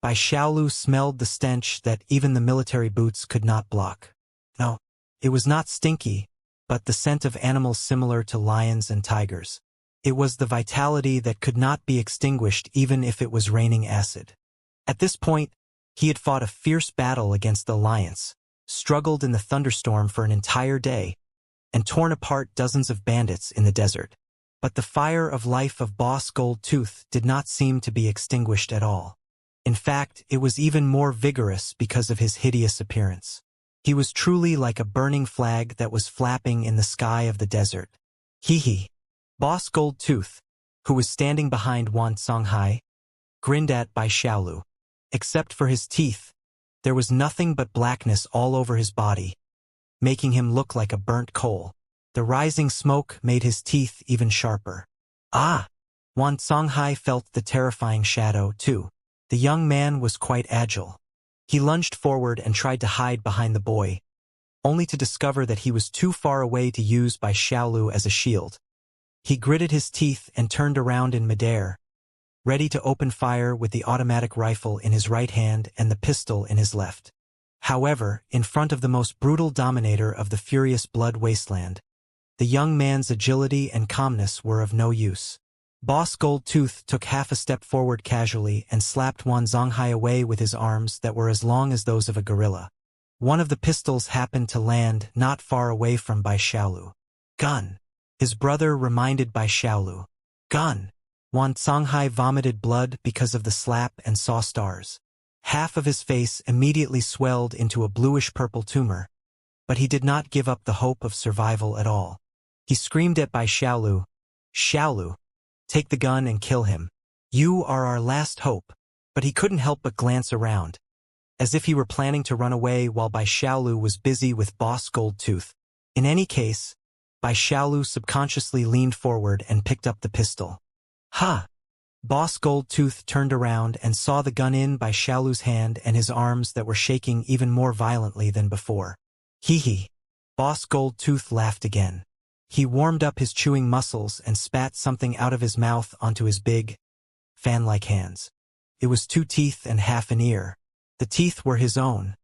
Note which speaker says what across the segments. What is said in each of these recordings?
Speaker 1: Bai Xiaolu smelled the stench that even the military boots could not block. No, it was not stinky, but the scent of animals similar to lions and tigers. It was the vitality that could not be extinguished even if it was raining acid. At this point, he had fought a fierce battle against the alliance, struggled in the thunderstorm for an entire day, and torn apart dozens of bandits in the desert. But the fire of life of Boss Goldtooth did not seem to be extinguished at all. In fact, it was even more vigorous because of his hideous appearance. He was truly like a burning flag that was flapping in the sky of the desert. Hee. Boss Goldtooth, who was standing behind Wan Songhai, grinned at Bai Xiaolu. Except for his teeth, there was nothing but blackness all over his body, making him look like a burnt coal. The rising smoke made his teeth even sharper. Ah! Wan Songhai felt the terrifying shadow, too. The young man was quite agile. He lunged forward and tried to hide behind the boy, only to discover that he was too far away to use Bai Xiaolu as a shield. He gritted his teeth and turned around in midair, ready to open fire with the automatic rifle in his right hand and the pistol in his left. However, in front of the most brutal dominator of the furious blood wasteland, the young man's agility and calmness were of no use. Boss Goldtooth took half a step forward casually and slapped Wan Songhai away with his arms that were as long as those of a gorilla. One of the pistols happened to land not far away from Bai Xiaolu. Gun! His brother reminded Bai Xiaolu. Gun! Wan Songhai vomited blood because of the slap and saw stars. Half of his face immediately swelled into a bluish-purple tumor, but he did not give up the hope of survival at all. He screamed at Bai Xiaolu, "Xiaolu, take the gun and kill him. You are our last hope." But he couldn't help but glance around, as if he were planning to run away while Bai Xiaolu was busy with Boss Goldtooth. In any case, Bai Xiaolu subconsciously leaned forward and picked up the pistol. Ha! Boss Goldtooth turned around and saw the gun in Bai Xiaolu's hand and his arms that were shaking even more violently than before. Hee. Boss Goldtooth laughed again. He warmed up his chewing muscles and spat something out of his mouth onto his big, fan-like hands. It was 2 teeth and half an ear. The teeth were his own,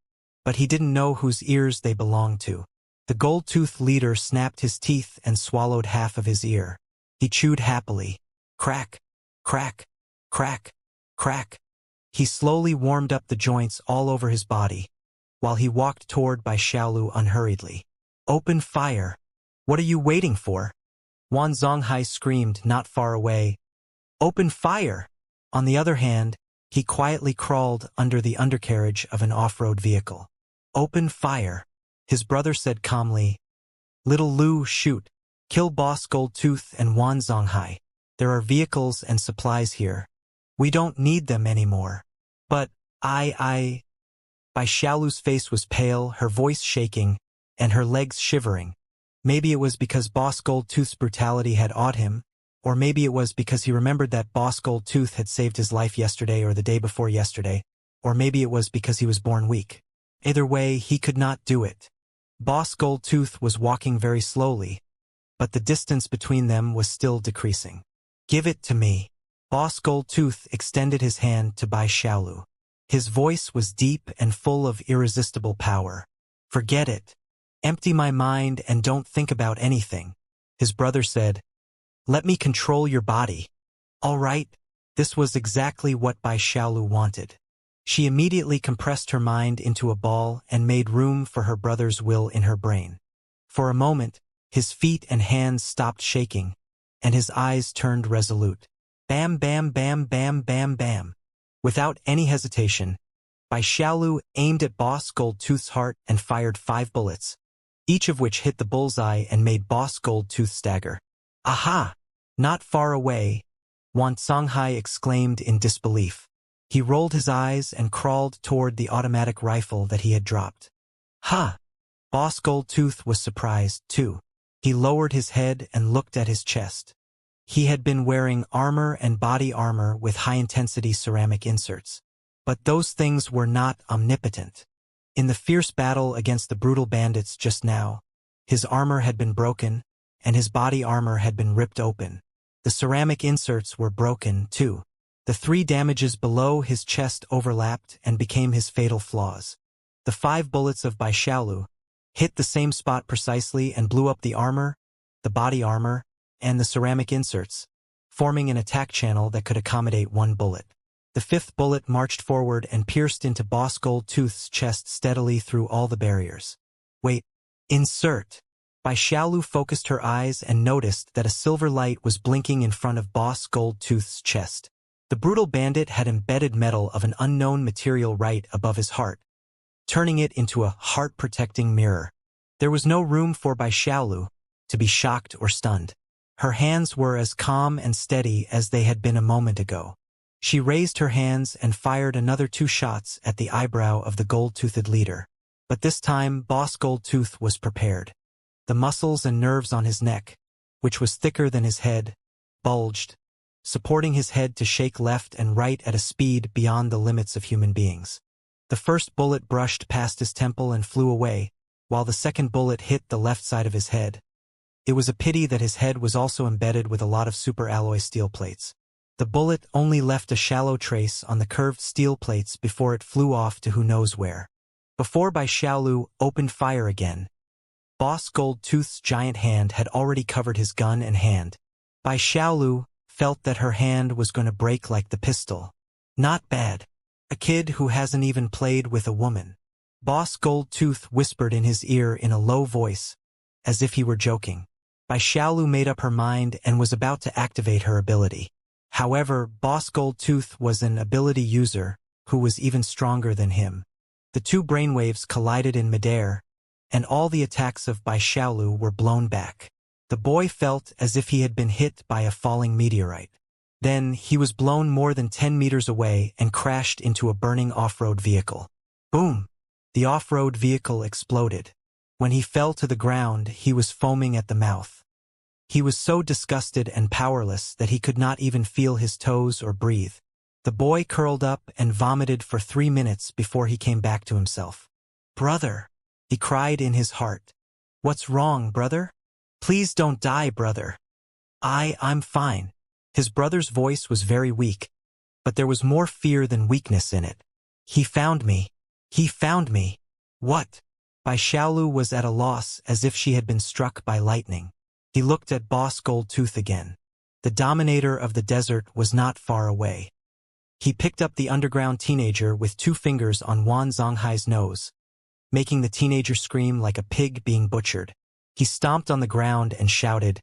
Speaker 1: but he didn't know whose ears they belonged to. The Goldtooth leader snapped his teeth and swallowed half of his ear. He chewed happily. Crack, crack, crack, crack. He slowly warmed up the joints all over his body, while he walked toward Bai Xiaolu unhurriedly. Open fire! What are you waiting for? Wan Songhai screamed not far away. Open fire! On the other hand, he quietly crawled under the undercarriage of an off-road vehicle. Open fire! His brother said calmly. Little Lu, shoot. Kill Boss Goldtooth and Wan Songhai. There are vehicles and supplies here. We don't need them anymore. But, Bai Xiaolu's face was pale, her voice shaking, and her legs shivering. Maybe it was because Boss Goldtooth's brutality had awed him, or maybe it was because he remembered that Boss Goldtooth had saved his life yesterday or the day before yesterday, or maybe it was because he was born weak. Either way, he could not do it. Boss Goldtooth was walking very slowly, but the distance between them was still decreasing. Give it to me. Boss Goldtooth extended his hand to Bai Xiaolu. His voice was deep and full of irresistible power. Forget it. Empty my mind and don't think about anything. His brother said, Let me control your body. All right. This was exactly what Bai Xiaolu wanted. She immediately compressed her mind into a ball and made room for her brother's will in her brain. For a moment, his feet and hands stopped shaking, and his eyes turned resolute. Bam, bam, bam, bam, bam, bam. Without any hesitation, Bai Xiaolu aimed at Boss Goldtooth's heart and fired 5 bullets, each of which hit the bullseye and made Boss Goldtooth stagger. Aha! Not far away, Wan Songhai exclaimed in disbelief. He rolled his eyes and crawled toward the automatic rifle that he had dropped. Ha! Boss Goldtooth was surprised, too. He lowered his head and looked at his chest. He had been wearing armor and body armor with high-intensity ceramic inserts. But those things were not omnipotent. In the fierce battle against the brutal bandits just now, his armor had been broken, and his body armor had been ripped open. The ceramic inserts were broken, too. The The 3 damages below his chest overlapped and became his fatal flaws. The 5 bullets of Bai Xiaolu hit the same spot precisely and blew up the armor, the body armor, and the ceramic inserts, forming an attack channel that could accommodate 1 bullet. The 5th bullet marched forward and pierced into Boss Goldtooth's chest steadily through all the barriers. Wait, insert! Bai Xiaolu focused her eyes and noticed that a silver light was blinking in front of Boss Goldtooth's chest. The brutal bandit had embedded metal of an unknown material right above his heart, turning it into a heart-protecting mirror. There was no room for Bai Xiaolu to be shocked or stunned. Her hands were as calm and steady as they had been a moment ago. She raised her hands and fired another 2 shots at the eyebrow of the gold-toothed leader. But this time, Boss Goldtooth was prepared. The muscles and nerves on his neck, which was thicker than his head, bulged, supporting his head to shake left and right at a speed beyond the limits of human beings. The first bullet brushed past his temple and flew away, while the second bullet hit the left side of his head. It was a pity that his head was also embedded with a lot of super-alloy steel plates. The bullet only left a shallow trace on the curved steel plates before it flew off to who knows where. Before Bai Xiaolu opened fire again, Boss Goldtooth's giant hand had already covered his gun and hand. Bai Xiaolu felt that her hand was going to break like the pistol. Not bad. A kid who hasn't even played with a woman. Boss Goldtooth whispered in his ear in a low voice, as if he were joking. Bai Xiaolu made up her mind and was about to activate her ability. However, Boss Goldtooth was an ability user who was even stronger than him. The 2 brainwaves collided in midair, and all the attacks of Bai Xiaolu were blown back. The boy felt as if he had been hit by a falling meteorite. Then he was blown more than 10 meters away and crashed into a burning off-road vehicle. Boom! The off-road vehicle exploded. When he fell to the ground, he was foaming at the mouth. He was so disgusted and powerless that he could not even feel his toes or breathe. The boy curled up and vomited for 3 minutes before he came back to himself. "Brother!" he cried in his heart. "What's wrong, brother? Please don't die, brother." I'm fine." His brother's voice was very weak, but there was more fear than weakness in it. "He found me. He found me." "What?" Bai Xiaolu was at a loss as if she had been struck by lightning. He looked at Boss Goldtooth again. The dominator of the desert was not far away. He picked up the underground teenager with 2 fingers on Wan Zonghai's nose, making the teenager scream like a pig being butchered. He stomped on the ground and shouted,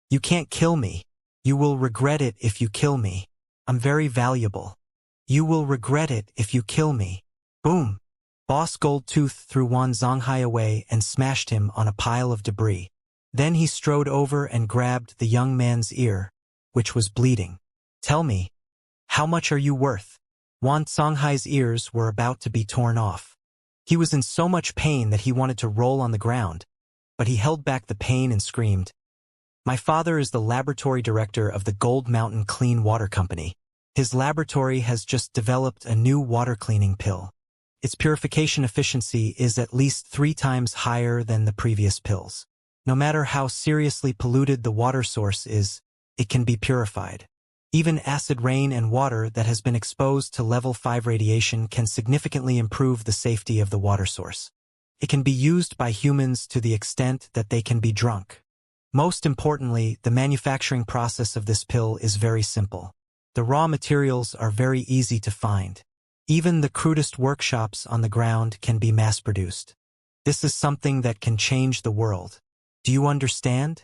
Speaker 1: "You can't kill me. You will regret it if you kill me. I'm very valuable. You will regret it if you kill me." Boom! Boss Goldtooth threw Wan Zonghai away and smashed him on a pile of debris. Then he strode over and grabbed the young man's ear, which was bleeding. "Tell me, how much are you worth?" Wan Zonghai's ears were about to be torn off. He was in so much pain that he wanted to roll on the ground, but he held back the pain and screamed, "My father is the laboratory director of the Gold Mountain Clean Water Company. His laboratory has just developed a new water cleaning pill. Its purification efficiency is at least 3 times higher than the previous pills. No matter how seriously polluted the water source is, it can be purified. Even acid rain and water that has been exposed to level 5 radiation can significantly improve the safety of the water source. It can be used by humans to the extent that they can be drunk. Most importantly, the manufacturing process of this pill is very simple. The raw materials are very easy to find. Even the crudest workshops on the ground can be mass-produced. This is something that can change the world. Do you understand?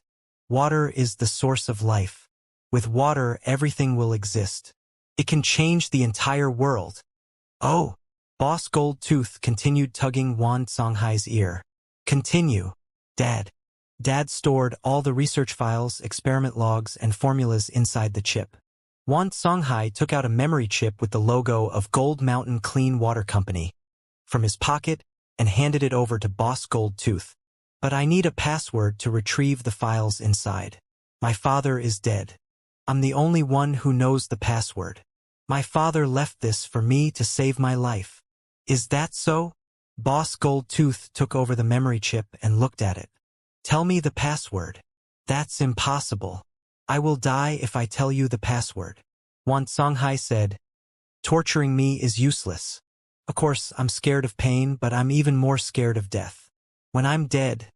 Speaker 1: Water is the source of life. With water, everything will exist. It can change the entire world." "Oh!" Boss Goldtooth continued tugging Wan Zonghai's ear. "Continue, Dad." Dad stored all the research files, experiment logs, and formulas inside the chip. Wan Zonghai took out a memory chip with the logo of Gold Mountain Clean Water Company from his pocket and handed it over to Boss Goldtooth. "But I need a password to retrieve the files inside. My father is dead. I'm the only one who knows the password. My father left this for me to save my life." "Is that so?" Boss Goldtooth took over the memory chip and looked at it. "Tell me the password." "That's impossible. I will die if I tell you the password." Wan Songhai said, torturing me is useless. Of course, I'm scared of pain, but I'm even more scared of death. When I'm dead,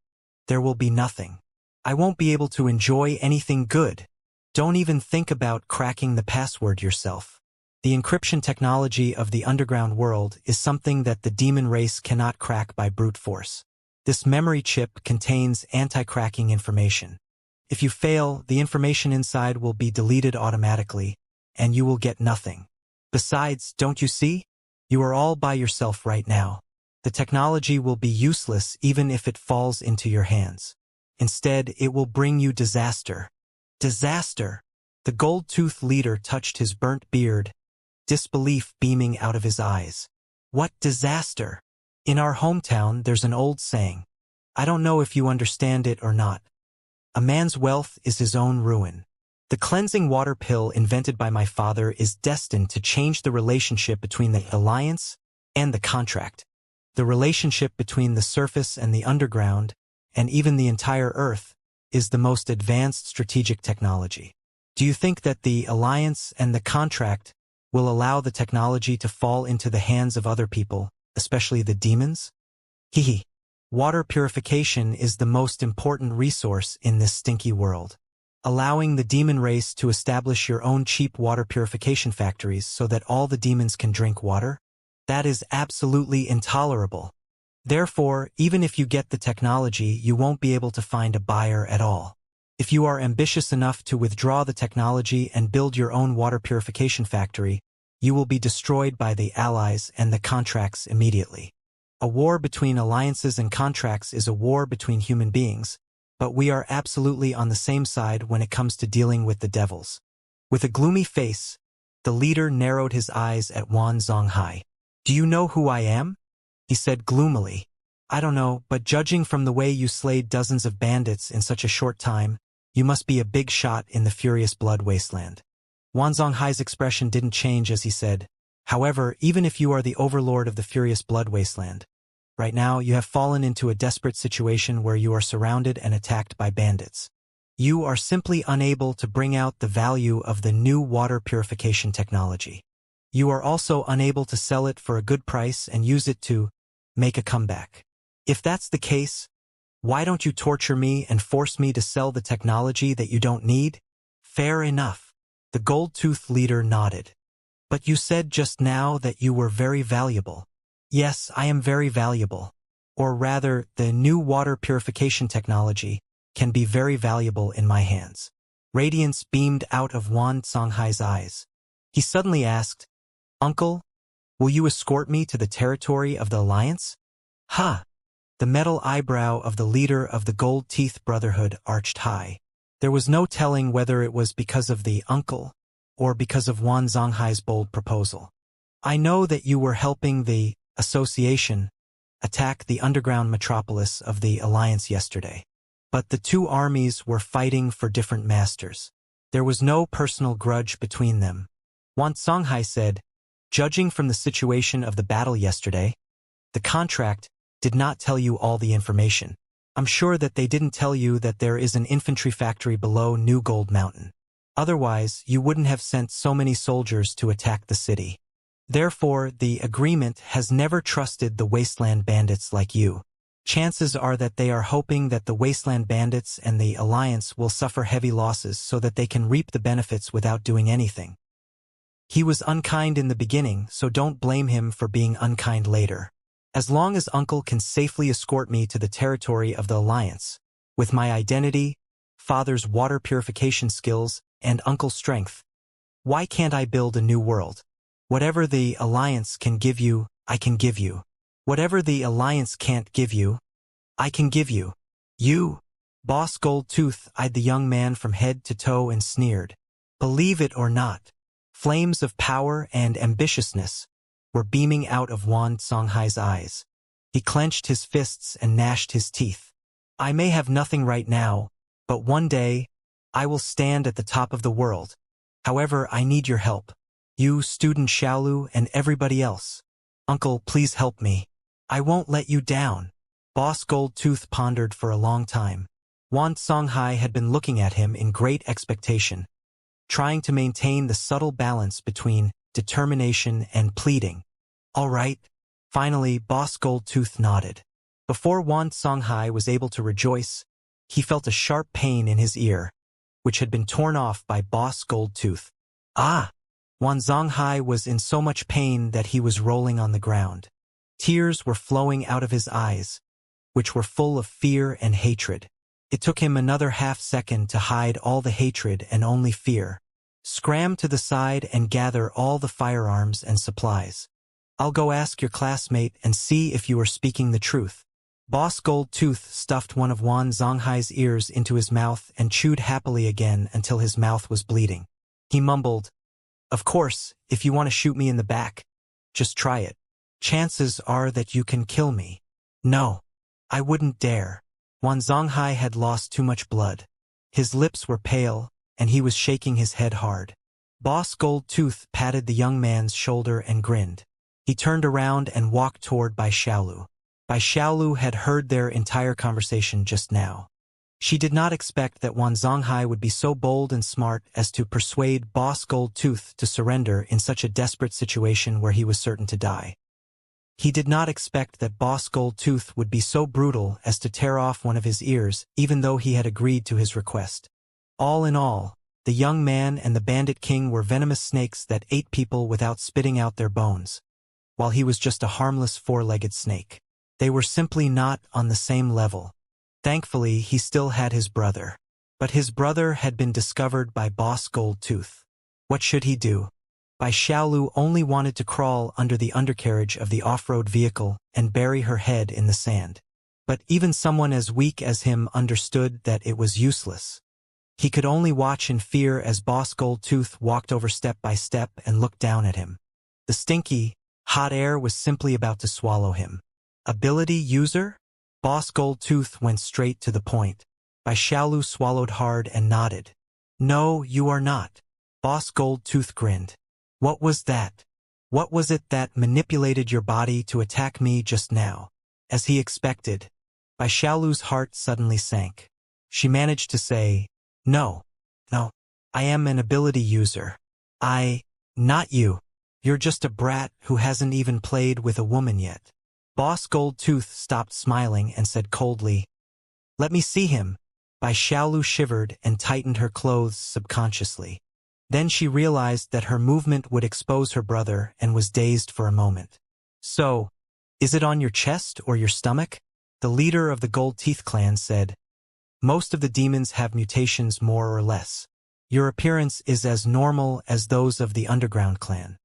Speaker 1: there will be nothing. I won't be able to enjoy anything good. Don't even think about cracking the password yourself. The encryption technology of the underground world is something that the demon race cannot crack by brute force. This memory chip contains anti-cracking information. If you fail, the information inside will be deleted automatically, and you will get nothing. Besides, don't you see? You are all by yourself right now. The technology will be useless even if it falls into your hands. Instead, it will bring you disaster. Disaster! The gold-toothed leader touched his burnt beard, disbelief beaming out of his eyes. What disaster? In our hometown, there's an old saying. I don't know if you understand it or not. A man's wealth is his own ruin. The cleansing water pill invented by my father is destined to change the relationship between the alliance and the contract. The relationship between the surface and the underground, and even the entire Earth, is the most advanced strategic technology. Do you think that the alliance and the contract will allow the technology to fall into the hands of other people, especially the demons? Hehe. Water purification is the most important resource in this stinky world. Allowing the demon race to establish your own cheap water purification factories so that all the demons can drink water? That is absolutely intolerable. Therefore, even if you get the technology, you won't be able to find a buyer at all. If you are ambitious enough to withdraw the technology and build your own water purification factory, you will be destroyed by the allies and the contracts immediately. A war between alliances and contracts is a war between human beings, but we are absolutely on the same side when it comes to dealing with the devils. With a gloomy face, the leader narrowed his eyes at Wan Zonghai. Do you know who I am? He said gloomily. I don't know, but judging from the way you slayed dozens of bandits in such a short time, you must be a big shot in the furious blood wasteland. Wan Zonghai's expression didn't change as he said, however, even if you are the overlord of the furious blood wasteland, right now you have fallen into a desperate situation where you are surrounded and attacked by bandits. You are simply unable to bring out the value of the new water purification technology. You are also unable to sell it for a good price and use it to make a comeback. If that's the case, why don't you torture me and force me to sell the technology that you don't need? Fair enough. The gold-toothed leader nodded. But you said just now that you were very valuable. Yes, I am very valuable. Or rather, the new water purification technology can be very valuable in my hands. Radiance beamed out of Wan Songhai's eyes. He suddenly asked, Uncle, will you escort me to the territory of the Alliance? Ha! The metal eyebrow of the leader of the Gold Teeth Brotherhood arched high. There was no telling whether it was because of the uncle or because of Wan Zonghai's bold proposal. I know that you were helping the association attack the underground metropolis of the Alliance yesterday. But the two armies were fighting for different masters. There was no personal grudge between them. Wan Songhai said, judging from the situation of the battle yesterday, the contract did not tell you all the information. I'm sure that they didn't tell you that there is an infantry factory below New Gold Mountain. Otherwise, you wouldn't have sent so many soldiers to attack the city. Therefore, the agreement has never trusted the wasteland bandits like you. Chances are that they are hoping that the wasteland bandits and the Alliance will suffer heavy losses so that they can reap the benefits without doing anything. He was unkind in the beginning, so don't blame him for being unkind later. As long as Uncle can safely escort me to the territory of the Alliance, with my identity, Father's water purification skills, and Uncle's strength, why can't I build a new world? Whatever the Alliance can give you, I can give you. Whatever the Alliance can't give you, I can give you. You, Boss Goldtooth eyed the young man from head to toe and sneered. Believe it or not, flames of power and ambitiousness were beaming out of Wan Songhai's eyes. He clenched his fists and gnashed his teeth. I may have nothing right now, but one day, I will stand at the top of the world. However, I need your help. You, Student Xiaolu, and everybody else. Uncle, please help me. I won't let you down. Boss Goldtooth pondered for a long time. Wan Songhai had been looking at him in great expectation. trying to maintain the subtle balance between determination and pleading. All right. Finally, Boss Goldtooth nodded. Before Wan Songhai was able to rejoice, he felt a sharp pain in his ear, which had been torn off by Boss Goldtooth. Ah! Wan Songhai was in so much pain that he was rolling on the ground. Tears were flowing out of his eyes, which were full of fear and hatred. It took him another half-second to hide all the hatred and only fear. Scram to the side and gather all the firearms and supplies. I'll go ask your classmate and see if you are speaking the truth. Boss Goldtooth stuffed one of Wan Zonghai's ears into his mouth and chewed happily again until his mouth was bleeding. He mumbled, "Of course, if you want to shoot me in the back, just try it. Chances are that you can kill me." "No, I wouldn't dare." Wan Zonghai had lost too much blood. His lips were pale, and he was shaking his head hard. Boss Goldtooth patted the young man's shoulder and grinned. He turned around and walked toward Bai Xiaolu. Bai Xiaolu had heard their entire conversation just now. She did not expect that Wan Zonghai would be so bold and smart as to persuade Boss Goldtooth to surrender in such a desperate situation where he was certain to die. He did not expect that Boss Goldtooth would be so brutal as to tear off one of his ears, even though he had agreed to his request. All in all, the young man and the bandit king were venomous snakes that ate people without spitting out their bones, while he was just a harmless four-legged snake. They were simply not on the same level. Thankfully, he still had his brother. But his brother had been discovered by Boss Goldtooth. What should he do? Bai Xiaolu only wanted to crawl under the undercarriage of the off-road vehicle and bury her head in the sand. But even someone as weak as him understood that it was useless. He could only watch in fear as Boss Goldtooth walked over step by step and looked down at him. The stinky, hot air was simply about to swallow him. Ability user? Boss Goldtooth went straight to the point. Bai Xiaolu swallowed hard and nodded. "No, you are not." Boss Goldtooth grinned. "What was that? What was it that manipulated your body to attack me just now?" As he expected, Bai Xiaolu's heart suddenly sank. She managed to say, No, I am an ability user. Not you. You're just a brat who hasn't even played with a woman yet." Boss Goldtooth stopped smiling and said coldly, "Let me see him." Bai Xiaolu shivered and tightened her clothes subconsciously. Then she realized that her movement would expose her brother and was dazed for a moment. "So, is it on your chest or your stomach?" The leader of the Gold Teeth clan said, "Most of the demons have mutations more or less. Your appearance is as normal as those of the Underground clan.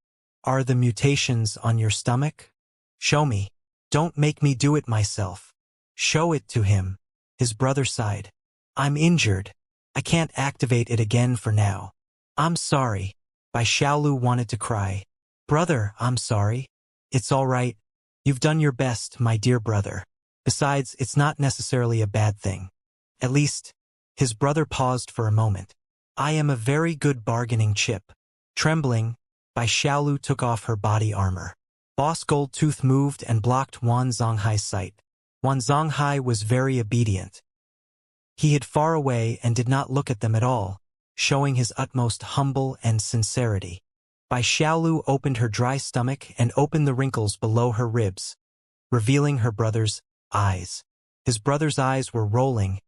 Speaker 1: Are the mutations on your stomach? Show me. Don't make me do it myself." "Show it to him." His brother sighed. "I'm injured. I can't activate it again for now." "I'm sorry." Bai Xiaolu wanted to cry. "Brother, I'm sorry." "It's all right. You've done your best, my dear brother. Besides, it's not necessarily a bad thing. At least," his brother paused for a moment. "I am a very good bargaining chip." Trembling, Bai Xiaolu took off her body armor. Boss Goldtooth moved and blocked Wan Zonghai's sight. Wan Zonghai was very obedient. He hid far away and did not look at them at all, showing his utmost humble and sincerity. Bai Xiaolu opened her dry stomach and opened the wrinkles below her ribs, revealing her brother's eyes. His brother's eyes were rolling,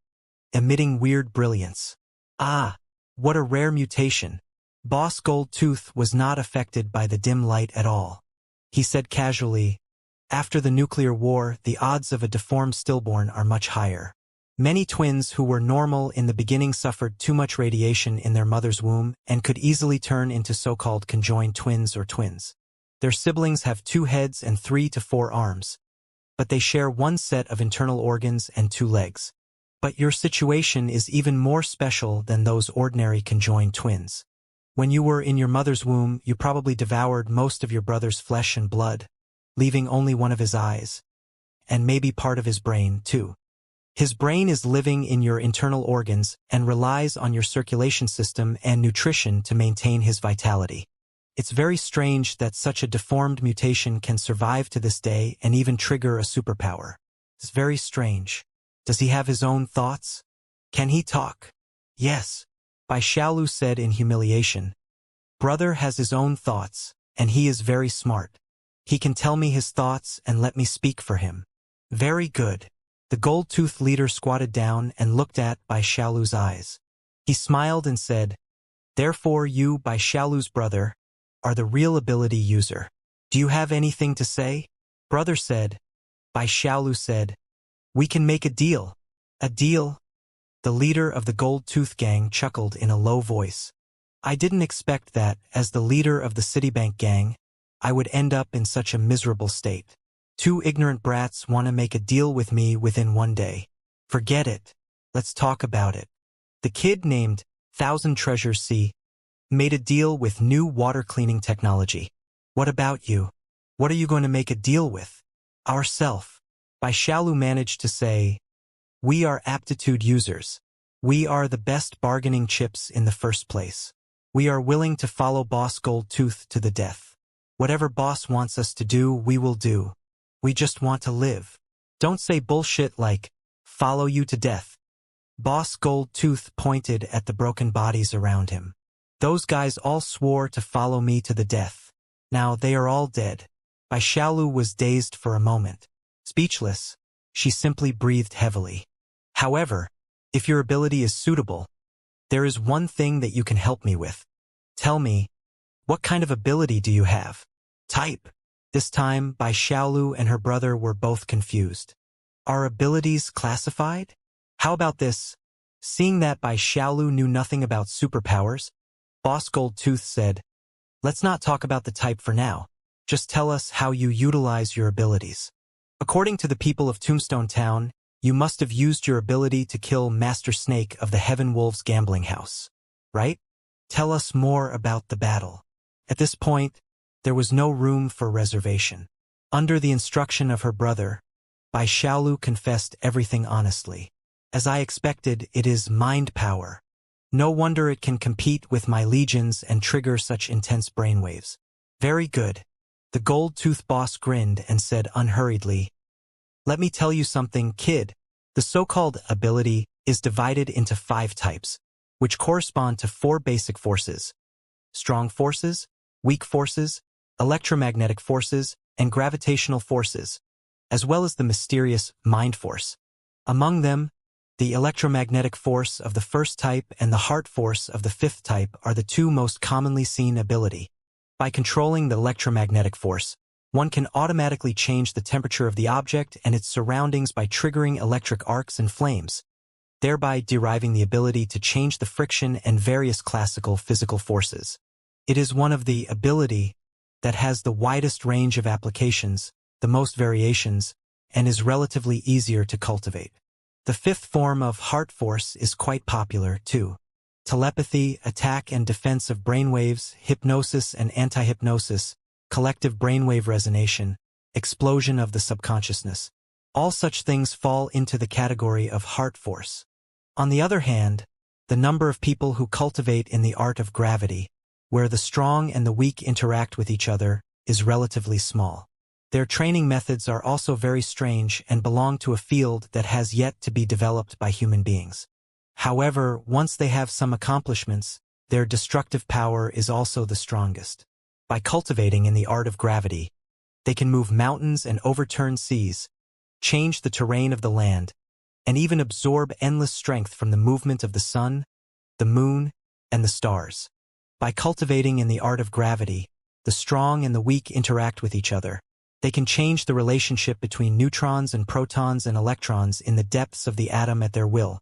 Speaker 1: emitting weird brilliance. Ah, what a rare mutation. Boss Goldtooth was not affected by the dim light at all. He said casually, "After the nuclear war, the odds of a deformed stillborn are much higher. Many twins who were normal in the beginning suffered too much radiation in their mother's womb and could easily turn into so-called conjoined twins or twins. Their siblings have 2 heads and 3 to 4 arms, but they share 1 set of internal organs and 2 legs. But your situation is even more special than those ordinary conjoined twins. When you were in your mother's womb, you probably devoured most of your brother's flesh and blood, leaving only one of his eyes, and maybe part of his brain, too. His brain is living in your internal organs and relies on your circulation system and nutrition to maintain his vitality. It's very strange that such a deformed mutation can survive to this day and even trigger a superpower. It's very strange. Does he have his own thoughts? Can he talk?" "Yes. Bai Xiaolu said in humiliation. Brother has his own thoughts, and he is very smart. He can tell me his thoughts and let me speak for him. Very good. The gold-toothed leader squatted down and looked at Bai Xiaolu's eyes. He smiled and said, Therefore you, Bai Xiaolu's brother, are the real ability user. Do you have anything to say? Brother said. Bai Xiaolu said, We can make a deal. A deal? The leader of the gold-tooth gang chuckled in a low voice. I didn't expect that, as the leader of the Citibank gang, I would end up in such a miserable state. Two ignorant brats want to make a deal with me within one day. Forget it. Let's talk about it. The kid named Thousand Treasures C made a deal with new water cleaning technology. What about you? What are you going to make a deal with? Ourself. Bai Xiaolu managed to say, We are aptitude users. We are the best bargaining chips in the first place. We are willing to follow Boss Goldtooth to the death. Whatever boss wants us to do, we will do. We just want to live. Don't say bullshit like, follow you to death. Boss Goldtooth pointed at the broken bodies around him. Those guys all swore to follow me to the death. Now they are all dead. Bai Xiaolu was dazed for a moment. Speechless, she simply breathed heavily. However, if your ability is suitable, there is one thing that you can help me with. Tell me, what kind of ability do you have? Type. This time, Bai Xiaolu and her brother were both confused. Are abilities classified? How about this? Seeing that Bai Xiaolu knew nothing about superpowers, Boss Goldtooth said, Let's not talk about the type for now. Just tell us how you utilize your abilities. According to the people of Tombstone Town, you must have used your ability to kill Master Snake of the Heaven Wolves gambling house. Right? Tell us more about the battle. At this point, there was no room for reservation. Under the instruction of her brother, Bai Xiaolu confessed everything honestly. As I expected, it is mind power. No wonder it can compete with my legions and trigger such intense brainwaves. Very good. The gold-tooth boss grinned and said unhurriedly, Let me tell you something, kid. The so-called ability is divided into 5 types, which correspond to 4 basic forces: strong forces, weak forces, electromagnetic forces, and gravitational forces, as well as the mysterious mind force. Among them, the electromagnetic force of the first type and the heart force of the 5th type are the 2 most commonly seen ability. By controlling the electromagnetic force, one can automatically change the temperature of the object and its surroundings by triggering electric arcs and flames, thereby deriving the ability to change the friction and various classical physical forces. It is one of the ability that has the widest range of applications, the most variations, and is relatively easier to cultivate. The 5th form of heart force is quite popular, too. Telepathy, attack and defense of brainwaves, hypnosis and anti-hypnosis, collective brainwave resonation, explosion of the subconsciousness. All such things fall into the category of heart force. On the other hand, the number of people who cultivate in the art of gravity, where the strong and the weak interact with each other, is relatively small. Their training methods are also very strange and belong to a field that has yet to be developed by human beings. However, once they have some accomplishments, their destructive power is also the strongest. By cultivating in the art of gravity, they can move mountains and overturn seas, change the terrain of the land, and even absorb endless strength from the movement of the sun, the moon, and the stars. By cultivating in the art of gravity, the strong and the weak interact with each other. They can change the relationship between neutrons and protons and electrons in the depths of the atom at their will,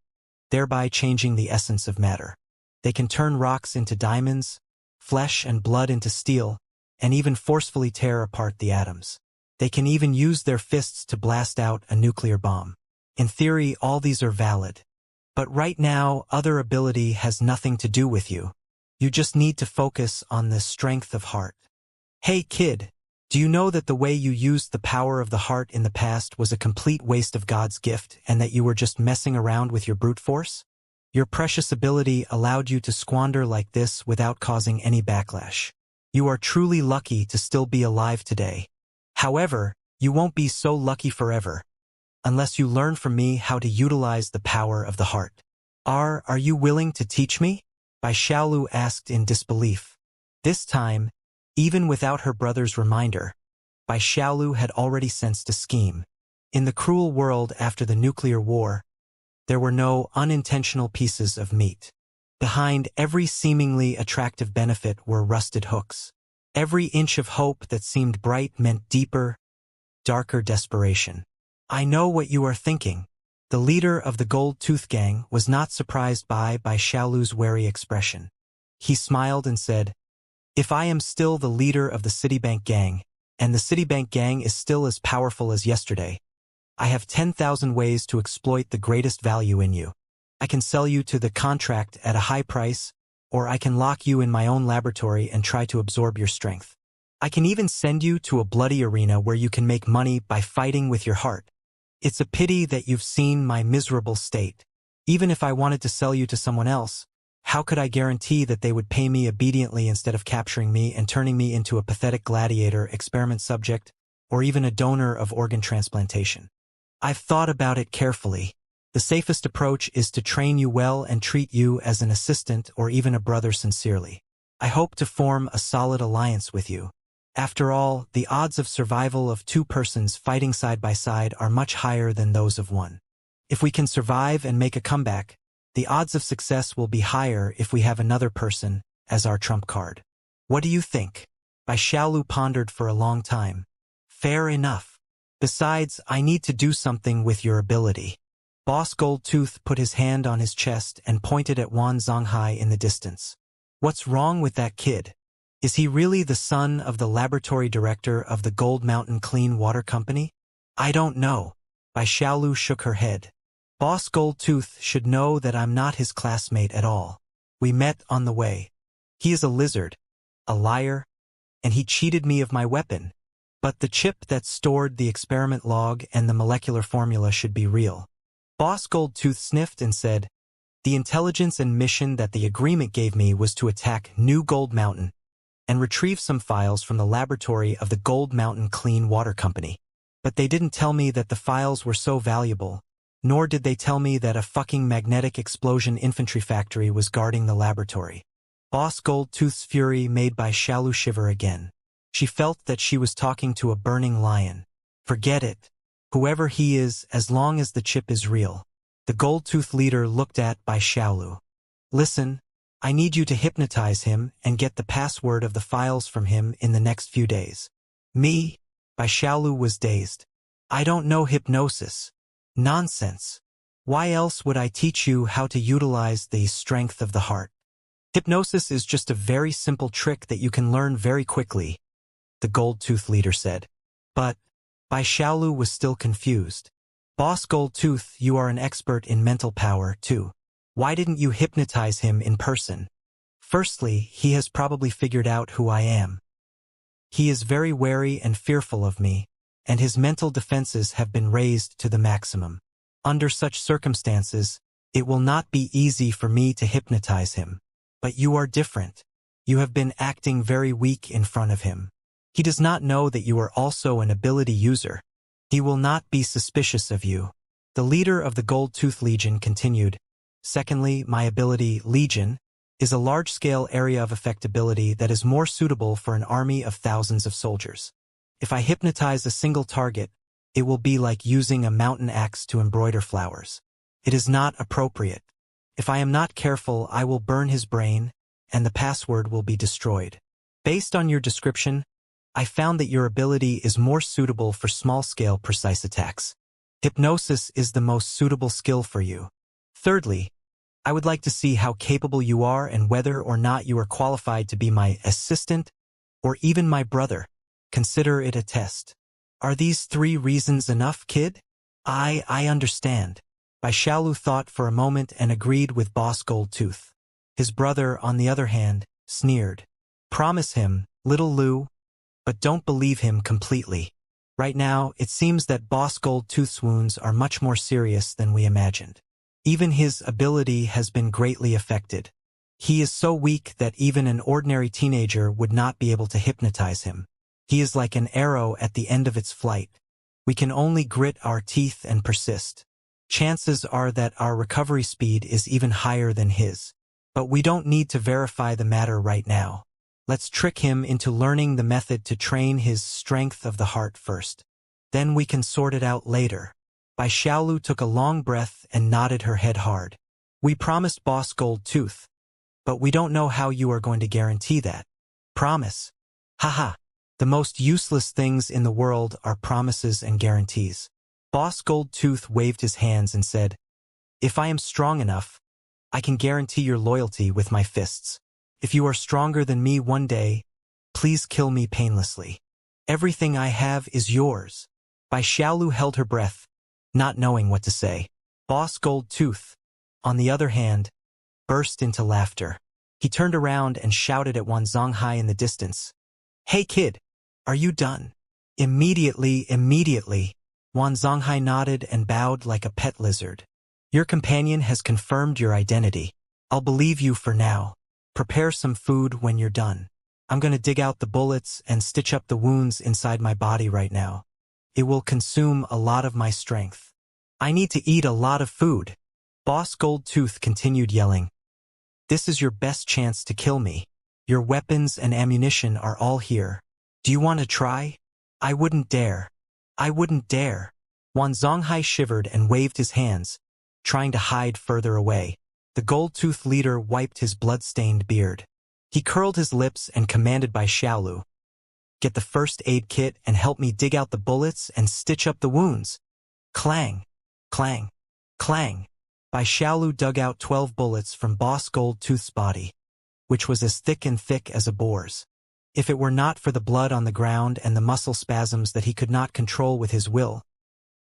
Speaker 1: thereby changing the essence of matter. They can turn rocks into diamonds, flesh and blood into steel, and even forcefully tear apart the atoms. They can even use their fists to blast out a nuclear bomb. In theory, all these are valid. But right now, other ability has nothing to do with you. You just need to focus on the strength of heart. Hey kid, do you know that the way you used the power of the heart in the past was a complete waste of God's gift and that you were just messing around with your brute force? Your precious ability allowed you to squander like this without causing any backlash. You are truly lucky to still be alive today. However, you won't be so lucky forever, unless you learn from me how to utilize the power of the heart. Are you willing to teach me? Bai Xiaolu asked in disbelief. This time, even without her brother's reminder, Bai Xiaolu had already sensed a scheme. In the cruel world after the nuclear war, there were no unintentional pieces of meat. Behind every seemingly attractive benefit were rusted hooks. Every inch of hope that seemed bright meant deeper, darker desperation. I know what you are thinking. The leader of the Gold Tooth Gang was not surprised by Xiaolu's wary expression. He smiled and said, "If I am still the leader of the Citibank Gang, and the Citibank Gang is still as powerful as yesterday, I have 10,000 ways to exploit the greatest value in you. I can sell you to the contract at a high price, or I can lock you in my own laboratory and try to absorb your strength. I can even send you to a bloody arena where you can make money by fighting with your heart. It's a pity that you've seen my miserable state. Even if I wanted to sell you to someone else, how could I guarantee that they would pay me obediently instead of capturing me and turning me into a pathetic gladiator, experiment subject, or even a donor of organ transplantation? I've thought about it carefully. The safest approach is to train you well and treat you as an assistant or even a brother sincerely. I hope to form a solid alliance with you. After all, the odds of survival of two persons fighting side by side are much higher than those of one. If we can survive and make a comeback, the odds of success will be higher if we have another person as our trump card. What do you think?" Bai Xiaolu pondered for a long time. "Fair enough. Besides, I need to do something with your ability." Boss Goldtooth put his hand on his chest and pointed at Wan Zonghai in the distance. "What's wrong with that kid? Is he really the son of the laboratory director of the Gold Mountain Clean Water Company?" "I don't know." Bai Xiaolu shook her head. "Boss Goldtooth should know that I'm not his classmate at all. We met on the way. He is a lizard, a liar, and he cheated me of my weapon. But the chip that stored the experiment log and the molecular formula should be real." Boss Goldtooth sniffed and said, "The intelligence and mission that the agreement gave me was to attack New Gold Mountain and retrieve some files from the laboratory of the Gold Mountain Clean Water Company. But they didn't tell me that the files were so valuable, nor did they tell me that a fucking magnetic explosion infantry factory was guarding the laboratory." Boss Goldtooth's fury made Bai Xiaolu shiver again. She felt that she was talking to a burning lion. "Forget it. Whoever he is, as long as the chip is real." The Goldtooth leader looked at Bai Xiaolu. "Listen, I need you to hypnotize him and get the password of the files from him in the next few days." "Me?" Bai Xiaolu was dazed. "I don't know hypnosis." "Nonsense. Why else would I teach you how to utilize the strength of the heart? Hypnosis is just a very simple trick that you can learn very quickly," the Goldtooth leader said. "But," Bai Xiaolu was still confused. "Boss Goldtooth, you are an expert in mental power, too. Why didn't you hypnotize him in person? Firstly, he has probably figured out who I am. He is very wary and fearful of me, and his mental defenses have been raised to the maximum. Under such circumstances, it will not be easy for me to hypnotize him. But you are different. You have been acting very weak in front of him. He does not know that you are also an ability user. He will not be suspicious of you." The leader of the Gold Tooth Legion continued, "Secondly, my ability, Legion, is a large-scale area of effectability that is more suitable for an army of thousands of soldiers. If I hypnotize a single target, it will be like using a mountain axe to embroider flowers. It is not appropriate. If I am not careful, I will burn his brain, and the password will be destroyed. Based on your description, I found that your ability is more suitable for small-scale precise attacks. Hypnosis is the most suitable skill for you. Thirdly, I would like to see how capable you are and whether or not you are qualified to be my assistant or even my brother. Consider it a test. Are these 3 reasons enough, kid?" I understand." Bai Xiaolu thought for a moment and agreed with Boss Goldtooth. His brother, on the other hand, sneered. "Promise him, little Lu, but don't believe him completely. Right now, it seems that Boss Goldtooth's wounds are much more serious than we imagined. Even his ability has been greatly affected. He is so weak that even an ordinary teenager would not be able to hypnotize him. He is like an arrow at the end of its flight. We can only grit our teeth and persist. Chances are that our recovery speed is even higher than his. But we don't need to verify the matter right now. Let's trick him into learning the method to train his strength of the heart first. Then we can sort it out later. Bai Xiaolu took a long breath and nodded her head hard. We promised Boss Gold Tooth, but we don't know how you are going to guarantee that. Promise. Haha. The most useless things in the world are promises and guarantees. Boss Gold Tooth waved his hands and said, if I am strong enough, I can guarantee your loyalty with my fists. If you are stronger than me one day, please kill me painlessly. Everything I have is yours. Bai Xiaolu held her breath, not knowing what to say. Boss Gold Tooth, on the other hand, burst into laughter. He turned around and shouted at Wan Zonghai in the distance. Hey kid, are you done? Immediately. Wan Zonghai nodded and bowed like a pet lizard. Your companion has confirmed your identity. I'll believe you for now. Prepare some food when you're done. I'm gonna dig out the bullets and stitch up the wounds inside my body right now. It will consume a lot of my strength. I need to eat a lot of food. Boss Gold Tooth continued yelling. This is your best chance to kill me. Your weapons and ammunition are all here. Do you want to try? I wouldn't dare. Wan Zonghai shivered and waved his hands, trying to hide further away. The gold-toothed leader wiped his blood-stained beard. He curled his lips and commanded Bai Xiaolu, get the first aid kit and help me dig out the bullets and stitch up the wounds. Clang, clang, clang. Bai Xiaolu dug out 12 bullets from Boss Gold Tooth's body, which was as thick as a boar's. If it were not for the blood on the ground and the muscle spasms that he could not control with his will,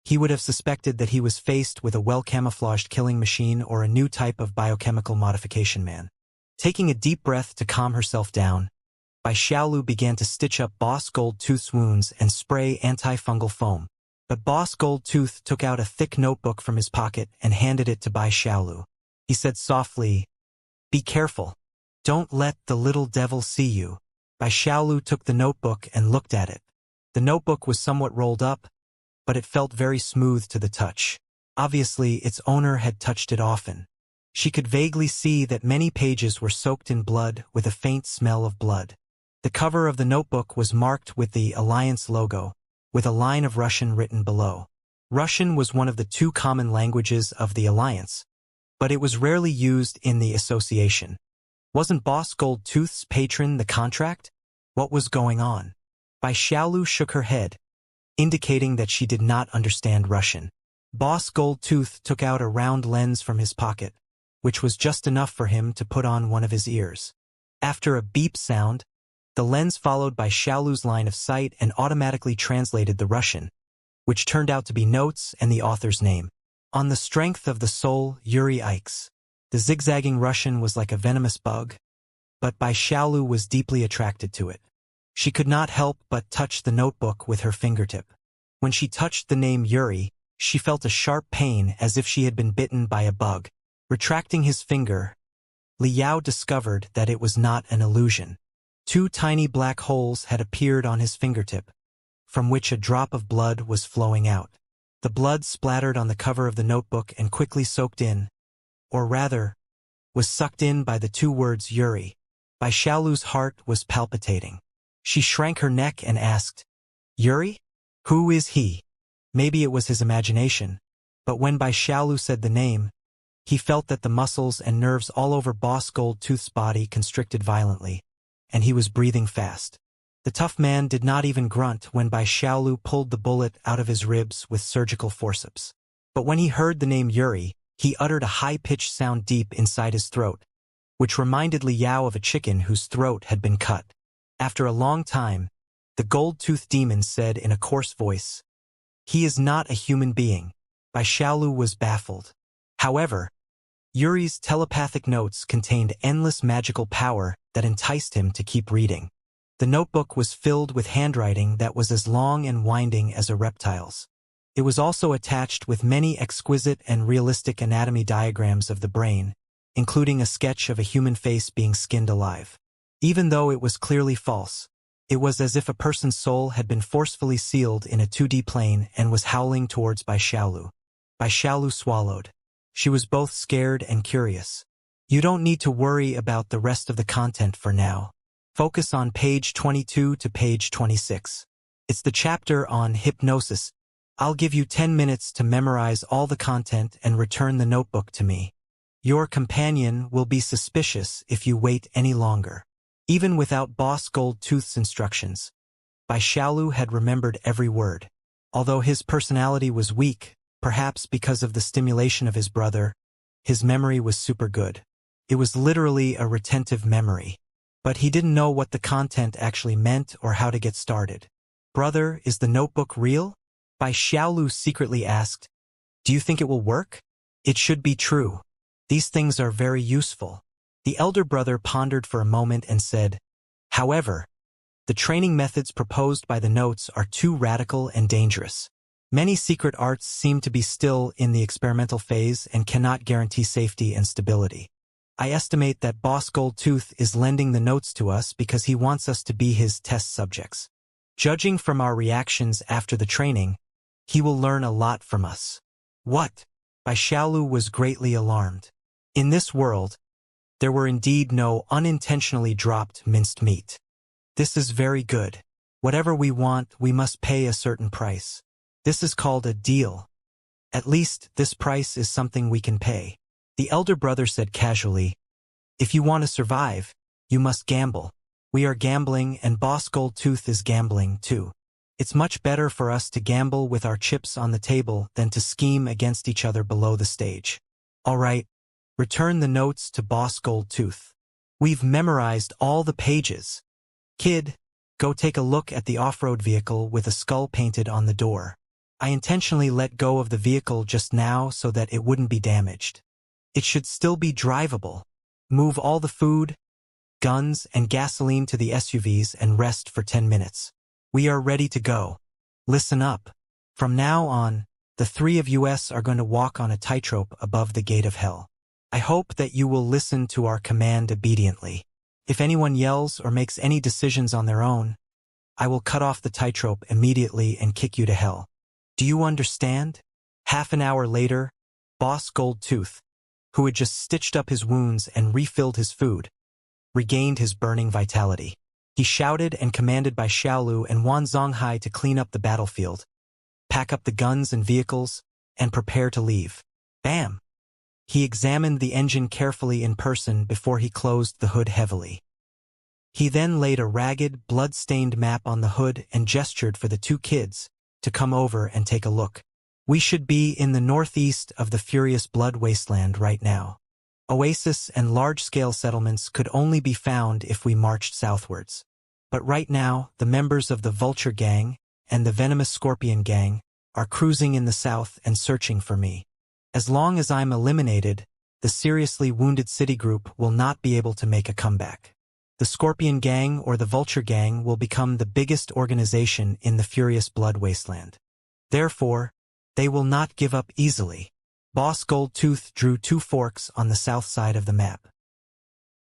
Speaker 1: he would have suspected that he was faced with a well-camouflaged killing machine or a new type of biochemical modification man. Taking a deep breath to calm herself down, Bai Xiaolu began to stitch up Boss Gold Tooth's wounds and spray antifungal foam. But Boss Gold Tooth took out a thick notebook from his pocket and handed it to Bai Xiaolu. He said softly, "Be careful. Don't let the little devil see you." Bai Xiaolu took the notebook and looked at it. The notebook was somewhat rolled up, but it felt very smooth to the touch. Obviously, its owner had touched it often. She could vaguely see that many pages were soaked in blood with a faint smell of blood. The cover of the notebook was marked with the Alliance logo, with a line of Russian written below. Russian was one of the 2 common languages of the Alliance, but it was rarely used in the association. Wasn't Boss Gold Tooth's patron the contract? What was going on? Bai Xiaolu shook her head, indicating that she did not understand Russian. Boss Gold Tooth took out a round lens from his pocket, which was just enough for him to put on one of his ears. After a beep sound, the lens followed Bai Xiaolu's line of sight and automatically translated the Russian, which turned out to be notes and the author's name. On the strength of the soul, Yuri Ikes. The zigzagging Russian was like a venomous bug, but Bai Xiaolu was deeply attracted to it. She could not help but touch the notebook with her fingertip. When she touched the name Yuri, she felt a sharp pain as if she had been bitten by a bug. Retracting his finger, Li Yao discovered that it was not an illusion. 2 tiny black holes had appeared on his fingertip, from which a drop of blood was flowing out. The blood splattered on the cover of the notebook and quickly soaked in, or rather, was sucked in by the 2 words Yuri. Bai Xiaolu's heart was palpitating. She shrank her neck and asked, "Yuri? Who is he?" Maybe it was his imagination, but when Bai Xiaolu said the name, he felt that the muscles and nerves all over Boss Gold Tooth's body constricted violently, and he was breathing fast. The tough man did not even grunt when Bai Xiaolu pulled the bullet out of his ribs with surgical forceps. But when he heard the name Yuri, he uttered a high-pitched sound deep inside his throat, which reminded Li Yao of a chicken whose throat had been cut. After a long time, the gold-toothed demon said in a coarse voice, "He is not a human being." Bai Xiaolu was baffled. However, Yuri's telepathic notes contained endless magical power that enticed him to keep reading. The notebook was filled with handwriting that was as long and winding as a reptile's. It was also attached with many exquisite and realistic anatomy diagrams of the brain, including a sketch of a human face being skinned alive. Even though it was clearly false, it was as if a person's soul had been forcefully sealed in a 2D plane and was howling towards Bai Xiaolu. Bai Xiaolu swallowed. She was both scared and curious. You don't need to worry about the rest of the content for now. Focus on page 22 to page 26. It's the chapter on hypnosis. I'll give you 10 minutes to memorize all the content and return the notebook to me. Your companion will be suspicious if you wait any longer. Even without Boss Goldtooth's instructions, Bai Xiaolu had remembered every word. Although his personality was weak, perhaps because of the stimulation of his brother, his memory was super good. It was literally a retentive memory. But he didn't know what the content actually meant or how to get started. Brother, is the notebook real? Bai Xiaolu secretly asked. Do you think it will work? It should be true. These things are very useful. The elder brother pondered for a moment and said, however, the training methods proposed by the notes are too radical and dangerous. Many secret arts seem to be still in the experimental phase and cannot guarantee safety and stability. I estimate that Boss Goldtooth is lending the notes to us because he wants us to be his test subjects. Judging from our reactions after the training, he will learn a lot from us. What? Bai Xiaolu was greatly alarmed. In this world, there were indeed no unintentionally dropped minced meat. This is very good. Whatever we want, we must pay a certain price. This is called a deal. At least, this price is something we can pay. The elder brother said casually, if you want to survive, you must gamble. We are gambling and Boss Goldtooth is gambling too. It's much better for us to gamble with our chips on the table than to scheme against each other below the stage. All right, return the notes to Boss Goldtooth. We've memorized all the pages. Kid, go take a look at the off-road vehicle with a skull painted on the door. I intentionally let go of the vehicle just now so that it wouldn't be damaged. It should still be drivable. Move all the food, guns, and gasoline to the SUVs and rest for 10 minutes. We are ready to go. Listen up. From now on, the three of us are going to walk on a tightrope above the gate of hell. I hope that you will listen to our command obediently. If anyone yells or makes any decisions on their own, I will cut off the tightrope immediately and kick you to hell. Do you understand? Half an hour later, Boss Goldtooth, who had just stitched up his wounds and refilled his food, regained his burning vitality. He shouted and commanded Bai Xiaolu and Wan Zonghai to clean up the battlefield, pack up the guns and vehicles, and prepare to leave. Bam! He examined the engine carefully in person before he closed the hood heavily. He then laid a ragged, blood-stained map on the hood and gestured for the two kids to come over and take a look. We should be in the northeast of the furious blood wasteland right now. Oasis and large-scale settlements could only be found if we marched southwards. But right now, the members of the Vulture Gang and the Venomous Scorpion Gang are cruising in the south and searching for me. As long as I'm eliminated, the seriously wounded Citigroup will not be able to make a comeback. The Scorpion Gang or the Vulture Gang will become the biggest organization in the furious blood wasteland. Therefore, they will not give up easily. Boss Goldtooth drew two forks on the south side of the map.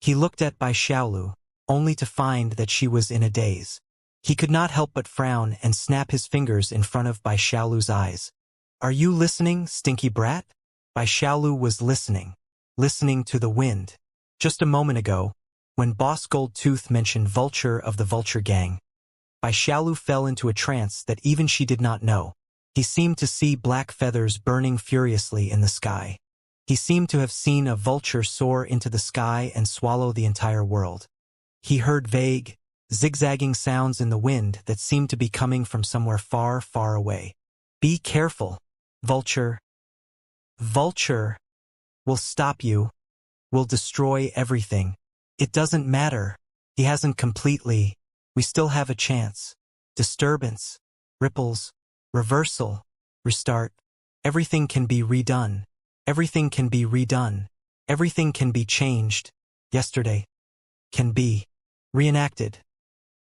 Speaker 1: He looked at Bai Xiaolu, only to find that she was in a daze. He could not help but frown and snap his fingers in front of Bai Xiaolu's eyes. Are you listening, stinky brat? Bai Xiaolu was listening to the wind. Just a moment ago, when Boss Goldtooth mentioned Vulture of the Vulture Gang, Bai Xiaolu fell into a trance that even she did not know. He seemed to see black feathers burning furiously in the sky. He seemed to have seen a vulture soar into the sky and swallow the entire world. He heard vague, zigzagging sounds in the wind that seemed to be coming from somewhere far, far away. Be careful, Vulture. Vulture will stop you, will destroy everything. It doesn't matter. He hasn't completely. We still have a chance. Disturbance, ripples, reversal, restart. Everything can be redone. Everything can be redone. Everything can be changed. Yesterday can be reenacted.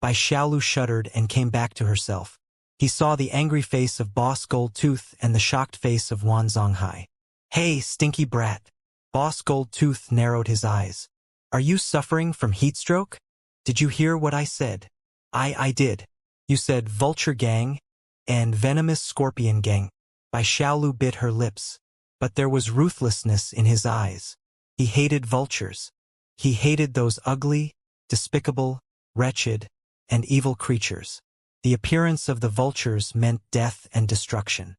Speaker 1: Bai Xiaolu shuddered and came back to herself. He saw the angry face of Boss Goldtooth and the shocked face of Wan Zonghai. Hey, stinky brat. Boss Goldtooth narrowed his eyes. Are you suffering from heat stroke? Did you hear what I said? I did. You said Vulture Gang and Venomous Scorpion Gang. Bai Xiaolu bit her lips, but there was ruthlessness in his eyes. He hated vultures. He hated those ugly, despicable, wretched, and evil creatures. The appearance of the vultures meant death and destruction.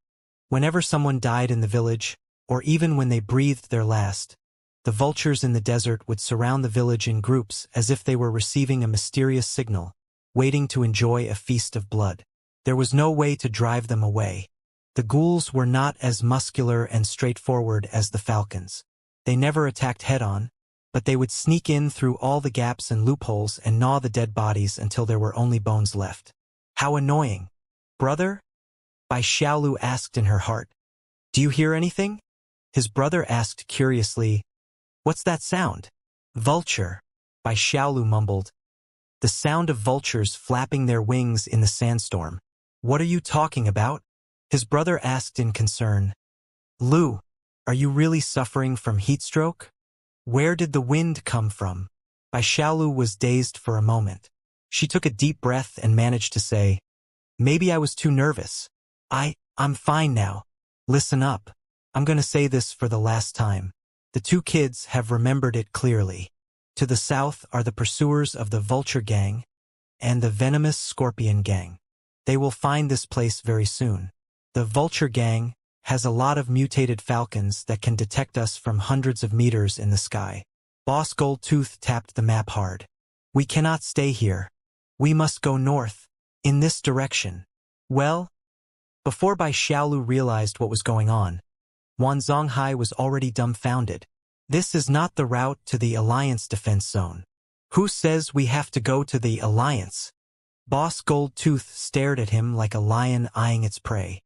Speaker 1: Whenever someone died in the village, or even when they breathed their last, the vultures in the desert would surround the village in groups as if they were receiving a mysterious signal, waiting to enjoy a feast of blood. There was no way to drive them away. The ghouls were not as muscular and straightforward as the falcons. They never attacked head-on, but they would sneak in through all the gaps and loopholes and gnaw the dead bodies until there were only bones left. How annoying. Brother? Bai Xiaolu asked in her heart. Do you hear anything? His brother asked curiously. What's that sound? Vulture, Bai Xiaolu mumbled. The sound of vultures flapping their wings in the sandstorm. What are you talking about? His brother asked in concern. Lu, are you really suffering from heat stroke? Where did the wind come from? Bai Xiaolu was dazed for a moment. She took a deep breath and managed to say, Maybe I was too nervous. I'm fine now. Listen up. I'm going to say this for the last time. The two kids have remembered it clearly. To the south are the pursuers of the Vulture Gang and the venomous Scorpion Gang. They will find this place very soon. The Vulture Gang has a lot of mutated falcons that can detect us from hundreds of meters in the sky. Boss Goldtooth tapped the map hard. We cannot stay here. We must go north, in this direction. Well, before Bai Xiaolu realized what was going on, Wan Zonghai was already dumbfounded. This is not the route to the Alliance defense zone. Who says we have to go to the Alliance? Boss Goldtooth stared at him like a lion eyeing its prey.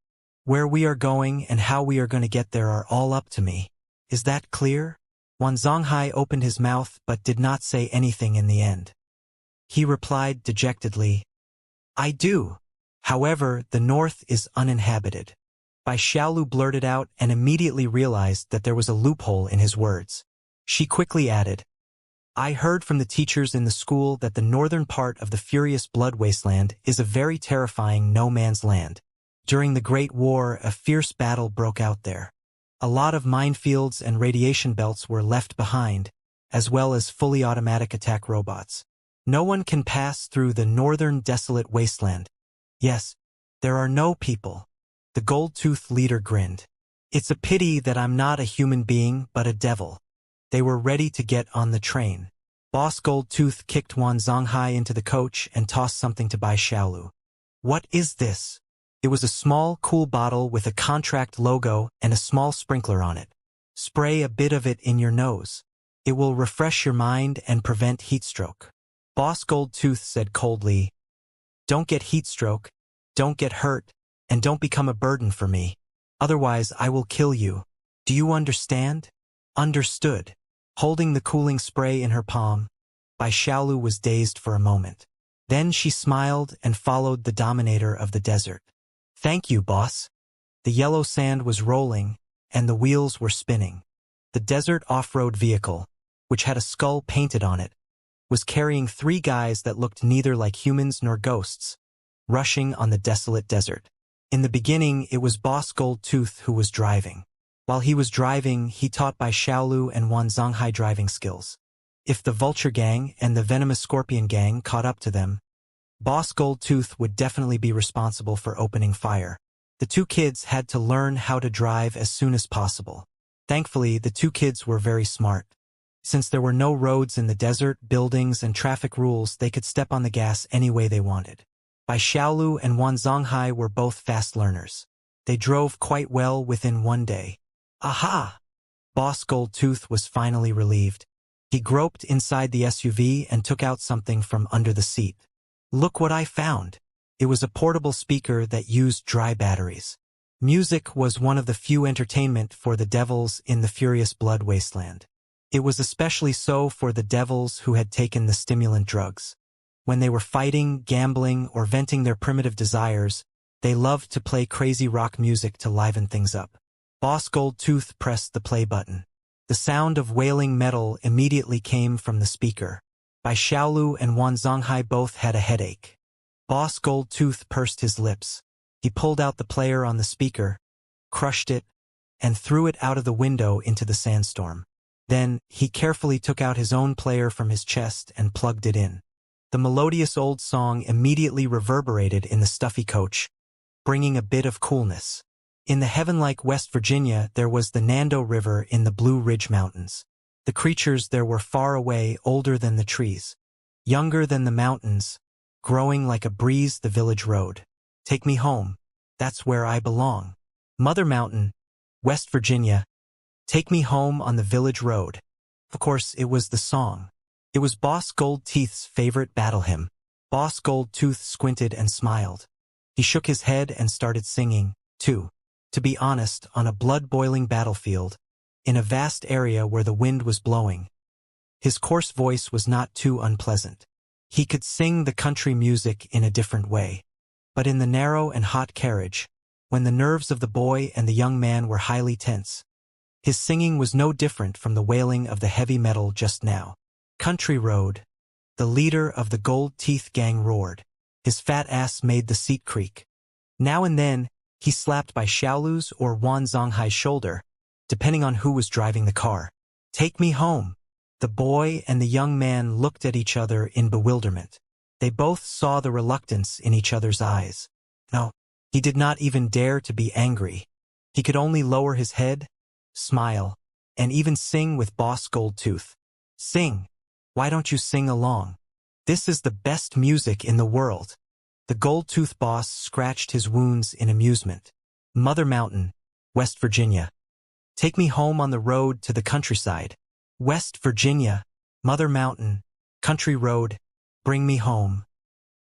Speaker 1: Where we are going and how we are going to get there are all up to me. Is that clear? Wan Zonghai opened his mouth but did not say anything in the end. He replied dejectedly, I do. However, the north is uninhabited. Bai Xiaolu blurted out and immediately realized that there was a loophole in his words. She quickly added, I heard from the teachers in the school that the northern part of the furious blood wasteland is a very terrifying no-man's land. During the Great War, a fierce battle broke out there. A lot of minefields and radiation belts were left behind, as well as fully automatic attack robots. No one can pass through the northern desolate wasteland. Yes, there are no people. The gold-toothed leader grinned. It's a pity that I'm not a human being but a devil. They were ready to get on the train. Boss Goldtooth kicked Wan Zonghai into the coach and tossed something to Bai Xiaolu. What is this? It was a small, cool bottle with a contract logo and a small sprinkler on it. Spray a bit of it in your nose. It will refresh your mind and prevent heat stroke. Boss Goldtooth said coldly, Don't get heat stroke, don't get hurt, and don't become a burden for me. Otherwise, I will kill you. Do you understand? Understood. Holding the cooling spray in her palm, Bai Xiaolu was dazed for a moment. Then she smiled and followed the dominator of the desert. Thank you, boss. The yellow sand was rolling, and the wheels were spinning. The desert off-road vehicle, which had a skull painted on it, was carrying three guys that looked neither like humans nor ghosts, rushing on the desolate desert. In the beginning, it was Boss Goldtooth who was driving. While he was driving, he taught Bai Xiaolu and Wan Zonghai driving skills. If the Vulture Gang and the Venomous Scorpion Gang caught up to them, Boss Goldtooth would definitely be responsible for opening fire. The two kids had to learn how to drive as soon as possible. Thankfully, the two kids were very smart. Since there were no roads in the desert, buildings, and traffic rules, they could step on the gas any way they wanted. Bai Xiaolu and Wan Zonghai were both fast learners. They drove quite well within one day. Aha! Boss Goldtooth was finally relieved. He groped inside the SUV and took out something from under the seat. Look what I found. It was a portable speaker that used dry batteries. Music was one of the few entertainment for the devils in the furious blood wasteland. It was especially so for the devils who had taken the stimulant drugs. When they were fighting, gambling, or venting their primitive desires, they loved to play crazy rock music to liven things up. Boss Goldtooth pressed the play button. The sound of wailing metal immediately came from the speaker. Bai Xiaolu and Wan Zonghai both had a headache. Boss Goldtooth pursed his lips. He pulled out the player on the speaker, crushed it, and threw it out of the window into the sandstorm. Then, he carefully took out his own player from his chest and plugged it in. The melodious old song immediately reverberated in the stuffy coach, bringing a bit of coolness. In the heaven-like West Virginia, there was the Nando River in the Blue Ridge Mountains. The creatures there were far away, older than the trees, younger than the mountains, growing like a breeze the village road. Take me home, that's where I belong. Mother Mountain, West Virginia, take me home on the village road. Of course, it was the song. It was Boss Goldteeth's favorite battle hymn. Boss Goldtooth squinted and smiled. He shook his head and started singing, too. To be honest, on a blood-boiling battlefield, in a vast area where the wind was blowing, his coarse voice was not too unpleasant. He could sing the country music in a different way. But in the narrow and hot carriage, when the nerves of the boy and the young man were highly tense, his singing was no different from the wailing of the heavy metal just now. Country Road, the leader of the Gold Teeth gang roared. His fat ass made the seat creak. Now and then, he slapped by Xiaolu's or Wan Zonghai's shoulder, depending on who was driving the car. Take me home. The boy and the young man looked at each other in bewilderment. They both saw the reluctance in each other's eyes. No, he did not even dare to be angry. He could only lower his head, smile, and even sing with Boss Goldtooth. Sing. Why don't you sing along? This is the best music in the world. The Goldtooth boss scratched his wounds in amusement. Mother Mountain, West Virginia. Take me home on the road to the countryside. West Virginia, Mother Mountain, Country Road, bring me home.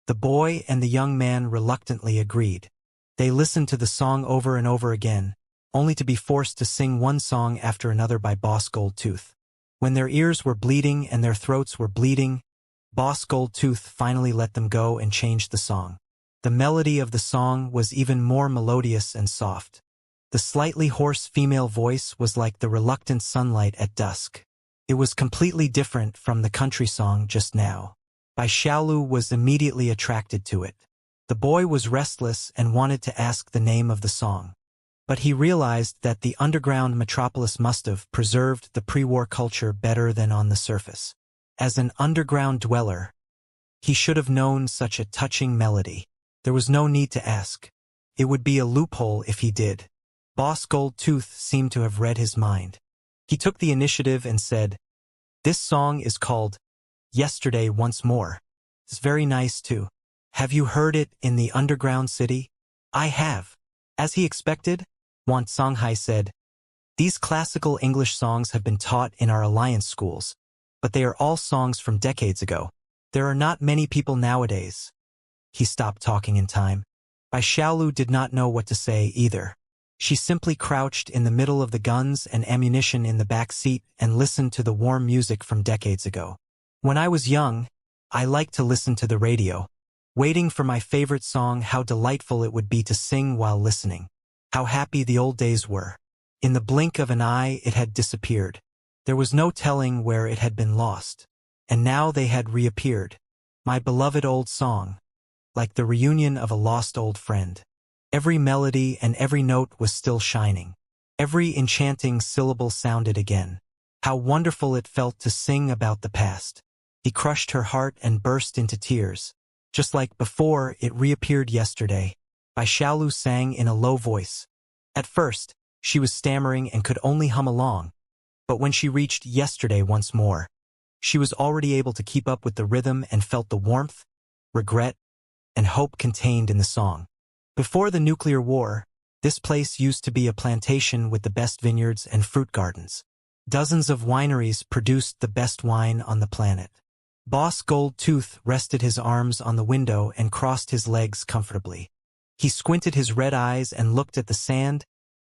Speaker 1: The boy and the young man reluctantly agreed. They listened to the song over and over again, only to be forced to sing one song after another by Boss Goldtooth. When their ears were bleeding and their throats were bleeding, Boss Goldtooth finally let them go and changed the song. The melody of the song was even more melodious and soft. The slightly hoarse female voice was like the reluctant sunlight at dusk. It was completely different from the country song just now. Bai Xiaolu was immediately attracted to it. The boy was restless and wanted to ask the name of the song. But he realized that the underground metropolis must have preserved the pre-war culture better than on the surface. As an underground dweller, he should have known such a touching melody. There was no need to ask. It would be a loophole if he did. Boss Goldtooth seemed to have read his mind. He took the initiative and said, "This song is called Yesterday Once More. It's very nice too. Have you heard it in the underground city?" "I have." As he expected, Wan Songhai said, "These classical English songs have been taught in our alliance schools, but they are all songs from decades ago. There are not many people nowadays." He stopped talking in time. Bai Xiaolu did not know what to say either. She simply crouched in the middle of the guns and ammunition in the back seat and listened to the warm music from decades ago. "When I was young, I liked to listen to the radio, waiting for my favorite song. How delightful it would be to sing while listening. How happy the old days were. In the blink of an eye it had disappeared. There was no telling where it had been lost. And now they had reappeared. My beloved old song. Like the reunion of a lost old friend. Every melody and every note was still shining. Every enchanting syllable sounded again. How wonderful it felt to sing about the past." He crushed her heart and burst into tears. Just like before, it reappeared yesterday. Bai Xiaolu sang in a low voice. At first, she was stammering and could only hum along. But when she reached Yesterday Once More, she was already able to keep up with the rhythm and felt the warmth, regret, and hope contained in the song. Before the nuclear war, this place used to be a plantation with the best vineyards and fruit gardens. Dozens of wineries produced the best wine on the planet. Boss Goldtooth rested his arms on the window and crossed his legs comfortably. He squinted his red eyes and looked at the sand,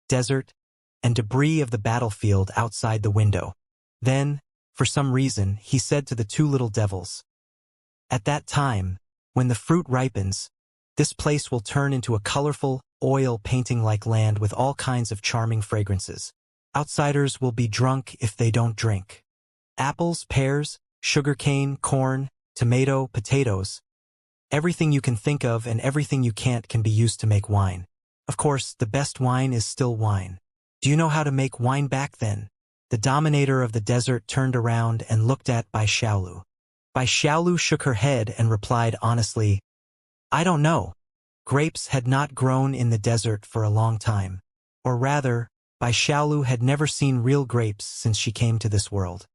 Speaker 1: desert, and debris of the battlefield outside the window. Then, for some reason, he said to the two little devils, "At that time, when the fruit ripens, this place will turn into a colorful, oil-painting-like land with all kinds of charming fragrances. Outsiders will be drunk if they don't drink. Apples, pears, sugarcane, corn, tomato, potatoes. Everything you can think of and everything you can't can be used to make wine. Of course, the best wine is still wine. Do you know how to make wine back then?" The dominator of the desert turned around and looked at Bai Xiaolu. Bai Xiaolu shook her head and replied honestly, I don't know. Grapes had not grown in the desert for a long time. Or rather, Bai Xiaolu had never seen real grapes since she came to this world.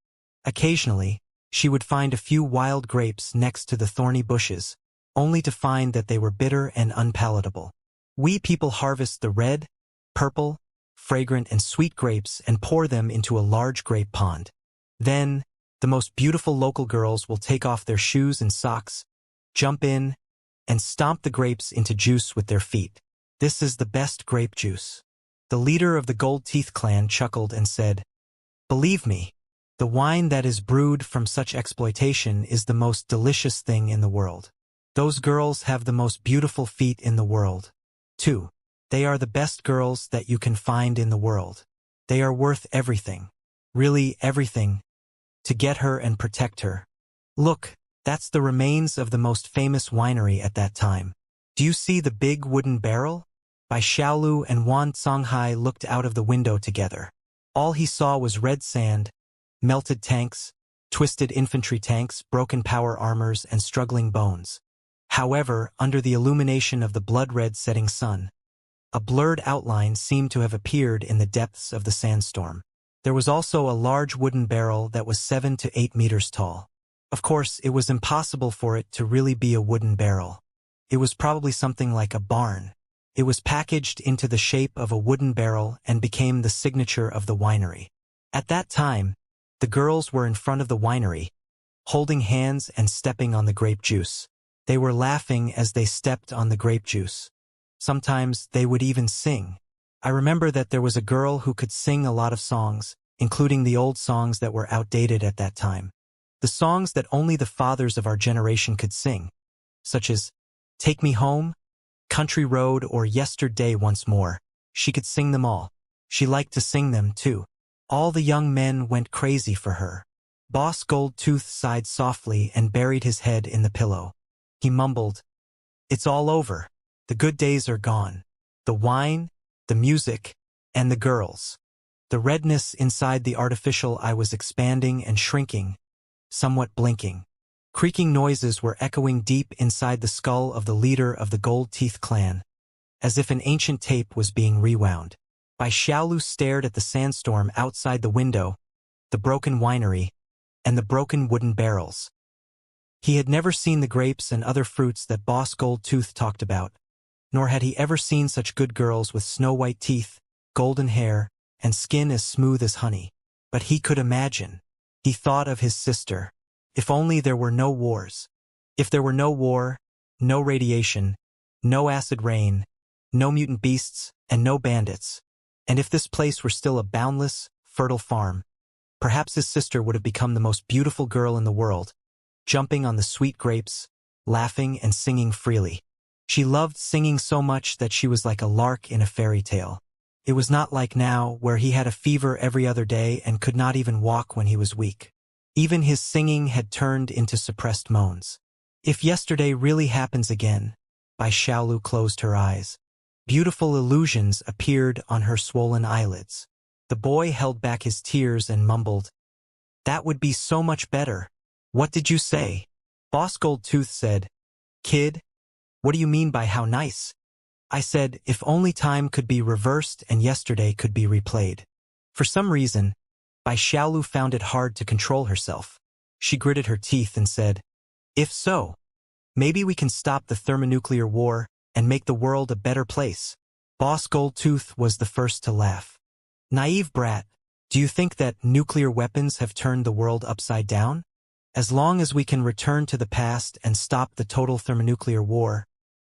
Speaker 1: Occasionally, she would find a few wild grapes next to the thorny bushes, only to find that they were bitter and unpalatable. We people harvest the red, purple, fragrant and sweet grapes and pour them into a large grape pond. Then, the most beautiful local girls will take off their shoes and socks, jump in, and stomp the grapes into juice with their feet. This is the best grape juice. The leader of the Gold Teeth clan chuckled and said, Believe me, the wine that is brewed from such exploitation is the most delicious thing in the world. Those girls have the most beautiful feet in the world. 2. They are the best girls that you can find in the world. They are worth everything. Really everything. To get her and protect her. Look, that's the remains of the most famous winery at that time. Do you see the big wooden barrel? Bai Xiaolu and Wan Songhai looked out of the window together. All he saw was red sand, melted tanks, twisted infantry tanks, broken power armors, and struggling bones. However, under the illumination of the blood-red setting sun, a blurred outline seemed to have appeared in the depths of the sandstorm. There was also a large wooden barrel that was 7 to 8 meters tall. Of course, it was impossible for it to really be a wooden barrel. It was probably something like a barn. It was packaged into the shape of a wooden barrel and became the signature of the winery. At that time, the girls were in front of the winery, holding hands and stepping on the grape juice. They were laughing as they stepped on the grape juice. Sometimes they would even sing. I remember that there was a girl who could sing a lot of songs, including the old songs that were outdated at that time. The songs that only the fathers of our generation could sing, such as Take Me Home, Country Road, or Yesterday Once More. She could sing them all. She liked to sing them, too. All the young men went crazy for her. Boss Goldtooth sighed softly and buried his head in the pillow. He mumbled, It's all over. The good days are gone. The wine, the music, and the girls. The redness inside the artificial eye was expanding and shrinking, somewhat blinking. Creaking noises were echoing deep inside the skull of the leader of the Gold Teeth clan, as if an ancient tape was being rewound. Bai Xiaolu stared at the sandstorm outside the window, the broken winery, and the broken wooden barrels. He had never seen the grapes and other fruits that Boss Goldtooth talked about, nor had he ever seen such good girls with snow-white teeth, golden hair, and skin as smooth as honey. But he could imagine. He thought of his sister. If only there were no wars. If there were no war, no radiation, no acid rain, no mutant beasts, and no bandits, and if this place were still a boundless, fertile farm, perhaps his sister would have become the most beautiful girl in the world, jumping on the sweet grapes, laughing and singing freely. She loved singing so much that she was like a lark in a fairy tale. It was not like now, where he had a fever every other day and could not even walk when he was weak. Even his singing had turned into suppressed moans. If yesterday really happens again, Bai Xiaolu closed her eyes. Beautiful illusions appeared on her swollen eyelids. The boy held back his tears and mumbled, That would be so much better. What did you say? Boss Goldtooth said, Kid, what do you mean by how nice? I said, if only time could be reversed and yesterday could be replayed. For some reason, Bai Xiaolu found it hard to control herself. She gritted her teeth and said, If so, maybe we can stop the thermonuclear war and make the world a better place. Boss Goldtooth was the first to laugh. Naive brat, do you think that nuclear weapons have turned the world upside down? As long as we can return to the past and stop the total thermonuclear war,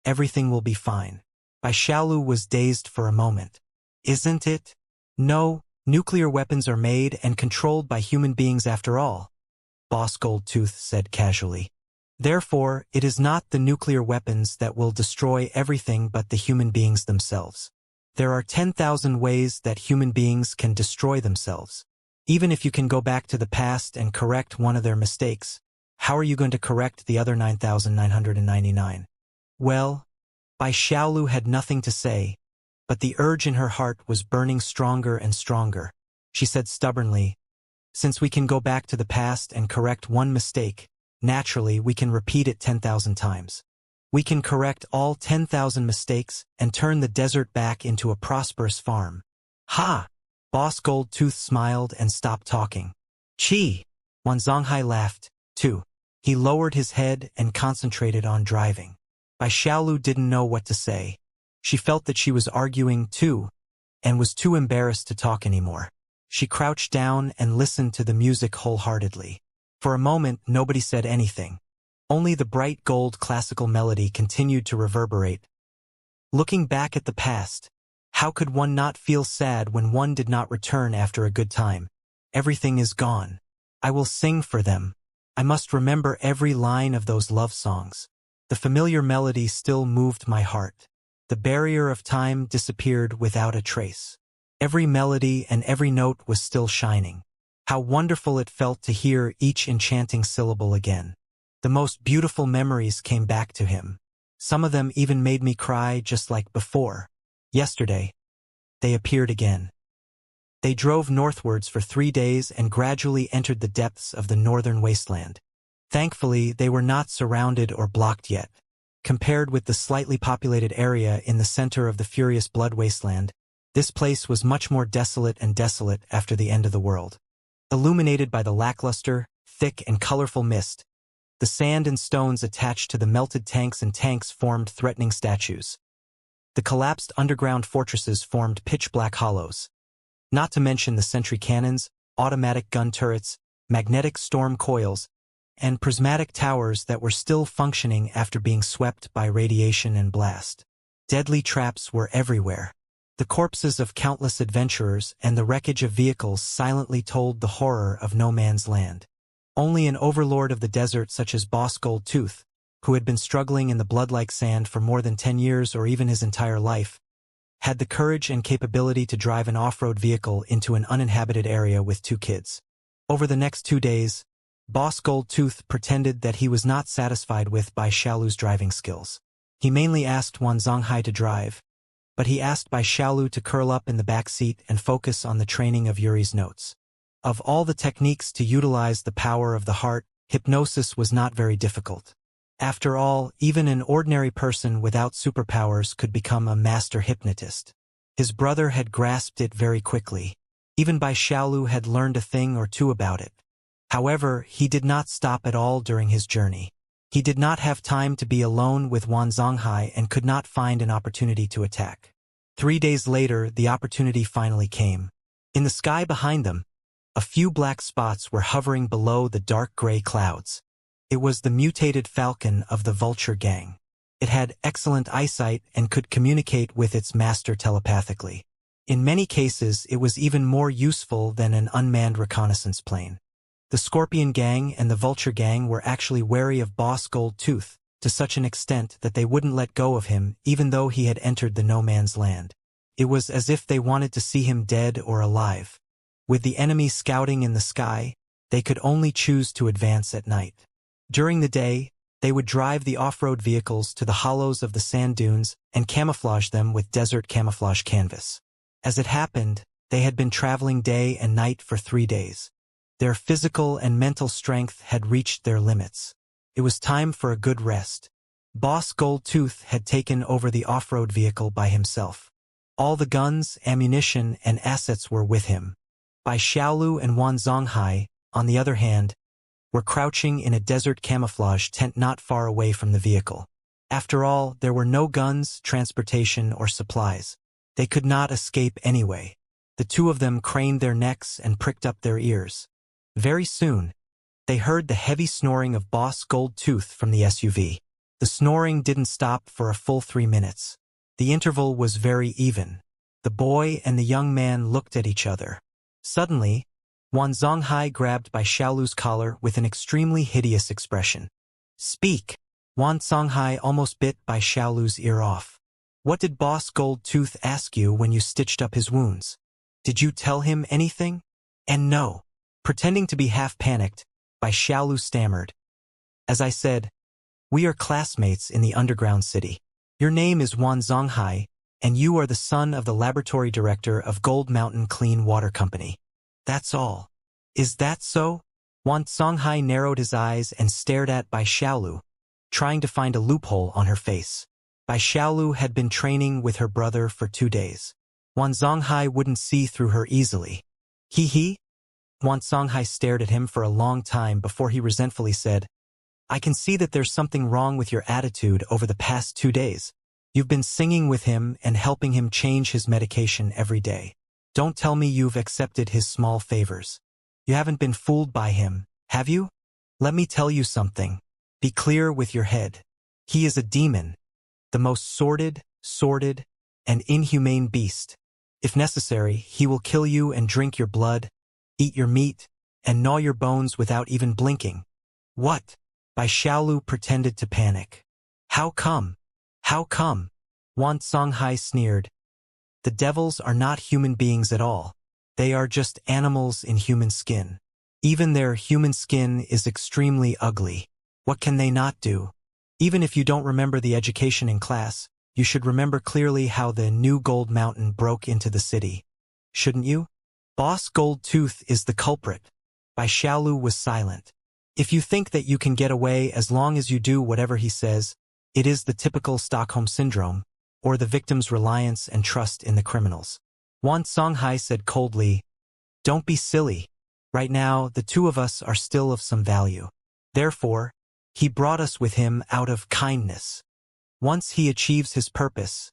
Speaker 1: everything will be fine. Bai Xiaolu was dazed for a moment. Isn't it? No, nuclear weapons are made and controlled by human beings after all, Boss Goldtooth said casually. Therefore, it is not the nuclear weapons that will destroy everything but the human beings themselves. There are 10,000 ways that human beings can destroy themselves. Even if you can go back to the past and correct one of their mistakes, how are you going to correct the other 9,999? Well, Bai Xiaolu had nothing to say, but the urge in her heart was burning stronger and stronger. she said stubbornly. Since we can go back to the past and correct one mistake, naturally we can repeat it 10,000 times. We can correct all 10,000 mistakes and turn the desert back into a prosperous farm. Ha! Boss Goldtooth smiled and stopped talking. Chi! Wan Zonghai laughed, too. He lowered his head and concentrated on driving. Bai Xiaolu didn't know what to say. She felt that she was arguing too, and was too embarrassed to talk anymore. She crouched down and listened to the music wholeheartedly. For a moment, nobody said anything. Only the bright gold classical melody continued to reverberate. Looking back at the past, how could one not feel sad when one did not return after a good time? Everything is gone. I will sing for them. I must remember every line of those love songs. The familiar melody still moved my heart. The barrier of time disappeared without a trace. Every melody and every note was still shining. How wonderful it felt to hear each enchanting syllable again. The most beautiful memories came back to him. Some of them even made me cry just like before. Yesterday, they appeared again. They drove northwards for 3 days and gradually entered the depths of the northern wasteland. Thankfully, they were not surrounded or blocked yet. Compared with the slightly populated area in the center of the furious blood wasteland, this place was much more desolate after the end of the world. Illuminated by the lackluster, thick and colorful mist, the sand and stones attached to the melted tanks and tanks formed threatening statues. The collapsed underground fortresses formed pitch-black hollows. Not to mention the sentry cannons, automatic gun turrets, magnetic storm coils, and prismatic towers that were still functioning after being swept by radiation and blast. Deadly traps were everywhere. The corpses of countless adventurers and the wreckage of vehicles silently told the horror of no man's land. Only an overlord of the desert such as Boss Goldtooth, who had been struggling in the blood-like sand for more than 10 years or even his entire life, had the courage and capability to drive an off-road vehicle into an uninhabited area with 2 kids. Over the next 2 days, Boss Goldtooth pretended that he was not satisfied with Bai Xiaolu's driving skills. He mainly asked Wan Zonghai to drive, but he asked Bai Xiaolu to curl up in the back seat and focus on the training of Yuri's notes. Of all the techniques to utilize the power of the heart, hypnosis was not very difficult. After all, even an ordinary person without superpowers could become a master hypnotist. His brother had grasped it very quickly. Even Bai Xiaolu had learned a thing or two about it. However, he did not stop at all during his journey. He did not have time to be alone with Wan Zonghai and could not find an opportunity to attack. 3 days later, the opportunity finally came. In the sky behind them, a few black spots were hovering below the dark gray clouds. It was the mutated falcon of the vulture gang. It had excellent eyesight and could communicate with its master telepathically. In many cases, it was even more useful than an unmanned reconnaissance plane. The Scorpion Gang and the Vulture Gang were actually wary of Boss Goldtooth, to such an extent that they wouldn't let go of him even though he had entered the no man's land. It was as if they wanted to see him dead or alive. With the enemy scouting in the sky, they could only choose to advance at night. During the day, they would drive the off-road vehicles to the hollows of the sand dunes and camouflage them with desert camouflage canvas. As it happened, they had been traveling day and night for 3 days. Their physical and mental strength had reached their limits. It was time for a good rest. Boss Goldtooth had taken over the off-road vehicle by himself. All the guns, ammunition, and assets were with him. Bai Xiaolu and Wan Zonghai, on the other hand, were crouching in a desert camouflage tent not far away from the vehicle. After all, there were no guns, transportation, or supplies. They could not escape anyway. The 2 of them craned their necks and pricked up their ears. Very soon, they heard the heavy snoring of Boss Goldtooth from the SUV. The snoring didn't stop for a full 3 minutes. The interval was very even. The boy and the young man looked at each other. Suddenly, Wan Zonghai grabbed Bai Xiaolu's collar with an extremely hideous expression. "Speak!" Wan Zonghai almost bit Bai Xiaolu's ear off. "What did Boss Goldtooth ask you when you stitched up his wounds? Did you tell him anything?" "And no." Pretending to be half panicked, Bai Xiaolu stammered. "As I said, we are classmates in the underground city. Your name is Wan Zonghai, and you are the son of the laboratory director of Gold Mountain Clean Water Company. That's all. Is that so? Wan Songhai narrowed his eyes and stared at Bai Xiaolu, trying to find a loophole on her face. Bai Xiaolu had been training with her brother for 2 days. Wan Songhai wouldn't see through her easily. He? Wan Songhai stared at him for a long time before he resentfully said, I can see that there's something wrong with your attitude over the past 2 days. You've been singing with him and helping him change his medication every day. Don't tell me you've accepted his small favors. You haven't been fooled by him, have you? Let me tell you something. Be clear with your head. He is a demon, the most sordid, and inhumane beast. If necessary, he will kill you and drink your blood, eat your meat, and gnaw your bones without even blinking. What? Bai Xiaolu pretended to panic. How come? How come? Wan Songhai sneered. The devils are not human beings at all. They are just animals in human skin. Even their human skin is extremely ugly. What can they not do? Even if you don't remember the education in class, you should remember clearly how the new gold mountain broke into the city. Shouldn't you? Boss Gold Tooth is the culprit. Bai Xiaolu was silent. If you think that you can get away as long as you do whatever he says, it is the typical Stockholm Syndrome, or the victim's reliance and trust in the criminals. Wan Songhai said coldly, Don't be silly. Right now, the two of us are still of some value. Therefore, he brought us with him out of kindness. Once he achieves his purpose,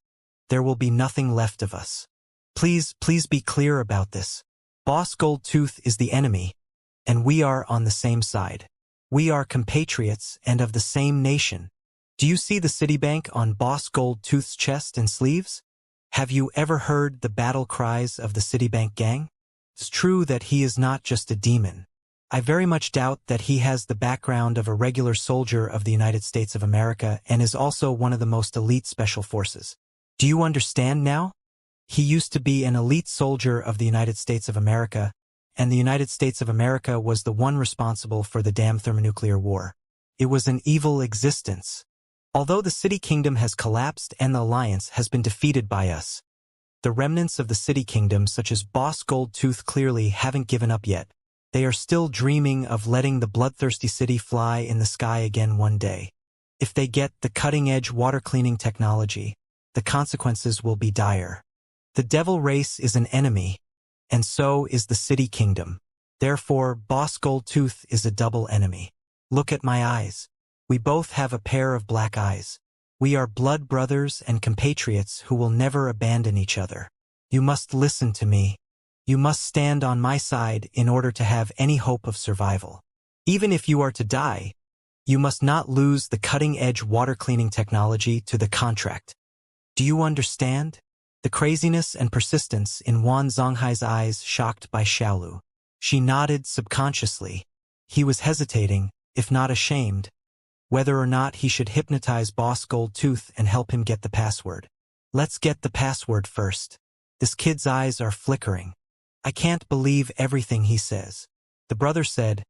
Speaker 1: there will be nothing left of us. Please be clear about this. Boss Gold Tooth is the enemy, and we are on the same side. We are compatriots and of the same nation. Do you see the Citibank on Boss Gold Tooth's chest and sleeves? Have you ever heard the battle cries of the Citibank gang? It's true that he is not just a demon. I very much doubt that he has the background of a regular soldier of the United States of America and is also one of the most elite special forces. Do you understand now? He used to be an elite soldier of the United States of America, and the United States of America was the one responsible for the damn thermonuclear war. It was an evil existence. Although the City Kingdom has collapsed and the Alliance has been defeated by us, the remnants of the City Kingdom, such as Boss Gold Tooth, clearly haven't given up yet. They are still dreaming of letting the bloodthirsty city fly in the sky again one day. If they get the cutting-edge water-cleaning technology, the consequences will be dire. The devil race is an enemy, and so is the City Kingdom. Therefore, Boss Gold Tooth is a double enemy. Look at my eyes. We both have a pair of black eyes. We are blood brothers and compatriots who will never abandon each other. You must listen to me. You must stand on my side in order to have any hope of survival. Even if you are to die, you must not lose the cutting-edge water-cleaning technology to the contract. Do you understand? The craziness and persistence in Wan Songhai's eyes shocked Bai Xiaolu. She nodded subconsciously. He was hesitating, if not ashamed, whether or not he should hypnotize Boss Gold Tooth and help him get the password. Let's get the password first. This kid's eyes are flickering. I can't believe everything he says. The brother said,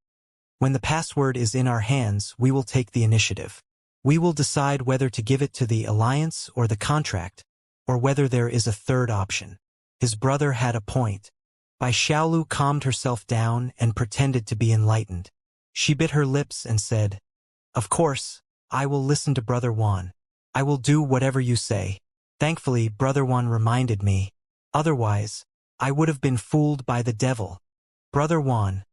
Speaker 1: When the password is in our hands, we will take the initiative. We will decide whether to give it to the Alliance or the contract, or whether there is a third option. His brother had a point. Bai Xiaolu calmed herself down and pretended to be enlightened. She bit her lips and said, Of course, I will listen to Brother Wan. I will do whatever you say. Thankfully, Brother Wan reminded me. Otherwise, I would have been fooled by the devil. Brother Wan,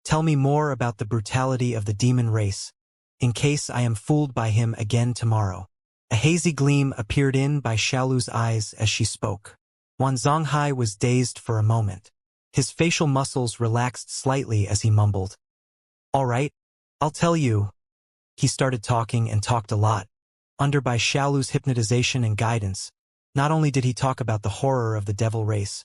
Speaker 1: tell me more about the brutality of the demon race, in case I am fooled by him again tomorrow. A hazy gleam appeared in Bai Xiaolu's eyes as she spoke. Wan Songhai was dazed for a moment. His facial muscles relaxed slightly as he mumbled, All right, I'll tell you. He started talking and talked a lot. Under Bai Xiaolu's hypnotization and guidance, not only did he talk about the horror of the devil race,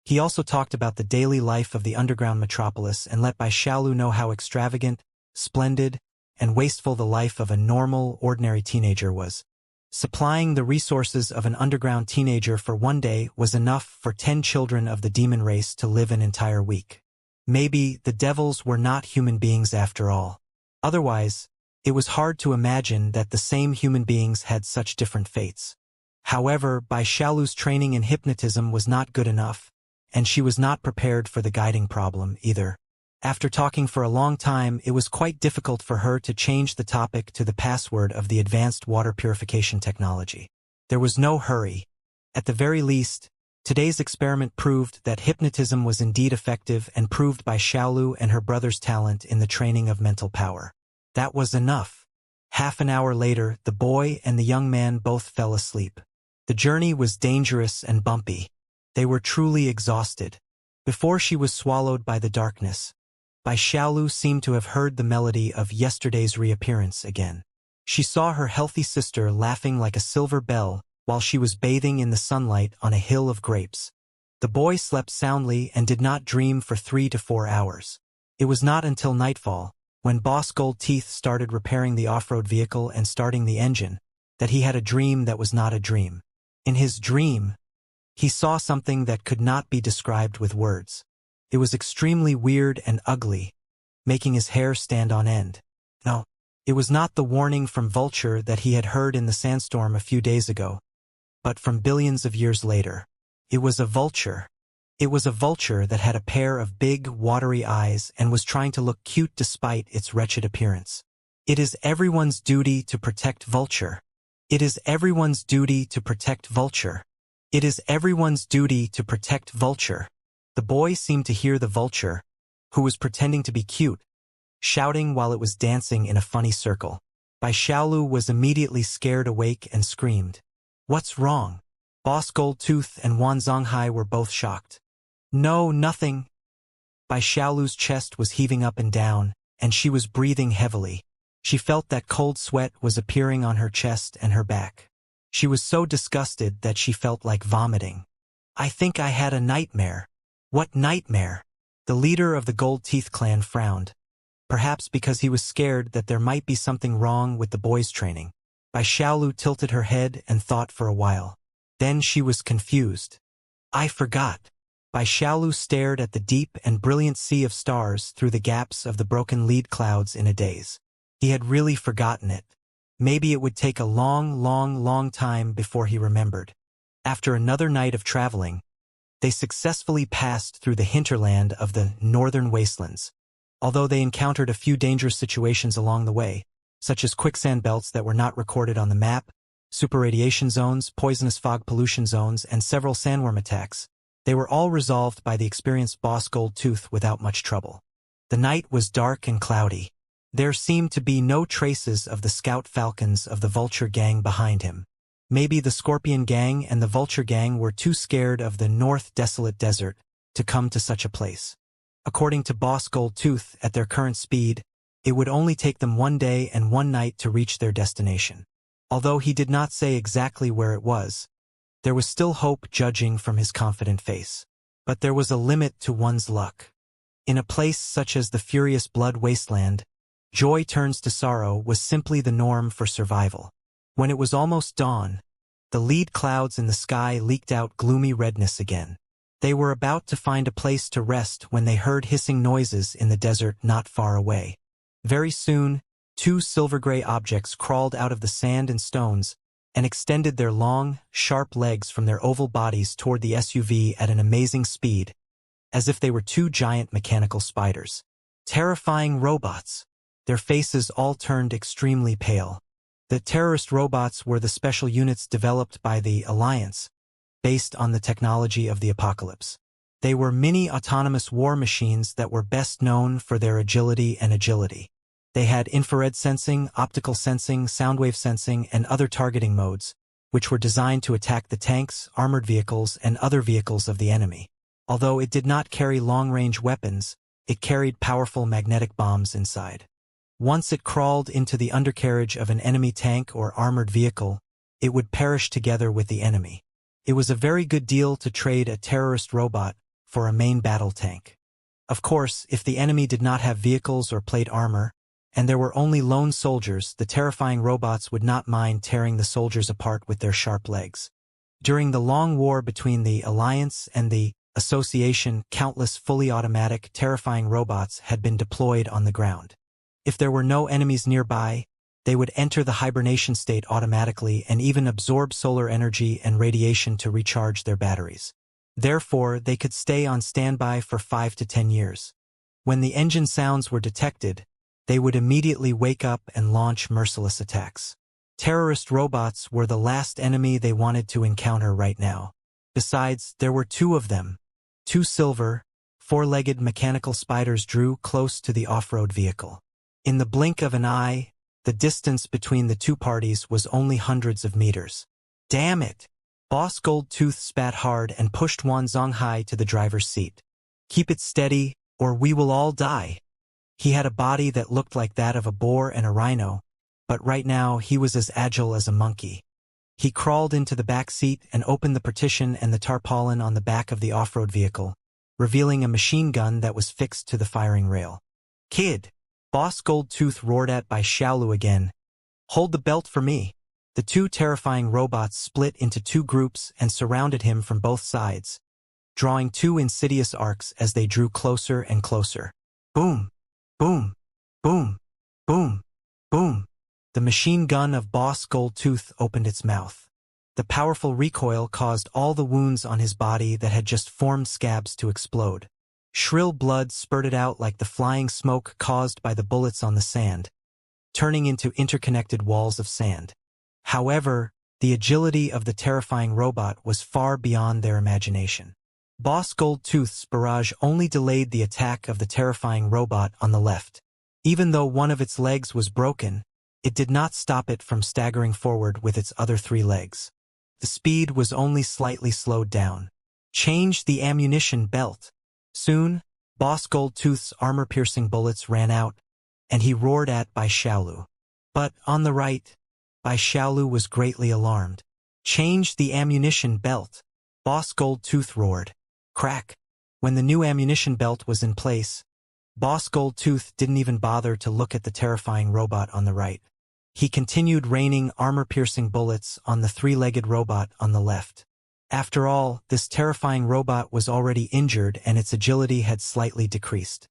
Speaker 1: he also talked about the daily life of the underground metropolis and let Bai Xiaolu know how extravagant, splendid, and wasteful the life of a normal, ordinary teenager was. Supplying the resources of an underground teenager for one day was enough for 10 children of the demon race to live an entire week. Maybe the devils were not human beings after all. Otherwise, it was hard to imagine that the same human beings had such different fates. However, Bai Xiaolu's training in hypnotism was not good enough, and she was not prepared for the guiding problem, either. After talking for a long time, it was quite difficult for her to change the topic to the password of the advanced water purification technology. There was no hurry. At the very least, today's experiment proved that hypnotism was indeed effective and proved by Xiaolu and her brother's talent in the training of mental power. That was enough. Half an hour later, the boy and the young man both fell asleep. The journey was dangerous and bumpy. They were truly exhausted. Before she was swallowed by the darkness, Bai Xiaolu seemed to have heard the melody of yesterday's reappearance again. She saw her healthy sister laughing like a silver bell while she was bathing in the sunlight on a hill of grapes. The boy slept soundly and did not dream for 3 to 4 hours. It was not until nightfall, when Boss Gold Teeth started repairing the off-road vehicle and starting the engine, that he had a dream that was not a dream. In his dream, he saw something that could not be described with words. It was extremely weird and ugly, making his hair stand on end. No, it was not the warning from Vulture that he had heard in the sandstorm a few days ago, but from billions of years later. It was a vulture. It was a vulture that had a pair of big, watery eyes and was trying to look cute despite its wretched appearance. It is everyone's duty to protect Vulture. It is everyone's duty to protect Vulture. It is everyone's duty to protect Vulture. The boy seemed to hear the vulture, who was pretending to be cute, shouting while it was dancing in a funny circle. Bai Xiaolu was immediately scared awake and screamed. "What's wrong?" Boss Goldtooth and Wan Zonghai were both shocked. "No, nothing." Bai Xiaolu's chest was heaving up and down, and she was breathing heavily. She felt that cold sweat was appearing on her chest and her back. She was so disgusted that she felt like vomiting. "I think I had a nightmare." "What nightmare?" The leader of the Gold Teeth clan frowned, perhaps because he was scared that there might be something wrong with the boy's training. Bai Xiaolu tilted her head and thought for a while. Then she was confused. "I forgot." Bai Xiaolu stared at the deep and brilliant sea of stars through the gaps of the broken lead clouds in a daze. He had really forgotten it. Maybe it would take a long time before he remembered. After another night of traveling, they successfully passed through the hinterland of the northern wastelands. Although they encountered a few dangerous situations along the way, such as quicksand belts that were not recorded on the map, superradiation zones, poisonous fog pollution zones, and several sandworm attacks, they were all resolved by the experienced Boss Goldtooth without much trouble. The night was dark and cloudy. There seemed to be no traces of the scout falcons of the Vulture gang behind him. Maybe the Scorpion gang and the Vulture gang were too scared of the North Desolate Desert to come to such a place. According to Boss Goldtooth, at their current speed, it would only take them 1 day and 1 night to reach their destination. Although he did not say exactly where it was, there was still hope judging from his confident face. But there was a limit to one's luck. In a place such as the Furious Blood Wasteland, joy turns to sorrow was simply the norm for survival. When it was almost dawn, the lead clouds in the sky leaked out gloomy redness again. They were about to find a place to rest when they heard hissing noises in the desert not far away. Very soon, 2 silver-gray objects crawled out of the sand and stones and extended their long, sharp legs from their oval bodies toward the SUV at an amazing speed, as if they were 2 giant mechanical spiders. Terrifying robots. Their faces all turned extremely pale. The terrorist robots were the special units developed by the Alliance, based on the technology of the Apocalypse. They were mini autonomous war machines that were best known for their agility. They had infrared sensing, optical sensing, soundwave sensing, and other targeting modes, which were designed to attack the tanks, armored vehicles, and other vehicles of the enemy. Although it did not carry long-range weapons, it carried powerful magnetic bombs inside. Once it crawled into the undercarriage of an enemy tank or armored vehicle, it would perish together with the enemy. It was a very good deal to trade a terrorist robot for a main battle tank. Of course, if the enemy did not have vehicles or plate armor, and there were only lone soldiers, the terrifying robots would not mind tearing the soldiers apart with their sharp legs. During the long war between the Alliance and the Association, countless fully automatic, terrifying robots had been deployed on the ground. If there were no enemies nearby, they would enter the hibernation state automatically and even absorb solar energy and radiation to recharge their batteries. Therefore, they could stay on standby for 5 to 10 years. When the engine sounds were detected, they would immediately wake up and launch merciless attacks. Terrorist robots were the last enemy they wanted to encounter right now. Besides, there were two of them. Two silver, four-legged mechanical spiders drew close to the off-road vehicle. In the blink of an eye, the distance between the two parties was only hundreds of meters. Damn it! Boss Goldtooth spat hard and pushed Wan Zonghai to the driver's seat. Keep it steady, or we will all die. He had a body that looked like that of a boar and a rhino, but right now he was as agile as a monkey. He crawled into the back seat and opened the partition and the tarpaulin on the back of the off-road vehicle, revealing a machine gun that was fixed to the firing rail. Kid! Boss Goldtooth roared at by Xiaolu again. Hold the belt for me. The two terrifying robots split into two groups and surrounded him from both sides, drawing two insidious arcs as they drew closer and closer. Boom! Boom! Boom! Boom! Boom! The machine gun of Boss Goldtooth opened its mouth. The powerful recoil caused all the wounds on his body that had just formed scabs to explode. Shrill blood spurted out like the flying smoke caused by the bullets on the sand, turning into interconnected walls of sand. However, the agility of the terrifying robot was far beyond their imagination. Boss Goldtooth's barrage only delayed the attack of the terrifying robot on the left. Even though one of its legs was broken, it did not stop it from staggering forward with its other three legs. The speed was only slightly slowed down. Change the ammunition belt. Soon, Boss Goldtooth's armor-piercing bullets ran out, and he roared at Bai Xiaolu. But on the right, Bai Xiaolu was greatly alarmed. Change the ammunition belt. Boss Goldtooth roared. Crack. When the new ammunition belt was in place, Boss Goldtooth didn't even bother to look at the terrifying robot on the right. He continued raining armor-piercing bullets on the three-legged robot on the left. After all, this terrifying robot was already injured and its agility had slightly decreased.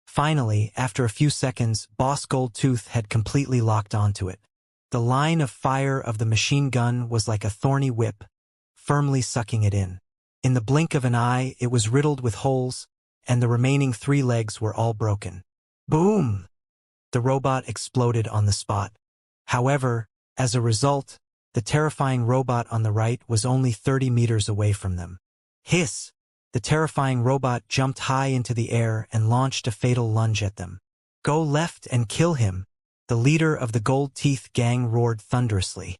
Speaker 1: Finally, after a few seconds, Boss Goldtooth had completely locked onto it. The line of fire of the machine gun was like a thorny whip, firmly sucking it in. In the blink of an eye, it was riddled with holes, and the remaining three legs were all broken. Boom! The robot exploded on the spot. However, as a result, the terrifying robot on the right was only 30 meters away from them. Hiss! The terrifying robot jumped high into the air and launched a fatal lunge at them. Go left and kill him! The leader of the Gold Teeth gang roared thunderously.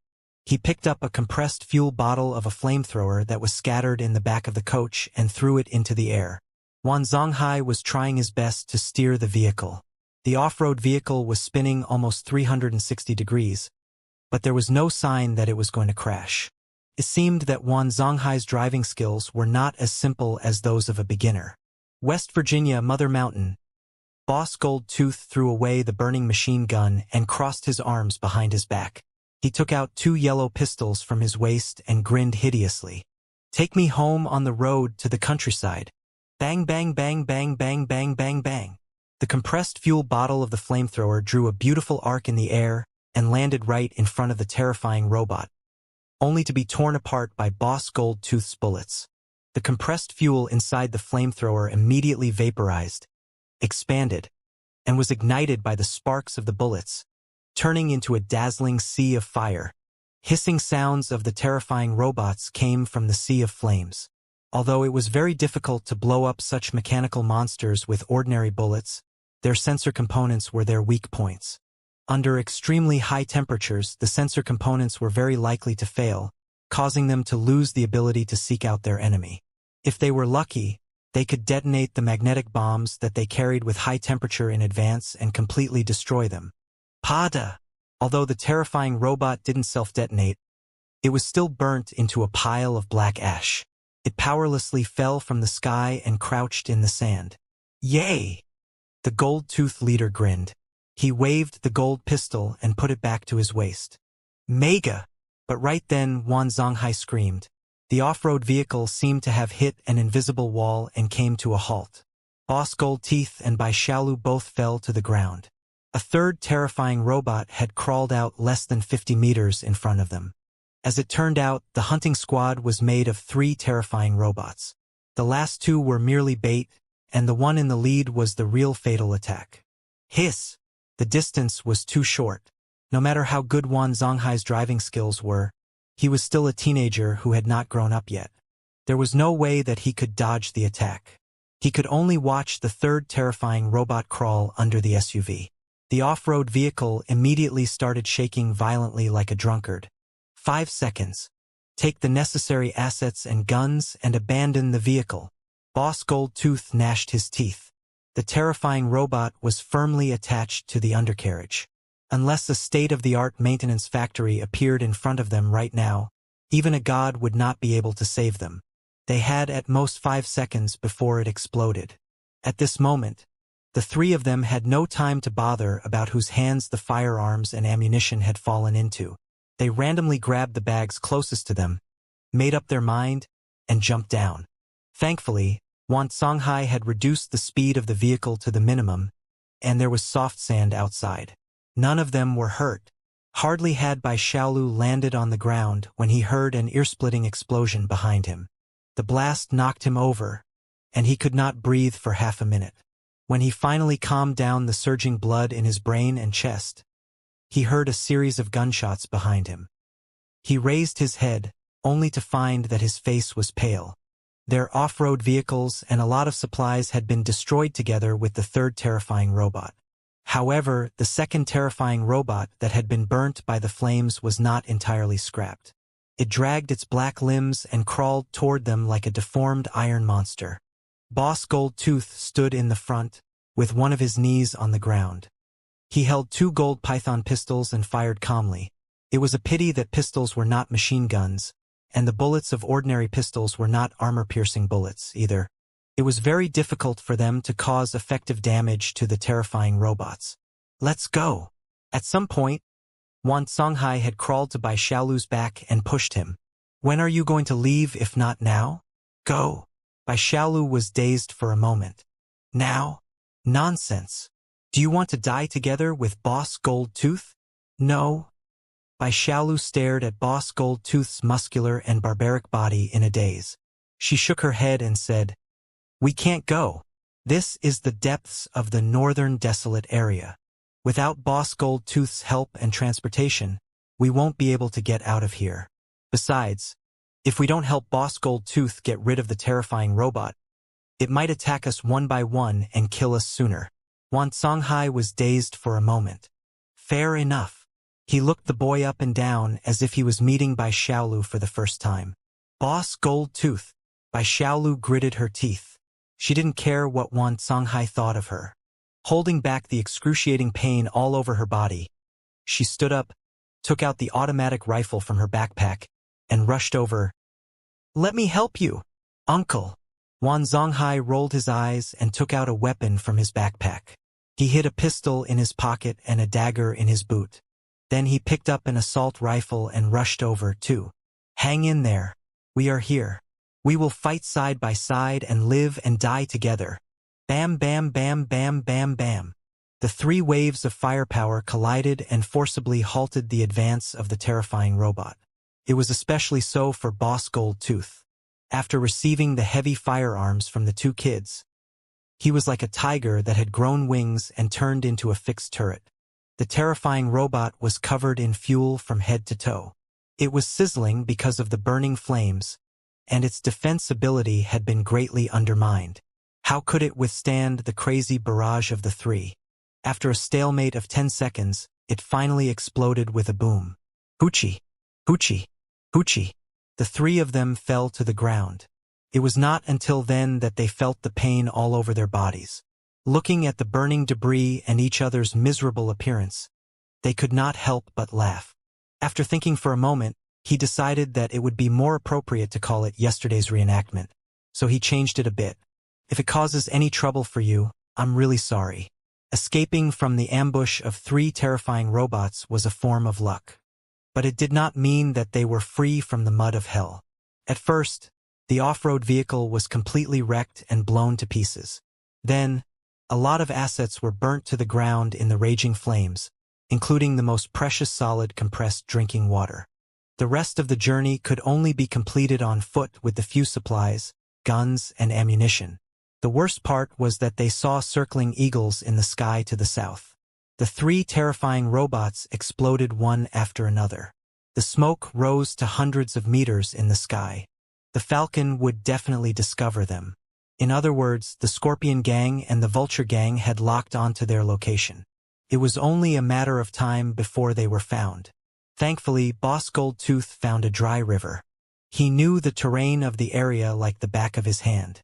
Speaker 1: He picked up a compressed fuel bottle of a flamethrower that was scattered in the back of the coach and threw it into the air. Wan Zonghai was trying his best to steer the vehicle. The off-road vehicle was spinning almost 360 degrees, but there was no sign that it was going to crash. It seemed that Wan Zonghai's driving skills were not as simple as those of a beginner. West Virginia, Mother Mountain. Boss Goldtooth threw away the burning machine gun and crossed his arms behind his back. He took out two yellow pistols from his waist and grinned hideously. Take me home on the road to the countryside. Bang, bang, bang, bang, bang, bang, bang, bang. The compressed fuel bottle of the flamethrower drew a beautiful arc in the air and landed right in front of the terrifying robot, only to be torn apart by Boss Goldtooth's bullets. The compressed fuel inside the flamethrower immediately vaporized, expanded, and was ignited by the sparks of the bullets, turning into a dazzling sea of fire. Hissing sounds of the terrifying robots came from the sea of flames. Although it was very difficult to blow up such mechanical monsters with ordinary bullets, their sensor components were their weak points. Under extremely high temperatures, the sensor components were very likely to fail, causing them to lose the ability to seek out their enemy. If they were lucky, they could detonate the magnetic bombs that they carried with high temperature in advance and completely destroy them. Pada! Although the terrifying robot didn't self-detonate, it was still burnt into a pile of black ash. It powerlessly fell from the sky and crouched in the sand. Yay! The Gold-Tooth leader grinned. He waved the gold pistol and put it back to his waist. Mega! But right then Wan Zonghai screamed. The off-road vehicle seemed to have hit an invisible wall and came to a halt. Boss Goldteeth and Bai Xiaolu both fell to the ground. A third terrifying robot had crawled out less than 50 meters in front of them. As it turned out, the hunting squad was made of 3 terrifying robots. The last two were merely bait, and the one in the lead was the real fatal attack. Hiss! The distance was too short. No matter how good Wan Zonghai's driving skills were, he was still a teenager who had not grown up yet. There was no way that he could dodge the attack. He could only watch the third terrifying robot crawl under the SUV. The off-road vehicle immediately started shaking violently like a drunkard. 5 seconds. Take the necessary assets and guns and abandon the vehicle. Boss Goldtooth gnashed his teeth. The terrifying robot was firmly attached to the undercarriage. Unless a state-of-the-art maintenance factory appeared in front of them right now, even a god would not be able to save them. They had at most 5 seconds before it exploded. At this moment, the three of them had no time to bother about whose hands the firearms and ammunition had fallen into. They randomly grabbed the bags closest to them, made up their mind, and jumped down. Thankfully, Wan Songhai had reduced the speed of the vehicle to the minimum, and there was soft sand outside. None of them were hurt. Hardly had Bai Xiaolu landed on the ground when he heard an ear-splitting explosion behind him. The blast knocked him over, and he could not breathe for half a minute. When he finally calmed down the surging blood in his brain and chest, he heard a series of gunshots behind him. He raised his head, only to find that his face was pale. Their off-road vehicles and a lot of supplies had been destroyed together with the third terrifying robot. However, the second terrifying robot that had been burnt by the flames was not entirely scrapped. It dragged its black limbs and crawled toward them like a deformed iron monster. Boss Goldtooth stood in the front, with one of his knees on the ground. He held 2 gold python pistols and fired calmly. It was a pity that pistols were not machine guns, and the bullets of ordinary pistols were not armor-piercing bullets, either. It was very difficult for them to cause effective damage to the terrifying robots. Let's go! At some point, Wan Songhai had crawled to Bai Xiaolu's back and pushed him. When are you going to leave if not now? Go! Bai Xiaolu was dazed for a moment. Now? Nonsense! Do you want to die together with Boss Goldtooth? No. Bai Xiaolu stared at Boss Goldtooth's muscular and barbaric body in a daze. She shook her head and said, "We can't go. This is the depths of the northern desolate area. Without Boss Goldtooth's help and transportation, we won't be able to get out of here. Besides, if we don't help Boss Goldtooth get rid of the terrifying robot, it might attack us one by one and kill us sooner." Wan Songhai was dazed for a moment. Fair enough. He looked the boy up and down as if he was meeting Bai Xiaolu for the first time. Boss Goldtooth. Bai Xiaolu gritted her teeth. She didn't care what Wan Songhai thought of her. Holding back the excruciating pain all over her body, she stood up, took out the automatic rifle from her backpack, and rushed over. "Let me help you, uncle." Wan Zonghai rolled his eyes and took out a weapon from his backpack. He hid a pistol in his pocket and a dagger in his boot. Then he picked up an assault rifle and rushed over, too. "Hang in there. We are here. We will fight side by side and live and die together." Bam, bam, bam, bam, bam, bam. The 3 waves of firepower collided and forcibly halted the advance of the terrifying robot. It was especially so for Boss Goldtooth. After receiving the heavy firearms from the 2 kids, he was like a tiger that had grown wings and turned into a fixed turret. The terrifying robot was covered in fuel from head to toe. It was sizzling because of the burning flames, and its defense ability had been greatly undermined. How could it withstand the crazy barrage of the 3? After a stalemate of 10 seconds, it finally exploded with a boom. Hoochie! Hoochie! Hoochie! The 3 of them fell to the ground. It was not until then that they felt the pain all over their bodies. Looking at the burning debris and each other's miserable appearance, they could not help but laugh. After thinking for a moment, he decided that it would be more appropriate to call it yesterday's reenactment, so he changed it a bit. "If it causes any trouble for you, I'm really sorry." Escaping from the ambush of 3 terrifying robots was a form of luck. But it did not mean that they were free from the mud of hell. At first, the off-road vehicle was completely wrecked and blown to pieces. Then, a lot of assets were burnt to the ground in the raging flames, including the most precious solid compressed drinking water. The rest of the journey could only be completed on foot with the few supplies, guns, and ammunition. The worst part was that they saw circling eagles in the sky to the south. The 3 terrifying robots exploded one after another. The smoke rose to hundreds of meters in the sky. The Falcon would definitely discover them. In other words, the Scorpion Gang and the Vulture Gang had locked onto their location. It was only a matter of time before they were found. Thankfully, Boss Goldtooth found a dry river. He knew the terrain of the area like the back of his hand.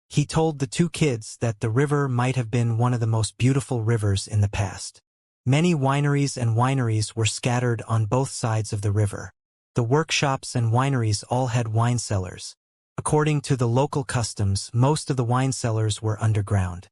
Speaker 1: He told the 2 kids that the river might have been one of the most beautiful rivers in the past. Many wineries were scattered on both sides of the river. The workshops and wineries all had wine cellars. According to the local customs, most of the wine cellars were underground.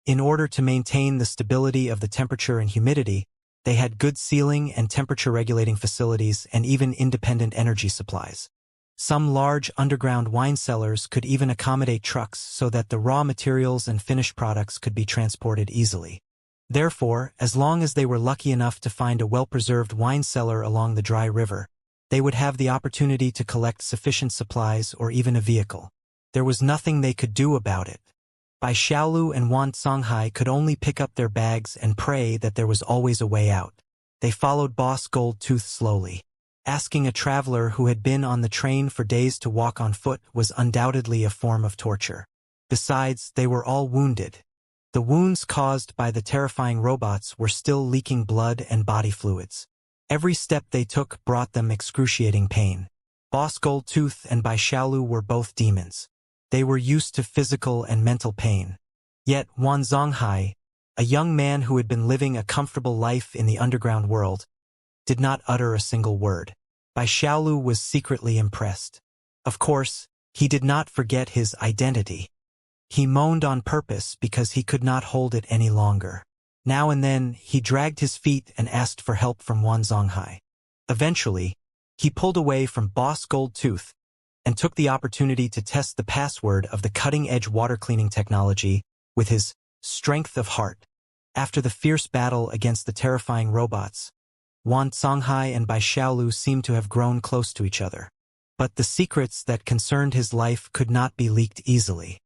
Speaker 1: In order to maintain the stability of the temperature and humidity, they had good sealing and temperature-regulating facilities and even independent energy supplies. Some large underground wine cellars could even accommodate trucks so that the raw materials and finished products could be transported easily. Therefore, as long as they were lucky enough to find a well-preserved wine cellar along the dry river, they would have the opportunity to collect sufficient supplies or even a vehicle. There was nothing they could do about it. Bai Xiaolu and Wan Songhai could only pick up their bags and pray that there was always a way out. They followed Boss Goldtooth slowly. Asking a traveler who had been on the train for days to walk on foot was undoubtedly a form of torture. Besides, they were all wounded. The wounds caused by the terrifying robots were still leaking blood and body fluids. Every step they took brought them excruciating pain. Boss Goldtooth and Bai Xiaolu were both demons. They were used to physical and mental pain. Yet Wan Zonghai, a young man who had been living a comfortable life in the underground world, did not utter a single word. Bai Xiaolu was secretly impressed. Of course, he did not forget his identity. He moaned on purpose because he could not hold it any longer. Now and then, he dragged his feet and asked for help from Wan Zonghai. Eventually, he pulled away from Boss Goldtooth and took the opportunity to test the password of the cutting-edge water cleaning technology with his strength of heart. After the fierce battle against the terrifying robots, Wan Songhai and Bai Xiaolu seemed to have grown close to each other. But the secrets that concerned his life could not be leaked easily.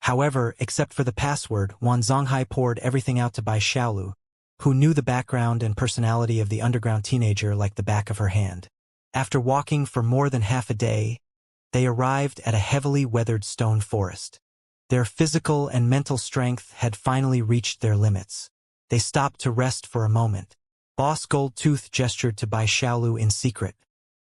Speaker 1: However, except for the password, Wan Zonghai poured everything out to Bai Xiaolu, who knew the background and personality of the underground teenager like the back of her hand. After walking for more than half a day, they arrived at a heavily weathered stone forest. Their physical and mental strength had finally reached their limits. They stopped to rest for a moment. Boss Goldtooth gestured to Bai Xiaolu in secret.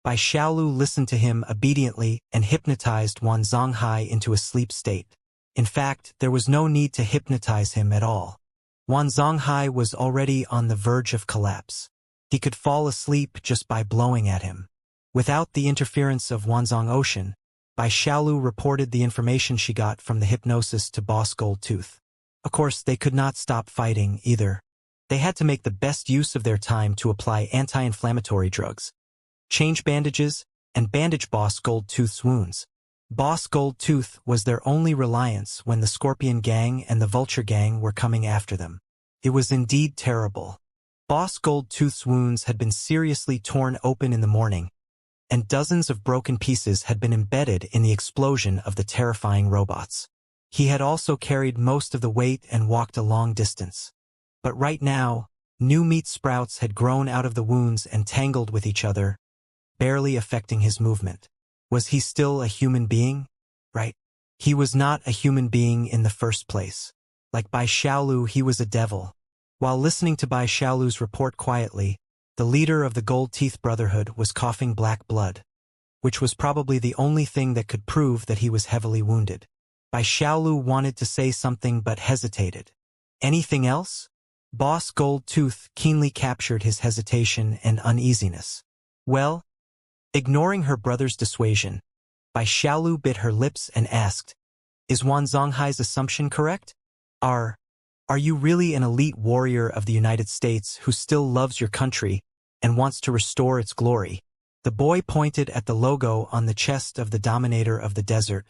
Speaker 1: Bai Xiaolu listened to him obediently and hypnotized Wan Zonghai into a sleep state. In fact, there was no need to hypnotize him at all. Wan Zonghai was already on the verge of collapse. He could fall asleep just by blowing at him. Without the interference of Wanzong Ocean, Bai Xiaolu reported the information she got from the hypnosis to Boss Goldtooth. Of course, they could not stop fighting either. They had to make the best use of their time to apply anti-inflammatory drugs, change bandages, and bandage Boss Goldtooth's wounds. Boss Goldtooth was their only reliance when the Scorpion Gang and the Vulture Gang were coming after them. It was indeed terrible. Boss Goldtooth's wounds had been seriously torn open in the morning, and dozens of broken pieces had been embedded in the explosion of the terrifying robots. He had also carried most of the weight and walked a long distance. But right now, new meat sprouts had grown out of the wounds and tangled with each other, barely affecting his movement. Was he still a human being? Right. He was not a human being in the first place. Like Bai Xiaolu, he was a devil. While listening to Bai Xiaolu's report quietly, the leader of the Gold Teeth Brotherhood was coughing black blood, which was probably the only thing that could prove that he was heavily wounded. Bai Xiaolu wanted to say something but hesitated. Anything else? Boss Goldtooth keenly captured his hesitation and uneasiness. Well, ignoring her brother's dissuasion, Bai Xiaolu bit her lips and asked, "Is Wan Zonghai's assumption correct? Are you really an elite warrior of the United States who still loves your country and wants to restore its glory?" The boy pointed at the logo on the chest of the dominator of the desert,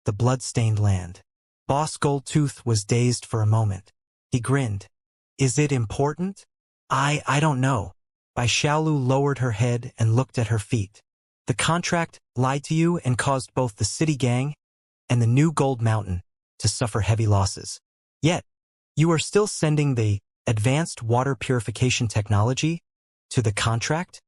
Speaker 1: the blood-stained land. Boss Goldtooth was dazed for a moment. He grinned. "Is it important?" I don't know." Bai Xiaolu lowered her head and looked at her feet. "The contract lied to you and caused both the city gang and the new gold mountain to suffer heavy losses. Yet, you are still sending the advanced water purification technology to the contract?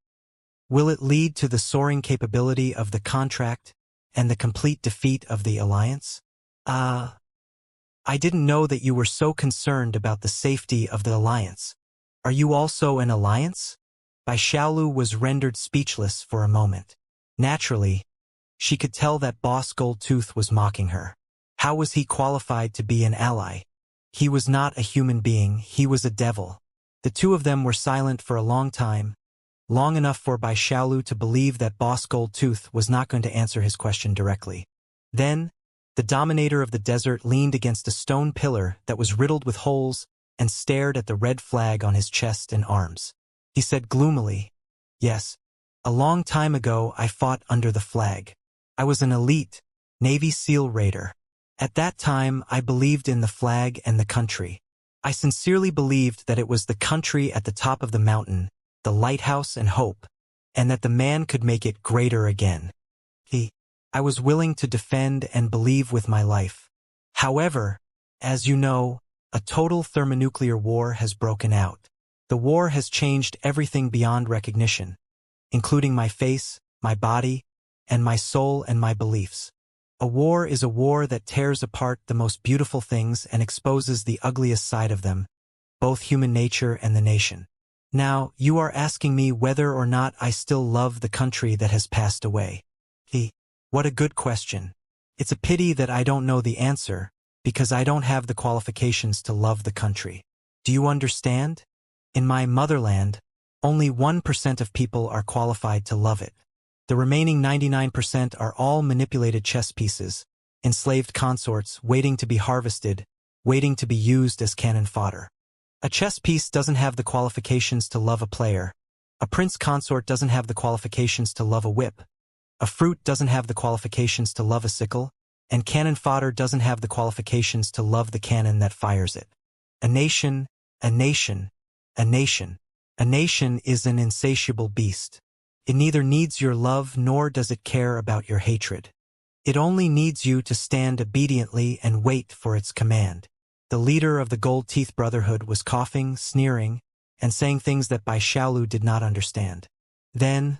Speaker 1: Will it lead to the soaring capability of the contract and the complete defeat of the alliance? I didn't know that you were so concerned about the safety of the alliance. Are you also an alliance? Bai Xiaolu was rendered speechless for a moment. Naturally, she could tell that Boss Goldtooth was mocking her. How was he qualified to be an ally? He was not a human being, he was a devil. The two of them were silent for a long time, long enough for Bai Xiaolu to believe that Boss Goldtooth was not going to answer his question directly. Then, the dominator of the desert leaned against a stone pillar that was riddled with holes and stared at the red flag on his chest and arms. He said gloomily, "Yes, a long time ago I fought under the flag. I was an elite Navy SEAL raider. At that time I believed in the flag and the country. I sincerely believed that it was the country at the top of the mountain, the lighthouse and hope, and that the man could make it greater again. I was willing to defend and believe with my life. However, as you know, a total thermonuclear war has broken out. The war has changed everything beyond recognition, including my face, my body, and my soul and my beliefs. A war is a war that tears apart the most beautiful things and exposes the ugliest side of them, both human nature and the nation. Now, you are asking me whether or not I still love the country that has passed away. What a good question. It's a pity that I don't know the answer, because I don't have the qualifications to love the country. Do you understand? In my motherland, only 1% of people are qualified to love it. The remaining 99% are all manipulated chess pieces, enslaved consorts waiting to be harvested, waiting to be used as cannon fodder. A chess piece doesn't have the qualifications to love a player. A prince consort doesn't have the qualifications to love a whip. A fruit doesn't have the qualifications to love a sickle, and cannon fodder doesn't have the qualifications to love the cannon that fires it. A nation, a nation, a nation. A nation is an insatiable beast. It neither needs your love nor does it care about your hatred. It only needs you to stand obediently and wait for its command. The leader of the Gold Teeth Brotherhood was coughing, sneering, and saying things that Bai Xiaolu did not understand. Then,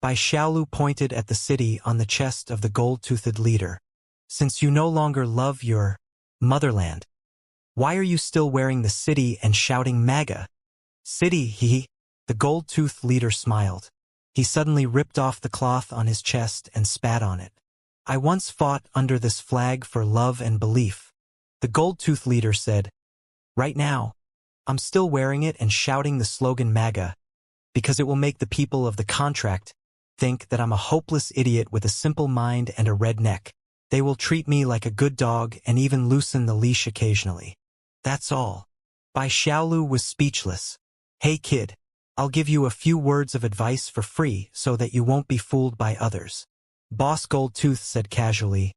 Speaker 1: Bai Xiaolu pointed at the city on the chest of the gold-toothed leader. Since you no longer love your motherland, why are you still wearing the city and shouting MAGA? City, the gold-toothed leader smiled. He suddenly ripped off the cloth on his chest and spat on it. I once fought under this flag for love and belief. The gold-toothed leader said, right now, I'm still wearing it and shouting the slogan MAGA, because it will make the people of the contract think that I'm a hopeless idiot with a simple mind and a red neck. They will treat me like a good dog and even loosen the leash occasionally. That's all. Bai Xiaolu was speechless. Hey kid, I'll give you a few words of advice for free so that you won't be fooled by others. Boss Goldtooth said casually,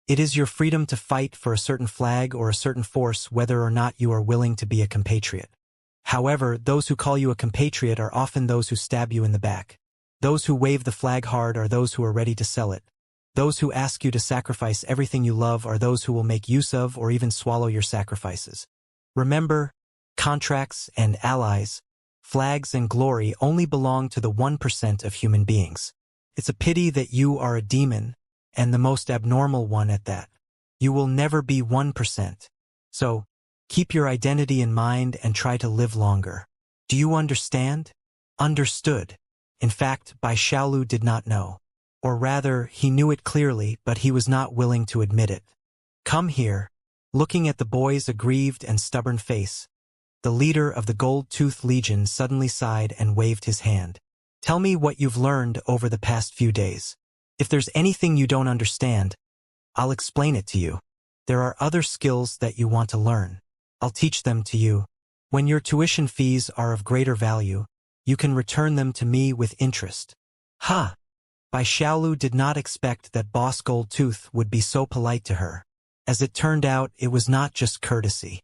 Speaker 1: it is your freedom to fight for a certain flag or a certain force whether or not you are willing to be a compatriot. However, those who call you a compatriot are often those who stab you in the back. Those who wave the flag hard are those who are ready to sell it. Those who ask you to sacrifice everything you love are those who will make use of or even swallow your sacrifices. Remember, contracts and allies, flags and glory only belong to the 1% of human beings. It's a pity that you are a demon, and the most abnormal one at that. You will never be 1%. So, keep your identity in mind and try to live longer. Do you understand? Understood. In fact, Bai Xiaolu did not know. Or rather, he knew it clearly, but he was not willing to admit it. Come here. Looking at the boy's aggrieved and stubborn face, the leader of the Gold-Tooth Legion suddenly sighed and waved his hand. Tell me what you've learned over the past few days. If there's anything you don't understand, I'll explain it to you. There are other skills that you want to learn. I'll teach them to you. When your tuition fees are of greater value, you can return them to me with interest. Ha! Bai Xiaolu did not expect that Boss Goldtooth would be so polite to her. As it turned out, it was not just courtesy.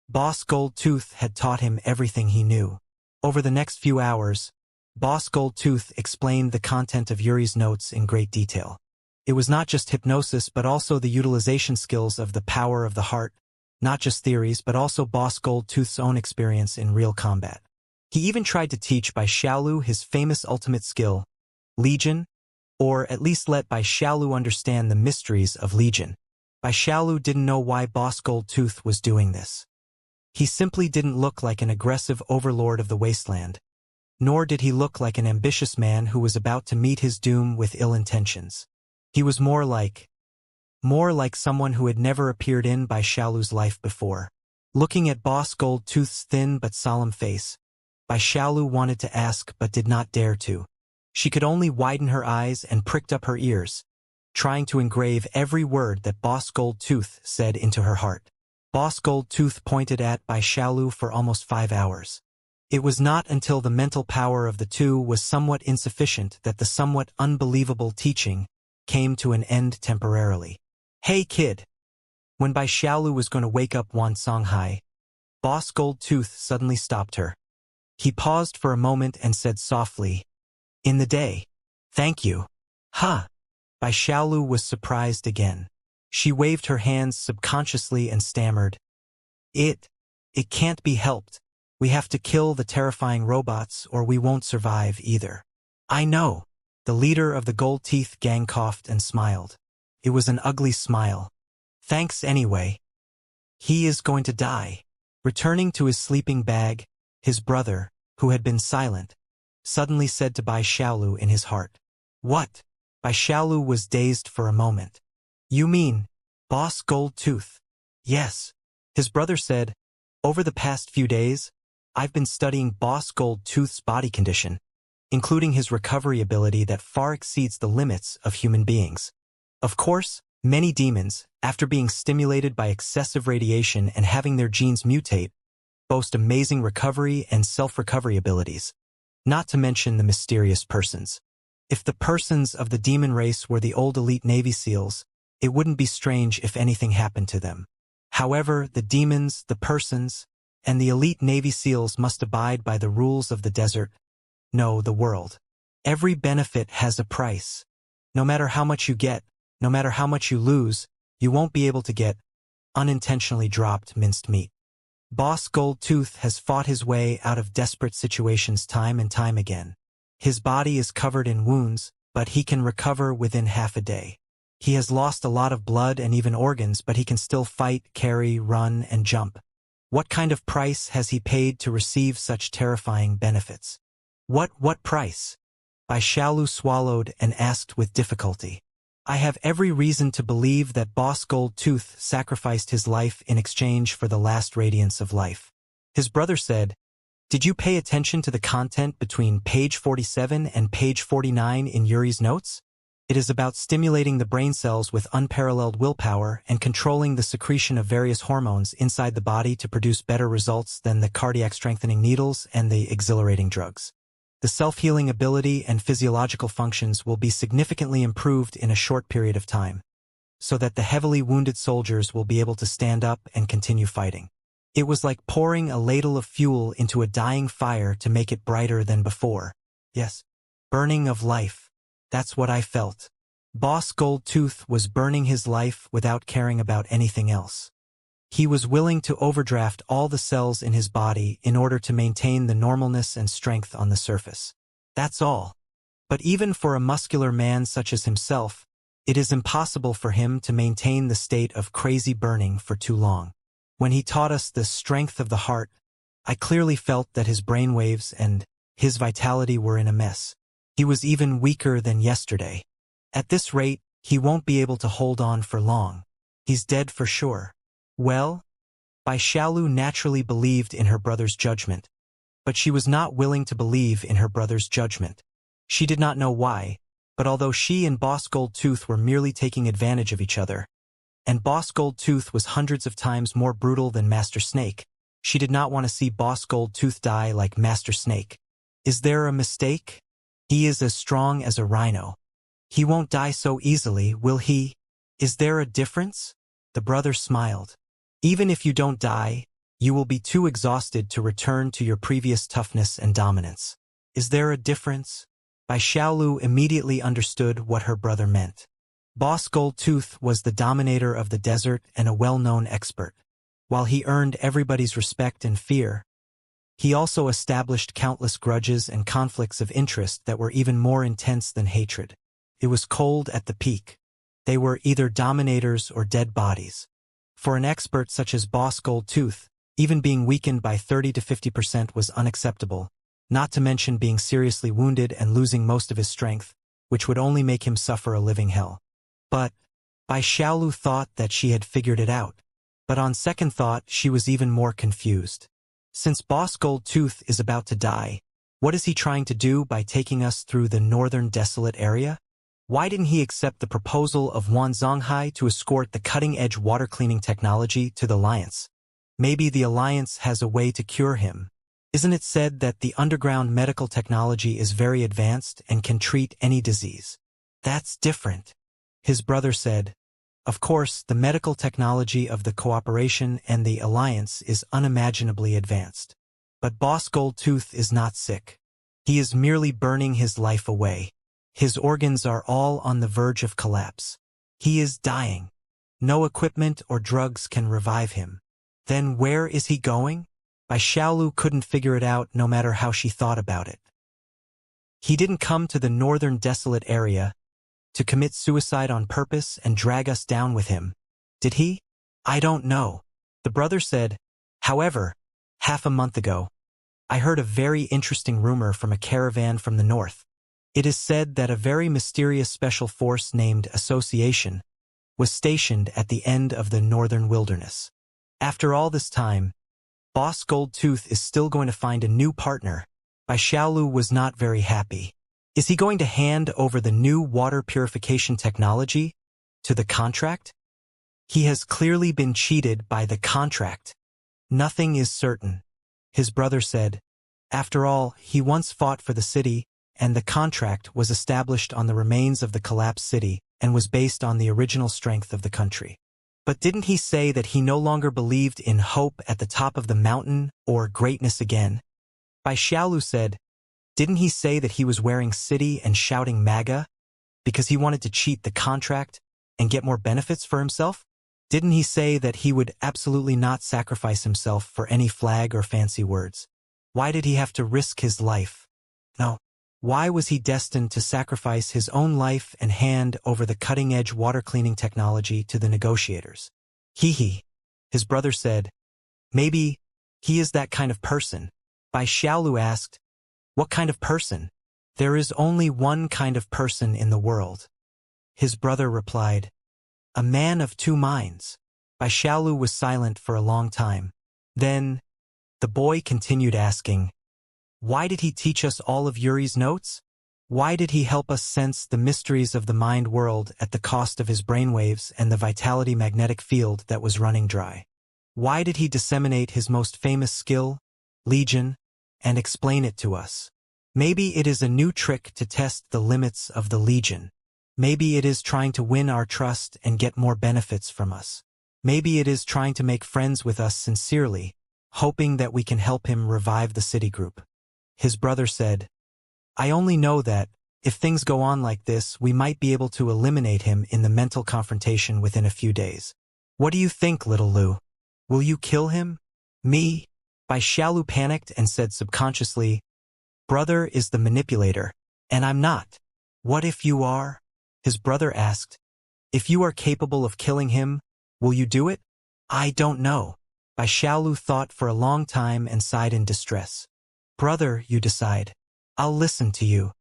Speaker 1: Boss Goldtooth had taught him everything he knew. Over the next few hours, Boss Goldtooth explained the content of Yuri's notes in great detail. It was not just hypnosis but also the utilization skills of the power of the heart, not just theories but also Boss Goldtooth's own experience in real combat. He even tried to teach Bai Xiaolu his famous ultimate skill, Legion, or at least let Bai Xiaolu understand the mysteries of Legion. Bai Xiaolu didn't know why Boss Goldtooth was doing this. He simply didn't look like an aggressive overlord of the wasteland, nor did he look like an ambitious man who was about to meet his doom with ill intentions. He was more like someone who had never appeared in Bai Xiaolu's life before. Looking at Boss Goldtooth's thin but solemn face, Bai Xiaolu wanted to ask but did not dare to. She could only widen her eyes and pricked up her ears, trying to engrave every word that Boss Goldtooth said into her heart. Boss Goldtooth pointed at Bai Xiaolu for almost 5 hours. It was not until the mental power of the two was somewhat insufficient that the somewhat unbelievable teaching came to an end temporarily. "Hey kid!" When Bai Xiaolu was going to wake up Wan Songhai, Boss Goldtooth suddenly stopped her. He paused for a moment and said softly, "In the day. Thank you." "Huh." Bai Xiaolu was surprised again. She waved her hands subconsciously and stammered, It can't be helped. We have to kill the terrifying robots or we won't survive either." "I know." The leader of the Gold Teeth gang coughed and smiled. It was an ugly smile. "Thanks anyway." "He is going to die." Returning to his sleeping bag, his brother, who had been silent, suddenly said to Bai Xiaolu in his heart. "What?" Bai Xiaolu was dazed for a moment. "You mean, Boss Goldtooth?" "Yes." His brother said, "Over the past few days, I've been studying Boss Goldtooth's body condition, including his recovery ability that far exceeds the limits of human beings. Of course, many demons, after being stimulated by excessive radiation and having their genes mutate, boast amazing recovery and self-recovery abilities, not to mention the mysterious persons. If the persons of the demon race were the old elite Navy SEALs, it wouldn't be strange if anything happened to them. However, the demons, the persons, and the elite Navy SEALs must abide by the rules of the desert, no, the world. Every benefit has a price. No matter how much you get, no matter how much you lose, you won't be able to get unintentionally dropped minced meat. Boss Goldtooth has fought his way out of desperate situations time and time again. His body is covered in wounds, but he can recover within half a day. He has lost a lot of blood and even organs, but he can still fight, carry, run, and jump. What kind of price has he paid to receive such terrifying benefits? What price?" Bai Xiaolu swallowed and asked with difficulty. "I have every reason to believe that Boss Goldtooth sacrificed his life in exchange for the last radiance of life." His brother said, "Did you pay attention to the content between page 47 and page 49 in Yuri's notes? It is about stimulating the brain cells with unparalleled willpower and controlling the secretion of various hormones inside the body to produce better results than the cardiac strengthening needles and the exhilarating drugs. The self-healing ability and physiological functions will be significantly improved in a short period of time, so that the heavily wounded soldiers will be able to stand up and continue fighting. It was like pouring a ladle of fuel into a dying fire to make it brighter than before. Yes, burning of life. That's what I felt. Boss Goldtooth was burning his life without caring about anything else. He was willing to overdraft all the cells in his body in order to maintain the normalness and strength on the surface. That's all. But even for a muscular man such as himself, it is impossible for him to maintain the state of crazy burning for too long. When he taught us the strength of the heart, I clearly felt that his brainwaves and his vitality were in a mess. He was even weaker than yesterday. At this rate, he won't be able to hold on for long. He's dead for sure." "Well?" Bai Xiaolu naturally believed in her brother's judgment, but she was not willing to believe in her brother's judgment. She did not know why, but although she and Boss Goldtooth were merely taking advantage of each other, and Boss Goldtooth was hundreds of times more brutal than Master Snake, she did not want to see Boss Goldtooth die like Master Snake. Is there a mistake? He is as strong as a rhino. He won't die so easily, will he? Is there a difference? The brother smiled. Even if you don't die, you will be too exhausted to return to your previous toughness and dominance. Is there a difference? Bai Xiaolu immediately understood what her brother meant. Boss Goldtooth was the dominator of the desert and a well-known expert. While he earned everybody's respect and fear, he also established countless grudges and conflicts of interest that were even more intense than hatred. It was cold at the peak. They were either dominators or dead bodies. For an expert such as Boss Goldtooth, even being weakened by 30 to 50% was unacceptable, not to mention being seriously wounded and losing most of his strength, which would only make him suffer a living hell. But Bai Xiaolu thought that she had figured it out. But on second thought, she was even more confused. Since Boss Goldtooth is about to die, what is he trying to do by taking us through the northern desolate area? Why didn't he accept the proposal of Wan Zonghai to escort the cutting-edge water cleaning technology to the Alliance? Maybe the Alliance has a way to cure him. Isn't it said that the underground medical technology is very advanced and can treat any disease? That's different. His brother said, of course, the medical technology of the Cooperation and the Alliance is unimaginably advanced. But Boss Goldtooth is not sick. He is merely burning his life away. His organs are all on the verge of collapse. He is dying. No equipment or drugs can revive him. Then where is he going? Bai Xiaolu couldn't figure it out no matter how she thought about it. He didn't come to the northern desolate area to commit suicide on purpose and drag us down with him, did he? I don't know. The brother said, however, half a month ago, I heard a very interesting rumor from a caravan from the north. It is said that a very mysterious special force named Association was stationed at the end of the northern wilderness. After all this time, Boss Goldtooth is still going to find a new partner. Bai Xiaolu was not very happy. Is he going to hand over the new water purification technology to the contract? He has clearly been cheated by the contract. Nothing is certain. His brother said, after all, he once fought for the city, and the contract was established on the remains of the collapsed city and was based on the original strength of the country. But didn't he say that he no longer believed in hope at the top of the mountain or greatness again? Bai Xiaolu said, didn't he say that he was wearing city and shouting MAGA because he wanted to cheat the contract and get more benefits for himself? Didn't he say that he would absolutely not sacrifice himself for any flag or fancy words? Why did he have to risk his life? No. Why was he destined to sacrifice his own life and hand over the cutting-edge water cleaning technology to the negotiators? Hee. His brother said, maybe he is that kind of person. Bai Xiaolu asked, what kind of person? There is only one kind of person in the world. His brother replied, a man of two minds. Bai Xiaolu was silent for a long time. Then, the boy continued asking, why did he teach us all of Yuri's notes? Why did he help us sense the mysteries of the mind world at the cost of his brainwaves and the vitality magnetic field that was running dry? Why did he disseminate his most famous skill, Legion, and explain it to us? Maybe it is a new trick to test the limits of the Legion. Maybe it is trying to win our trust and get more benefits from us. Maybe it is trying to make friends with us sincerely, hoping that we can help him revive the Citigroup. His brother said, I only know that, if things go on like this, we might be able to eliminate him in the mental confrontation within a few days. What do you think, little Lu? Will you kill him? Me? Bai Xiaolu panicked and said subconsciously, brother is the manipulator, and I'm not. What if you are? His brother asked, if you are capable of killing him, will you do it? I don't know. Bai Xiaolu thought for a long time and sighed in distress. Brother, you decide. I'll listen to you.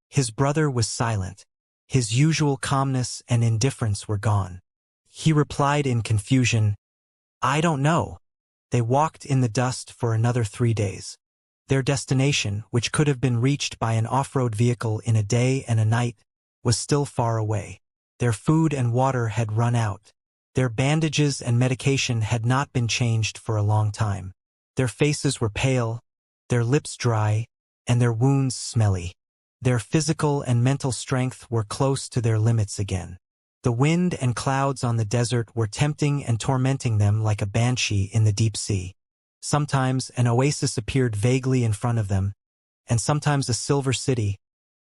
Speaker 1: His brother was silent. His usual calmness and indifference were gone. He replied in confusion, I don't know. They walked in the dust for another 3 days. Their destination, which could have been reached by an off-road vehicle in a day and a night, was still far away. Their food and water had run out. Their bandages and medication had not been changed for a long time. Their faces were pale, their lips dry, and their wounds smelly. Their physical and mental strength were close to their limits again. The wind and clouds on the desert were tempting and tormenting them like a banshee in the deep sea. Sometimes an oasis appeared vaguely in front of them, and sometimes a silver city,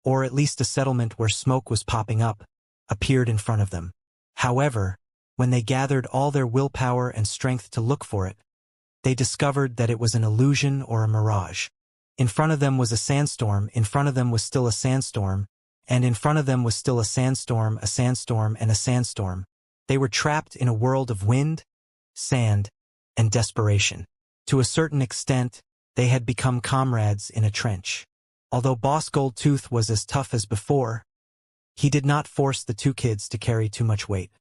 Speaker 1: or at least a settlement where smoke was popping up, appeared in front of them. However, when they gathered all their willpower and strength to look for it, they discovered that it was an illusion or a mirage. In front of them was a sandstorm, in front of them was still a sandstorm, and in front of them was still a sandstorm, and a sandstorm. They were trapped in a world of wind, sand, and desperation. To a certain extent, they had become comrades in a trench. Although Boss Goldtooth was as tough as before, he did not force the two kids to carry too much weight.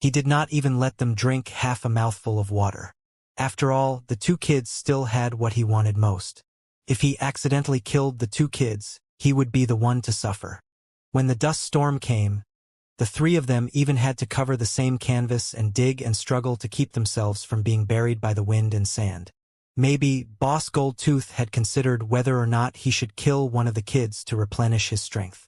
Speaker 1: He did not even let them drink half a mouthful of water. After all, the two kids still had what he wanted most. If he accidentally killed the two kids, he would be the one to suffer. When the dust storm came, the three of them even had to cover the same canvas and dig and struggle to keep themselves from being buried by the wind and sand. Maybe Boss Goldtooth had considered whether or not he should kill one of the kids to replenish his strength.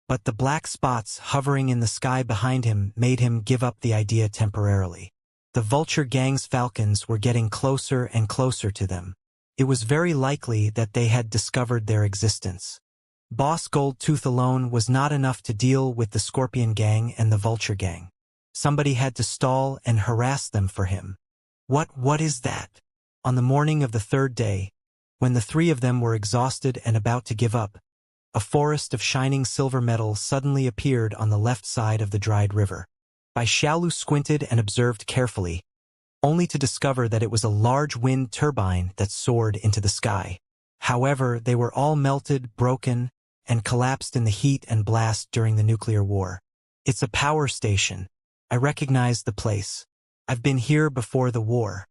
Speaker 1: But the black spots hovering in the sky behind him made him give up the idea temporarily. The Vulture Gang's falcons were getting closer and closer to them. It was very likely that they had discovered their existence. Boss Goldtooth alone was not enough to deal with the Scorpion Gang and the Vulture Gang. Somebody had to stall and harass them for him. What is that? On the morning of the third day, when the three of them were exhausted and about to give up, a forest of shining silver metal suddenly appeared on the left side of the dried river. Bai Xiaolu squinted and observed carefully, only to discover that it was a large wind turbine that soared into the sky. However, they were all melted, broken, and collapsed in the heat and blast during the nuclear war. It's a power station. I recognize the place. I've been here before the war.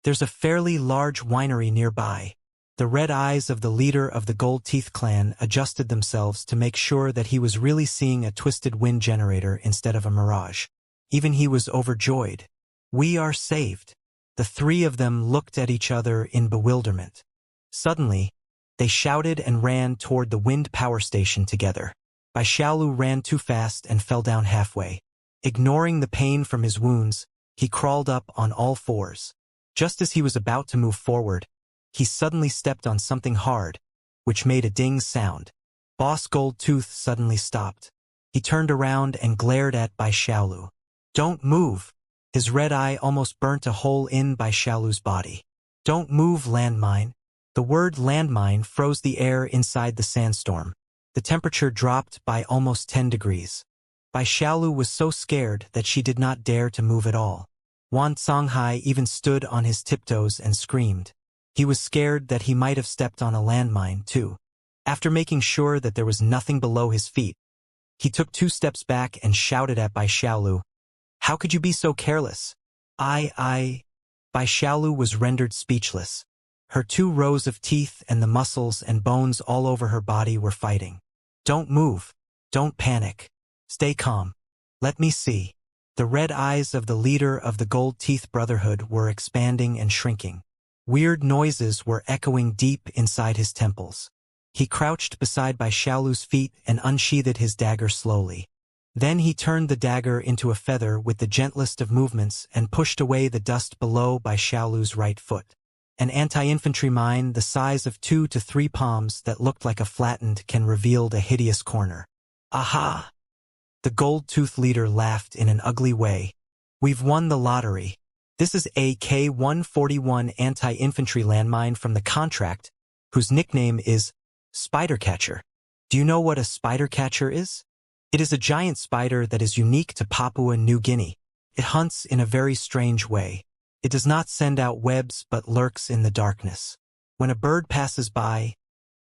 Speaker 1: There's a fairly large winery nearby. The red eyes of the leader of the Gold Teeth clan adjusted themselves to make sure that he was really seeing a twisted wind generator instead of a mirage. Even he was overjoyed. We are saved. The three of them looked at each other in bewilderment. Suddenly, they shouted and ran toward the wind power station together. Bai Xiaolu ran too fast and fell down halfway. Ignoring the pain from his wounds, he crawled up on all fours. Just as he was about to move forward, he suddenly stepped on something hard, which made a ding sound. Boss Goldtooth suddenly stopped. He turned around and glared at Bai Xiaolu. Don't move! His red eye almost burnt a hole in Bai Xiaolu's body. Don't move, landmine. The word landmine froze the air inside the sandstorm. The temperature dropped by almost 10 degrees. Bai Xiaolu was so scared that she did not dare to move at all. Wan Songhai even stood on his tiptoes and screamed. He was scared that he might have stepped on a landmine, too. After making sure that there was nothing below his feet, he took 2 steps back and shouted at Bai Xiaolu. How could you be so careless? Bai Xiaolu was rendered speechless. Her 2 rows of teeth and the muscles and bones all over her body were fighting. Don't move. Don't panic. Stay calm. Let me see. The red eyes of the leader of the Gold Teeth Brotherhood were expanding and shrinking. Weird noises were echoing deep inside his temples. He crouched beside Bai Xiaolu's feet and unsheathed his dagger slowly. Then he turned the dagger into a feather with the gentlest of movements and pushed away the dust below Bai Xiaolu's right foot. An anti-infantry mine the size of 2 to 3 palms that looked like a flattened can revealed a hideous corner. Aha! The Gold-Tooth leader laughed in an ugly way. We've won the lottery. This is a K-141 anti-infantry landmine from the contract, whose nickname is Spider-Catcher. Do you know what a spider-catcher is? It is a giant spider that is unique to Papua New Guinea. It hunts in a very strange way. It does not send out webs but lurks in the darkness. When a bird passes by,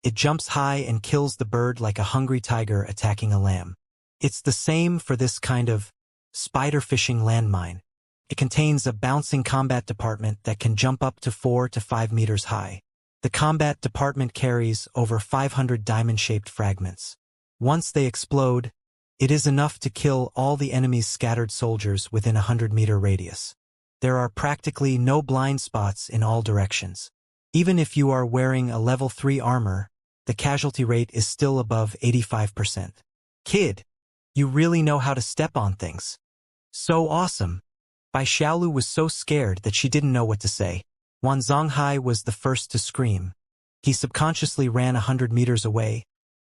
Speaker 1: it jumps high and kills the bird like a hungry tiger attacking a lamb. It's the same for this kind of spider-fishing landmine. It contains a bouncing combat department that can jump up to 4 to 5 meters high. The combat department carries over 500 diamond-shaped fragments. Once they explode, it is enough to kill all the enemy's scattered soldiers within a 100-meter radius. There are practically no blind spots in all directions. Even if you are wearing a level 3 armor, the casualty rate is still above 85%. Kid, you really know how to step on things. So awesome. Bai Xiaolu was so scared that she didn't know what to say. Wan Zonghai was the first to scream. He subconsciously ran 100 meters away,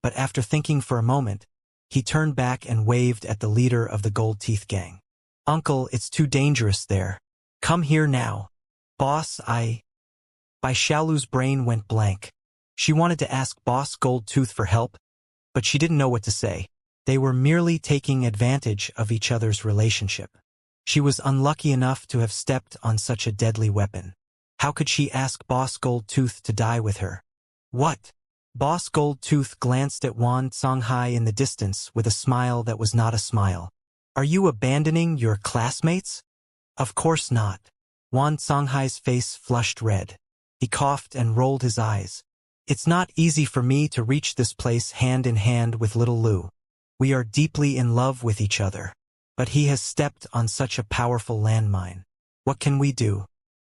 Speaker 1: but after thinking for a moment, He turned back and waved at the leader of the Gold Teeth gang. "Uncle, it's too dangerous there. Come here now." "Boss, Bai Xiaolu's brain went blank. She wanted to ask Boss Gold Tooth for help, but she didn't know what to say. They were merely taking advantage of each other's relationship. She was unlucky enough to have stepped on such a deadly weapon. How could she ask Boss Gold Tooth to die with her? "What?" Boss Gold Tooth glanced at Wan Songhai in the distance with a smile that was not a smile. "Are you abandoning your classmates?" "Of course not." Wan Songhai's face flushed red. He coughed and rolled his eyes. "It's not easy for me to reach this place hand in hand with little Lu. We are deeply in love with each other. But he has stepped on such a powerful landmine. What can we do?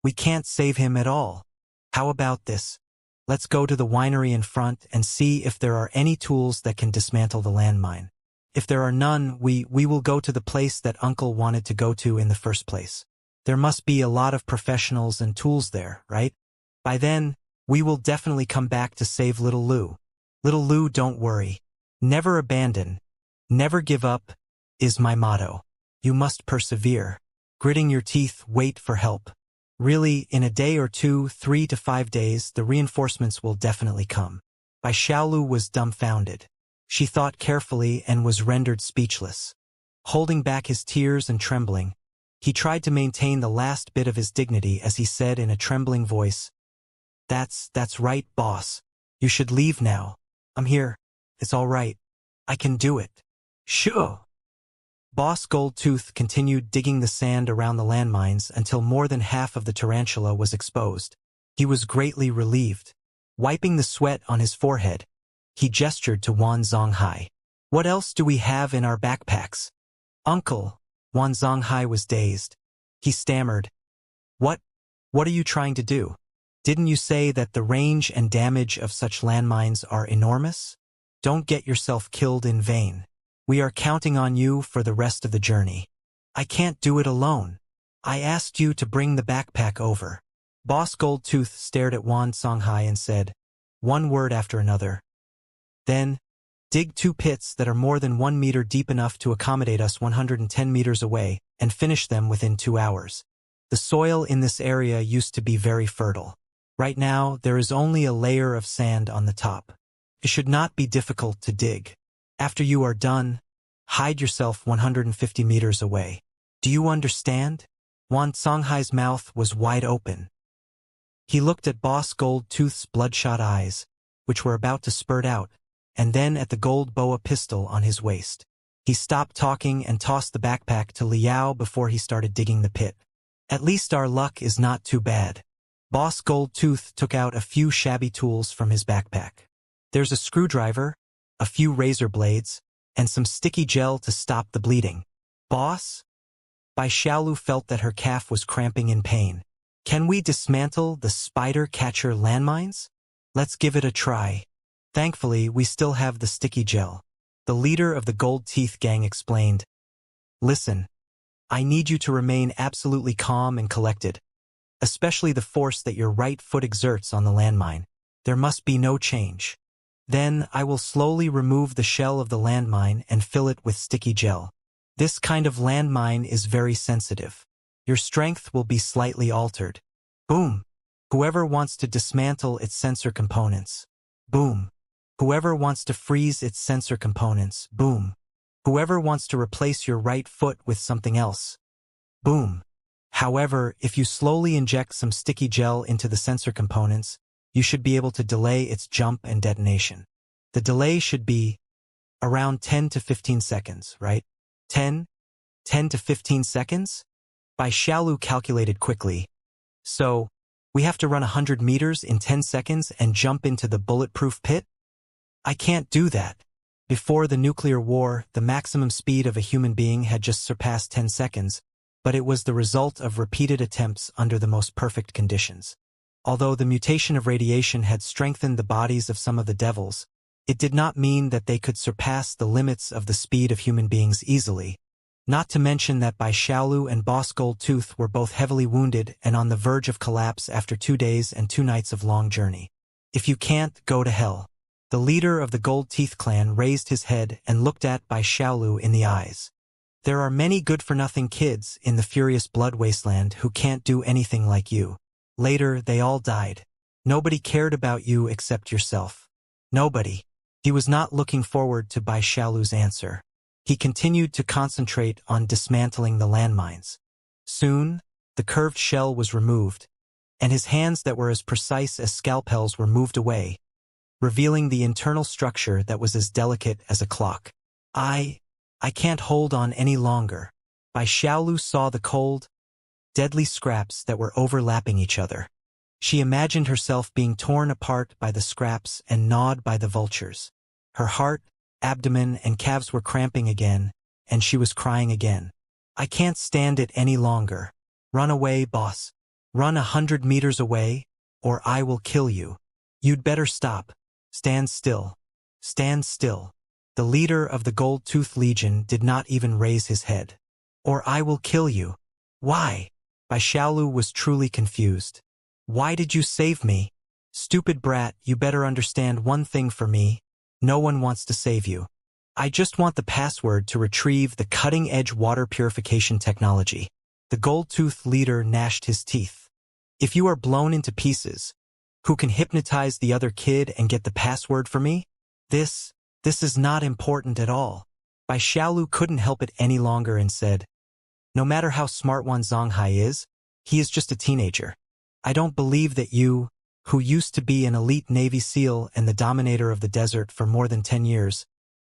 Speaker 1: We can't save him at all. How about this? Let's go to the winery in front and see if there are any tools that can dismantle the landmine. If there are none, we will go to the place that Uncle wanted to go to in the first place. There must be a lot of professionals and tools there, right? By then, we will definitely come back to save little Lu. Little Lu, don't worry. Never abandon. Never give up is my motto. You must persevere. Gritting your teeth, wait for help. Really, in a day or two, 3 to 5 days, the reinforcements will definitely come." Bai Xiaolu was dumbfounded. She thought carefully and was rendered speechless. Holding back his tears and trembling, he tried to maintain the last bit of his dignity as he said in a trembling voice, That's right, boss. You should leave now. I'm here. It's all right. I can do it." "Sure." Boss Gold Tooth continued digging the sand around the landmines until more than half of the tarantula was exposed. He was greatly relieved. Wiping the sweat on his forehead, he gestured to Wan Zonghai. "What else do we have in our backpacks?" "Uncle." Wan Zonghai was dazed. He stammered, What are you trying to do? Didn't you say that the range and damage of such landmines are enormous? Don't get yourself killed in vain. We are counting on you for the rest of the journey." "I can't do it alone. I asked you to bring the backpack over." Boss Gold Tooth stared at Wan Songhai and said, one word after another. "Then, dig 2 pits that are more than 1 meter deep enough to accommodate us 110 meters away, and finish them within 2 hours. The soil in this area used to be very fertile. Right now, there is only a layer of sand on the top. It should not be difficult to dig. After you are done, hide yourself 150 meters away. Do you understand?" Wan Songhai's mouth was wide open. He looked at Boss Gold Tooth's bloodshot eyes, which were about to spurt out, and then at the gold boa pistol on his waist. He stopped talking and tossed the backpack to Liao before he started digging the pit. "At least our luck is not too bad." Boss Gold Tooth took out a few shabby tools from his backpack. "There's a screwdriver, a few razor blades, and some sticky gel to stop the bleeding." "Boss?" Bai Xiaolu felt that her calf was cramping in pain. "Can we dismantle the spider-catcher landmines?" "Let's give it a try." "Thankfully, we still have the sticky gel." The leader of the Gold Teeth gang explained, "Listen, I need you to remain absolutely calm and collected, especially the force that your right foot exerts on the landmine. There must be no change. Then I will slowly remove the shell of the landmine and fill it with sticky gel. This kind of landmine is very sensitive. Your strength will be slightly altered. Boom. Whoever wants to dismantle its sensor components. Boom. Whoever wants to freeze its sensor components. Boom. Whoever wants to replace your right foot with something else. Boom. However, if you slowly inject some sticky gel into the sensor components, you should be able to delay its jump and detonation. The delay should be around 10 to 15 seconds, right? 10 to 15 seconds? Bai Xiaolu calculated quickly. So, we have to run 100 meters in 10 seconds and jump into the bulletproof pit? I can't do that. Before the nuclear war, the maximum speed of a human being had just surpassed 10 seconds, but it was the result of repeated attempts under the most perfect conditions. Although the mutation of radiation had strengthened the bodies of some of the devils, it did not mean that they could surpass the limits of the speed of human beings easily. Not to mention that Bai Xiaolu and Boss Gold Tooth were both heavily wounded and on the verge of collapse after 2 days and 2 nights of long journey. If you can't, go to hell. The leader of the Gold Teeth clan raised his head and looked at Bai Xiaolu in the eyes. There are many good-for-nothing kids in the furious blood wasteland who can't do anything like you. Later, they all died. Nobody cared about you except yourself. Nobody. He was not looking forward to Bai Xiaolu's answer. He continued to concentrate on dismantling the landmines. Soon, the curved shell was removed, and his hands that were as precise as scalpels were moved away, revealing the internal structure that was as delicate as a clock. I can't hold on any longer. Bai Xiaolu saw the cold, deadly scraps that were overlapping each other. She imagined herself being torn apart by the scraps and gnawed by the vultures. Her heart, abdomen, and calves were cramping again, and she was crying again. I can't stand it any longer. Run away, boss. Run 100 meters away, or I will kill you. You'd better stop. Stand still. Stand still. The leader of the Gold Tooth Legion did not even raise his head. Or I will kill you. Why? Bai Xiaolu was truly confused. Why did you save me? Stupid brat, you better understand one thing for me. No one wants to save you. I just want the password to retrieve the cutting-edge water purification technology. The Gold Tooth leader gnashed his teeth. If you are blown into pieces, who can hypnotize the other kid and get the password for me? This is not important at all. Bai Xiaolu couldn't help it any longer and said, no matter how smart Wan Zonghai is, he is just a teenager. I don't believe that you, who used to be an elite Navy SEAL and the dominator of the desert for more than 10 years,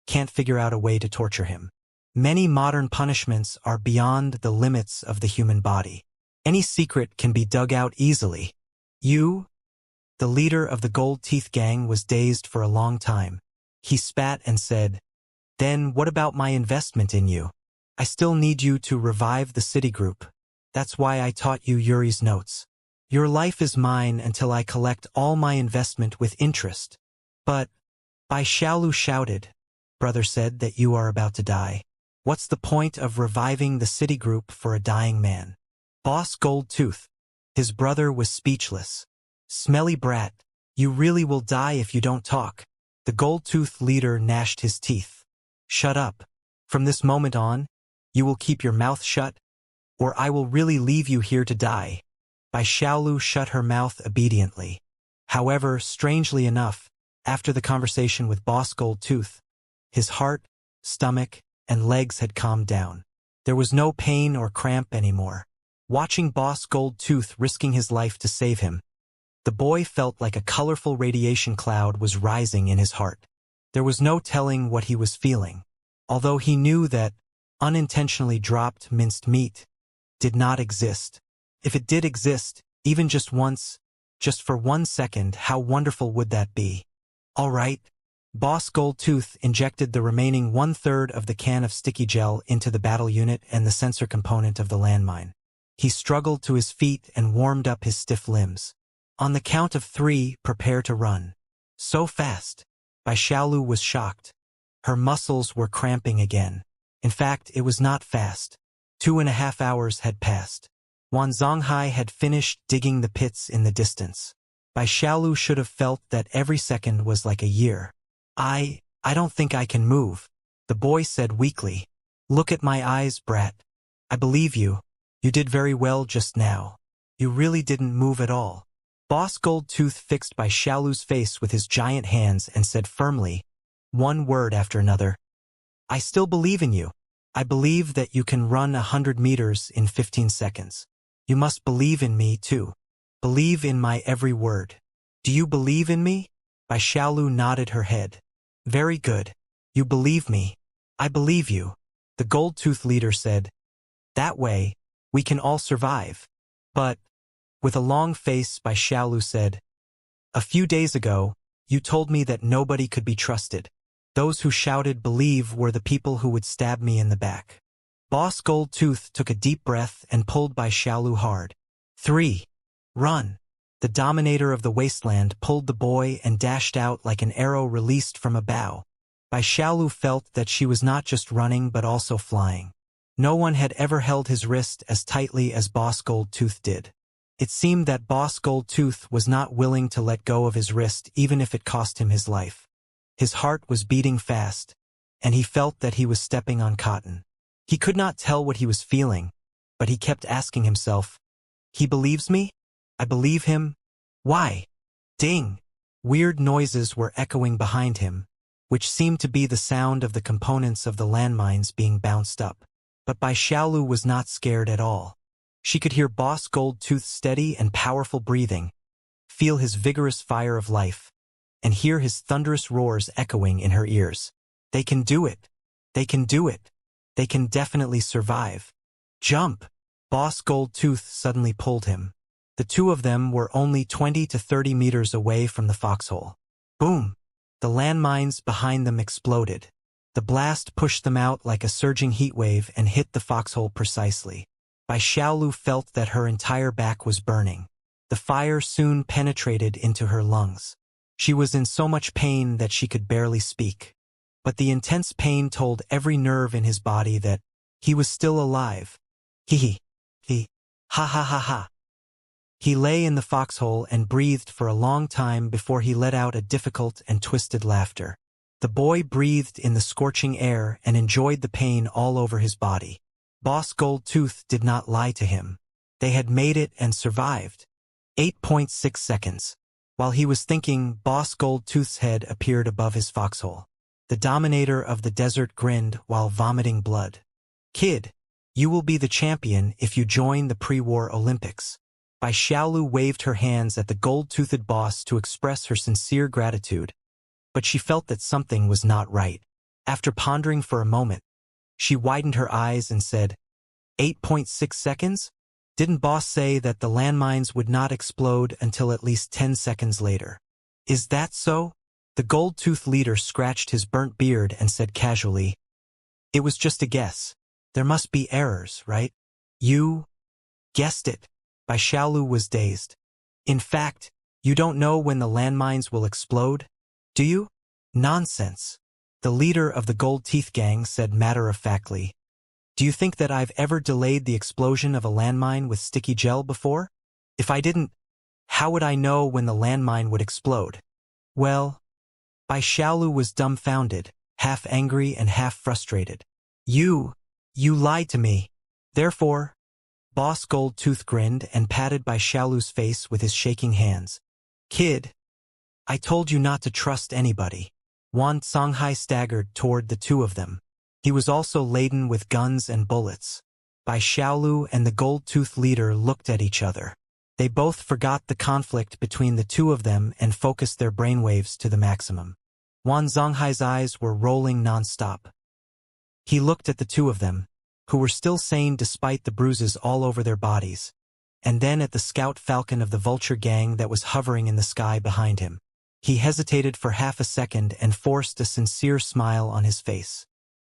Speaker 1: can't figure out a way to torture him. Many modern punishments are beyond the limits of the human body. Any secret can be dug out easily. You? The leader of the Gold Teeth gang was dazed for a long time. He spat and said, then what about my investment in you? I still need you to revive the Citigroup. That's why I taught you Yuri's notes. Your life is mine until I collect all my investment with interest. But, Bai Xiaolu shouted, brother said that you are about to die. What's the point of reviving the Citigroup for a dying man? Boss Gold Tooth. His brother was speechless. Smelly brat, you really will die if you don't talk. The Gold Tooth leader gnashed his teeth. Shut up. From this moment on, you will keep your mouth shut, or I will really leave you here to die. Bai Xiaolu shut her mouth obediently. However, strangely enough, after the conversation with Boss Gold Tooth, his heart, stomach, and legs had calmed down. There was no pain or cramp anymore. Watching Boss Gold Tooth risking his life to save him, the boy felt like a colorful radiation cloud was rising in his heart. There was no telling what he was feeling, although he knew that unintentionally dropped minced meat did not exist. If it did exist, even just once, just for 1 second, how wonderful would that be? All right. Boss Gold Tooth injected the remaining 1/3 of the can of sticky gel into the battle unit and the sensor component of the landmine. He struggled to his feet and warmed up his stiff limbs. On the count of 3, prepare to run. So fast. Bai Xiaolu was shocked. Her muscles were cramping again. In fact, it was not fast. 2.5 hours had passed. Wan Zonghai had finished digging the pits in the distance. Bai Xiaolu should have felt that every second was like a year. I don't think I can move, the boy said weakly. Look at my eyes, brat. I believe you. You did very well just now. You really didn't move at all. Boss Gold Tooth fixed Bai Xiaolu's face with his giant hands and said firmly, one word after another, I still believe in you. I believe that you can run 100 meters in 15 seconds. You must believe in me, too. Believe in my every word. Do you believe in me? Bai Xiaolu nodded her head. Very good. You believe me. I believe you. The Gold Tooth leader said. That way, we can all survive. But, with a long face, Bai Xiaolu said, a few days ago, you told me that nobody could be trusted. Those who shouted believe were the people who would stab me in the back. Boss Gold Tooth took a deep breath and pulled Bai Xiaolu hard. 3. Run. The dominator of the wasteland pulled the boy and dashed out like an arrow released from a bow. Bai Xiaolu felt that she was not just running but also flying. No one had ever held his wrist as tightly as Boss Gold Tooth did. It seemed that Boss Gold Tooth was not willing to let go of his wrist even if it cost him his life. His heart was beating fast, and he felt that he was stepping on cotton. He could not tell what he was feeling, but he kept asking himself, "He believes me? I believe him? Why?" Ding! Weird noises were echoing behind him, which seemed to be the sound of the components of the landmines being bounced up. But Bai Xiaolu was not scared at all. She could hear Boss Goldtooth's steady and powerful breathing, feel his vigorous fire of life, and hear his thunderous roars echoing in her ears. They can do it. They can do it. They can definitely survive. Jump! Boss Goldtooth suddenly pulled him. The two of them were only 20 to 30 meters away from the foxhole. Boom! The landmines behind them exploded. The blast pushed them out like a surging heat wave and hit the foxhole precisely. Bai Xiaolu felt that her entire back was burning. The fire soon penetrated into her lungs. She was in so much pain that she could barely speak. But the intense pain told every nerve in his body that he was still alive. He, ha ha ha ha. He lay in the foxhole and breathed for a long time before he let out a difficult and twisted laughter. The boy breathed in the scorching air and enjoyed the pain all over his body. Boss Goldtooth did not lie to him. They had made it and survived. 8.6 seconds. While he was thinking, Boss Goldtooth's head appeared above his foxhole. The dominator of the desert grinned while vomiting blood. "Kid, you will be the champion if you join the pre-war Olympics." Bai Xiaolu waved her hands at the gold-toothed boss to express her sincere gratitude, but she felt that something was not right. After pondering for a moment, she widened her eyes and said, 8.6 seconds? Didn't boss say that the landmines would not explode until at least 10 seconds later? Is that so? The gold-toothed leader scratched his burnt beard and said casually, "It was just a guess. There must be errors, right? You guessed it." Bai Xiaolu was dazed. "In fact, you don't know when the landmines will explode, do you?" "Nonsense." The leader of the Gold Teeth Gang said matter-of-factly, "Do you think that I've ever delayed the explosion of a landmine with sticky gel before? If I didn't, how would I know when the landmine would explode?" "Well..." Bai Xiaolu was dumbfounded, half angry and half frustrated. You lied to me. Therefore..." Boss Goldtooth grinned and patted Bai Xiaolu's face with his shaking hands. "Kid, I told you not to trust anybody." Wan Songhai staggered toward the two of them. He was also laden with guns and bullets. Bai Xiaolu and the gold-toothed leader looked at each other. They both forgot the conflict between the two of them and focused their brainwaves to the maximum. Wan Zonghai's eyes were rolling non-stop. He looked at the two of them, who were still sane despite the bruises all over their bodies, and then at the scout falcon of the vulture gang that was hovering in the sky behind him. He hesitated for half a second and forced a sincere smile on his face.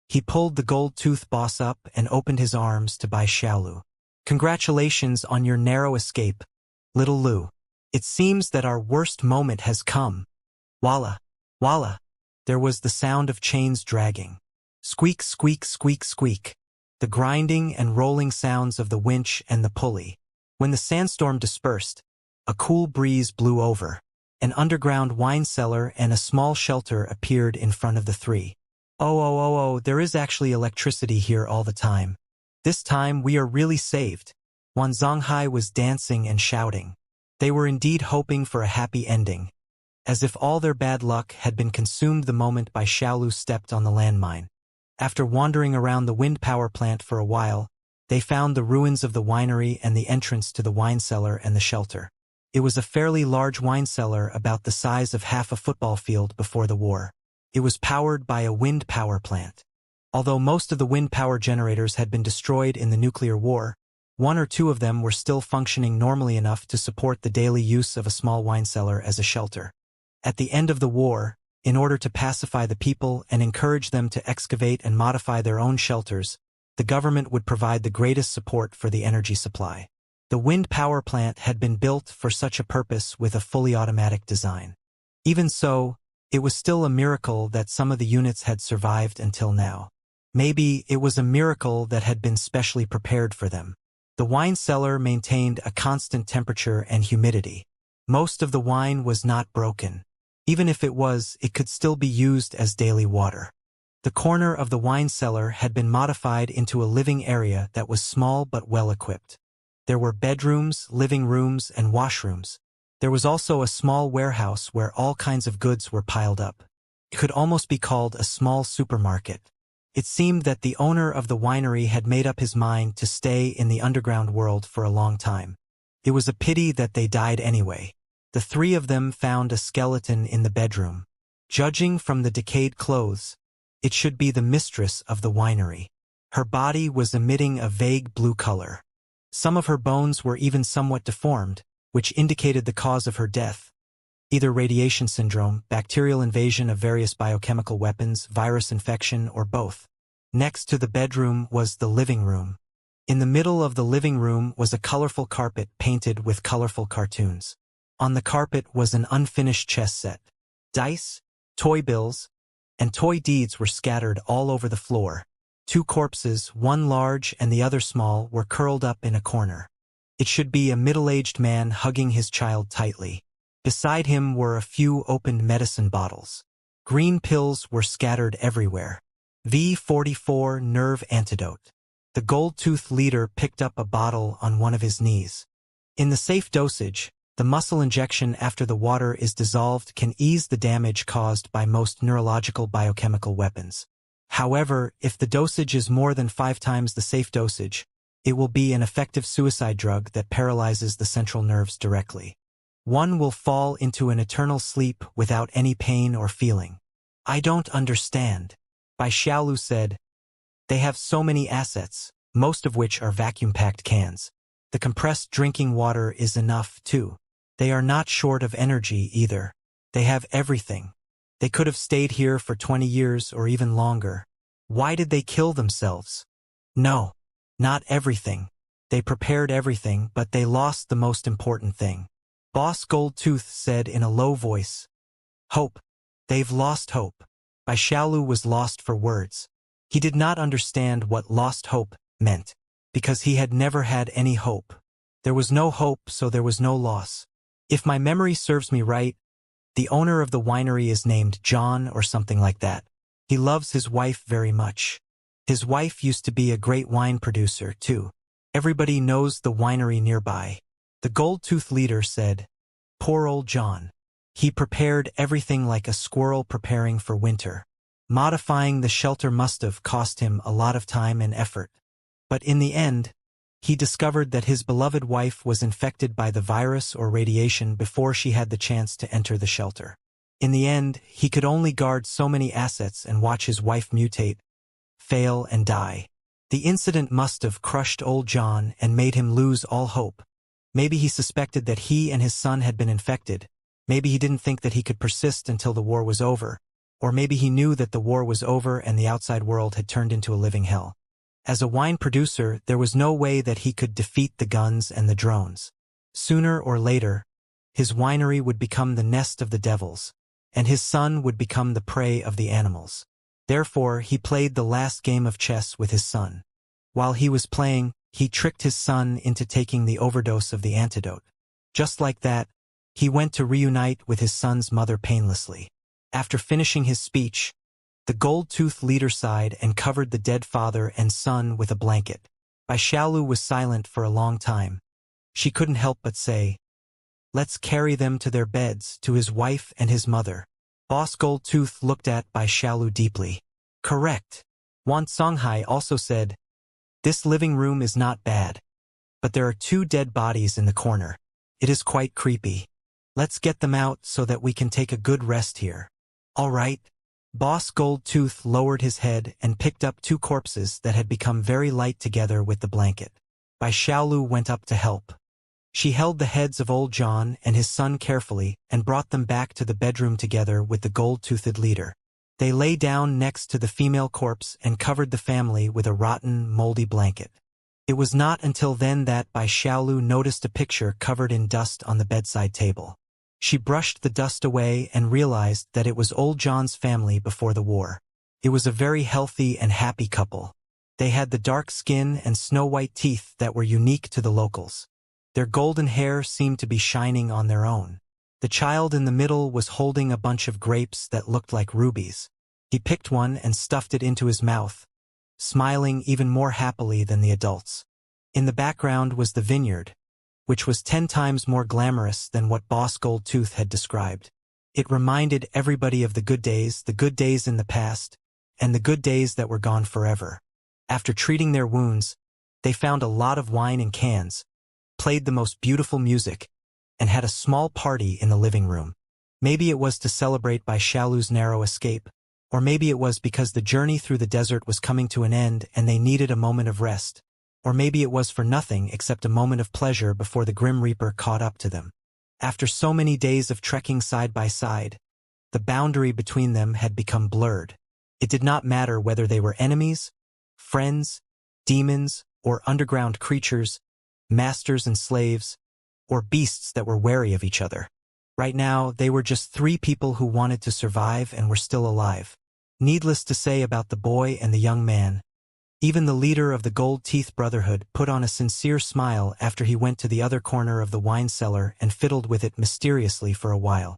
Speaker 1: He pulled the gold-tooth boss up and opened his arms to Bai Xiaolu. "Congratulations on your narrow escape, little Lu. It seems that our worst moment has come." Walla, walla. There was the sound of chains dragging. Squeak, squeak, squeak, squeak. The grinding and rolling sounds of the winch and the pulley. When the sandstorm dispersed, a cool breeze blew over. An underground wine cellar and a small shelter appeared in front of the three. Oh, there is actually electricity here all the time. This time we are really saved." Wan Zonghai was dancing and shouting. They were indeed hoping for a happy ending, as if all their bad luck had been consumed the moment Bai Xiaolu stepped on the landmine. After wandering around the wind power plant for a while, they found the ruins of the winery and the entrance to the wine cellar and the shelter. It was a fairly large wine cellar about the size of half a football field before the war. It was powered by a wind power plant. Although most of the wind power generators had been destroyed in the nuclear war, one or two of them were still functioning normally enough to support the daily use of a small wine cellar as a shelter. At the end of the war, in order to pacify the people and encourage them to excavate and modify their own shelters, the government would provide the greatest support for the energy supply. The wind power plant had been built for such a purpose with a fully automatic design. Even so, it was still a miracle that some of the units had survived until now. Maybe it was a miracle that had been specially prepared for them. The wine cellar maintained a constant temperature and humidity. Most of the wine was not broken. Even if it was, it could still be used as daily water. The corner of the wine cellar had been modified into a living area that was small but well-equipped. There were bedrooms, living rooms, and washrooms. There was also a small warehouse where all kinds of goods were piled up. It could almost be called a small supermarket. It seemed that the owner of the winery had made up his mind to stay in the underground world for a long time. It was a pity that they died anyway. The three of them found a skeleton in the bedroom. Judging from the decayed clothes, it should be the mistress of the winery. Her body was emitting a vague blue color. Some of her bones were even somewhat deformed, which indicated the cause of her death. Either radiation syndrome, bacterial invasion of various biochemical weapons, virus infection, or both. Next to the bedroom was the living room. In the middle of the living room was a colorful carpet painted with colorful cartoons. On the carpet was an unfinished chess set. Dice, toy bills, and toy deeds were scattered all over the floor. Two corpses, one large and the other small, were curled up in a corner. It should be a middle-aged man hugging his child tightly. Beside him were a few opened medicine bottles. Green pills were scattered everywhere. V44 nerve antidote. The gold-toothed leader picked up a bottle on one of his knees. In the safe dosage, the muscle injection after the water is dissolved can ease the damage caused by most neurological biochemical weapons. However, if the dosage is more than 5 times the safe dosage, it will be an effective suicide drug that paralyzes the central nerves directly. One will fall into an eternal sleep without any pain or feeling. I don't understand. Bai Xiaolu said. They have so many assets, most of which are vacuum-packed cans. The compressed drinking water is enough, too. They are not short of energy either. They have everything. They could have stayed here for 20 years or even longer. Why did they kill themselves? No, not everything. They prepared everything, but they lost the most important thing. Boss Goldtooth said in a low voice. Hope. They've lost hope. Bai Xiaolu was lost for words. He did not understand what lost hope meant, because he had never had any hope. There was no hope, so there was no loss. If my memory serves me right, the owner of the winery is named John or something like that. He loves his wife very much. His wife used to be a great wine producer, too. Everybody knows the winery nearby. The gold-toothed leader said, Poor old John. He prepared everything like a squirrel preparing for winter. Modifying the shelter must have cost him a lot of time and effort. But in the end, he discovered that his beloved wife was infected by the virus or radiation before she had the chance to enter the shelter. In the end, he could only guard so many assets and watch his wife mutate, fail, and die. The incident must have crushed old John and made him lose all hope. Maybe he suspected that he and his son had been infected. Maybe he didn't think that he could persist until the war was over. Or maybe he knew that the war was over and the outside world had turned into a living hell. As a wine producer, there was no way that he could defeat the guns and the drones. Sooner or later, his winery would become the nest of the devils, and his son would become the prey of the animals. Therefore, he played the last game of chess with his son. While he was playing, he tricked his son into taking the overdose of the antidote. Just like that, he went to reunite with his son's mother painlessly. After finishing his speech, the gold-toothed leader sighed and covered the dead father and son with a blanket. Bai Xiaolu was silent for a long time. She couldn't help but say, Let's carry them to their beds, to his wife and his mother. Boss Goldtooth looked at Bai Xiaolu deeply. Correct. Wan Songhai also said, This living room is not bad. But there are 2 dead bodies in the corner. It is quite creepy. Let's get them out so that we can take a good rest here. All right. Boss Goldtooth lowered his head and picked up 2 corpses that had become very light together with the blanket. Bai Xiaolu went up to help. She held the heads of old John and his son carefully and brought them back to the bedroom together with the gold-toothed leader. They lay down next to the female corpse and covered the family with a rotten, moldy blanket. It was not until then that Bai Xiaolu noticed a picture covered in dust on the bedside table. She brushed the dust away and realized that it was old John's family before the war. It was a very healthy and happy couple. They had the dark skin and snow-white teeth that were unique to the locals. Their golden hair seemed to be shining on their own. The child in the middle was holding a bunch of grapes that looked like rubies. He picked one and stuffed it into his mouth, smiling even more happily than the adults. In the background was the vineyard, which was 10 times more glamorous than what Boss Goldtooth had described. It reminded everybody of the good days in the past, and the good days that were gone forever. After treating their wounds, they found a lot of wine in cans, played the most beautiful music, and had a small party in the living room. Maybe it was to celebrate Bai Xiaolu's narrow escape, or maybe it was because the journey through the desert was coming to an end and they needed a moment of rest, or maybe it was for nothing except a moment of pleasure before the Grim Reaper caught up to them. After so many days of trekking side by side, the boundary between them had become blurred. It did not matter whether they were enemies, friends, demons, or underground creatures, masters and slaves, or beasts that were wary of each other. Right now, they were just 3 people who wanted to survive and were still alive. Needless to say about the boy and the young man, even the leader of the Gold Teeth Brotherhood put on a sincere smile after he went to the other corner of the wine cellar and fiddled with it mysteriously for a while.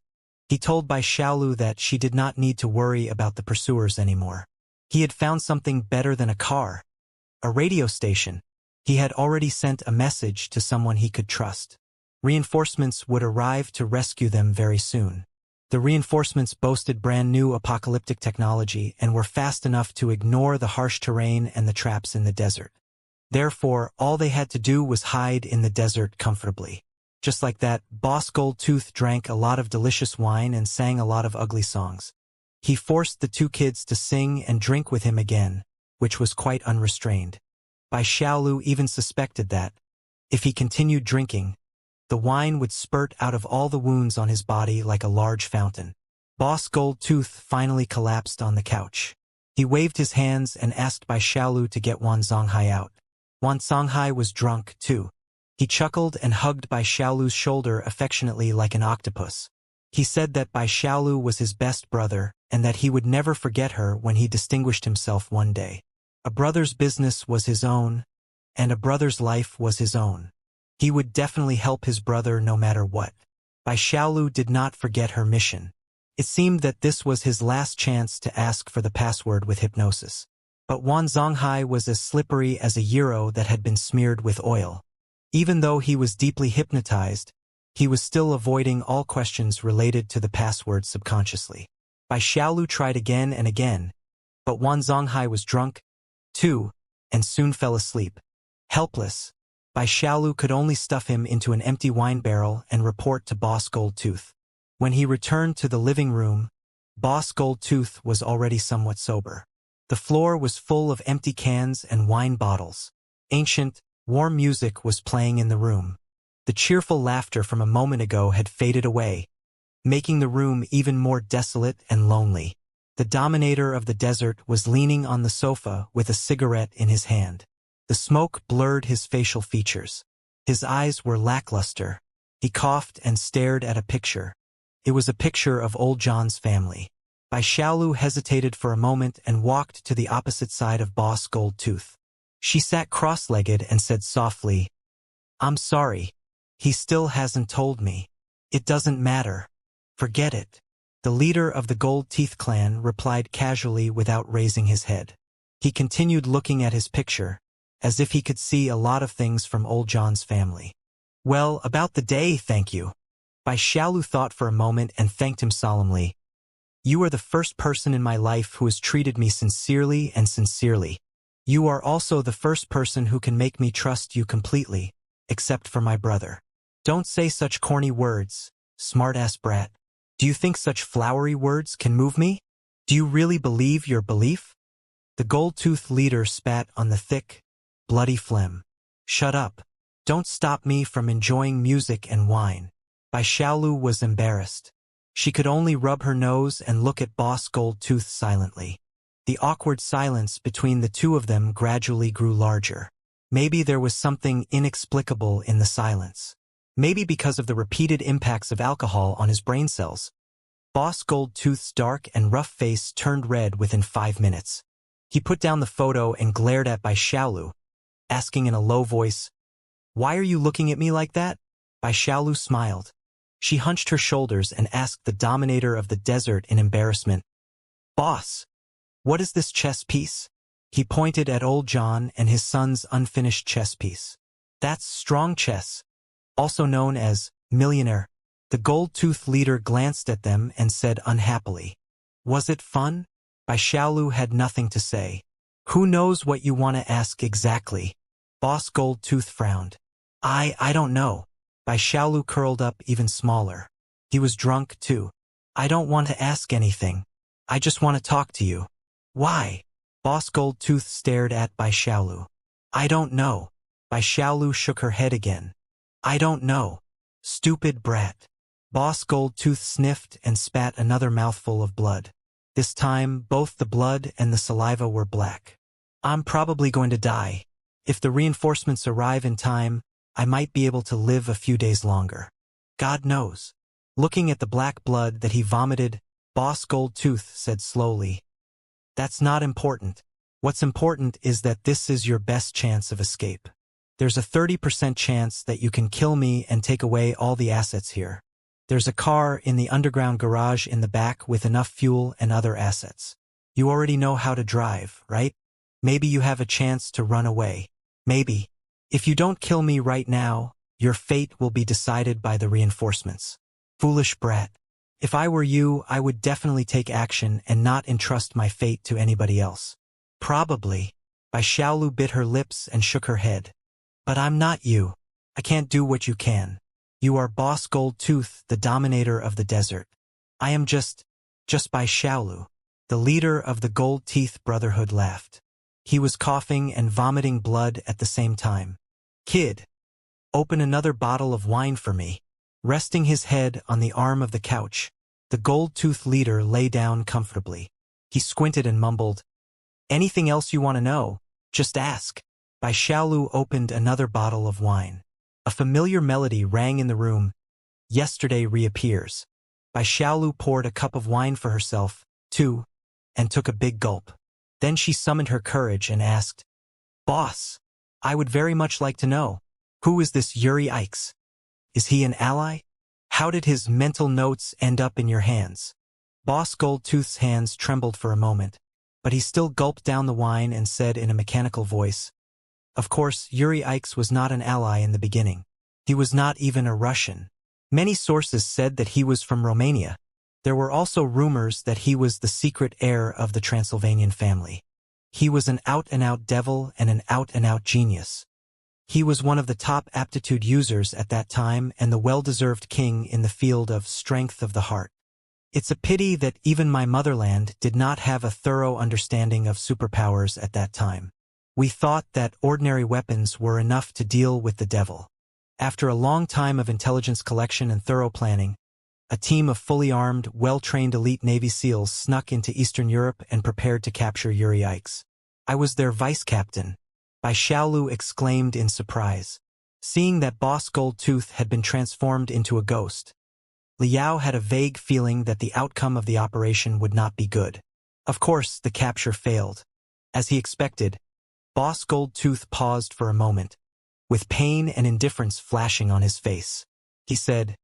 Speaker 1: He told Bai Xiaolu that she did not need to worry about the pursuers anymore. He had found something better than a car, a radio station. He had already sent a message to someone he could trust. Reinforcements would arrive to rescue them very soon. The reinforcements boasted brand new apocalyptic technology and were fast enough to ignore the harsh terrain and the traps in the desert. Therefore, all they had to do was hide in the desert comfortably. Just like that, Boss Goldtooth drank a lot of delicious wine and sang a lot of ugly songs. He forced the 2 kids to sing and drink with him again, which was quite unrestrained. Bai Xiaolu even suspected that, if he continued drinking, the wine would spurt out of all the wounds on his body like a large fountain. Boss Goldtooth finally collapsed on the couch. He waved his hands and asked Bai Xiaolu to get Wan Zonghai out. Wan Zonghai was drunk, too. He chuckled and hugged Bai Xiaolu's shoulder affectionately like an octopus. He said that Bai Xiaolu was his best brother and that he would never forget her when he distinguished himself one day. A brother's business was his own, and a brother's life was his own. He would definitely help his brother no matter what. Bai Xiaolu did not forget her mission. It seemed that this was his last chance to ask for the password with hypnosis. But Wan Zonghai was as slippery as a gyro that had been smeared with oil. Even though he was deeply hypnotized, he was still avoiding all questions related to the password subconsciously. Bai Xiaolu tried again and again, but Wan Zonghai was drunk, too, and soon fell asleep. Helpless, Bai Xiaolu could only stuff him into an empty wine barrel and report to Boss Goldtooth. When he returned to the living room, Boss Goldtooth was already somewhat sober. The floor was full of empty cans and wine bottles. Ancient, warm music was playing in the room. The cheerful laughter from a moment ago had faded away, making the room even more desolate and lonely. The dominator of the desert was leaning on the sofa with a cigarette in his hand. The smoke blurred his facial features. His eyes were lackluster. He coughed and stared at a picture. It was a picture of old John's family. Bai Xiaolu hesitated for a moment and walked to the opposite side of Boss Goldtooth. She sat cross-legged and said softly, "I'm sorry. He still hasn't told me. It doesn't matter. Forget it." The leader of the Gold Teeth clan replied casually without raising his head. He continued looking at his picture, as if he could see a lot of things from old John's family. "Well, about the day, thank you." Bai Xiaolu thought for a moment and thanked him solemnly. "You are the first person in my life who has treated me sincerely and sincerely. You are also the first person who can make me trust you completely, except for my brother. Don't say such corny words, smart-ass brat. Do you think such flowery words can move me? Do you really believe your belief?" The Gold-Tooth leader spat on the thick, bloody phlegm. "Shut up. Don't stop me from enjoying music and wine." Bai Xiaolu was embarrassed. She could only rub her nose and look at Boss Goldtooth silently. The awkward silence between the 2 of them gradually grew larger. Maybe there was something inexplicable in the silence. Maybe because of the repeated impacts of alcohol on his brain cells. Boss Goldtooth's dark and rough face turned red within 5 minutes. He put down the photo and glared at Bai Xiaolu, asking in a low voice, "Why are you looking at me like that?" Bai Xiaolu smiled. She hunched her shoulders and asked the dominator of the desert in embarrassment, "Boss, what is this chess piece?" He pointed at old John and his son's unfinished chess piece. "That's strong chess, also known as millionaire." The gold-toothed leader glanced at them and said unhappily, "Was it fun?" Bai Xiaolu had nothing to say. "Who knows what you want to ask exactly?" Boss Gold-Tooth frowned. I don't know." Bai Xiaolu curled up even smaller. He was drunk too. "I don't want to ask anything. I just want to talk to you." "Why?" Boss Gold-Tooth stared at Bai Xiaolu. "I don't know." Bai Xiaolu shook her head again. "I don't know. Stupid brat." Boss Gold-Tooth sniffed and spat another mouthful of blood. This time, both the blood and the saliva were black. "I'm probably going to die. If the reinforcements arrive in time, I might be able to live a few days longer. God knows." Looking at the black blood that he vomited, Boss Gold-Tooth said slowly, "That's not important. What's important is that this is your best chance of escape. There's a 30% chance that you can kill me and take away all the assets here. There's a car in the underground garage in the back with enough fuel and other assets. You already know how to drive, right? Maybe you have a chance to run away. Maybe. If you don't kill me right now, your fate will be decided by the reinforcements." Foolish brat. "If I were you, I would definitely take action and not entrust my fate to anybody else." "Probably." Bai Xiaolu bit her lips and shook her head. "But I'm not you. I can't do what you can. You are Boss Gold-Tooth, the dominator of the desert. I am just Bai Xiaolu." The leader of the Gold Teeth Brotherhood laughed. He was coughing and vomiting blood at the same time. "Kid, open another bottle of wine for me." Resting his head on the arm of the couch, the Gold-Tooth leader lay down comfortably. He squinted and mumbled, "Anything else you want to know? Just ask." Bai Xiaolu opened another bottle of wine. A familiar melody rang in the room. "Yesterday reappears." Bai Xiaolu poured a cup of wine for herself, too, and took a big gulp. Then she summoned her courage and asked, "Boss, I would very much like to know, who is this Yuri Ikes? Is he an ally? How did his mental notes end up in your hands?" Boss Gold-Tooth's hands trembled for a moment, but he still gulped down the wine and said in a mechanical voice, "Of course, Yuri Ikes was not an ally in the beginning. He was not even a Russian. Many sources said that he was from Romania. There were also rumors that he was the secret heir of the Transylvanian family. He was an out-and-out devil and an out-and-out genius. He was one of the top aptitude users at that time and the well-deserved king in the field of strength of the heart. It's a pity that even my motherland did not have a thorough understanding of superpowers at that time. We thought that ordinary weapons were enough to deal with the devil. After a long time of intelligence collection and thorough planning, a team of fully armed, well-trained elite Navy SEALs snuck into Eastern Europe and prepared to capture Yuri Ikes. I was their vice-captain," Bai Xiaolu exclaimed in surprise. Seeing that Boss Gold-Tooth had been transformed into a ghost, Liao had a vague feeling that the outcome of the operation would not be good. Of course, the capture failed. As he expected, Boss Gold-Tooth paused for a moment, with pain and indifference flashing on his face. He said,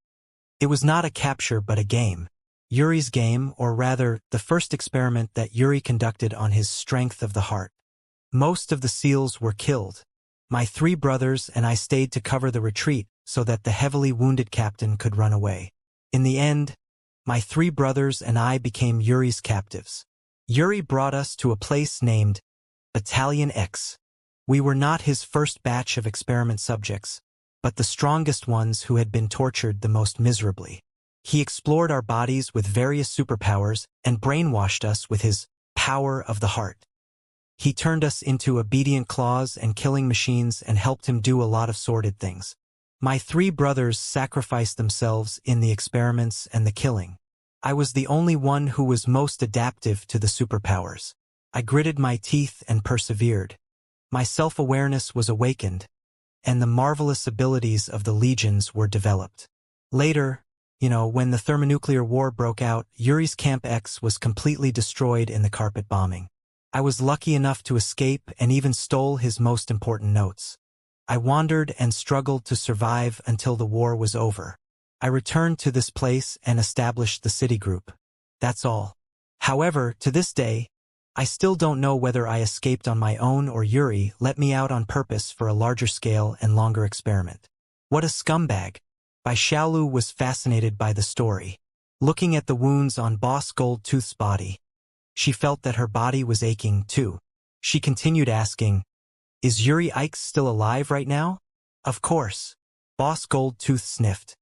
Speaker 1: "It was not a capture but a game. Yuri's game, or rather, the first experiment that Yuri conducted on his strength of the heart. Most of the SEALs were killed. My 3 brothers and I stayed to cover the retreat so that the heavily wounded captain could run away. In the end, my 3 brothers and I became Yuri's captives. Yuri brought us to a place named Battalion X. We were not his first batch of experiment subjects, but the strongest ones who had been tortured the most miserably. He explored our bodies with various superpowers and brainwashed us with his power of the heart. He turned us into obedient claws and killing machines and helped him do a lot of sordid things. My 3 brothers sacrificed themselves in the experiments and the killing. I was the only one who was most adaptive to the superpowers. I gritted my teeth and persevered. My self-awareness was awakened, and the marvelous abilities of the legions were developed. Later, when the thermonuclear war broke out, Yuri's Camp X was completely destroyed in the carpet bombing. I was lucky enough to escape and even stole his most important notes. I wandered and struggled to survive until the war was over. I returned to this place and established the city group. That's all. However, to this day, I still don't know whether I escaped on my own or Yuri let me out on purpose for a larger scale and longer experiment. What a scumbag! Bai Xiaolu was fascinated by the story. Looking at the wounds on Boss Goldtooth's body, she felt that her body was aching too. She continued asking, "Is Yuri Ikes still alive right now?" "Of course." Boss Goldtooth sniffed.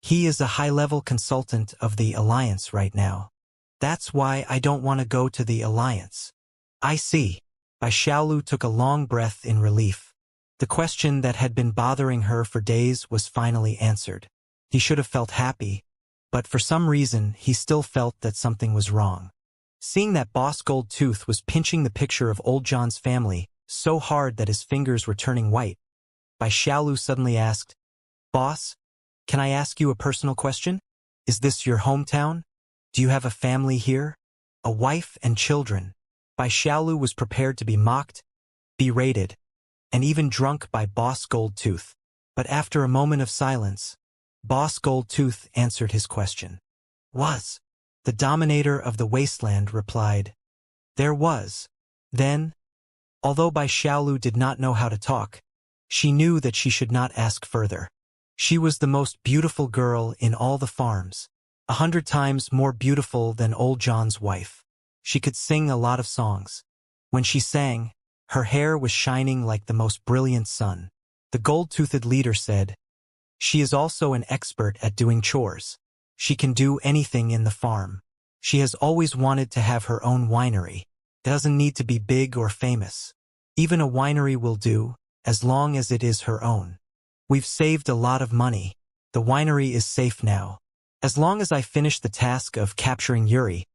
Speaker 1: "He is a high-level consultant of the Alliance right now. That's why I don't want to go to the Alliance." "I see." Bai Xiaolu took a long breath in relief. The question that had been bothering her for days was finally answered. He should have felt happy, but for some reason he still felt that something was wrong. Seeing that Boss Goldtooth was pinching the picture of old John's family so hard that his fingers were turning white, Bai Xiaolu suddenly asked, "Boss, can I ask you a personal question? Is this your hometown? Do you have a family here? A wife and children?" Bai Xiaolu was prepared to be mocked, berated, and even drunk by Boss Goldtooth. But after a moment of silence, Boss Goldtooth answered his question. "Was." The dominator of the wasteland replied. "There was." Then, although Bai Xiaolu did not know how to talk, she knew that she should not ask further. She was the most beautiful girl in all the farms, 100 times more beautiful than old John's wife. She could sing a lot of songs. When she sang, her hair was shining like the most brilliant sun. The gold-toothed leader said, "She is also an expert at doing chores. She can do anything in the farm. She has always wanted to have her own winery. It doesn't need to be big or famous. Even a winery will do, as long as it is her own. We've saved a lot of money. The winery is safe now. As long as I finish the task of capturing Yuri,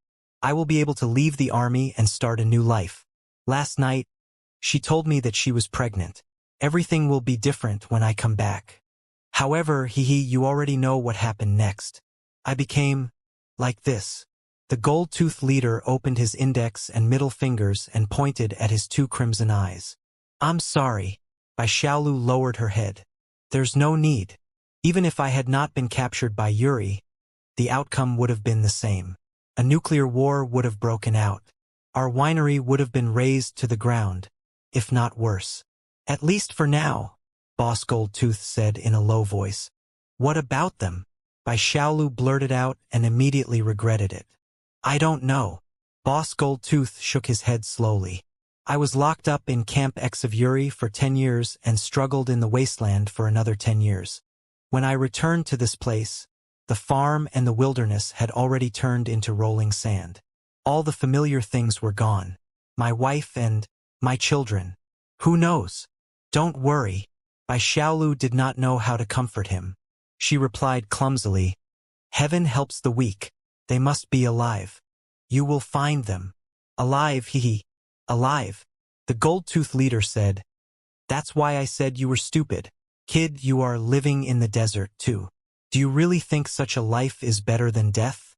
Speaker 1: I will be able to leave the army and start a new life. Last night, she told me that she was pregnant. Everything will be different when I come back. However, you already know what happened next. I became like this." The gold-toothed leader opened his index and middle fingers and pointed at his two crimson eyes. "I'm sorry." Bai Xiaolu lowered her head. "There's no need. Even if I had not been captured by Yuri, the outcome would have been the same. A nuclear war would have broken out. Our winery would have been razed to the ground, if not worse. At least for now," Boss Goldtooth said in a low voice. "What about them?" Bai Xiaolu blurted out and immediately regretted it. "I don't know." Boss Goldtooth shook his head slowly. "I was locked up in Camp X of Yuri for 10 years and struggled in the wasteland for another 10 years. When I returned to this place, the farm and the wilderness had already turned into rolling sand. All the familiar things were gone. My wife and my children. Who knows? Don't worry." Bai Xiaolu did not know how to comfort him. She replied clumsily, "Heaven helps the weak. They must be alive. You will find them." "Alive, alive," the gold-toothed leader said. "That's why I said you were stupid. Kid, you are living in the desert too. Do you really think such a life is better than death?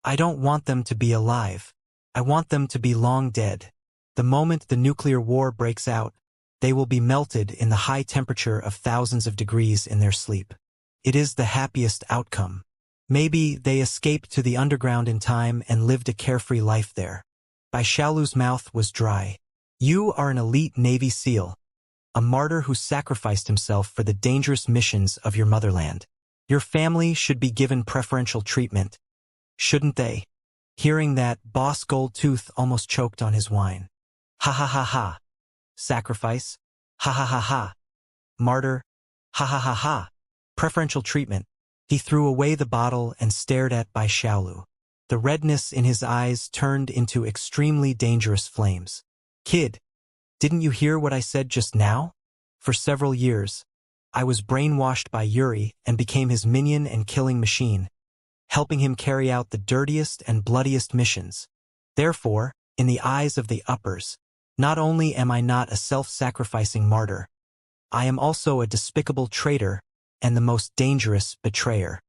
Speaker 1: I don't want them to be alive. I want them to be long dead. The moment the nuclear war breaks out, they will be melted in the high temperature of thousands of degrees in their sleep. It is the happiest outcome. Maybe they escaped to the underground in time and lived a carefree life there." Bai Xiaolu's mouth was dry. "You are an elite Navy SEAL, a martyr who sacrificed himself for the dangerous missions of your motherland. Your family should be given preferential treatment, shouldn't they?" Hearing that, Boss Goldtooth almost choked on his wine. "Ha ha ha ha. Sacrifice? Ha ha ha ha. Martyr? Ha ha ha ha. Preferential treatment." He threw away the bottle and stared at Bai Xiaolu. The redness in his eyes turned into extremely dangerous flames. "Kid, didn't you hear what I said just now? For several years, I was brainwashed by Yuri and became his minion and killing machine, helping him carry out the dirtiest and bloodiest missions. Therefore, in the eyes of the uppers, not only am I not a self-sacrificing martyr, I am also a despicable traitor and the most dangerous betrayer.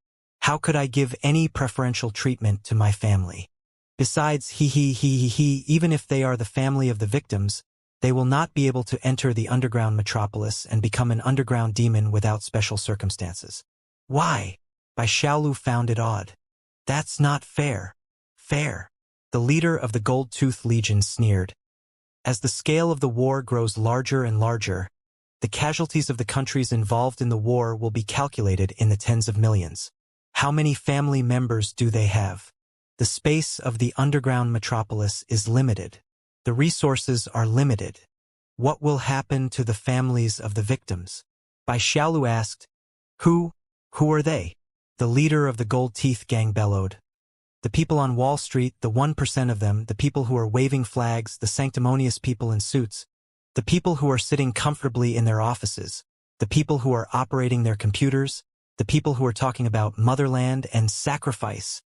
Speaker 1: How could I give any preferential treatment to my family? Besides, even if they are the family of the victims, they will not be able to enter the underground metropolis and become an underground demon without special circumstances." "Why?" Bai Xiaolu found it odd. That's not fair. Fair. The leader of the Gold-Tooth Legion sneered. As the scale of the war grows larger and larger, the casualties of the countries involved in the war will be calculated in the tens of millions. How many family members do they have? The space of the underground metropolis is limited. The resources are limited. What will happen to the families of the victims? Bai Xiaolu asked. Who are they? The leader of the Gold Teeth gang bellowed. The people on Wall Street, the 1% of them, the people who are waving flags, the sanctimonious people in suits, the people who are sitting comfortably in their offices, the people who are operating their computers, the people who are talking about motherland and sacrifice.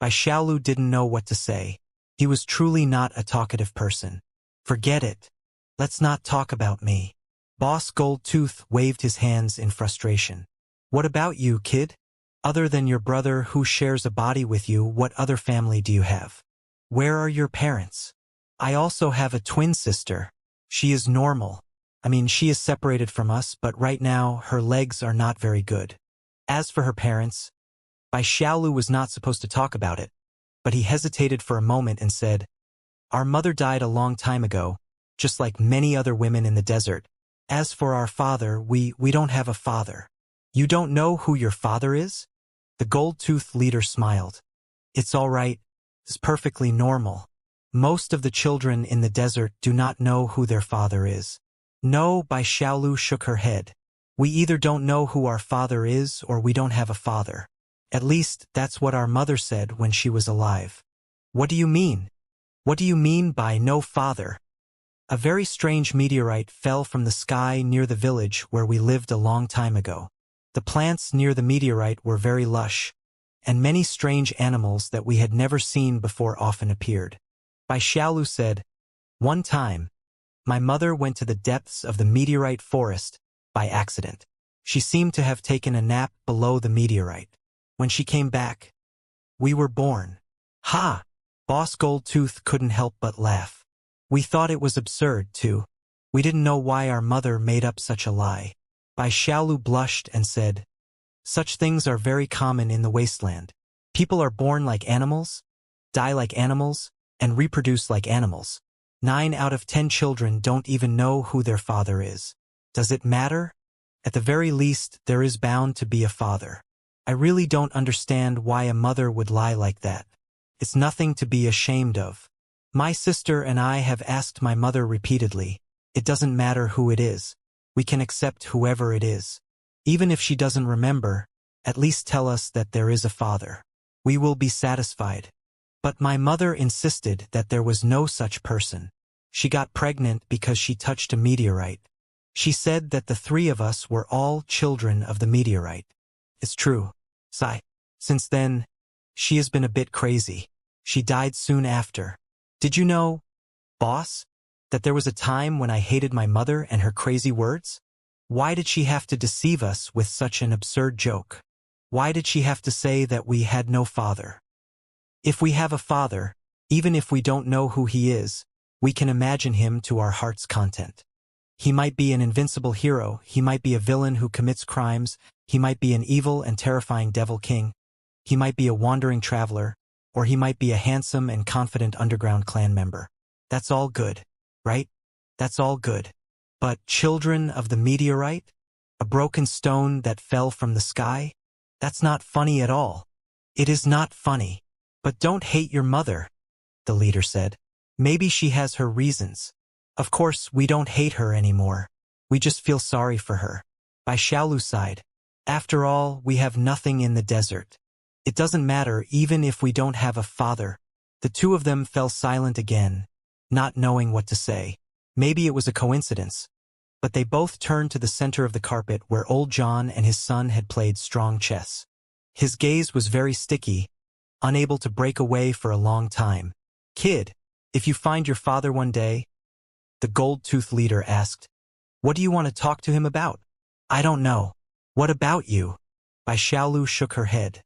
Speaker 1: Bai Xiaolu didn't know what to say. He was truly not a talkative person. Forget it. Let's not talk about me. Boss Goldtooth waved his hands in frustration. What about you, kid? Other than your brother who shares a body with you, what other family do you have? Where are your parents? I also have a twin sister. She is normal. She is separated from us, but right now her legs are not very good. As for her parents, Bai Xiaolu was not supposed to talk about it, but he hesitated for a moment and said, Our mother died a long time ago, just like many other women in the desert. As for our father, we don't have a father. You don't know who your father is? The Gold-Tooth leader smiled. It's all right. It's perfectly normal. Most of the children in the desert do not know who their father is. No, Bai Xiaolu shook her head. We either don't know who our father is or we don't have a father. At least, that's what our mother said when she was alive. What do you mean? What do you mean by no father? A very strange meteorite fell from the sky near the village where we lived a long time ago. The plants near the meteorite were very lush, and many strange animals that we had never seen before often appeared. Bai Xiaolu said, One time, my mother went to the depths of the meteorite forest by accident. She seemed to have taken a nap below the meteorite. When she came back, we were born. Ha! Boss Goldtooth couldn't help but laugh. We thought it was absurd, too. We didn't know why our mother made up such a lie. Bai Xiaolu blushed and said, Such things are very common in the wasteland. People are born like animals, die like animals, and reproduce like animals. 9 out of 10 children don't even know who their father is. Does it matter? At the very least, there is bound to be a father. I really don't understand why a mother would lie like that. It's nothing to be ashamed of. My sister and I have asked my mother repeatedly. It doesn't matter who it is. We can accept whoever it is. Even if she doesn't remember, at least tell us that there is a father. We will be satisfied. But my mother insisted that there was no such person. She got pregnant because she touched a meteorite. She said that the 3 of us were all children of the meteorite. It's true. Since then, she has been a bit crazy. She died soon after. Did you know, boss, that there was a time when I hated my mother and her crazy words? Why did she have to deceive us with such an absurd joke? Why did she have to say that we had no father? If we have a father, even if we don't know who he is, we can imagine him to our heart's content. He might be an invincible hero, he might be a villain who commits crimes, he might be an evil and terrifying devil king, he might be a wandering traveler, or he might be a handsome and confident underground clan member. That's all good, right? That's all good. But children of the meteorite? A broken stone that fell from the sky? That's not funny at all. It is not funny. But don't hate your mother, the leader said. Maybe she has her reasons. Of course, we don't hate her anymore. We just feel sorry for her. Bai Xiaolu sighed. After all, we have nothing in the desert. It doesn't matter even if we don't have a father. The 2 of them fell silent again, not knowing what to say. Maybe it was a coincidence. But they both turned to the center of the carpet where old John and his son had played strong chess. His gaze was very sticky, unable to break away for a long time. Kid, if you find your father one day, the Gold-Tooth leader asked, what do you want to talk to him about? I don't know. What about you? Bai Xiaolu shook her head.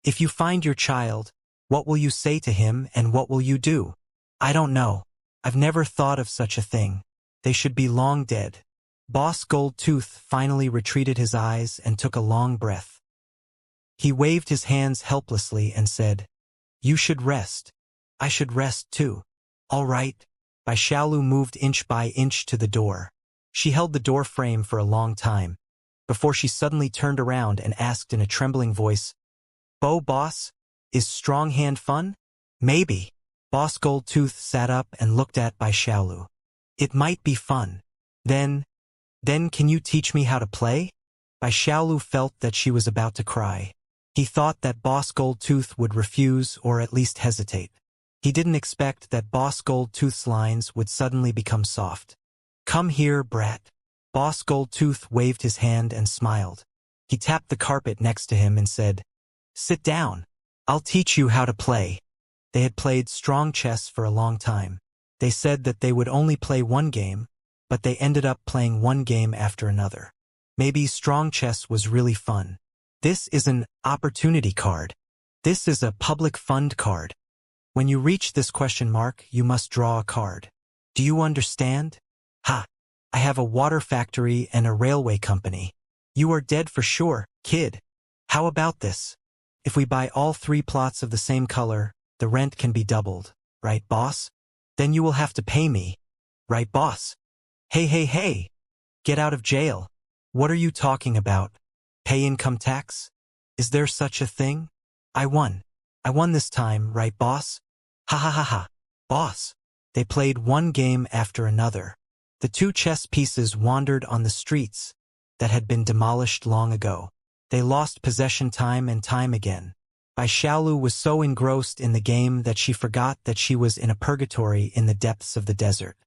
Speaker 1: If you find your child, what will you say to him and what will you do? I don't know. I've never thought of such a thing. They should be long dead. Boss Gold-Tooth finally retreated his eyes and took a long breath. He waved his hands helplessly and said, "You should rest. I should rest too." "All right." Bai Xiaolu moved inch by inch to the door. She held the door frame for a long time, before she suddenly turned around and asked in a trembling voice, Boss, is strong hand fun?" "Maybe." Boss Goldtooth sat up and looked at Bai Xiaolu. "It might be fun. Then can you teach me how to play?" Bai Xiaolu felt that she was about to cry. He thought that Boss Goldtooth would refuse or at least hesitate. He didn't expect that Boss Goldtooth's lines would suddenly become soft. "Come here, brat." Boss Goldtooth waved his hand and smiled. He tapped the carpet next to him and said, "Sit down. I'll teach you how to play." They had played strong chess for a long time. They said that they would only play one game, but they ended up playing one game after another. Maybe strong chess was really fun. This is an opportunity card. This is a public fund card. When you reach this question mark, you must draw a card. Do you understand? Ha! I have a water factory and a railway company. You are dead for sure, kid. How about this? If we buy all 3 plots of the same color, the rent can be doubled, right, boss? Then you will have to pay me. Right, boss? Hey. Get out of jail. What are you talking about? Pay income tax? Is there such a thing? I won this time, right, boss? Ha. Boss. They played one game after another. The 2 chess pieces wandered on the streets that had been demolished long ago. They lost possession time and time again. Bai Xiaolu was so engrossed in the game that she forgot that she was in a purgatory in the depths of the desert.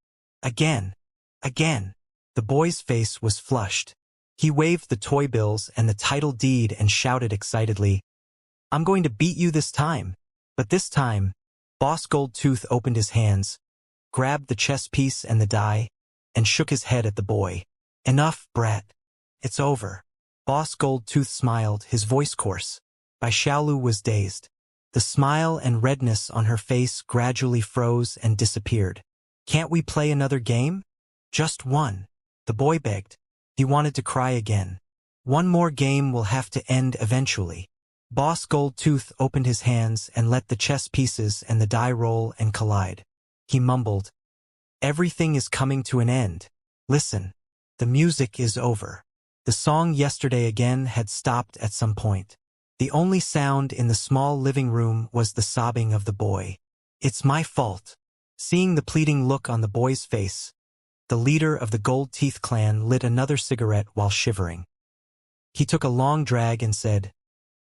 Speaker 1: Again. The boy's face was flushed. He waved the toy bills and the title deed and shouted excitedly, "I'm going to beat you this time." But this time, Boss Goldtooth opened his hands, grabbed the chess piece and the die, and shook his head at the boy. "Enough, brat. It's over." Boss Goldtooth smiled, his voice coarse. Bai Xiaolu was dazed. The smile and redness on her face gradually froze and disappeared. "Can't we play another game?" "Just one," the boy begged. He wanted to cry again. "One more game will have to end eventually." Boss Goldtooth opened his hands and let the chess pieces and the die roll and collide. He mumbled, "Everything is coming to an end. Listen, the music is over." The song Yesterday Again had stopped at some point. The only sound in the small living room was the sobbing of the boy. "It's my fault." Seeing the pleading look on the boy's face, the leader of the Gold Teeth clan lit another cigarette while shivering. He took a long drag and said,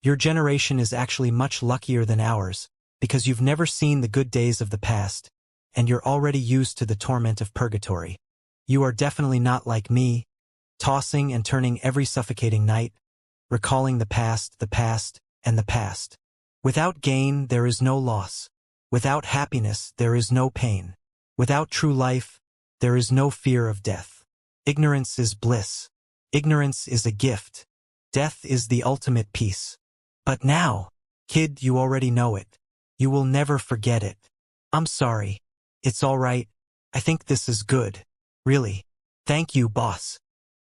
Speaker 1: "Your generation is actually much luckier than ours, because you've never seen the good days of the past, and you're already used to the torment of purgatory. You are definitely not like me, tossing and turning every suffocating night, recalling the past, and the past. Without gain, there is no loss. Without happiness, there is no pain. Without true life, there is no fear of death. Ignorance is bliss. Ignorance is a gift. Death is the ultimate peace. But now, kid, you already know it. You will never forget it. I'm sorry. It's all right. I think this is good. Really. Thank you, boss."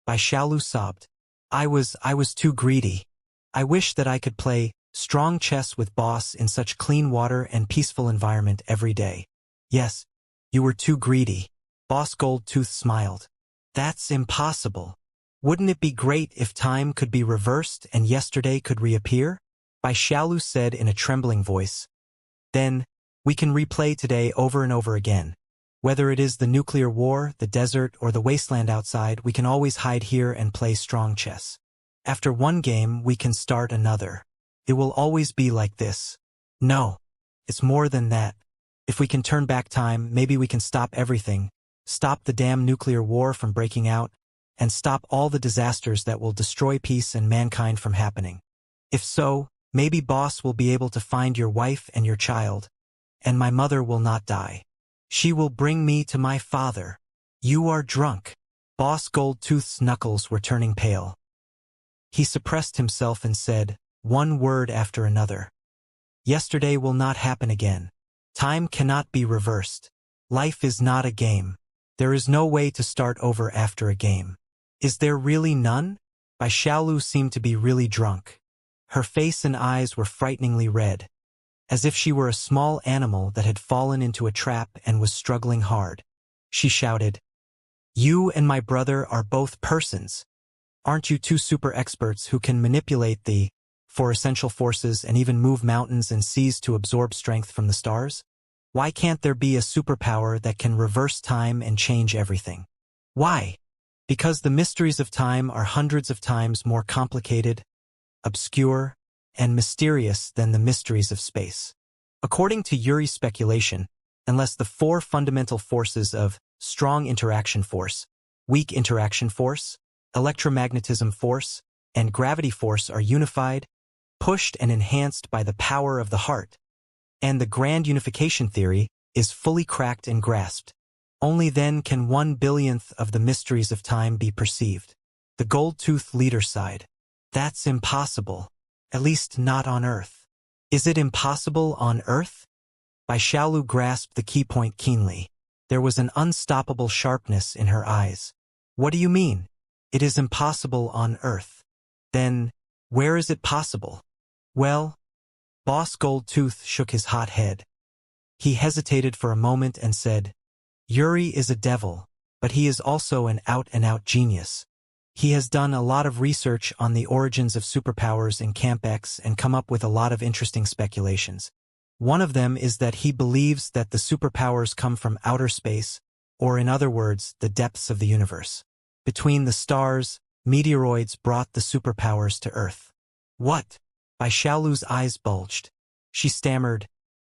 Speaker 1: Bai Xiaolu sobbed. I was too greedy. I wish that I could play strong chess with boss in such clean water and peaceful environment every day." "Yes, you were too greedy." Boss Goldtooth smiled. "That's impossible. Wouldn't it be great if time could be reversed and yesterday could reappear?" Bai Xiaolu said in a trembling voice. "Then, we can replay today over and over again. Whether it is the nuclear war, the desert, or the wasteland outside, we can always hide here and play strong chess. After one game, we can start another. It will always be like this." "No, it's more than that. If we can turn back time, maybe we can stop everything, stop the damn nuclear war from breaking out, and stop all the disasters that will destroy peace and mankind from happening. If so, maybe boss will be able to find your wife and your child, and my mother will not die. She will bring me to my father." "You are drunk." Boss Goldtooth's knuckles were turning pale. He suppressed himself and said, one word after another, "Yesterday will not happen again. Time cannot be reversed. Life is not a game. There is no way to start over after a game." "Is there really none?" Bai Xiaolu seemed to be really drunk. Her face and eyes were frighteningly red, as if she were a small animal that had fallen into a trap and was struggling hard. She shouted, "You and my brother are both persons. Aren't you two super experts who can manipulate the four essential forces and even move mountains and seas to absorb strength from the stars? Why can't there be a superpower that can reverse time and change everything? Why? Because the mysteries of time are hundreds of times more complicated, obscure, and mysterious than the mysteries of space. According to Yuri's speculation, unless the four fundamental forces of strong interaction force, weak interaction force, electromagnetism force, and gravity force are unified, pushed and enhanced by the power of the heart, and the grand unification theory is fully cracked and grasped, only then can 1/1000th of the mysteries of time be perceived. The gold-toothed leader sighed. That's impossible. At least not on Earth. Is it impossible on Earth? Bai Xiaolu grasped the key point keenly. There was an unstoppable sharpness in her eyes. What do you mean? It is impossible on Earth. Then, where is it possible? Well, Boss Goldtooth shook his hot head. He hesitated for a moment and said, Yuri is a devil, but he is also an out-and-out genius. He has done a lot of research on the origins of superpowers in Camp X and come up with a lot of interesting speculations. One of them is that he believes that the superpowers come from outer space, or in other words, the depths of the universe. Between the stars, meteoroids brought the superpowers to Earth. What? Bai Xiaolu's eyes bulged. She stammered,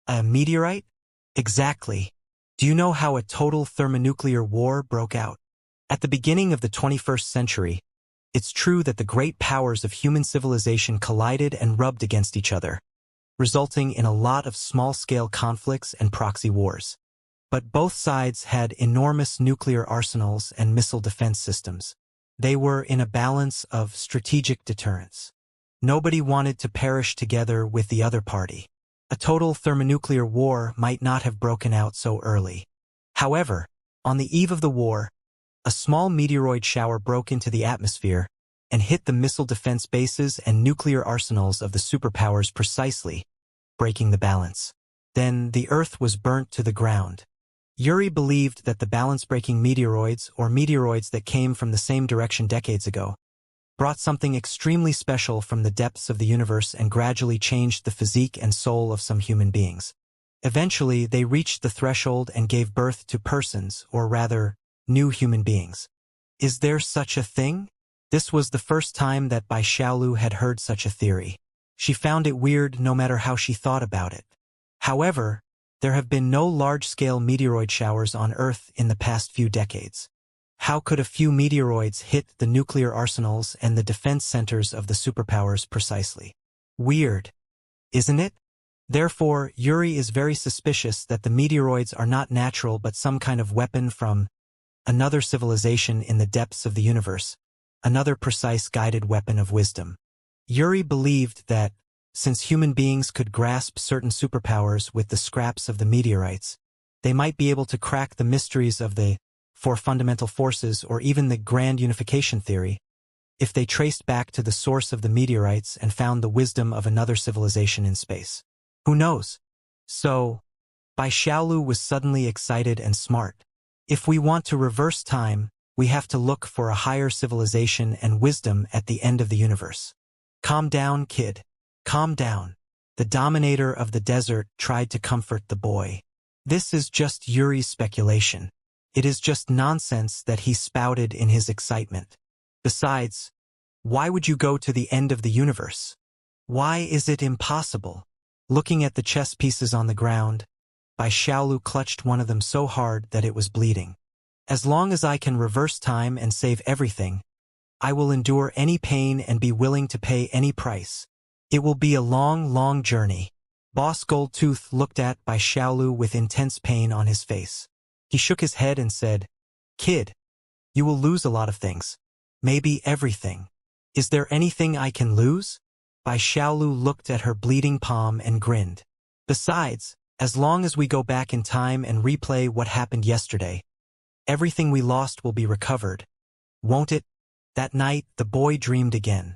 Speaker 1: A meteorite? Exactly. Do you know how a total thermonuclear war broke out? At the beginning of the 21st century, it's true that the great powers of human civilization collided and rubbed against each other, resulting in a lot of small-scale conflicts and proxy wars. But both sides had enormous nuclear arsenals and missile defense systems. They were in a balance of strategic deterrence. Nobody wanted to perish together with the other party. A total thermonuclear war might not have broken out so early. However, on the eve of the war, a small meteoroid shower broke into the atmosphere and hit the missile defense bases and nuclear arsenals of the superpowers precisely, breaking the balance. Then the Earth was burnt to the ground. Yuri believed that the balance-breaking meteoroids, or meteoroids that came from the same direction decades ago, brought something extremely special from the depths of the universe and gradually changed the physique and soul of some human beings. Eventually, they reached the threshold and gave birth to persons, or rather, new human beings. Is there such a thing? This was the first time that Bai Xiaolu had heard such a theory. She found it weird no matter how she thought about it. However, there have been no large-scale meteoroid showers on Earth in the past few decades. How could a few meteoroids hit the nuclear arsenals and the defense centers of the superpowers precisely? Weird, isn't it? Therefore, Yuri is very suspicious that the meteoroids are not natural but some kind of weapon from another civilization in the depths of the universe, another precise guided weapon of wisdom. Yuri believed that, since human beings could grasp certain superpowers with the scraps of the meteorites, they might be able to crack the mysteries of the four fundamental forces or even the grand unification theory, if they traced back to the source of the meteorites and found the wisdom of another civilization in space. Who knows? So, Bai Xiaolu was suddenly excited and smart. If we want to reverse time, we have to look for a higher civilization and wisdom at the end of the universe. Calm down, kid. Calm down. The dominator of the desert tried to comfort the boy. This is just Yuri's speculation. It is just nonsense that he spouted in his excitement. Besides, why would you go to the end of the universe? Why is it impossible? Looking at the chess pieces on the ground, Bai Xiaolu clutched one of them so hard that it was bleeding. As long as I can reverse time and save everything, I will endure any pain and be willing to pay any price. It will be a long, long journey. Boss Goldtooth looked at Bai Xiaolu with intense pain on his face. He shook his head and said, Kid, you will lose a lot of things. Maybe everything. Is there anything I can lose? Bai Xiaolu looked at her bleeding palm and grinned. Besides, as long as we go back in time and replay what happened yesterday, everything we lost will be recovered. Won't it? That night, the boy dreamed again.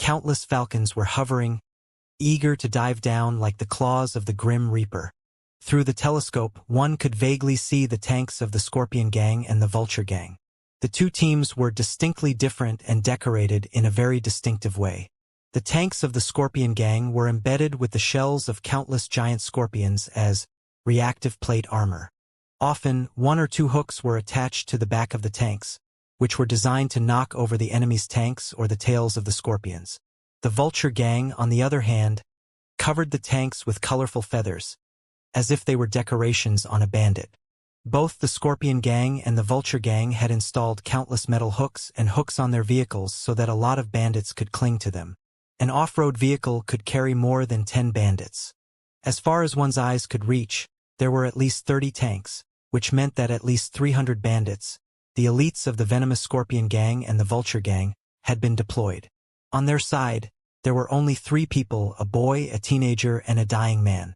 Speaker 1: Countless falcons were hovering, eager to dive down like the claws of the Grim Reaper. Through the telescope, one could vaguely see the tanks of the Scorpion Gang and the Vulture Gang. The two teams were distinctly different and decorated in a very distinctive way. The tanks of the Scorpion Gang were embedded with the shells of countless giant scorpions as reactive plate armor. Often, one or two hooks were attached to the back of the tanks, which were designed to knock over the enemy's tanks or the tails of the scorpions. The Vulture Gang, on the other hand, covered the tanks with colorful feathers, as if they were decorations on a bandit. Both the Scorpion Gang and the Vulture Gang had installed countless metal hooks and hooks on their vehicles so that a lot of bandits could cling to them. An off-road vehicle could carry more than 10 bandits. As far as one's eyes could reach, there were at least 30 tanks, which meant that at least 300 bandits, the elites of the venomous Scorpion Gang and the Vulture Gang, had been deployed. On their side, there were only 3 people, a boy, a teenager, and a dying man.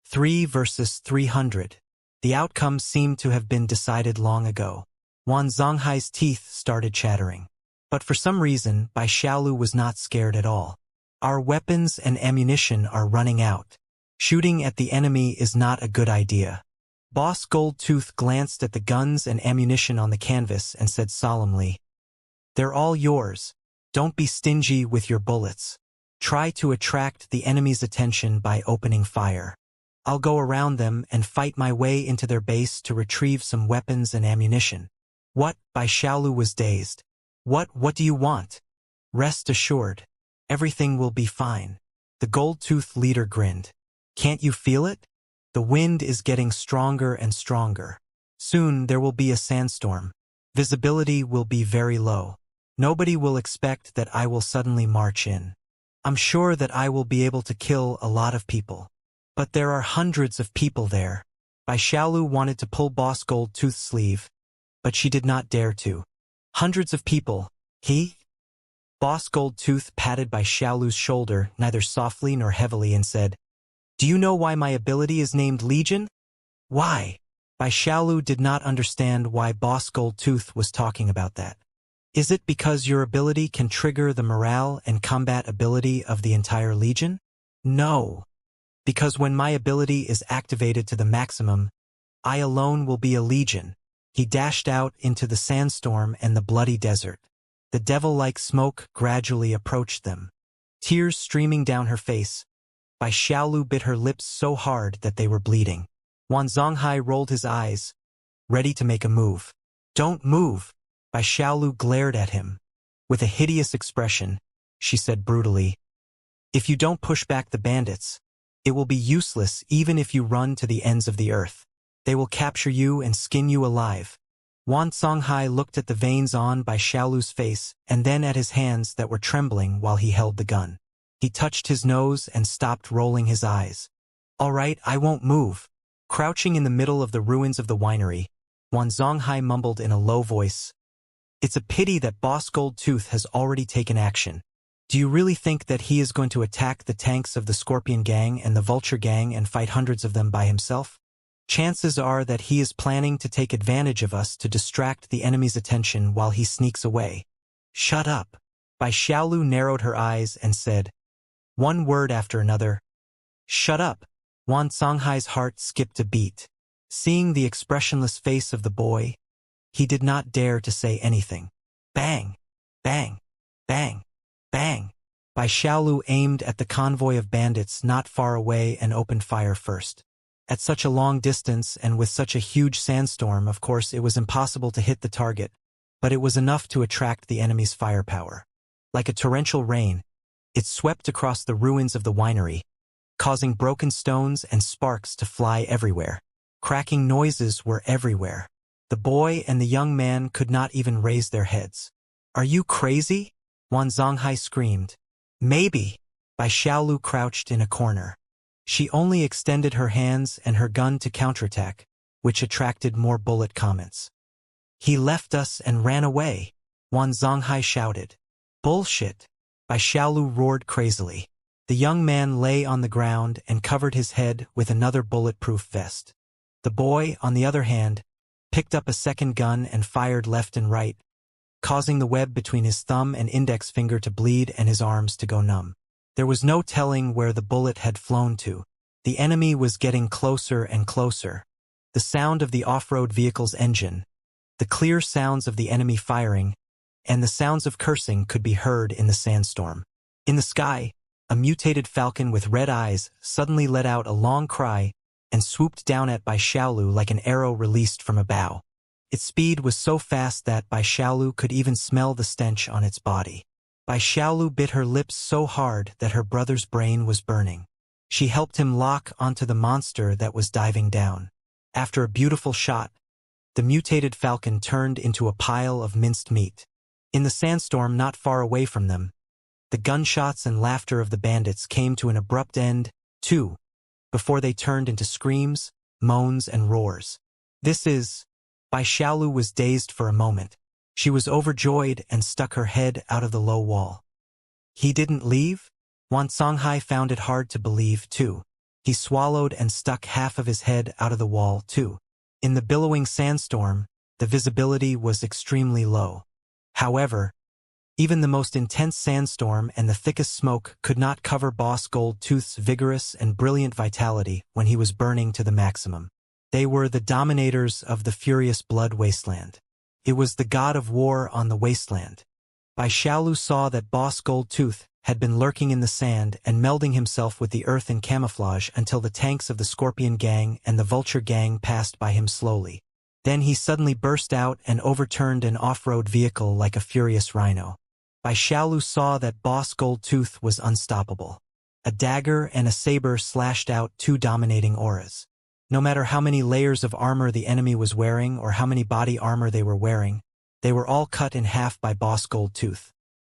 Speaker 1: 3 versus 300. The outcome seemed to have been decided long ago. Wan Zonghai's teeth started chattering. But for some reason, Bai Xiaolu was not scared at all. Our weapons and ammunition are running out. Shooting at the enemy is not a good idea. Boss Goldtooth glanced at the guns and ammunition on the canvas and said solemnly, "They're all yours. Don't be stingy with your bullets. Try to attract the enemy's attention by opening fire. I'll go around them and fight my way into their base to retrieve some weapons and ammunition." What? Bai Xiaolu was dazed. What do you want? Rest assured. Everything will be fine. The Gold-Tooth leader grinned. Can't you feel it? The wind is getting stronger and stronger. Soon there will be a sandstorm. Visibility will be very low. Nobody will expect that I will suddenly march in. I'm sure that I will be able to kill a lot of people. But there are hundreds of people there. Bai Xiaolu wanted to pull Boss Gold-Tooth's sleeve, but she did not dare to. Hundreds of people. Boss Gold-Tooth patted Bai Xiaolu's shoulder, neither softly nor heavily, and said, "Do you know why my ability is named Legion?" Why? Bai Xiaolu did not understand why Boss Gold-Tooth was talking about that. Is it because your ability can trigger the morale and combat ability of the entire Legion? No. Because when my ability is activated to the maximum, I alone will be a Legion. He dashed out into the sandstorm and the bloody desert. The devil-like smoke gradually approached them. Tears streaming down her face, Bai Xiaolu bit her lips so hard that they were bleeding. Wan Zonghai rolled his eyes, ready to make a move. "Don't move!" Bai Xiaolu glared at him. With a hideous expression, she said brutally, "If you don't push back the bandits, it will be useless even if you run to the ends of the earth. They will capture you and skin you alive." Wan Zonghai looked at the veins on Bai Xiaolu's face and then at his hands that were trembling while he held the gun. He touched his nose and stopped rolling his eyes. "All right, I won't move." Crouching in the middle of the ruins of the winery, Wan Zonghai mumbled in a low voice, "It's a pity that Boss Gold-Tooth has already taken action. Do you really think that he is going to attack the tanks of the Scorpion Gang and the Vulture Gang and fight hundreds of them by himself? Chances are that he is planning to take advantage of us to distract the enemy's attention while he sneaks away." "Shut up." Bai Xiaolu narrowed her eyes and said, one word after another, "Shut up." Wan Zonghai's heart skipped a beat. Seeing the expressionless face of the boy, he did not dare to say anything. Bang! Bang! Bang! Bang! Bai Xiaolu aimed at the convoy of bandits not far away and opened fire first. At such a long distance and with such a huge sandstorm, of course, it was impossible to hit the target, but it was enough to attract the enemy's firepower. Like a torrential rain, it swept across the ruins of the winery, causing broken stones and sparks to fly everywhere. Cracking noises were everywhere. The boy and the young man could not even raise their heads. "Are you crazy?" Wan Zonghai screamed. "Maybe." Bai Xiaolu crouched in a corner. She only extended her hands and her gun to counterattack, which attracted more bullet comments. "He left us and ran away," Wan Zonghai shouted. "Bullshit." Bai Xiaolu roared crazily. The young man lay on the ground and covered his head with another bulletproof vest. The boy, on the other hand, picked up a second gun and fired left and right, causing the web between his thumb and index finger to bleed and his arms to go numb. There was no telling where the bullet had flown to. The enemy was getting closer and closer. The sound of the off-road vehicle's engine, the clear sounds of the enemy firing, and the sounds of cursing could be heard in the sandstorm. In the sky, a mutated falcon with red eyes suddenly let out a long cry and swooped down at Bai Xiaolu like an arrow released from a bow. Its speed was so fast that Bai Xiaolu could even smell the stench on its body. Bai Xiaolu bit her lips so hard that her brother's brain was burning. She helped him lock onto the monster that was diving down. After a beautiful shot, the mutated falcon turned into a pile of minced meat. In the sandstorm not far away from them, the gunshots and laughter of the bandits came to an abrupt end, too, before they turned into screams, moans, and roars. Bai Xiaolu was dazed for a moment. She was overjoyed and stuck her head out of the low wall. He didn't leave? Wan Songhai found it hard to believe, too. He swallowed and stuck half of his head out of the wall, too. In the billowing sandstorm, the visibility was extremely low. However, even the most intense sandstorm and the thickest smoke could not cover Boss Goldtooth's vigorous and brilliant vitality when he was burning to the maximum. They were the dominators of the furious blood wasteland. It was the god of war on the wasteland. Bai Xiaolu saw that Boss Goldtooth had been lurking in the sand and melding himself with the earth in camouflage until the tanks of the Scorpion Gang and the Vulture Gang passed by him slowly. Then he suddenly burst out and overturned an off-road vehicle like a furious rhino. Bai Xiaolu saw that Boss Goldtooth was unstoppable. A dagger and a saber slashed out two dominating auras. No matter how many layers of armor the enemy was wearing or how many body armor they were all cut in half by Boss Goldtooth.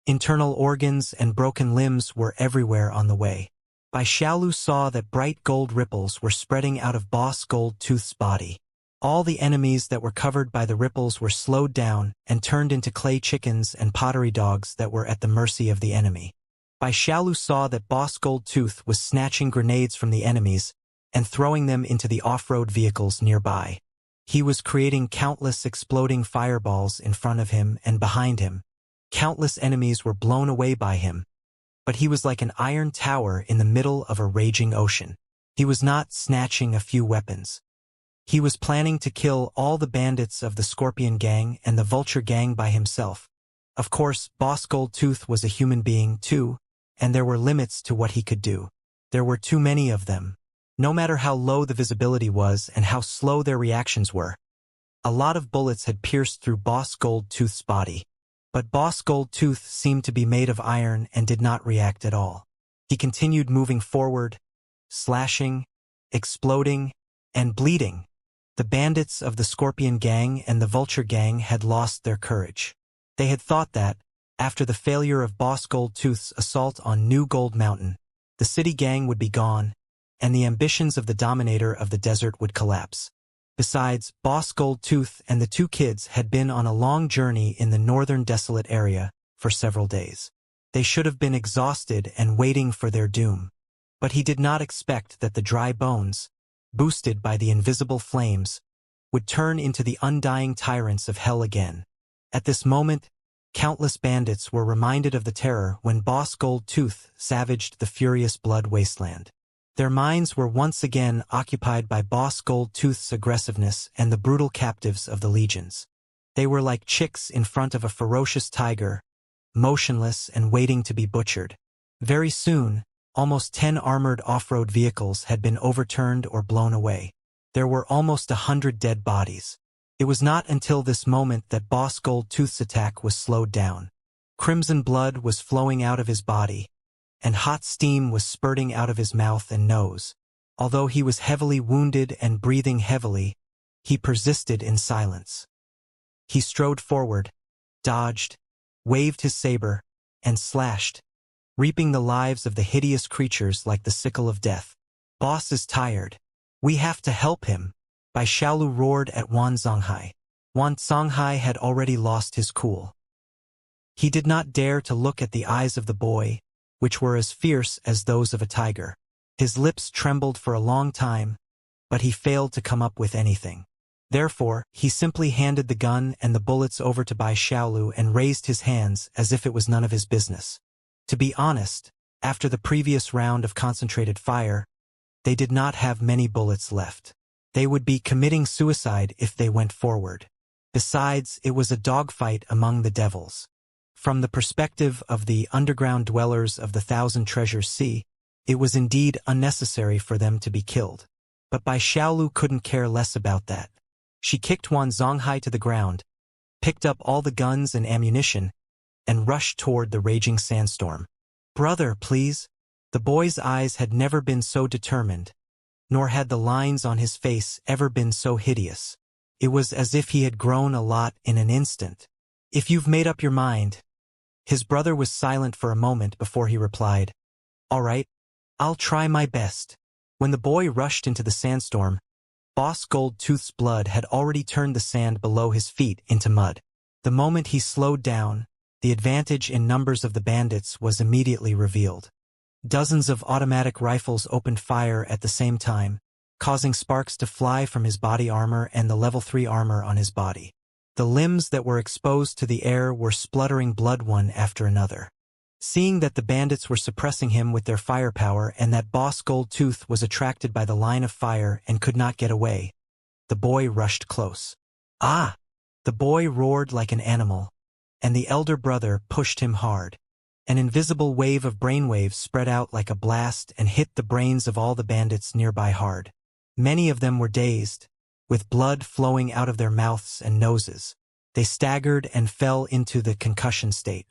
Speaker 1: Internal organs and broken limbs were everywhere on the way. Bai Xiaolu saw that bright gold ripples were spreading out of Boss Goldtooth's body. All the enemies that were covered by the ripples were slowed down and turned into clay chickens and pottery dogs that were at the mercy of the enemy. Bai Xiaolu saw that Boss Goldtooth was snatching grenades from the enemies and throwing them into the off-road vehicles nearby. He was creating countless exploding fireballs in front of him and behind him. Countless enemies were blown away by him, but he was like an iron tower in the middle of a raging ocean. He was not snatching a few weapons. He was planning to kill all the bandits of the Scorpion Gang and the Vulture Gang by himself. Of course, Boss Goldtooth was a human being too, and there were limits to what he could do. There were too many of them. No matter how low the visibility was and how slow their reactions were, a lot of bullets had pierced through Boss Goldtooth's body. But Boss Goldtooth seemed to be made of iron and did not react at all. He continued moving forward, slashing, exploding, and bleeding. The bandits of the Scorpion Gang and the Vulture Gang had lost their courage. They had thought that, after the failure of Boss Goldtooth's assault on New Gold Mountain, the city gang would be gone, and the ambitions of the dominator of the desert would collapse. Besides, Boss Goldtooth and the two kids had been on a long journey in the northern desolate area for several days. They should have been exhausted and waiting for their doom. But he did not expect that the dry bones, boosted by the invisible flames, would turn into the undying tyrants of hell again. At this moment, countless bandits were reminded of the terror when Boss Goldtooth savaged the furious blood wasteland. Their minds were once again occupied by Boss Goldtooth's aggressiveness and the brutal captives of the legions. They were like chicks in front of a ferocious tiger, motionless and waiting to be butchered. Very soon, almost 10 armored off-road vehicles had been overturned or blown away. There were almost 100 dead bodies. It was not until this moment that Boss Goldtooth's attack was slowed down. Crimson blood was flowing out of his body, and hot steam was spurting out of his mouth and nose. Although he was heavily wounded and breathing heavily, he persisted in silence. He strode forward, dodged, waved his saber, and slashed, reaping the lives of the hideous creatures like the sickle of death. Boss is tired. We have to help him, Bai Xiaolu roared at Wan Songhai. Wan Songhai had already lost his cool. He did not dare to look at the eyes of the boy, which were as fierce as those of a tiger. His lips trembled for a long time, but he failed to come up with anything. Therefore, he simply handed the gun and the bullets over to Bai Xiaolu and raised his hands as if it was none of his business. To be honest, after the previous round of concentrated fire, they did not have many bullets left. They would be committing suicide if they went forward. Besides, it was a dogfight among the devils. From the perspective of the underground dwellers of the Thousand Treasures Sea, it was indeed unnecessary for them to be killed. But Bai Xiaolu couldn't care less about that. She kicked Wan Zonghai to the ground, picked up all the guns and ammunition, and rushed toward the raging sandstorm. "Brother, please." The boy's eyes had never been so determined, nor had the lines on his face ever been so hideous. It was as if he had grown a lot in an instant. "If you've made up your mind." His brother was silent for a moment before he replied, "All right, I'll try my best." When the boy rushed into the sandstorm, Boss Goldtooth's blood had already turned the sand below his feet into mud. The moment he slowed down, the advantage in numbers of the bandits was immediately revealed. Dozens of automatic rifles opened fire at the same time, causing sparks to fly from his body armor and the level 3 armor on his body. The limbs that were exposed to the air were spluttering blood one after another. Seeing that the bandits were suppressing him with their firepower and that Boss Goldtooth was attracted by the line of fire and could not get away, the boy rushed close. "Ah!" The boy roared like an animal, and the elder brother pushed him hard. An invisible wave of brainwaves spread out like a blast and hit the brains of all the bandits nearby hard. Many of them were dazed, with blood flowing out of their mouths and noses. They staggered and fell into the concussion state.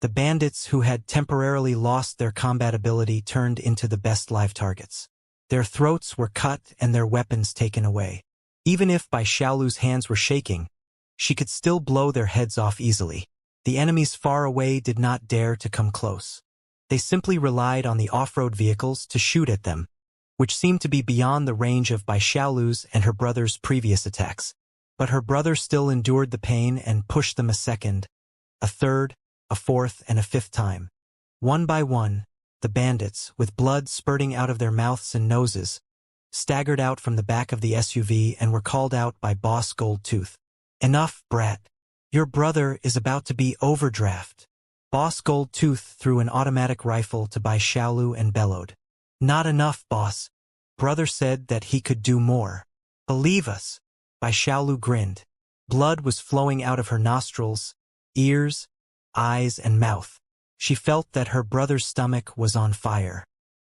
Speaker 1: The bandits who had temporarily lost their combat ability turned into the best live targets. Their throats were cut and their weapons taken away. Even if Bai Xiaolu's hands were shaking, she could still blow their heads off easily. The enemies far away did not dare to come close. They simply relied on the off-road vehicles to shoot at them, which seemed to be beyond the range of Bai Xiaolu's and her brother's previous attacks. But her brother still endured the pain and pushed them a second, a third, a fourth, and a fifth time. One by one, the bandits, with blood spurting out of their mouths and noses, staggered out from the back of the SUV and were called out by Boss Goldtooth. "Enough, brat. Your brother is about to be overdraft." Boss Goldtooth threw an automatic rifle to Bai Xiaolu and bellowed. "Not enough, boss. Brother said that he could do more. Believe us." Bai Xiaolu grinned. Blood was flowing out of her nostrils, ears, eyes, and mouth. She felt that her brother's stomach was on fire.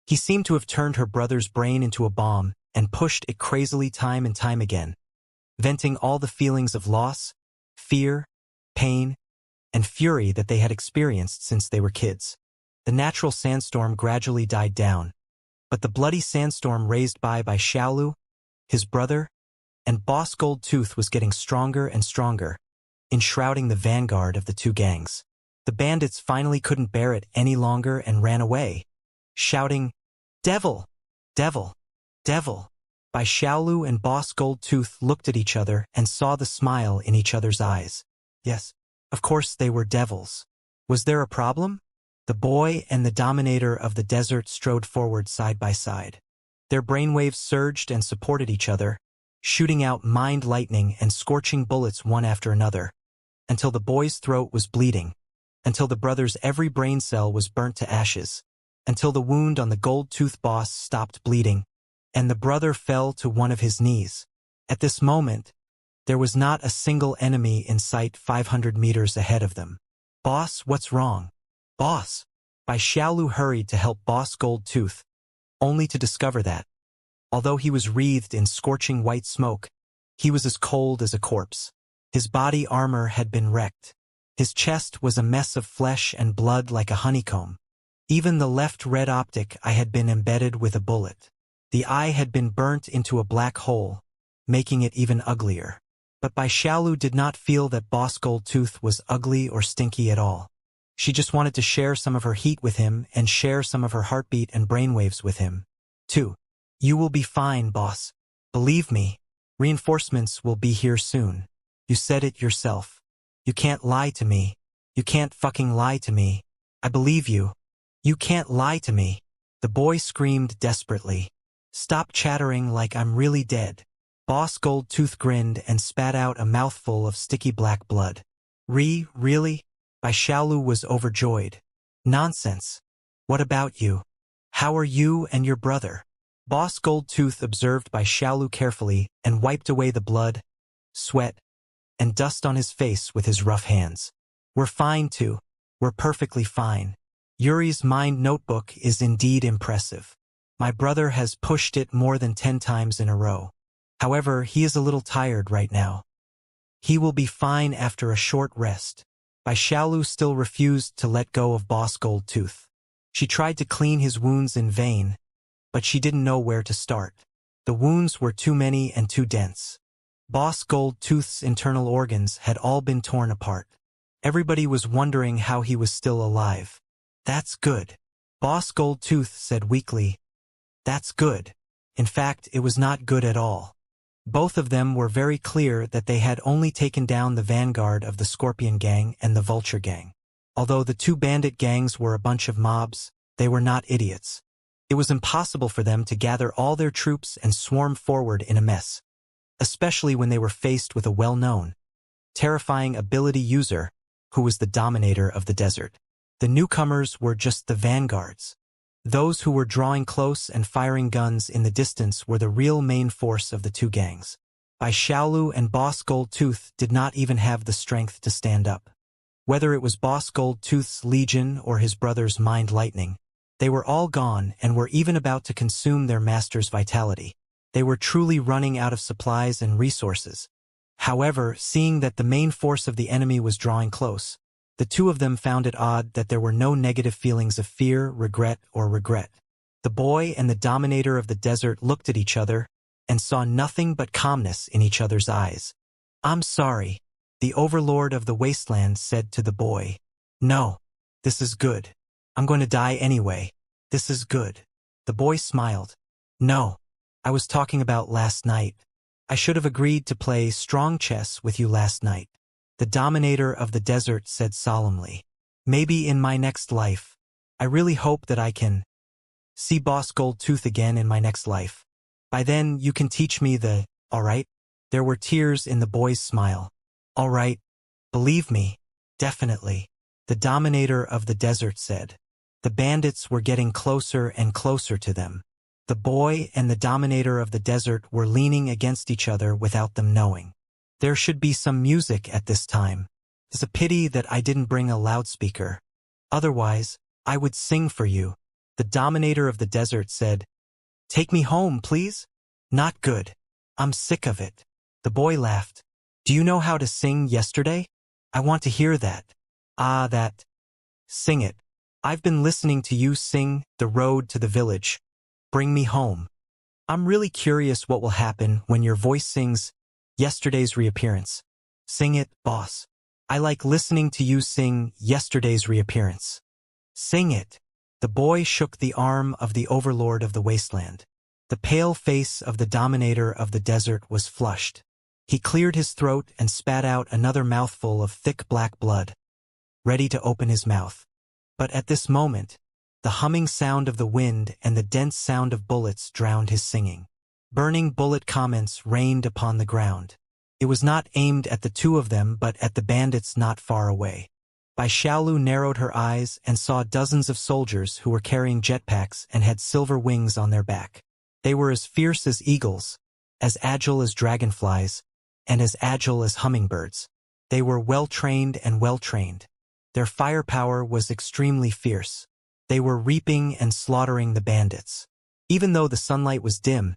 Speaker 1: He seemed to have turned her brother's brain into a bomb and pushed it crazily time and time again, venting all the feelings of loss, fear, pain, and fury that they had experienced since they were kids. The natural sandstorm gradually died down, but the bloody sandstorm raised by Xiaolu, his brother, and Boss Goldtooth was getting stronger and stronger, enshrouding the vanguard of the two gangs. The bandits finally couldn't bear it any longer and ran away, shouting, "Devil! Devil! Devil!" Bai Xiaolu and Boss Goldtooth looked at each other and saw the smile in each other's eyes. Yes, of course they were devils. Was there a problem? The boy and the dominator of the desert strode forward side by side. Their brainwaves surged and supported each other, shooting out mind lightning and scorching bullets one after another, until the boy's throat was bleeding, until the brother's every brain cell was burnt to ashes, until the wound on the gold-tooth boss stopped bleeding, and the brother fell to one of his knees. At this moment, there was not a single enemy in sight 500 meters ahead of them. "Boss, what's wrong?" "Boss!" Bai Xiaolu hurried to help Boss Goldtooth, only to discover that, although he was wreathed in scorching white smoke, he was as cold as a corpse. His body armor had been wrecked. His chest was a mess of flesh and blood like a honeycomb. Even the left red optic eye had been embedded with a bullet. The eye had been burnt into a black hole, making it even uglier. But Bai Xiaolu did not feel that Boss Goldtooth was ugly or stinky at all. She just wanted to share some of her heat with him and share some of her heartbeat and brainwaves with him, too. "You will be fine, boss. Believe me, reinforcements will be here soon. You said it yourself. You can't lie to me. You can't fucking lie to me. I believe you. You can't lie to me." The boy screamed desperately. "Stop chattering like I'm really dead." Boss Goldtooth grinned and spat out a mouthful of sticky black blood. Really? Bai Xiaolu was overjoyed. Nonsense. What about you? How are you and your brother? Boss Goldtooth observed Bai Xiaolu carefully and wiped away the blood, sweat, and dust on his face with his rough hands. We're fine too. We're perfectly fine. Yuri's mind notebook is indeed impressive. My brother has pushed it more than 10 times in a row. However, he is a little tired right now. He will be fine after a short rest. Bai Xiaolu still refused to let go of Boss Goldtooth. She tried to clean his wounds in vain, but she didn't know where to start. The wounds were too many and too dense. Boss Goldtooth's internal organs had all been torn apart. Everybody was wondering how he was still alive. That's good. Boss Goldtooth said weakly. That's good. In fact, it was not good at all. Both of them were very clear that they had only taken down the vanguard of the Scorpion Gang and the Vulture Gang. Although the two bandit gangs were a bunch of mobs, they were not idiots. It was impossible for them to gather all their troops and swarm forward in a mess, especially when they were faced with a well-known, terrifying ability user who was the dominator of the desert. The newcomers were just the vanguards. Those who were drawing close and firing guns in the distance were the real main force of the two gangs. Bai Xiaolu and Boss Goldtooth did not even have the strength to stand up. Whether it was Boss Goldtooth's legion or his brother's mind lightning, they were all gone and were even about to consume their master's vitality. They were truly running out of supplies and resources. However, seeing that the main force of the enemy was drawing close, the two of them found it odd that there were no negative feelings of fear, regret. The boy and the dominator of the desert looked at each other and saw nothing but calmness in each other's eyes. I'm sorry, the overlord of the wasteland said to the boy. No, this is good. I'm going to die anyway. This is good. The boy smiled. No, I was talking about last night. I should have agreed to play strong chess with you last night. The dominator of the desert said solemnly. Maybe in my next life. I really hope that I can see Boss Goldtooth again in my next life. By then, you can teach me the, all right? There were tears in the boy's smile. All right. Believe me. Definitely. The dominator of the desert said. The bandits were getting closer and closer to them. The boy and the dominator of the desert were leaning against each other without them knowing. There should be some music at this time. It's a pity that I didn't bring a loudspeaker. Otherwise, I would sing for you. The dominator of the desert said. Take me home, please? Not good. I'm sick of it. The boy laughed. Do you know how to sing yesterday? I want to hear that. Ah, that. Sing it. I've been listening to you sing The Road to the Village. Bring me home. I'm really curious what will happen when your voice sings Yesterday's Reappearance. Sing it, boss. I like listening to you sing Yesterday's Reappearance. Sing it. The boy shook the arm of the overlord of the wasteland. The pale face of the dominator of the desert was flushed. He cleared his throat and spat out another mouthful of thick black blood, ready to open his mouth. But at this moment, the humming sound of the wind and the dense sound of bullets drowned his singing. Burning bullet comments rained upon the ground. It was not aimed at the two of them but at the bandits not far away. Bai Xiaolu narrowed her eyes and saw dozens of soldiers who were carrying jetpacks and had silver wings on their back. They were as fierce as eagles, as agile as dragonflies, and as agile as hummingbirds. They were well-trained and well-trained. Their firepower was extremely fierce. They were reaping and slaughtering the bandits. Even though the sunlight was dim,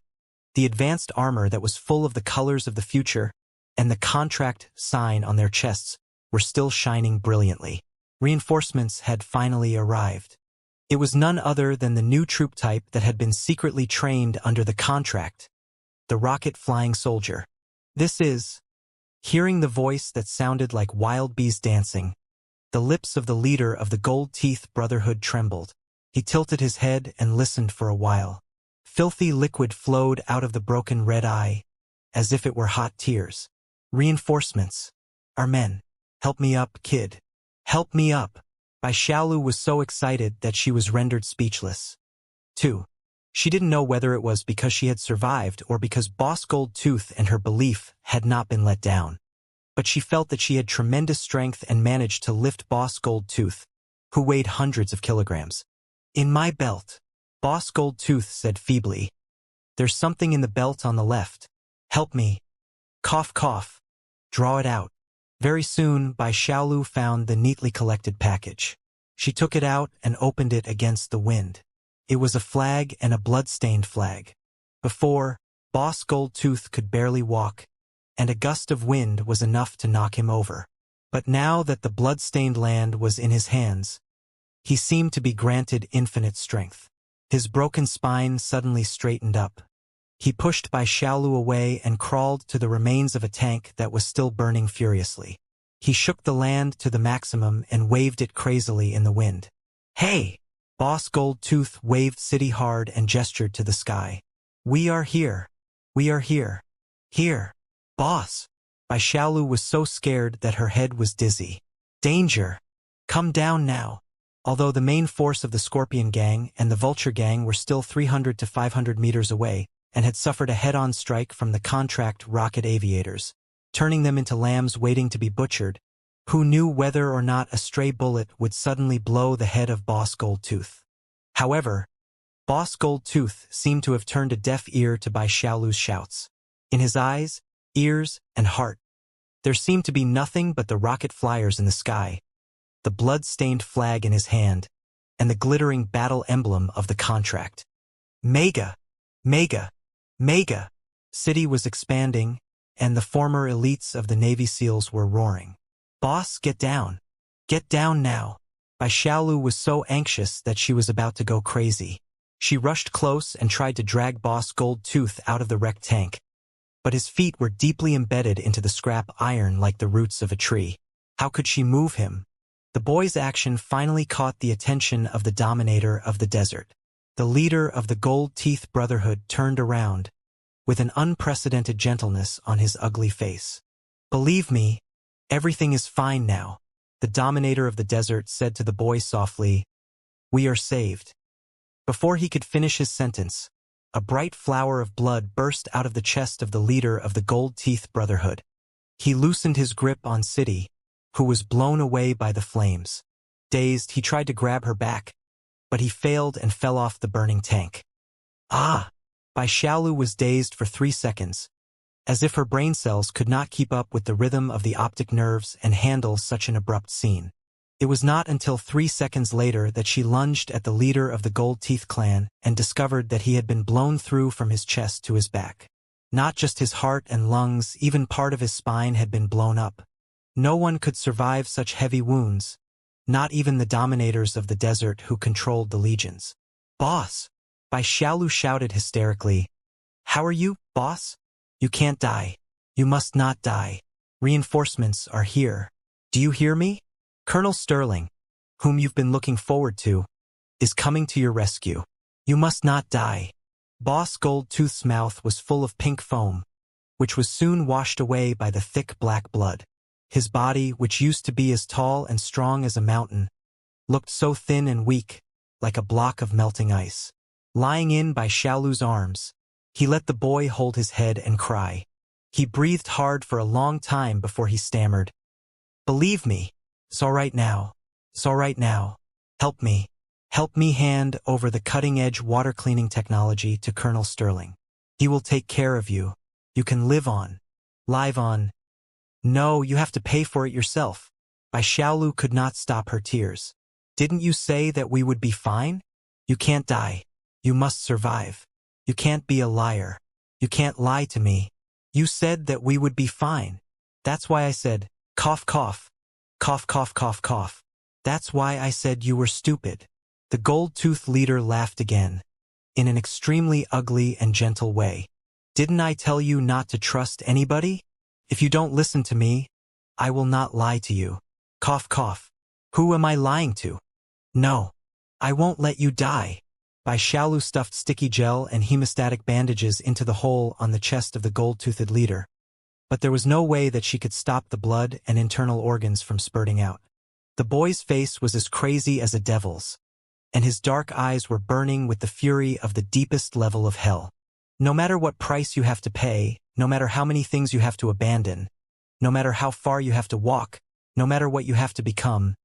Speaker 1: the advanced armor that was full of the colors of the future and the contract sign on their chests were still shining brilliantly. Reinforcements had finally arrived. It was none other than the new troop type that had been secretly trained under the contract, the rocket flying soldier. This is, hearing the voice that sounded like wild bees dancing, the lips of the leader of the Gold Teeth Brotherhood trembled. He tilted his head and listened for a while. Filthy liquid flowed out of the broken red eye, as if it were hot tears. Reinforcements. Our men. Help me up, kid. Help me up. Bai Xiaolu was so excited that she was rendered speechless. 2. She didn't know whether it was because she had survived or because Boss Goldtooth and her belief had not been let down. But she felt that she had tremendous strength and managed to lift Boss Goldtooth, who weighed hundreds of kilograms. "In my belt," Boss Goldtooth said feebly. "There's something in the belt on the left. Help me." Cough, cough. "Draw it out." Very soon, Bai Xiaolu found the neatly collected package. She took it out and opened it against the wind. It was a flag, and a blood-stained flag. Before, Boss Goldtooth could barely walk, and a gust of wind was enough to knock him over. But now that the blood-stained land was in his hands, he seemed to be granted infinite strength. His broken spine suddenly straightened up. He pushed Bai Xiaolu away and crawled to the remains of a tank that was still burning furiously. He shook the land to the maximum and waved it crazily in the wind. "Hey!" Boss Goldtooth waved City hard and gestured to the sky. "We are here. We are here. Here. Boss!" Bai Xiaolu was so scared that her head was dizzy. "Danger! Come down now." Although the main force of the Scorpion Gang and the Vulture Gang were still 300 to 500 meters away and had suffered a head-on strike from the contract rocket aviators, turning them into lambs waiting to be butchered, who knew whether or not a stray bullet would suddenly blow the head of Boss Goldtooth. However, Boss Goldtooth seemed to have turned a deaf ear to Bai Xiaolu's shouts. In his eyes, ears, and heart, there seemed to be nothing but the rocket flyers in the sky, the blood-stained flag in his hand, and the glittering battle emblem of the contract. Mega! Mega! Mega! City was expanding, and the former elites of the Navy SEALs were roaring. "Boss, get down. Get down now." Bai Xiaolu was so anxious that she was about to go crazy. She rushed close and tried to drag Boss Goldtooth out of the wrecked tank, but his feet were deeply embedded into the scrap iron like the roots of a tree. How could she move him? The boy's action finally caught the attention of the dominator of the desert. The leader of the Gold Teeth Brotherhood turned around, with an unprecedented gentleness on his ugly face. "Believe me, everything is fine now," the dominator of the desert said to the boy softly. "We are saved." Before he could finish his sentence, a bright flower of blood burst out of the chest of the leader of the Gold Teeth Brotherhood. He loosened his grip on City, who was blown away by the flames. Dazed, he tried to grab her back, but he failed and fell off the burning tank. "Ah!" Bai Xiaolu was dazed for 3 seconds, as if her brain cells could not keep up with the rhythm of the optic nerves and handle such an abrupt scene. It was not until 3 seconds later that she lunged at the leader of the Gold Teeth clan and discovered that he had been blown through from his chest to his back. Not just his heart and lungs, even part of his spine had been blown up. No one could survive such heavy wounds, not even the dominators of the desert who controlled the legions. "Boss!" Bai Xiaolu shouted hysterically. "How are you, boss? You can't die. You must not die. Reinforcements are here. Do you hear me? Colonel Sterling, whom you've been looking forward to, is coming to your rescue. You must not die." Boss Goldtooth's mouth was full of pink foam, which was soon washed away by the thick black blood. His body, which used to be as tall and strong as a mountain, looked so thin and weak, like a block of melting ice. Lying in Bai Xiaolu's arms, he let the boy hold his head and cry. He breathed hard for a long time before he stammered, "Believe me, it's all right now. It's all right now. Help me. Help me hand over the cutting-edge water-cleaning technology to Colonel Sterling. He will take care of you. You can live on. Live on. No, you have to pay for it yourself." Bai Xiaolu could not stop her tears. "Didn't you say that we would be fine? You can't die. You must survive. You can't be a liar. You can't lie to me. You said that we would be fine. That's why I said, cough, cough. Cough, cough, cough, cough. That's why I said you were stupid." The gold-toothed leader laughed again, in an extremely ugly and gentle way. "Didn't I tell you not to trust anybody? If you don't listen to me, I will not lie to you. Cough, cough. Who am I lying to? No, I won't let you die." Bai Xiaolu stuffed sticky gel and hemostatic bandages into the hole on the chest of the gold-toothed leader, but there was no way that she could stop the blood and internal organs from spurting out. The boy's face was as crazy as a devil's. and his dark eyes were burning with the fury of the deepest level of hell. No matter what price you have to pay, no matter how many things you have to abandon, no matter how far you have to walk, no matter what you have to become,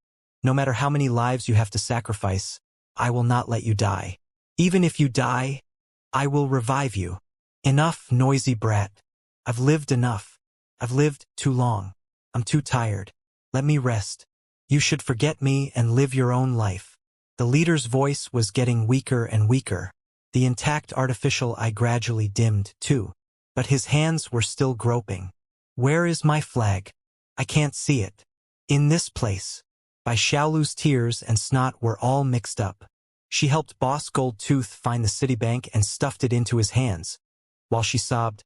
Speaker 1: no matter how many lives you have to sacrifice, I will not let you die. Even if you die, I will revive you. Enough, noisy brat. I've lived enough. I've lived too long. I'm too tired. Let me rest. You should forget me and live your own life. The leader's voice was getting weaker and weaker. The intact artificial eye gradually dimmed, too. But his hands were still groping. Where is my flag? I can't see it. In this place. Bai Xiaolu's tears and snot were all mixed up. She helped Boss Goldtooth find the Citibank and stuffed it into his hands, while she sobbed,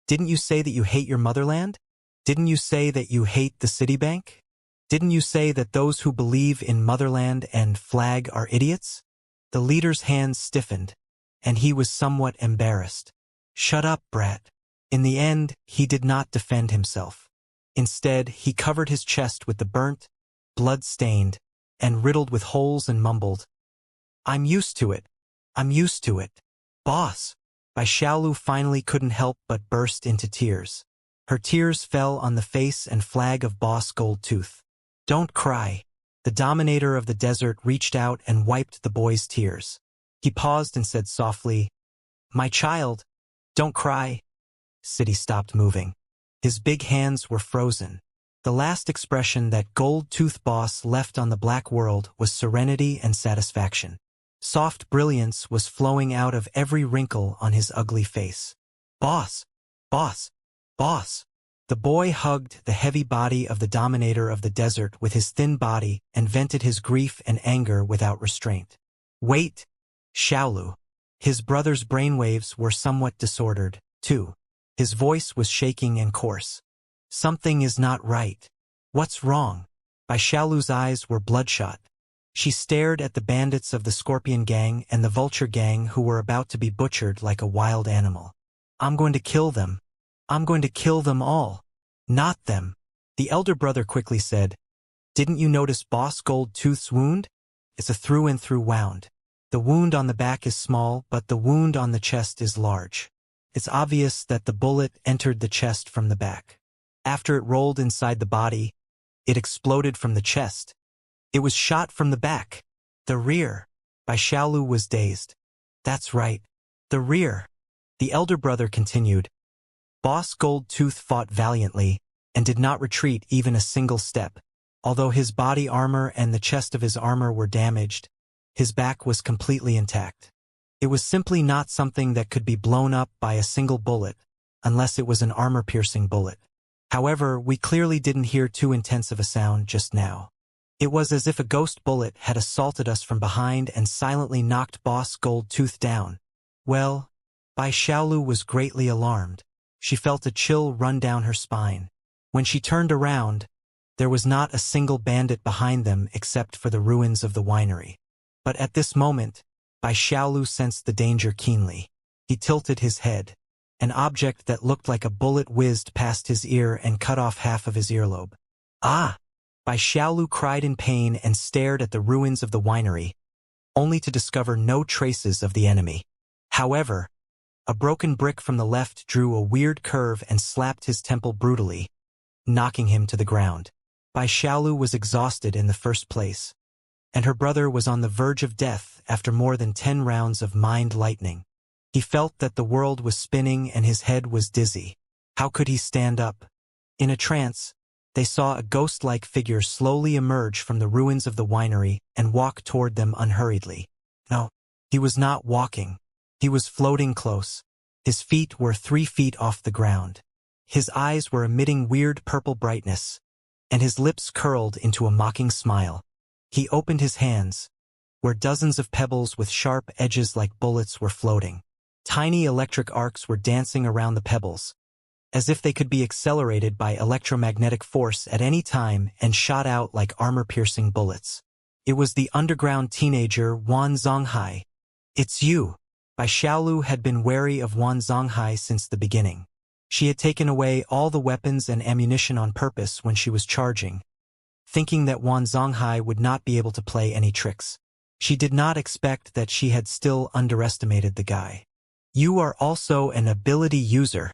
Speaker 1: "Didn't you say that you hate your motherland? Didn't you say that you hate the Citibank? Didn't you say that those who believe in motherland and flag are idiots?" The leader's hands stiffened, and he was somewhat embarrassed. "Shut up, brat." In the end, he did not defend himself. Instead, he covered his chest with the burnt, blood-stained, and riddled with holes and mumbled, "I'm used to it. I'm used to it. Boss." Bai Xiaolu finally couldn't help but burst into tears. Her tears fell on the face and flag of Boss Goldtooth. "Don't cry." The dominator of the desert reached out and wiped the boy's tears. He paused and said softly, "My child, don't cry." City stopped moving. His big hands were frozen. The last expression that Gold-Tooth Boss left on the black world was serenity and satisfaction. Soft brilliance was flowing out of every wrinkle on his ugly face. "Boss! Boss! Boss!" The boy hugged the heavy body of the dominator of the desert with his thin body and vented his grief and anger without restraint. "Wait, Xiaolu." His brother's brainwaves were somewhat disordered, too. His voice was shaking and coarse. "Something is not right." "What's wrong?" Bai Xiaolu's eyes were bloodshot. She stared at the bandits of the Scorpion Gang and the Vulture Gang who were about to be butchered like a wild animal. "I'm going to kill them. I'm going to kill them all." "Not them." The elder brother quickly said, "Didn't you notice Boss Gold-Tooth's wound? It's a through-and-through wound. The wound on the back is small, but the wound on the chest is large. It's obvious that the bullet entered the chest from the back. After it rolled inside the body, it exploded from the chest. It was shot from the back. The rear." Bai Xiaolu was dazed. "That's right. The rear." The elder brother continued. Boss Gold-Tooth fought valiantly and did not retreat even a single step. Although his body armor and the chest of his armor were damaged, his back was completely intact. It was simply not something that could be blown up by a single bullet, unless it was an armor-piercing bullet. However, we clearly didn't hear too intense of a sound just now. It was as if a ghost bullet had assaulted us from behind and silently knocked Boss Gold-Tooth down. Well, Bai Xiaolu was greatly alarmed. She felt a chill run down her spine. When she turned around, there was not a single bandit behind them except for the ruins of the winery. But at this moment, Bai Xiaolu sensed the danger keenly. He tilted his head. An object that looked like a bullet whizzed past his ear and cut off half of his earlobe. "Ah!" Bai Xiaolu cried in pain and stared at the ruins of the winery, only to discover no traces of the enemy. However, a broken brick from the left drew a weird curve and slapped his temple brutally, knocking him to the ground. Bai Xiaolu was exhausted in the first place, and her brother was on the verge of death after more than 10 rounds of mind lightning. He felt that the world was spinning and his head was dizzy. How could he stand up? In a trance, they saw a ghost-like figure slowly emerge from the ruins of the winery and walk toward them unhurriedly. No, he was not walking. He was floating close. His feet were 3 feet off the ground. His eyes were emitting weird purple brightness, and his lips curled into a mocking smile. He opened his hands, where dozens of pebbles with sharp edges like bullets were floating. Tiny electric arcs were dancing around the pebbles, as if they could be accelerated by electromagnetic force at any time and shot out like armor-piercing bullets. It was the underground teenager Wan Zonghai. "It's you." Bai Xiaolu had been wary of Wan Zonghai since the beginning. She had taken away all the weapons and ammunition on purpose when she was charging, thinking that Wan Zonghai would not be able to play any tricks. She did not expect that she had still underestimated the guy. You are also an ability user.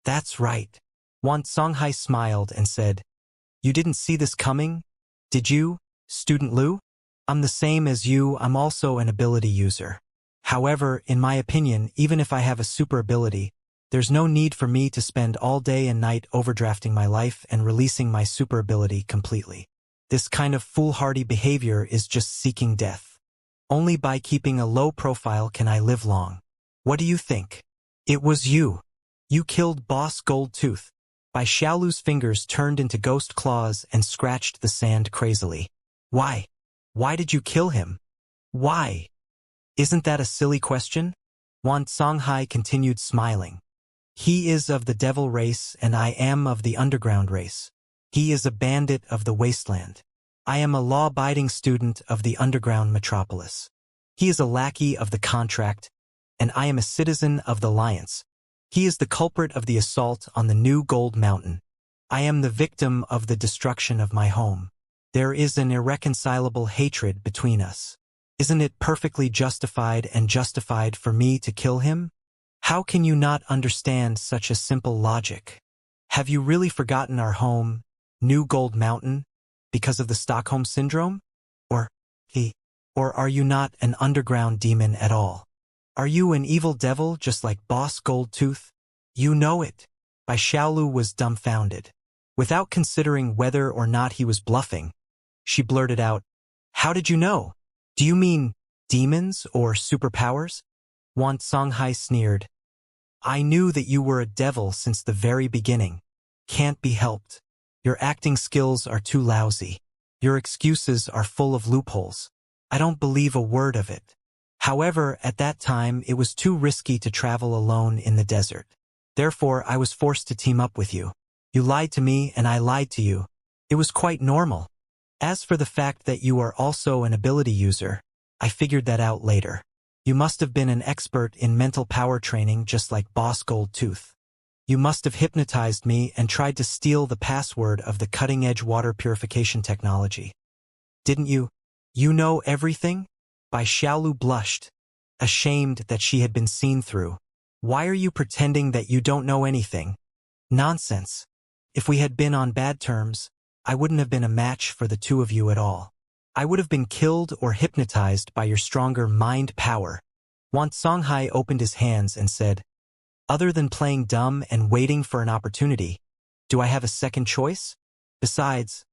Speaker 1: That's right. Wan Songhai smiled and said, You didn't see this coming? Did you, Student Liu? I'm the same as you, I'm also an ability user. However, in my opinion, even if I have a super ability, there's no need for me to spend all day and night overdrafting my life and releasing my super ability completely. This kind of foolhardy behavior is just seeking death. Only by keeping a low profile can I live long. What do you think? It was you. You killed Boss Goldtooth. Bai Xiaolu's fingers turned into ghost claws and scratched the sand crazily. Why? Why did you kill him? Why? Isn't that a silly question? Wan Songhai continued smiling. He is of the devil race and I am of the underground race. He is a bandit of the wasteland. I am a law-abiding student of the underground metropolis. He is a lackey of the contract, and I am a citizen of the alliance. He is the culprit of the assault on the new gold mountain. I am the victim of the destruction of my home. There is an irreconcilable hatred between us. Isn't it perfectly justified for me to kill him? How can you not understand such a simple logic? Have you really forgotten our home, New Gold Mountain, because of the Stockholm Syndrome? Or are you not an underground demon at all? Are you an evil devil just like Boss Goldtooth? You know it. Bai Xiaolu was dumbfounded. Without considering whether or not he was bluffing, she blurted out, How did you know? Do you mean demons or superpowers? Wan Songhai sneered. I knew that you were a devil since the very beginning. Can't be helped. Your acting skills are too lousy. Your excuses are full of loopholes. I don't believe a word of it. However, at that time, it was too risky to travel alone in the desert. Therefore, I was forced to team up with you. You lied to me and I lied to you. It was quite normal. As for the fact that you are also an ability user, I figured that out later. You must have been an expert in mental power training just like Boss Goldtooth. You must have hypnotized me and tried to steal the password of the cutting-edge water purification technology. Didn't you? You know everything? Bai Xiaolu blushed, ashamed that she had been seen through. Why are you pretending that you don't know anything? Nonsense. If we had been on bad terms, I wouldn't have been a match for the two of you at all. I would have been killed or hypnotized by your stronger mind power. Wan Songhai opened his hands and said, Other than playing dumb and waiting for an opportunity, do I have a second choice? Besides,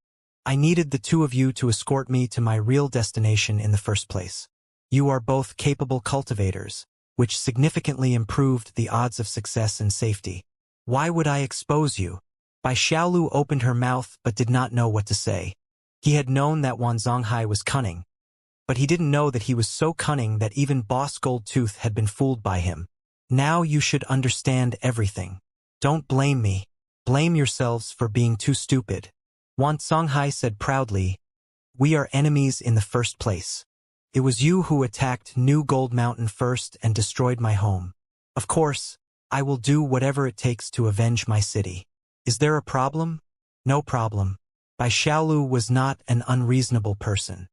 Speaker 1: I needed the two of you to escort me to my real destination in the first place. You are both capable cultivators, which significantly improved the odds of success and safety. Why would I expose you? Bai Xiaolu opened her mouth but did not know what to say. He had known that Wan Songhai was cunning, but he didn't know that he was so cunning that even Boss Goldtooth had been fooled by him. Now you should understand everything. Don't blame me. Blame yourselves for being too stupid. Wan Songhai said proudly, We are enemies in the first place. It was you who attacked New Gold Mountain first and destroyed my home. Of course, I will do whatever it takes to avenge my city. Is there a problem? No problem. Bai Xiaolu was not an unreasonable person.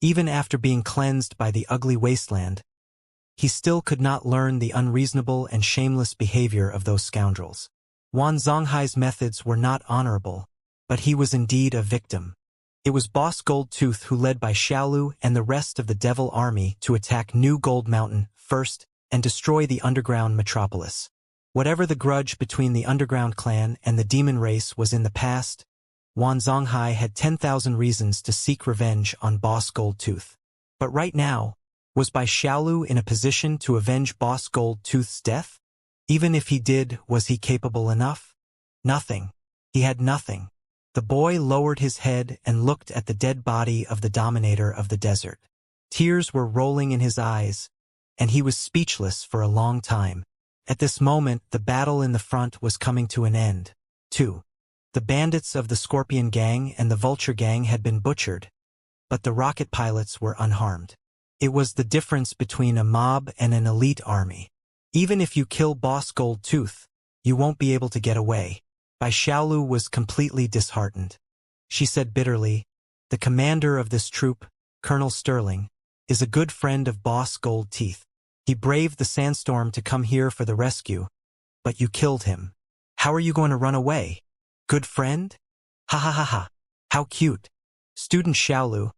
Speaker 1: Even after being cleansed by the ugly wasteland, he still could not learn the unreasonable and shameless behavior of those scoundrels. Wan Songhai's methods were not honorable, but he was indeed a victim. It was Boss Goldtooth who led Bai Xiaolu and the rest of the Devil Army to attack New Gold Mountain first and destroy the underground metropolis. Whatever the grudge between the underground clan and the demon race was in the past, Wan Songhai had 10,000 reasons to seek revenge on Boss Goldtooth. But right now, was Bai Xiaolu in a position to avenge Boss Goldtooth's death? Even if he did, was he capable enough? Nothing. He had nothing. The boy lowered his head and looked at the dead body of the dominator of the desert. Tears were rolling in his eyes, and he was speechless for a long time. At this moment, the battle in the front was coming to an end. 2. The bandits of the Scorpion Gang and the Vulture Gang had been butchered, but the rocket pilots were unharmed. It was the difference between a mob and an elite army. Even if you kill Boss Goldtooth, you won't be able to get away. Bai Xiaolu was completely disheartened. She said bitterly, The commander of this troop, Colonel Sterling, is a good friend of Boss Gold Teeth. He braved the sandstorm to come here for the rescue, but you killed him. How are you going to run away? Good friend? Ha ha ha ha. How cute. Student Xiaolu,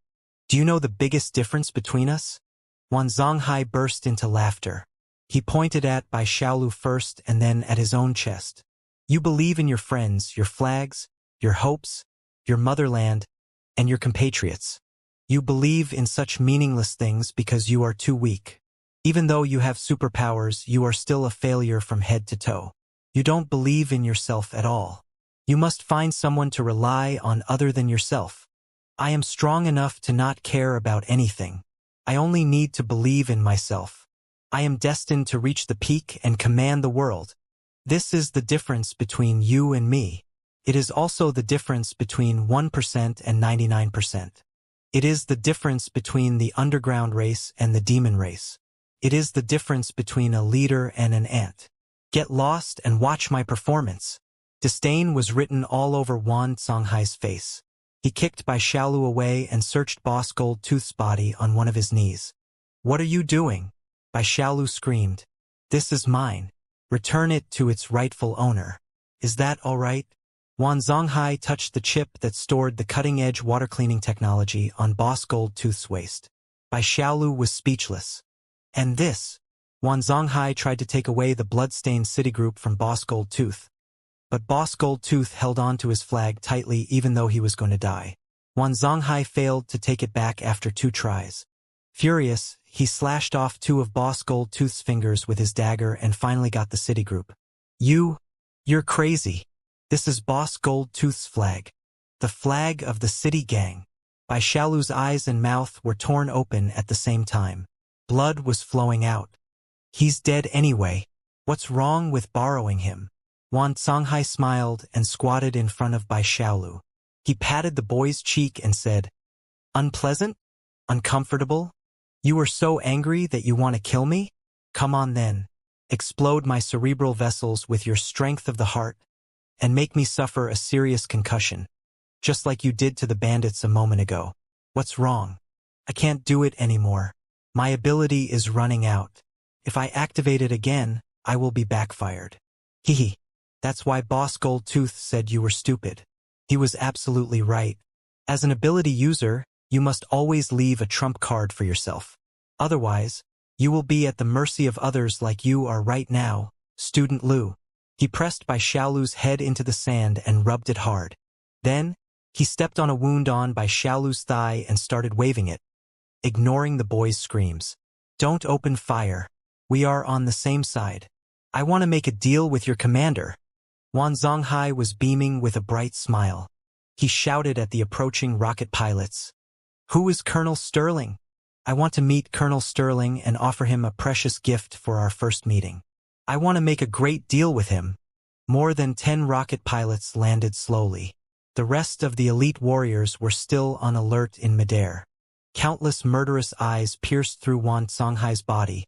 Speaker 1: do you know the biggest difference between us? Wan Zonghai burst into laughter. He pointed at Bai Xiaolu first and then at his own chest. You believe in your friends, your flags, your hopes, your motherland, and your compatriots. You believe in such meaningless things because you are too weak. Even though you have superpowers, you are still a failure from head to toe. You don't believe in yourself at all. You must find someone to rely on other than yourself. I am strong enough to not care about anything. I only need to believe in myself. I am destined to reach the peak and command the world. This is the difference between you and me. It is also the difference between 1% and 99%. It is the difference between the underground race and the demon race. It is the difference between a leader and an ant. Get lost and watch my performance. Disdain was written all over Wan Zonghai's face. He kicked Bai Xiaolu away and searched Boss Gold Tooth's body on one of his knees. What are you doing? Bai Xiaolu screamed. This is mine. Return it to its rightful owner. Is that all right? Wan Zonghai touched the chip that stored the cutting-edge water cleaning technology on Boss Gold Tooth's waist. Bai Xiaolu was speechless. And this? Wan Zonghai tried to take away the blood-stained Citigroup from Boss Gold Tooth. But Boss Gold Tooth held on to his flag tightly even though he was going to die. Wan Zonghai failed to take it back after 2 tries. Furious, he slashed off 2 of Boss Gold Tooth's fingers with his dagger and finally got the Citigroup. You're crazy. This is Boss Gold Tooth's flag. The flag of the city gang. Bai Xiaolu's eyes and mouth were torn open at the same time. Blood was flowing out. He's dead anyway. What's wrong with borrowing him? Wan Zonghai smiled and squatted in front of Bai Xiaolu. He patted the boy's cheek and said, Unpleasant? Uncomfortable? You are so angry that you want to kill me? Come on then. Explode my cerebral vessels with your strength of the heart, and make me suffer a serious concussion, just like you did to the bandits a moment ago. What's wrong? I can't do it anymore. My ability is running out. If I activate it again, I will be backfired. Hehe. That's why Boss Gold Tooth said you were stupid. He was absolutely right. As an ability user, you must always leave a trump card for yourself. Otherwise, you will be at the mercy of others like you are right now, Student Lu. He pressed Bai Xiaolu's head into the sand and rubbed it hard. Then, he stepped on a wound on Bai Xiaolu's thigh and started waving it, ignoring the boy's screams. Don't open fire. We are on the same side. I want to make a deal with your commander. Wan Zonghai was beaming with a bright smile. He shouted at the approaching rocket pilots. Who is Colonel Sterling? I want to meet Colonel Sterling and offer him a precious gift for our first meeting. I want to make a great deal with him. More than 10 rocket pilots landed slowly. The rest of the elite warriors were still on alert in midair. Countless murderous eyes pierced through Wan Zonghai's body,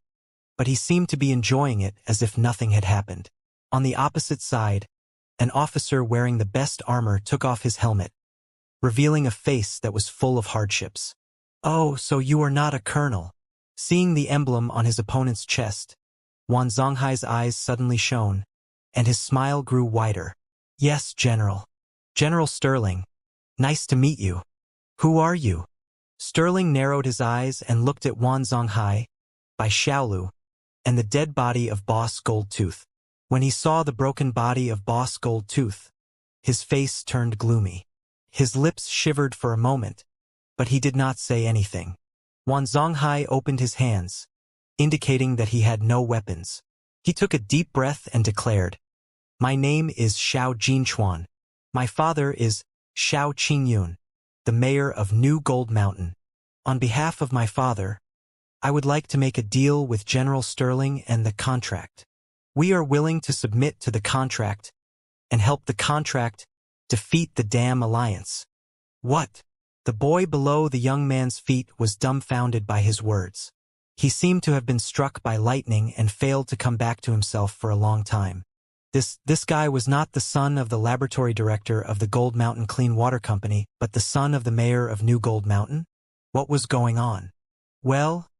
Speaker 1: but he seemed to be enjoying it as if nothing had happened. On the opposite side, an officer wearing the best armor took off his helmet, revealing a face that was full of hardships. Oh, so you are not a colonel. Seeing the emblem on his opponent's chest, Wan Zonghai's eyes suddenly shone, and his smile grew wider. Yes, General. General Sterling. Nice to meet you. Who are you? Sterling narrowed his eyes and looked at Wan Zonghai, Bai Xiaolu, and the dead body of Boss Gold Tooth. When he saw the broken body of Boss Gold Tooth, his face turned gloomy. His lips shivered for a moment, but he did not say anything. Wan Zonghai opened his hands, indicating that he had no weapons. He took a deep breath and declared, My name is Xiao Jinchuan. My father is Xiao Qingyun, the mayor of New Gold Mountain. On behalf of my father, I would like to make a deal with General Sterling and the contract. We are willing to submit to the contract and help the contract defeat the Dam Alliance. What? The boy below the young man's feet was dumbfounded by his words. He seemed to have been struck by lightning and failed to come back to himself for a long time. This guy was not the son of the laboratory director of the Gold Mountain Clean Water Company, but the son of the mayor of New Gold Mountain? What was going on? Well,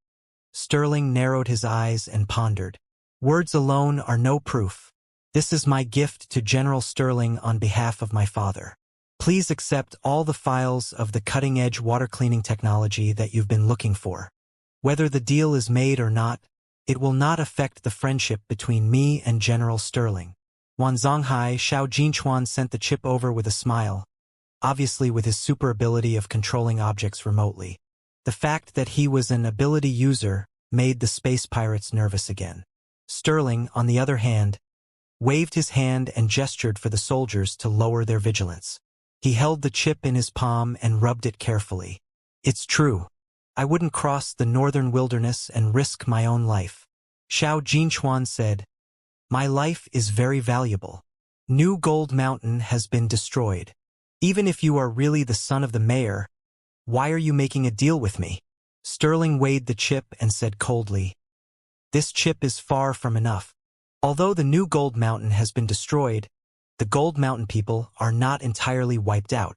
Speaker 1: Sterling narrowed his eyes and pondered. Words alone are no proof. This is my gift to General Sterling on behalf of my father. Please accept all the files of the cutting-edge water cleaning technology that you've been looking for. Whether the deal is made or not, it will not affect the friendship between me and General Sterling. Wanzonghai Xiao Jinchuan sent the chip over with a smile, obviously with his super ability of controlling objects remotely. The fact that he was an ability user made the space pirates nervous again. Sterling, on the other hand, waved his hand and gestured for the soldiers to lower their vigilance. He held the chip in his palm and rubbed it carefully. It's true. I wouldn't cross the northern wilderness and risk my own life. Xiao Jinchuan said, My life is very valuable. New Gold Mountain has been destroyed. Even if you are really the son of the mayor, why are you making a deal with me? Sterling weighed the chip and said coldly, This chip is far from enough. Although the New Gold Mountain has been destroyed, the Gold Mountain people are not entirely wiped out,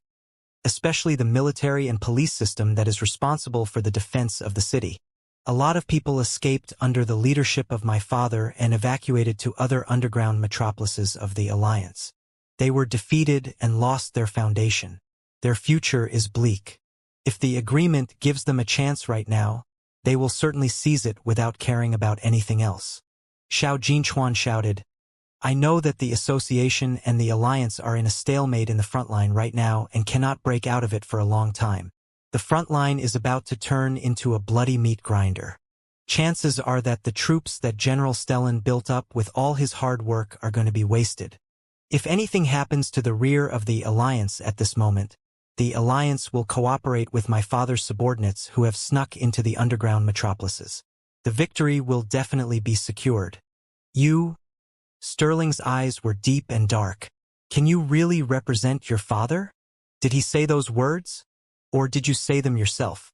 Speaker 1: especially the military and police system that is responsible for the defense of the city. A lot of people escaped under the leadership of my father and evacuated to other underground metropolises of the Alliance. They were defeated and lost their foundation. Their future is bleak. If the agreement gives them a chance right now, they will certainly seize it without caring about anything else. Xiao Jinchuan shouted, I know that the Association and the Alliance are in a stalemate in the front line right now and cannot break out of it for a long time. The front line is about to turn into a bloody meat grinder. Chances are that the troops that General Stellan built up with all his hard work are going to be wasted. If anything happens to the rear of the Alliance at this moment, the Alliance will cooperate with my father's subordinates who have snuck into the underground metropolises. The victory will definitely be secured. Sterling's eyes were deep and dark. Can you really represent your father? Did he say those words? Or did you say them yourself?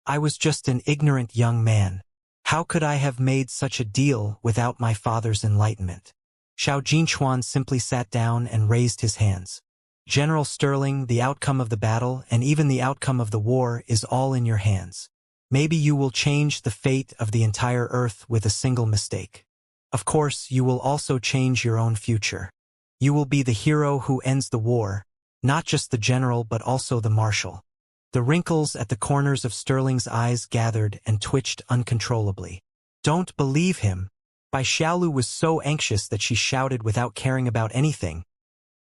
Speaker 1: I was just an ignorant young man. How could I have made such a deal without my father's enlightenment? Xiao Jinchuan simply sat down and raised his hands. General Sterling, the outcome of the battle and even the outcome of the war is all in your hands. Maybe you will change the fate of the entire Earth with a single mistake. Of course, you will also change your own future. You will be the hero who ends the war, not just the general but also the marshal. The wrinkles at the corners of Sterling's eyes gathered and twitched uncontrollably. Don't believe him. Bai Xiaolu was so anxious that she shouted without caring about anything.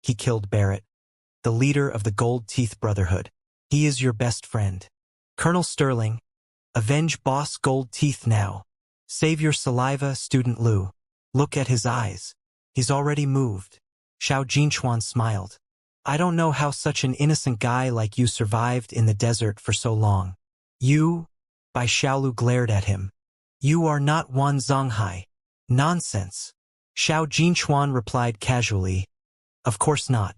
Speaker 1: He killed Barrett, the leader of the Gold Teeth Brotherhood. He is your best friend. Colonel Sterling, avenge Boss Gold Teeth now. Save your saliva, Student Liu. Look at his eyes. He's already moved. Xiao Jinchuan smiled. I don't know how such an innocent guy like you survived in the desert for so long. Bai Xiaolu glared at him. You are not Wan Zonghai. Nonsense. Xiao Jinchuan replied casually. Of course not.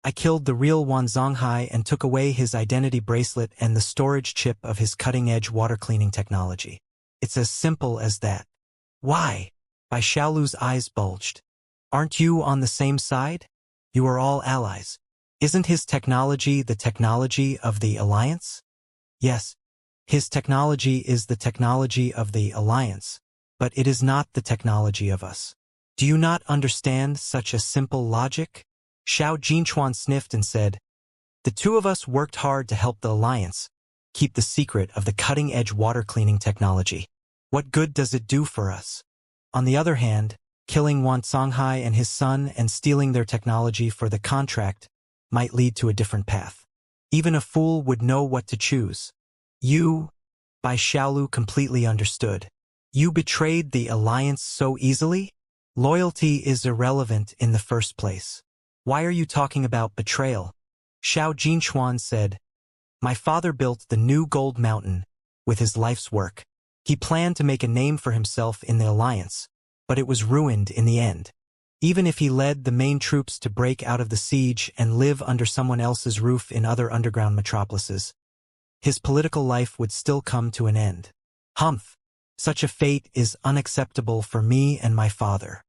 Speaker 1: I killed the real Wan Zonghai and took away his identity bracelet and the storage chip of his cutting-edge water cleaning technology. It's as simple as that. Why? Bai Xiaolu's eyes bulged. Aren't you on the same side? You are all allies. Isn't his technology the technology of the Alliance? Yes, his technology is the technology of the Alliance, but it is not the technology of us. Do you not understand such a simple logic? Xiao Jinchuan sniffed and said, The two of us worked hard to help the Alliance keep the secret of the cutting-edge water cleaning technology. What good does it do for us? On the other hand, killing Wan Songhai and his son and stealing their technology for the contract might lead to a different path. Even a fool would know what to choose. Bai Xiaolu completely understood. You betrayed the Alliance so easily? Loyalty is irrelevant in the first place. Why are you talking about betrayal? Xiao Jinchuan said, My father built the new Gold Mountain with his life's work. He planned to make a name for himself in the Alliance, but it was ruined in the end. Even if he led the main troops to break out of the siege and live under someone else's roof in other underground metropolises, his political life would still come to an end. Humph! Such a fate is unacceptable for me and my father.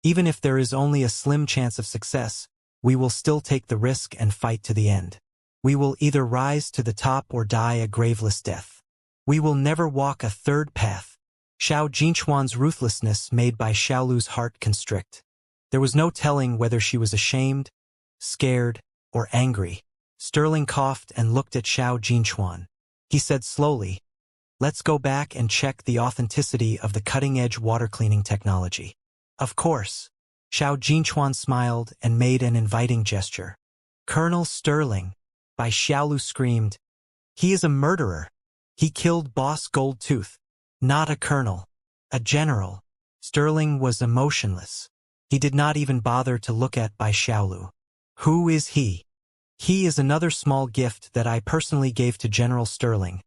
Speaker 1: Even if there is only a slim chance of success, we will still take the risk and fight to the end. We will either rise to the top or die a graveless death. We will never walk a third path. Xiao Jinchuan's ruthlessness made by Xiaolu's heart constrict. There was no telling whether she was ashamed, scared, or angry. Sterling coughed and looked at Xiao Jinchuan. He said slowly, "Let's go back and check the authenticity of the cutting-edge water cleaning technology." "Of course." Xiao Jinchuan smiled and made an inviting gesture. "Colonel Sterling," Bai Xiaolu screamed. "He is a murderer. He killed Boss Goldtooth. Not a colonel. A general." Sterling was emotionless. He did not even bother to look at Bai Xiaolu. "Who is he?" "He is another small gift that I personally gave to General Sterling.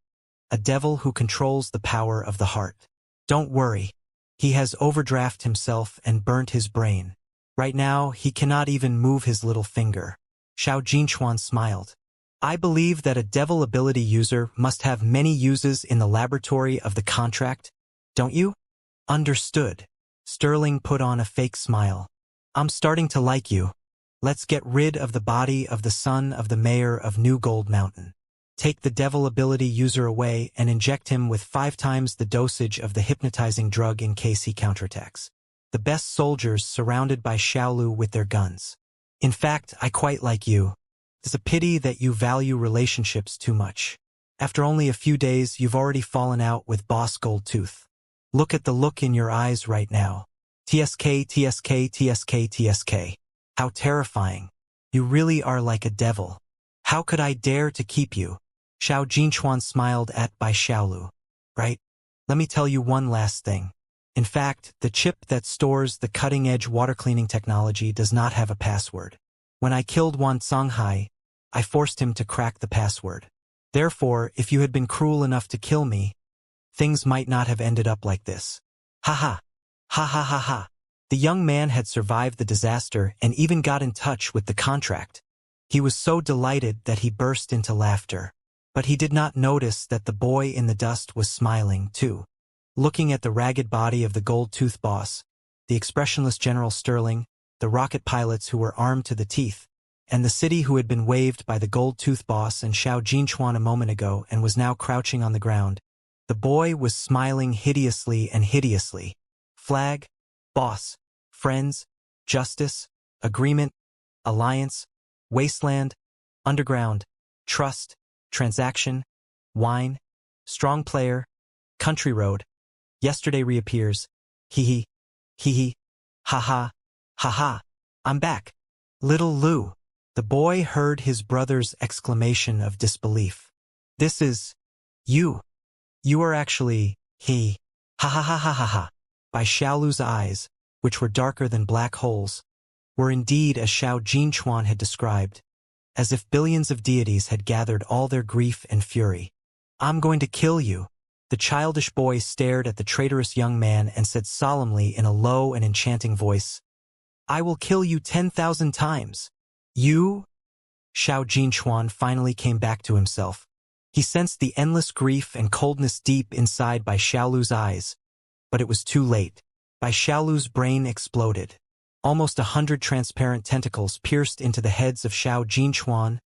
Speaker 1: A devil who controls the power of the heart. Don't worry. He has overdrafted himself and burnt his brain. Right now, he cannot even move his little finger." Xiao Jinchuan smiled. "I believe that a devil ability user must have many uses in the laboratory of the contract, don't you?" "Understood." Sterling put on a fake smile. "I'm starting to like you. Let's get rid of the body of the son of the mayor of New Gold Mountain. Take the devil ability user away and inject him with 5 times the dosage of the hypnotizing drug in case he counterattacks. The best soldiers surrounded by Xiaolu with their guns. In fact, I quite like you. It's a pity that you value relationships too much. After only a few days, you've already fallen out with Boss Goldtooth. Look at the look in your eyes right now. TSK, TSK, TSK, TSK. How terrifying. You really are like a devil. How could I dare to keep you?" Xiao Jinchuan smiled at Bai Xiaolu. "Right? Let me tell you one last thing. In fact, the chip that stores the cutting-edge water cleaning technology does not have a password. When I killed Wan Songhai, I forced him to crack the password. Therefore, if you had been cruel enough to kill me, things might not have ended up like this." "Ha ha. Ha ha ha ha." The young man had survived the disaster and even got in touch with the contract. He was so delighted that he burst into laughter. But he did not notice that the boy in the dust was smiling, too. Looking at the ragged body of the gold-tooth boss, the expressionless General Sterling, the rocket pilots who were armed to the teeth, and the city who had been waved by the gold-tooth boss and Xiao Jinchuan a moment ago and was now crouching on the ground, the boy was smiling hideously and hideously. Flag, boss, friends, justice, agreement, alliance, wasteland, underground, trust, transaction, wine, strong player, country road, yesterday reappears, hee hee, ha ha, ha ha, I'm back. Little Lou. The boy heard his brother's exclamation of disbelief. "This is... you. You are actually... he. Ha ha ha ha ha ha." By Xiaolu's eyes, which were darker than black holes, were indeed as Xiao Jinchuan had described, as if billions of deities had gathered all their grief and fury. "I'm going to kill you." The childish boy stared at the traitorous young man and said solemnly in a low and enchanting voice, "I will kill you 10,000 times." "You?" Xiao Jinchuan finally came back to himself. He sensed the endless grief and coldness deep inside Bai Xiaolu's eyes, but it was too late. Bai Xiaolu's brain exploded. Almost 100 transparent tentacles pierced into the heads of Xiao Jinchuan,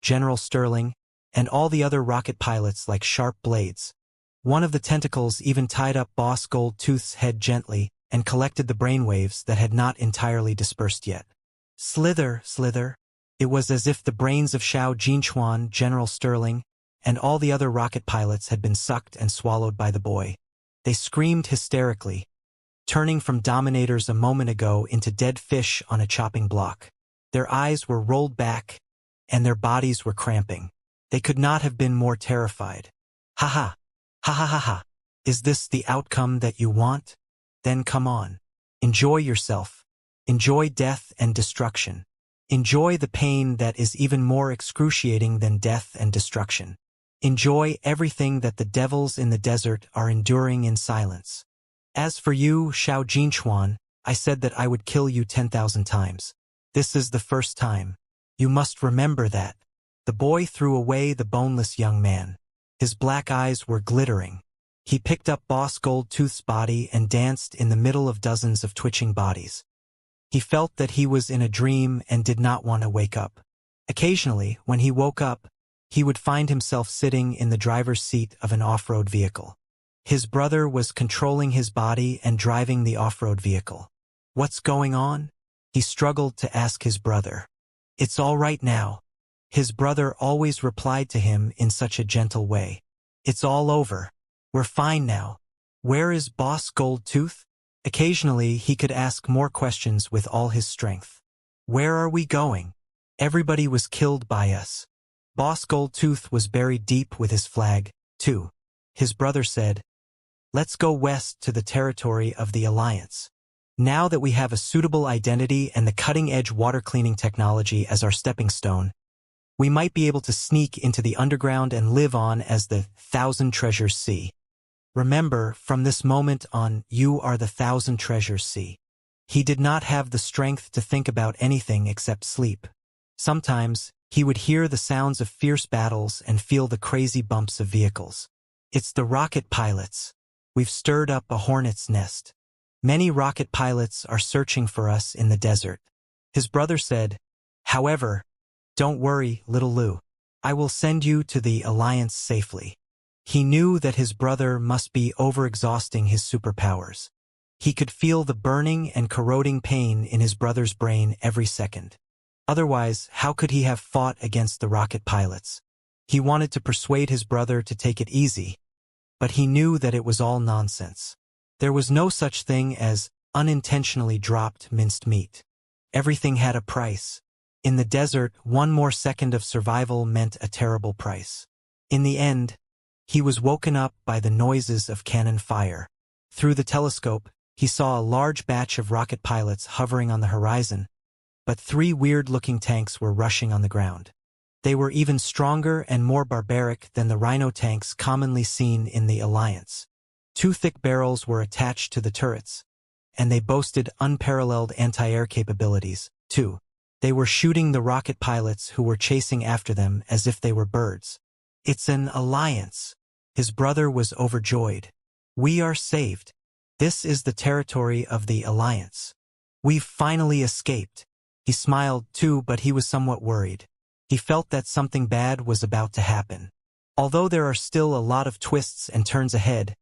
Speaker 1: General Sterling, and all the other rocket pilots like sharp blades. One of the tentacles even tied up Boss Goldtooth's head gently and collected the brainwaves that had not entirely dispersed yet. Slither, slither. It was as if the brains of Xiao Jinchuan, General Sterling, and all the other rocket pilots had been sucked and swallowed by the boy. They screamed hysterically, turning from dominators a moment ago into dead fish on a chopping block. Their eyes were rolled back, and their bodies were cramping. They could not have been more terrified. "Ha ha! Ha ha ha ha! Is this the outcome that you want? Then come on. Enjoy yourself. Enjoy death and destruction. Enjoy the pain that is even more excruciating than death and destruction. Enjoy everything that the devils in the desert are enduring in silence. As for you, Xiao Jinchuan, I said that I would kill you 10,000 times. This is the first time. You must remember that." The boy threw away the boneless young man. His black eyes were glittering. He picked up Boss Goldtooth's body and danced in the middle of dozens of twitching bodies. He felt that he was in a dream and did not want to wake up. Occasionally, when he woke up, he would find himself sitting in the driver's seat of an off-road vehicle. His brother was controlling his body and driving the off-road vehicle. "What's going on?" he struggled to ask his brother. "It's all right now." His brother always replied to him in such a gentle way. "It's all over. We're fine now. Where is Boss Goldtooth?" Occasionally, he could ask more questions with all his strength. "Where are we going? Everybody was killed by us." Boss Goldtooth was buried deep with his flag, too. His brother said, "Let's go west to the territory of the Alliance. Now that we have a suitable identity and the cutting-edge water cleaning technology as our stepping stone, we might be able to sneak into the underground and live on as the Thousand Treasures Sea. Remember, from this moment on, you are the Thousand Treasures Sea." He did not have the strength to think about anything except sleep. Sometimes, he would hear the sounds of fierce battles and feel the crazy bumps of vehicles. "It's the rocket pilots. We've stirred up a hornet's nest. Many rocket pilots are searching for us in the desert." His brother said, "However, don't worry, little Lou. I will send you to the Alliance safely." He knew that his brother must be overexhausting his superpowers. He could feel the burning and corroding pain in his brother's brain every second. Otherwise, how could he have fought against the rocket pilots? He wanted to persuade his brother to take it easy, but he knew that it was all nonsense. There was no such thing as unintentionally dropped minced meat. Everything had a price. In the desert, one more second of survival meant a terrible price. In the end, he was woken up by the noises of cannon fire. Through the telescope, he saw a large batch of rocket pilots hovering on the horizon, but 3 weird-looking tanks were rushing on the ground. They were even stronger and more barbaric than the rhino tanks commonly seen in the Alliance. 2 thick barrels were attached to the turrets, and they boasted unparalleled anti-air capabilities, too. They were shooting the rocket pilots who were chasing after them as if they were birds. "It's an Alliance." His brother was overjoyed. "We are saved. This is the territory of the Alliance. We've finally escaped." He smiled, too, but he was somewhat worried. He felt that something bad was about to happen. Although there are still a lot of twists and turns ahead,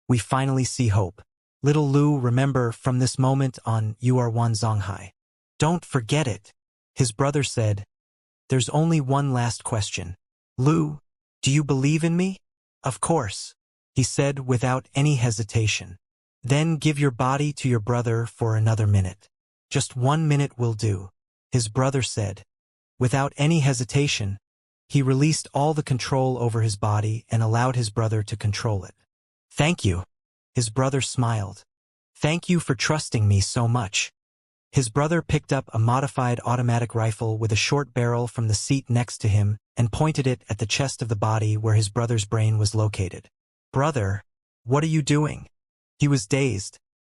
Speaker 1: we finally see hope. "Little Lou, remember, from this moment on, you are one Zonghai. Don't forget it." His brother said, "There's only one last question. Lou, do you believe in me?" "Of course," he said without any hesitation. "Then give your body to your brother for another minute. Just 1 minute will do." His brother said. Without any hesitation, he released all the control over his body and allowed his brother to control it. "Thank you." His brother smiled. "Thank you for trusting me so much." His brother picked up a modified automatic rifle with a short barrel from the seat next to him and pointed it at the chest of the body where his brother's brain was located. "Brother, what are you doing?" He was dazed,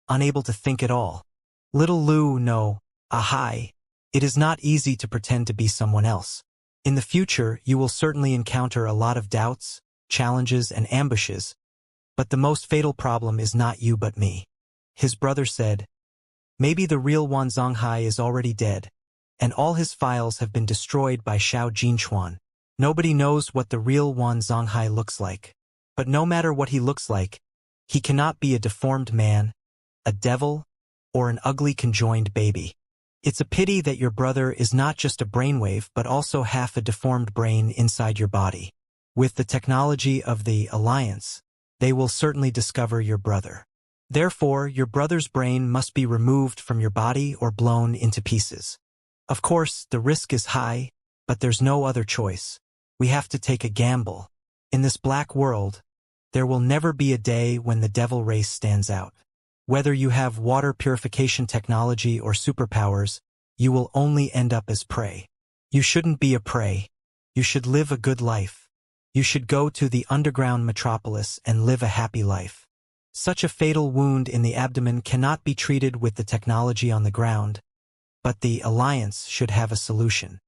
Speaker 1: unable to think at all. "Little Lou, no. Ahai. It is not easy to pretend to be someone else. In the future, you will certainly encounter a lot of doubts, challenges, and ambushes, but the most fatal problem is not you but me." His brother said, "Maybe the real Wan Zonghai is already dead, and all his files have been destroyed by Xiao Jinchuan. Nobody knows what the real Wan Zonghai looks like. But no matter what he looks like, he cannot be a deformed man, a devil, or an ugly conjoined baby. It's a pity that your brother is not just a brainwave but also half a deformed brain inside your body. With the technology of the Alliance, they will certainly discover your brother. Therefore, your brother's brain must be removed from your body or blown into pieces. Of course, the risk is high, but there's no other choice. We have to take a gamble. In this black world, there will never be a day when the devil race stands out. Whether you have water purification technology or superpowers, you will only end up as prey. You shouldn't be a prey. You should live a good life. You should go to the underground metropolis and live a happy life. Such a fatal wound in the abdomen cannot be treated with the technology on the ground, but the Alliance should have a solution.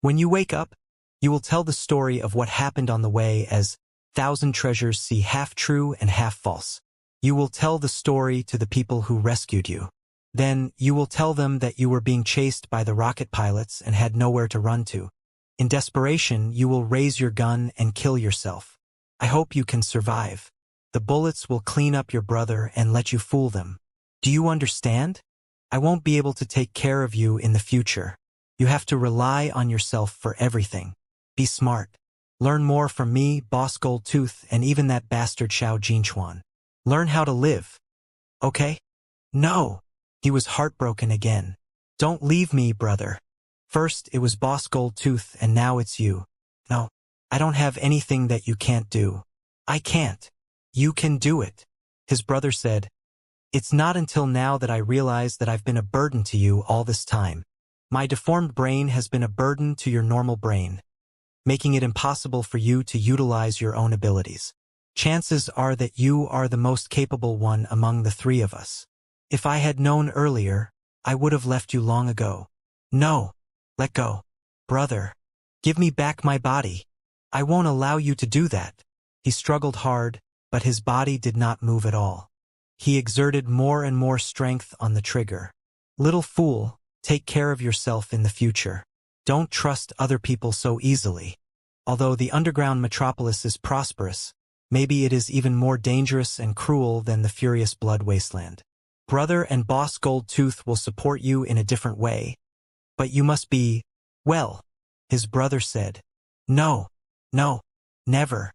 Speaker 1: When you wake up, you will tell the story of what happened on the way as Thousand Treasures Sea half true and half false. You will tell the story to the people who rescued you. Then, you will tell them that you were being chased by the rocket pilots and had nowhere to run to. In desperation, you will raise your gun and kill yourself. I hope you can survive. The bullets will clean up your brother and let you fool them. Do you understand? I won't be able to take care of you in the future. You have to rely on yourself for everything. Be smart. Learn more from me, Boss Goldtooth, and even that bastard Xiao Jinchuan. Learn how to live. Okay? No. He was heartbroken again. Don't leave me, brother. First it was Boss Goldtooth and now it's you. No, I don't have anything that you can't do. I can't. You can do it. His brother said, It's not until now that I realize that I've been a burden to you all this time. My deformed brain has been a burden to your normal brain, making it impossible for you to utilize your own abilities. Chances are that you are the most capable one among the three of us. If I had known earlier, I would have left you long ago. No. Let go. Brother. Give me back my body. I won't allow you to do that. He struggled hard, but his body did not move at all. He exerted more and more strength on the trigger. Little fool, take care of yourself in the future. Don't trust other people so easily. Although the underground metropolis is prosperous, maybe it is even more dangerous and cruel than the furious blood wasteland. Brother and Boss Goldtooth will support you in a different way. But you must be, well, his brother said. No, no, never,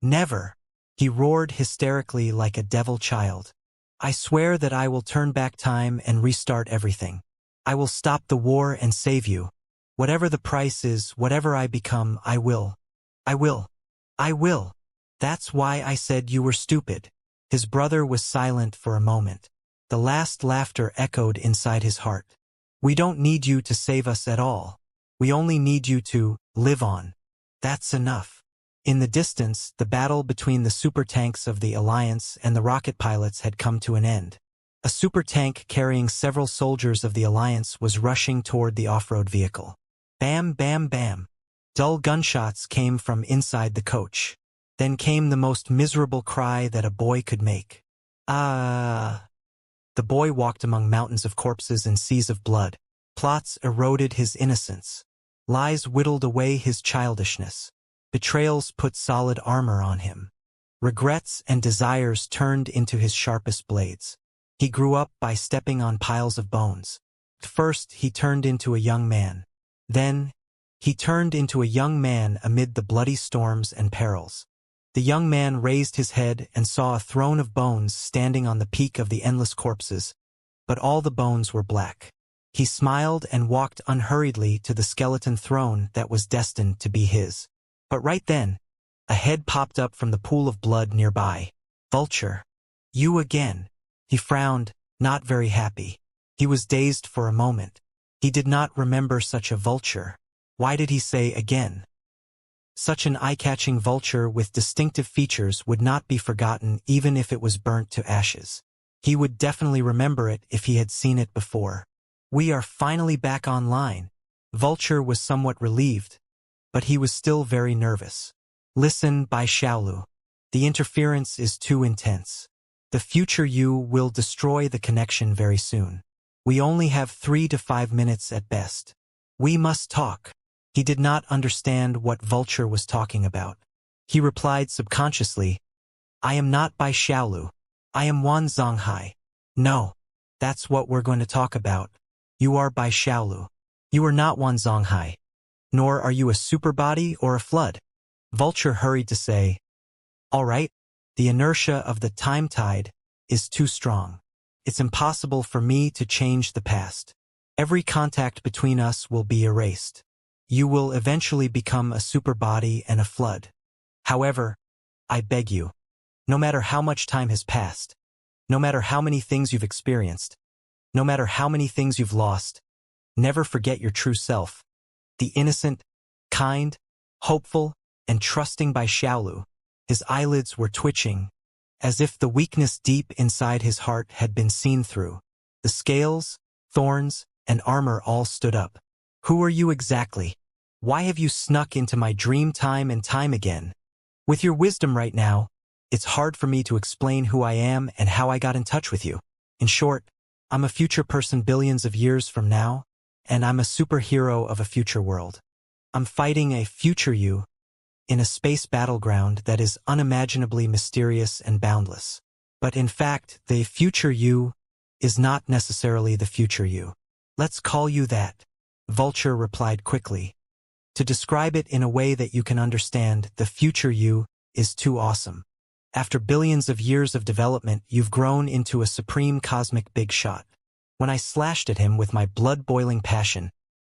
Speaker 1: never. He roared hysterically like a devil child. I swear that I will turn back time and restart everything. I will stop the war and save you. Whatever the price is, whatever I become, I will. I will. I will. That's why I said you were stupid. His brother was silent for a moment. The last laughter echoed inside his heart. We don't need you to save us at all. We only need you to live on. That's enough. In the distance, the battle between the super tanks of the Alliance and the rocket pilots had come to an end. A super tank carrying several soldiers of the Alliance was rushing toward the off-road vehicle. Bam, bam, bam. Dull gunshots came from inside the coach. Then came the most miserable cry that a boy could make. Ah. The boy walked among mountains of corpses and seas of blood. Plots eroded his innocence. Lies whittled away his childishness. Betrayals put solid armor on him. Regrets and desires turned into his sharpest blades. He grew up by stepping on piles of bones. First, he turned into a young man. Then, he turned into a young man amid the bloody storms and perils. The young man raised his head and saw a throne of bones standing on the peak of the endless corpses, but all the bones were black. He smiled and walked unhurriedly to the skeleton throne that was destined to be his. But right then, a head popped up from the pool of blood nearby. Vulture. You again. He frowned, not very happy. He was dazed for a moment. He did not remember such a vulture. Why did he say again? Such an eye-catching vulture with distinctive features would not be forgotten even if it was burnt to ashes. He would definitely remember it if he had seen it before. We are finally back online. Vulture was somewhat relieved, but he was still very nervous. Listen, Bai Xiaolu. The interference is too intense. The future you will destroy the connection very soon. We only have 3 to 5 minutes at best. We must talk. He did not understand what Vulture was talking about. He replied subconsciously, I am not Bai Xiaolu. I am Wan Zonghai. No, that's what we're going to talk about. You are Bai Xiaolu. You are not Wan Zonghai. Nor are you a super body or a flood. Vulture hurried to say, all right, the inertia of the time tide is too strong. It's impossible for me to change the past. Every contact between us will be erased. You will eventually become a super body and a flood. However, I beg you, no matter how much time has passed, no matter how many things you've experienced, no matter how many things you've lost, never forget your true self. The innocent, kind, hopeful, and trusting Bai Xiaolu. His eyelids were twitching, as if the weakness deep inside his heart had been seen through. The scales, thorns, and armor all stood up. Who are you exactly? Why have you snuck into my dream time and time again? With your wisdom right now, it's hard for me to explain who I am and how I got in touch with you. In short, I'm a future person billions of years from now, and I'm a superhero of a future world. I'm fighting a future you in a space battleground that is unimaginably mysterious and boundless. But in fact, the future you is not necessarily the future you. Let's call you that, Vulture replied quickly. To describe it in a way that you can understand, the future you is too awesome. After billions of years of development, you've grown into a supreme cosmic big shot. When I slashed at him with my blood-boiling passion,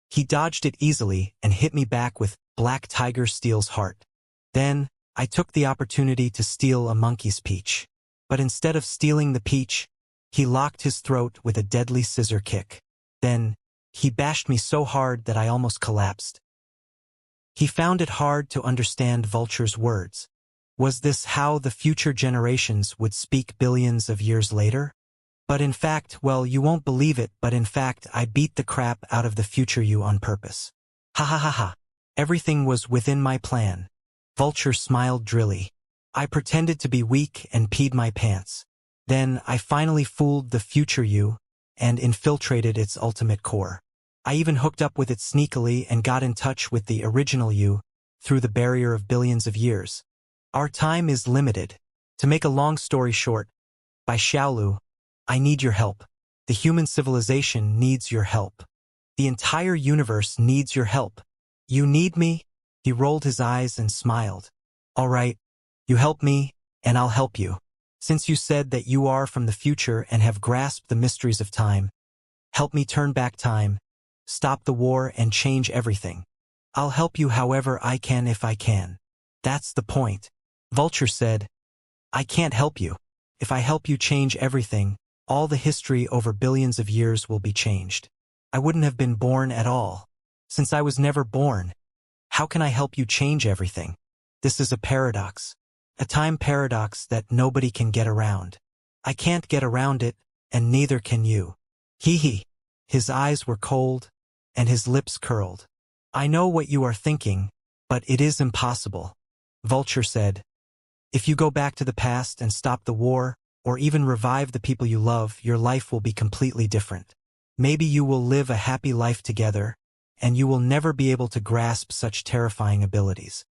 Speaker 1: he dodged it easily and hit me back with Black Tiger Steel's heart. Then, I took the opportunity to steal a monkey's peach. But instead of stealing the peach, he locked his throat with a deadly scissor kick. Then, he bashed me so hard that I almost collapsed. He found it hard to understand Vulture's words. Was this how the future generations would speak billions of years later? But in fact, well, you won't believe it, but in fact, I beat the crap out of the future you on purpose. Ha ha ha ha. Everything was within my plan. Vulture smiled drily. I pretended to be weak and peed my pants. Then I finally fooled the future you and infiltrated its ultimate core. I even hooked up with it sneakily and got in touch with the original you through the barrier of billions of years. Our time is limited. To make a long story short, by Xiaolu, I need your help. The human civilization needs your help. The entire universe needs your help. You need me? He rolled his eyes and smiled. All right, you help me, and I'll help you. Since you said that you are from the future and have grasped the mysteries of time, help me turn back time, stop the war, and change everything. I'll help you however I can if I can. That's the point. Vulture said, I can't help you. If I help you change everything, all the history over billions of years will be changed. I wouldn't have been born at all. Since I was never born, how can I help you change everything? This is a paradox. A time paradox that nobody can get around. I can't get around it, and neither can you. Hee. His eyes were cold, and his lips curled. I know what you are thinking, but it is impossible. Vulture said, if you go back to the past and stop the war, or even revive the people you love, your life will be completely different. Maybe you will live a happy life together, and you will never be able to grasp such terrifying abilities.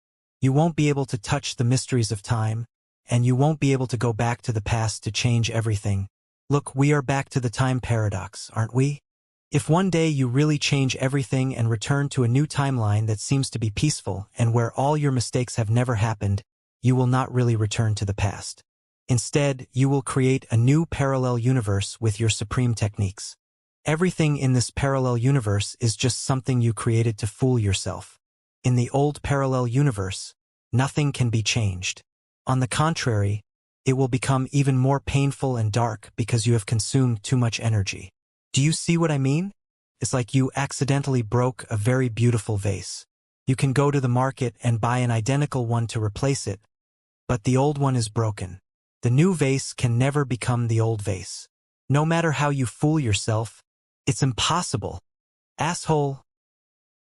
Speaker 1: You won't be able to touch the mysteries of time, and you won't be able to go back to the past to change everything. Look, we are back to the time paradox, aren't we? If one day you really change everything and return to a new timeline that seems to be peaceful and where all your mistakes have never happened, you will not really return to the past. Instead, you will create a new parallel universe with your supreme techniques. Everything in this parallel universe is just something you created to fool yourself. In the old parallel universe, nothing can be changed. On the contrary, it will become even more painful and dark because you have consumed too much energy. Do you see what I mean? It's like you accidentally broke a very beautiful vase. You can go to the market and buy an identical one to replace it, but the old one is broken. The new vase can never become the old vase. No matter how you fool yourself, it's impossible. Asshole.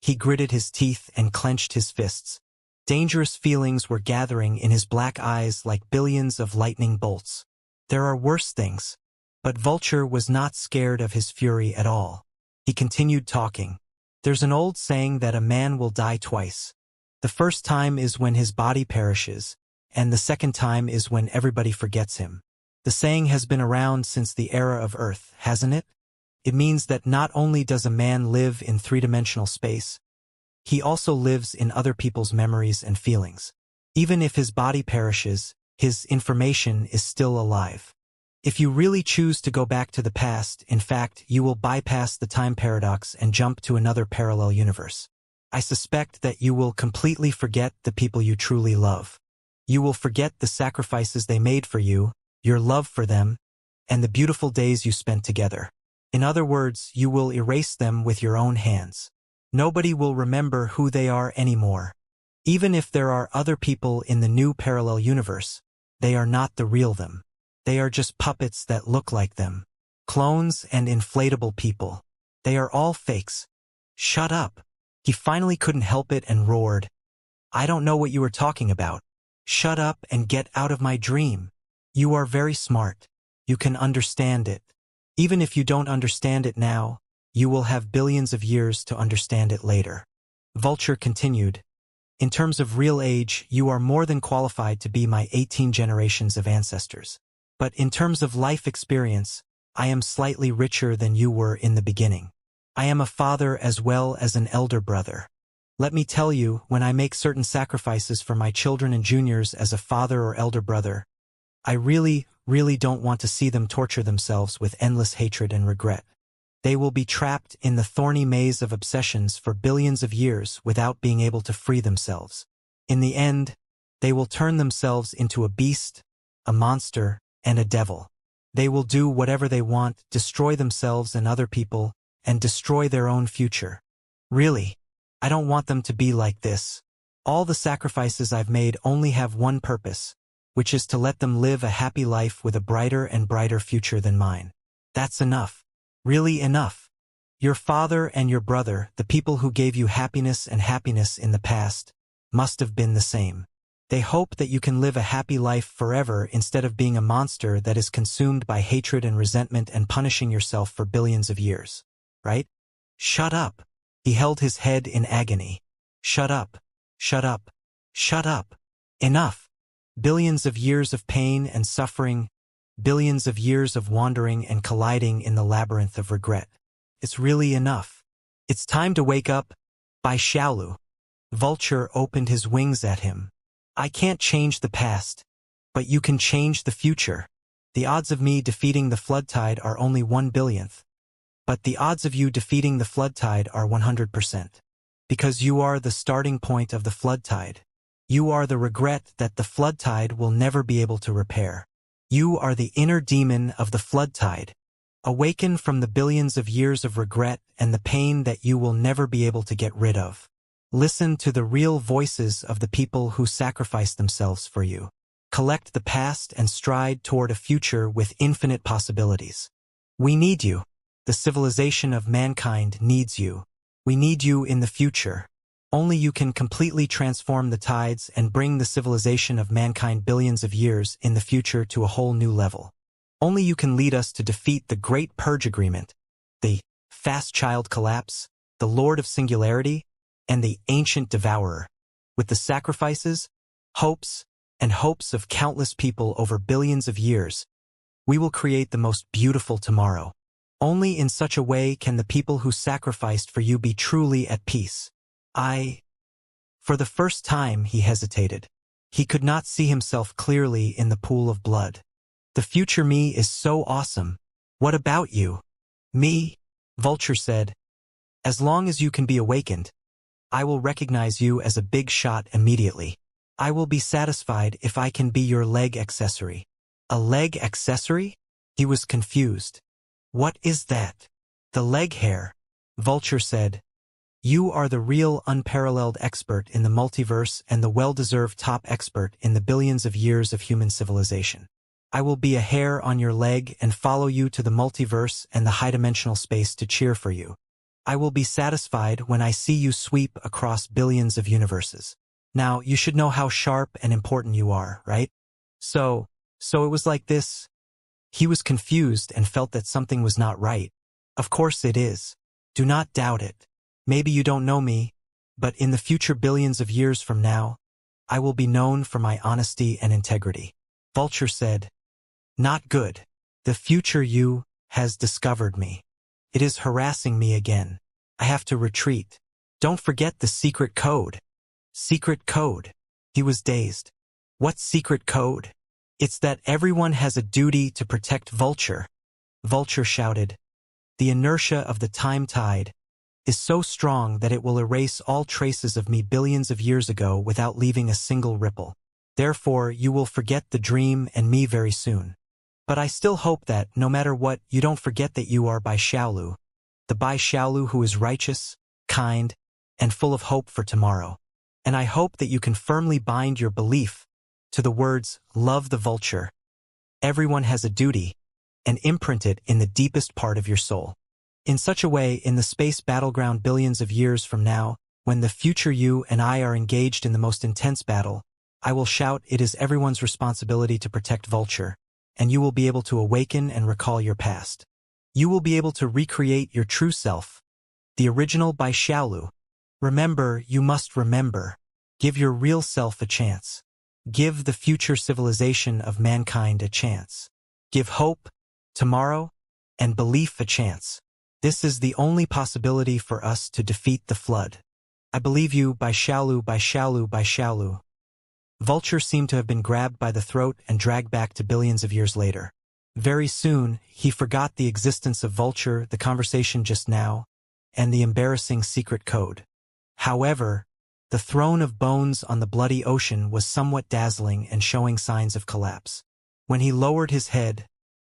Speaker 1: He gritted his teeth and clenched his fists. Dangerous feelings were gathering in his black eyes like billions of lightning bolts. There are worse things. But Vulture was not scared of his fury at all. He continued talking. There's an old saying that a man will die twice. The first time is when his body perishes, and the second time is when everybody forgets him. The saying has been around since the era of Earth, hasn't it? It means that not only does a man live in three-dimensional space, he also lives in other people's memories and feelings. Even if his body perishes, his information is still alive. If you really choose to go back to the past, in fact, you will bypass the time paradox and jump to another parallel universe. I suspect that you will completely forget the people you truly love. You will forget the sacrifices they made for you, your love for them, and the beautiful days you spent together. In other words, you will erase them with your own hands. Nobody will remember who they are anymore. Even if there are other people in the new parallel universe, they are not the real them. They are just puppets that look like them. Clones and inflatable people. They are all fakes. Shut up. He finally couldn't help it and roared. I don't know what you are talking about. Shut up and get out of my dream. You are very smart. You can understand it. Even if you don't understand it now, you will have billions of years to understand it later. Vulture continued. In terms of real age, you are more than qualified to be my 18 generations of ancestors. But in terms of life experience, I am slightly richer than you were in the beginning. I am a father as well as an elder brother. Let me tell you, when I make certain sacrifices for my children and juniors as a father or elder brother, I really don't want to see them torture themselves with endless hatred and regret. They will be trapped in the thorny maze of obsessions for billions of years without being able to free themselves. In the end, they will turn themselves into a beast, a monster, and a devil. They will do whatever they want, destroy themselves and other people, and destroy their own future. Really, I don't want them to be like this. All the sacrifices I've made only have one purpose, which is to let them live a happy life with a brighter and brighter future than mine. That's enough. Really enough. Your father and your brother, the people who gave you happiness in the past, must have been the same. They hope that you can live a happy life forever instead of being a monster that is consumed by hatred and resentment and punishing yourself for billions of years. Right? Shut up. He held his head in agony. Shut up. Shut up. Shut up. Enough. Billions of years of pain and suffering, billions of years of wandering and colliding in the labyrinth of regret. It's really enough. It's time to wake up. Bai Xiaolu. Vulture opened his wings at him. I can't change the past, but you can change the future. The odds of me defeating the flood tide are only 1/billionth. But the odds of you defeating the flood tide are 100%. Because you are the starting point of the flood tide. You are the regret that the flood tide will never be able to repair. You are the inner demon of the flood tide. Awaken from the billions of years of regret and the pain that you will never be able to get rid of. Listen to the real voices of the people who sacrificed themselves for you. Collect the past and stride toward a future with infinite possibilities. We need you. The civilization of mankind needs you. We need you in the future. Only you can completely transform the tides and bring the civilization of mankind billions of years in the future to a whole new level. Only you can lead us to defeat the Great Purge Agreement, the Fast Child Collapse, the Lord of Singularity, and the Ancient Devourer. With the sacrifices, hopes, and hopes of countless people over billions of years, we will create the most beautiful tomorrow. Only in such a way can the people who sacrificed for you be truly at peace. For the first time he hesitated. He could not see himself clearly in the pool of blood. The future me is so awesome. What about you? Me? Vulture said. As long as you can be awakened, I will recognize you as a big shot immediately. I will be satisfied if I can be your leg accessory. A leg accessory? He was confused. What is that? The leg hair, Vulture said. You are the real unparalleled expert in the multiverse and the well-deserved top expert in the billions of years of human civilization. I will be a hair on your leg and follow you to the multiverse and the high-dimensional space to cheer for you. I will be satisfied when I see you sweep across billions of universes. Now, you should know how sharp and important you are, right? So it was like this. He was confused and felt that something was not right. Of course it is. Do not doubt it. Maybe you don't know me, but in the future billions of years from now, I will be known for my honesty and integrity. Vulture said, Not good. The future you has discovered me. It is harassing me again. I have to retreat. Don't forget the secret code. Secret code. He was dazed. What secret code? It's that everyone has a duty to protect Vulture. Vulture shouted. The inertia of the time tide is so strong that it will erase all traces of me billions of years ago without leaving a single ripple. Therefore, you will forget the dream and me very soon. But I still hope that, no matter what, you don't forget that you are Bai Xiaolu, the Bai Xiaolu who is righteous, kind, and full of hope for tomorrow. And I hope that you can firmly bind your belief to the words, love the vulture. Everyone has a duty, and imprint it in the deepest part of your soul. In such a way, in the space battleground billions of years from now, when the future you and I are engaged in the most intense battle, I will shout, it is everyone's responsibility to protect Vulture, and you will be able to awaken and recall your past. You will be able to recreate your true self, the original Bai Xiaolu. Remember, you must remember. Give your real self a chance. Give the future civilization of mankind a chance. Give hope, tomorrow, and belief a chance. This is the only possibility for us to defeat the flood. I believe you, by Xiaolu, by Xiaolu, by Xiaolu. Vulture seemed to have been grabbed by the throat and dragged back to billions of years later. Very soon, he forgot the existence of Vulture, the conversation just now, and the embarrassing secret code. However, the throne of bones on the bloody ocean was somewhat dazzling and showing signs of collapse. When he lowered his head,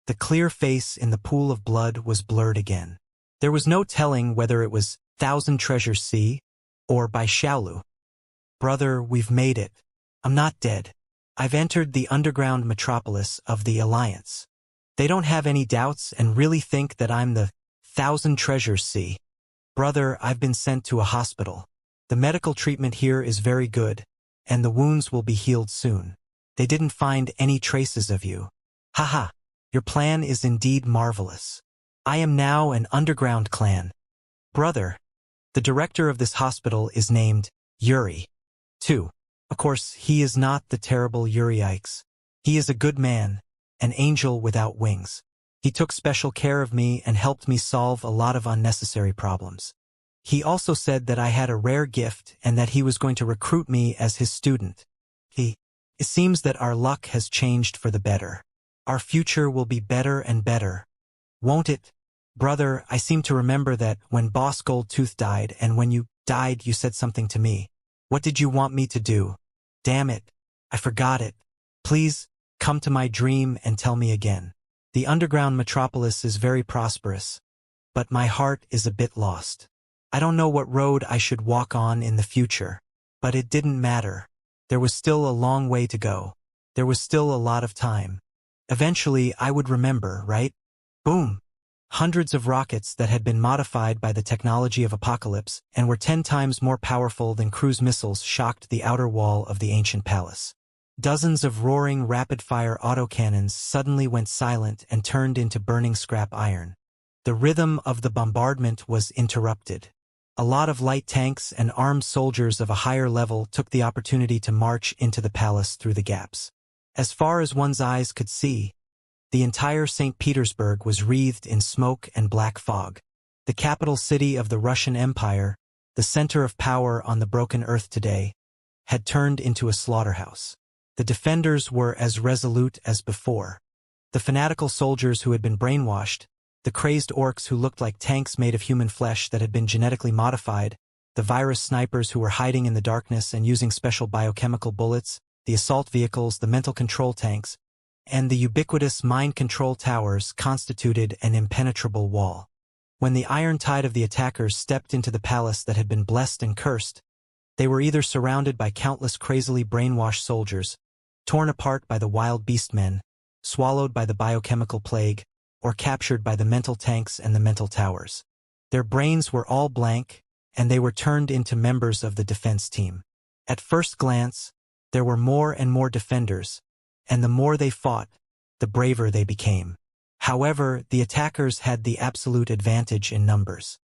Speaker 1: the clear face in the pool of blood was blurred again. There was no telling whether it was Thousand Treasures Sea or by Xiaolu. Brother, we've made it. I'm not dead. I've entered the underground metropolis of the Alliance. They don't have any doubts and really think that I'm the Thousand Treasures Sea. Brother, I've been sent to a hospital. The medical treatment here is very good, and the wounds will be healed soon. They didn't find any traces of you. Haha, your plan is indeed marvelous. I am now an underground clan. Brother, the director of this hospital is named Yuri. 2. Of course, he is not the terrible Yuri Ikes. He is a good man, an angel without wings. He took special care of me and helped me solve a lot of unnecessary problems. He also said that I had a rare gift and that he was going to recruit me as his student. It seems that our luck has changed for the better. Our future will be better and better. Won't it? Brother, I seem to remember that when Boss Goldtooth died and when you died you said something to me. What did you want me to do? Damn it. I forgot it. Please, come to my dream and tell me again. The underground metropolis is very prosperous, but my heart is a bit lost. I don't know what road I should walk on in the future, but it didn't matter. There was still a long way to go. There was still a lot of time. Eventually, I would remember, right? Boom! Hundreds of rockets that had been modified by the technology of Apocalypse and were 10 times more powerful than cruise missiles shocked the outer wall of the ancient palace. Dozens of roaring rapid-fire autocannons suddenly went silent and turned into burning scrap iron. The rhythm of the bombardment was interrupted. A lot of light tanks and armed soldiers of a higher level took the opportunity to march into the palace through the gaps. As far as one's eyes could see, the entire St. Petersburg was wreathed in smoke and black fog. The capital city of the Russian Empire, the center of power on the broken earth today, had turned into a slaughterhouse. The defenders were as resolute as before. The fanatical soldiers who had been brainwashed, the crazed orcs who looked like tanks made of human flesh that had been genetically modified, the virus snipers who were hiding in the darkness and using special biochemical bullets, the assault vehicles, the mental control tanks, and the ubiquitous mind control towers constituted an impenetrable wall. When the iron tide of the attackers stepped into the palace that had been blessed and cursed, they were either surrounded by countless crazily brainwashed soldiers, torn apart by the wild beastmen, swallowed by the biochemical plague, or captured by the mental tanks and the mental towers. Their brains were all blank, and they were turned into members of the defense team. At first glance, there were more and more defenders, and the more they fought, the braver they became. However, the attackers had the absolute advantage in numbers.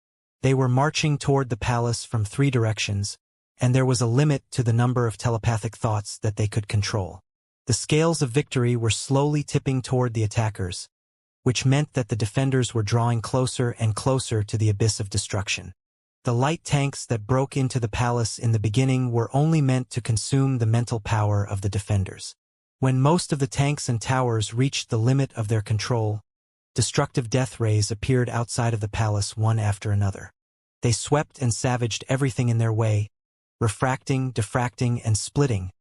Speaker 1: They were marching toward the palace from 3 directions, and there was a limit to the number of telepathic thoughts that they could control. The scales of victory were slowly tipping toward the attackers, which meant that the defenders were drawing closer and closer to the abyss of destruction. The light tanks that broke into the palace in the beginning were only meant to consume the mental power of the defenders. When most of the tanks and towers reached the limit of their control, destructive death rays appeared outside of the palace one after another. They swept and savaged everything in their way, refracting, diffracting, and splitting,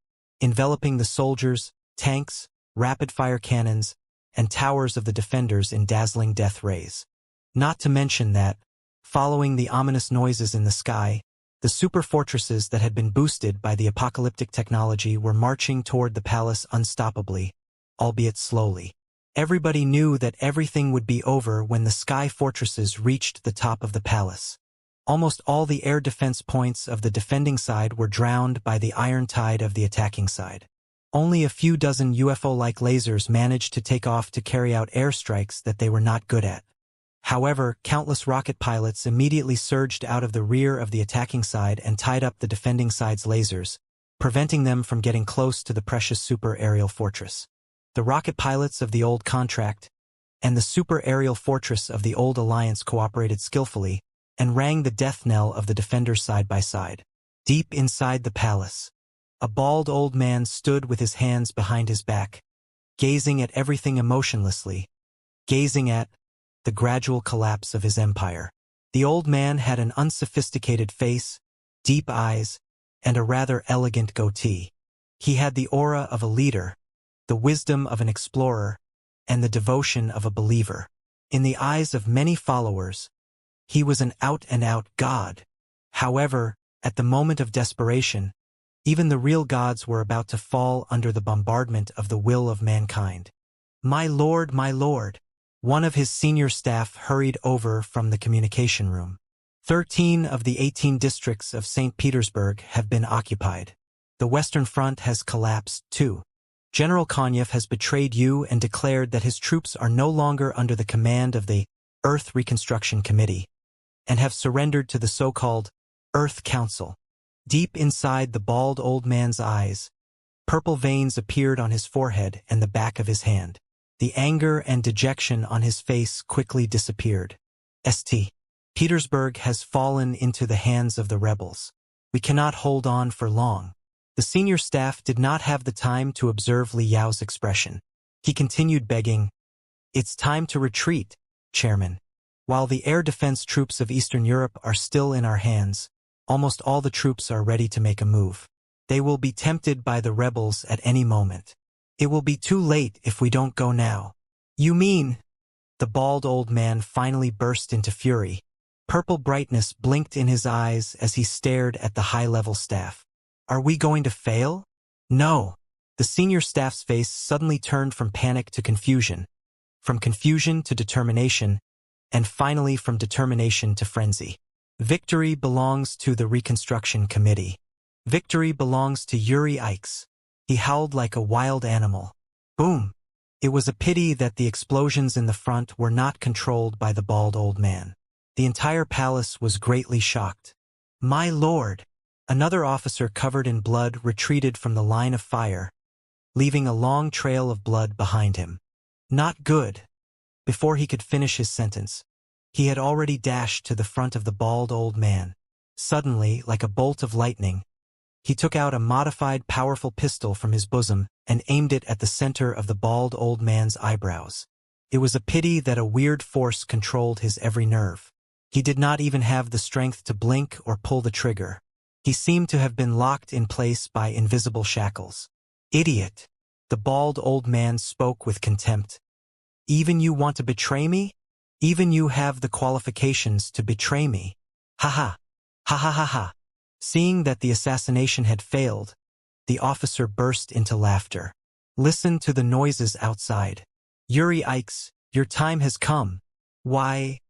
Speaker 1: enveloping the soldiers, tanks, rapid-fire cannons, and towers of the defenders in dazzling death rays. Not to mention that, following the ominous noises in the sky, the super fortresses that had been boosted by the apocalyptic technology were marching toward the palace unstoppably, albeit slowly. Everybody knew that everything would be over when the sky fortresses reached the top of the palace. Almost all the air defense points of the defending side were drowned by the iron tide of the attacking side. Only a few dozen UFO-like lasers managed to take off to carry out airstrikes that they were not good at. However, countless rocket pilots immediately surged out of the rear of the attacking side and tied up the defending side's lasers, preventing them from getting close to the precious super-aerial fortress. The rocket pilots of the old contract and the super-aerial fortress of the old alliance cooperated skillfully and rang the death knell of the defenders side by side. Deep inside the palace, a bald old man stood with his hands behind his back, gazing at everything emotionlessly, gazing at the gradual collapse of his empire. The old man had an unsophisticated face, deep eyes, and a rather elegant goatee. He had the aura of a leader, the wisdom of an explorer, and the devotion of a believer. In the eyes of many followers, he was an out-and-out god. However, at the moment of desperation, even the real gods were about to fall under the bombardment of the will of mankind. My lord, one of his senior staff hurried over from the communication room. 13 of the 18 districts of St. Petersburg have been occupied. The Western Front has collapsed, too. General Konyev has betrayed you and declared that his troops are no longer under the command of the Earth Reconstruction Committee and have surrendered to the so-called Earth Council. Deep inside the bald old man's eyes, purple veins appeared on his forehead and the back of his hand. The anger and dejection on his face quickly disappeared. St. Petersburg has fallen into the hands of the rebels. We cannot hold on for long. The senior staff did not have the time to observe Li Yao's expression. He continued begging, "It's time to retreat, Chairman. While the air defense troops of Eastern Europe are still in our hands, almost all the troops are ready to make a move. They will be tempted by the rebels at any moment. It will be too late if we don't go now." "You mean?" The bald old man finally burst into fury. Purple brightness blinked in his eyes as he stared at the high-level staff. "Are we going to fail?" "No." The senior staff's face suddenly turned from panic to confusion to determination, and finally from determination to frenzy. Victory belongs to the Reconstruction Committee. Victory belongs to Yuri Ikes. He howled like a wild animal. Boom! It was a pity that the explosions in the front were not controlled by the bald old man. The entire palace was greatly shocked. "My lord!" Another officer covered in blood retreated from the line of fire, leaving a long trail of blood behind him. "Not good." Before he could finish his sentence, he had already dashed to the front of the bald old man. Suddenly, like a bolt of lightning, he took out a modified powerful pistol from his bosom and aimed it at the center of the bald old man's eyebrows. It was a pity that a weird force controlled his every nerve. He did not even have the strength to blink or pull the trigger. He seemed to have been locked in place by invisible shackles. "Idiot!" The bald old man spoke with contempt. "Even you want to betray me? Even you have the qualifications to betray me? Ha ha! Ha ha ha ha!" Seeing that the assassination had failed, the officer burst into laughter. "Listen to the noises outside. Yuri Ikes, your time has come. Why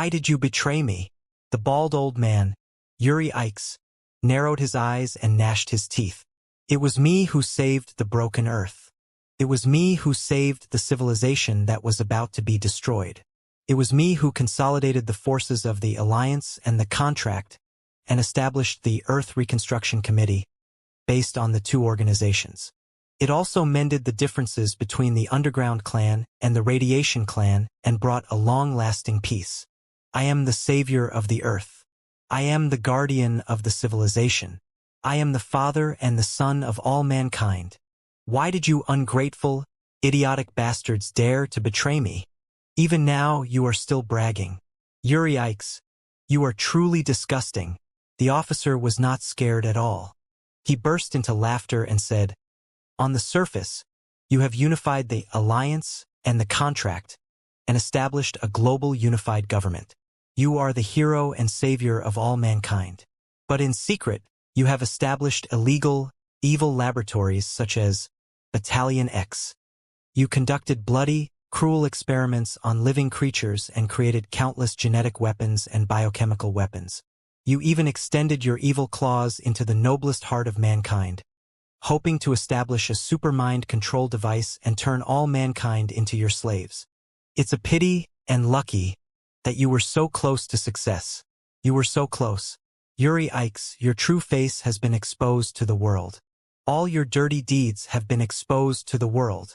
Speaker 1: did you betray me?" The bald old man, Yuri Ikes, narrowed his eyes and gnashed his teeth. "It was me who saved the broken earth. It was me who saved the civilization that was about to be destroyed. It was me who consolidated the forces of the Alliance and the Contract and established the Earth Reconstruction Committee based on the two organizations. It also mended the differences between the Underground Clan and the Radiation Clan and brought a long-lasting peace. I am the savior of the Earth. I am the guardian of the civilization. I am the father and the son of all mankind. Why did you ungrateful, idiotic bastards dare to betray me? Even now you are still bragging. Yuri Ikes, you are truly disgusting." The officer was not scared at all. He burst into laughter and said, "On the surface, you have unified the Alliance and the Contract and established a global unified government. You are the hero and savior of all mankind. But in secret, you have established illegal, evil laboratories such as Battalion X. You conducted bloody, cruel experiments on living creatures and created countless genetic weapons and biochemical weapons. You even extended your evil claws into the noblest heart of mankind, hoping to establish a supermind control device and turn all mankind into your slaves. It's a pity and lucky that you were so close to success. You were so close. Yuri Ikes, your true face has been exposed to the world. All your dirty deeds have been exposed to the world.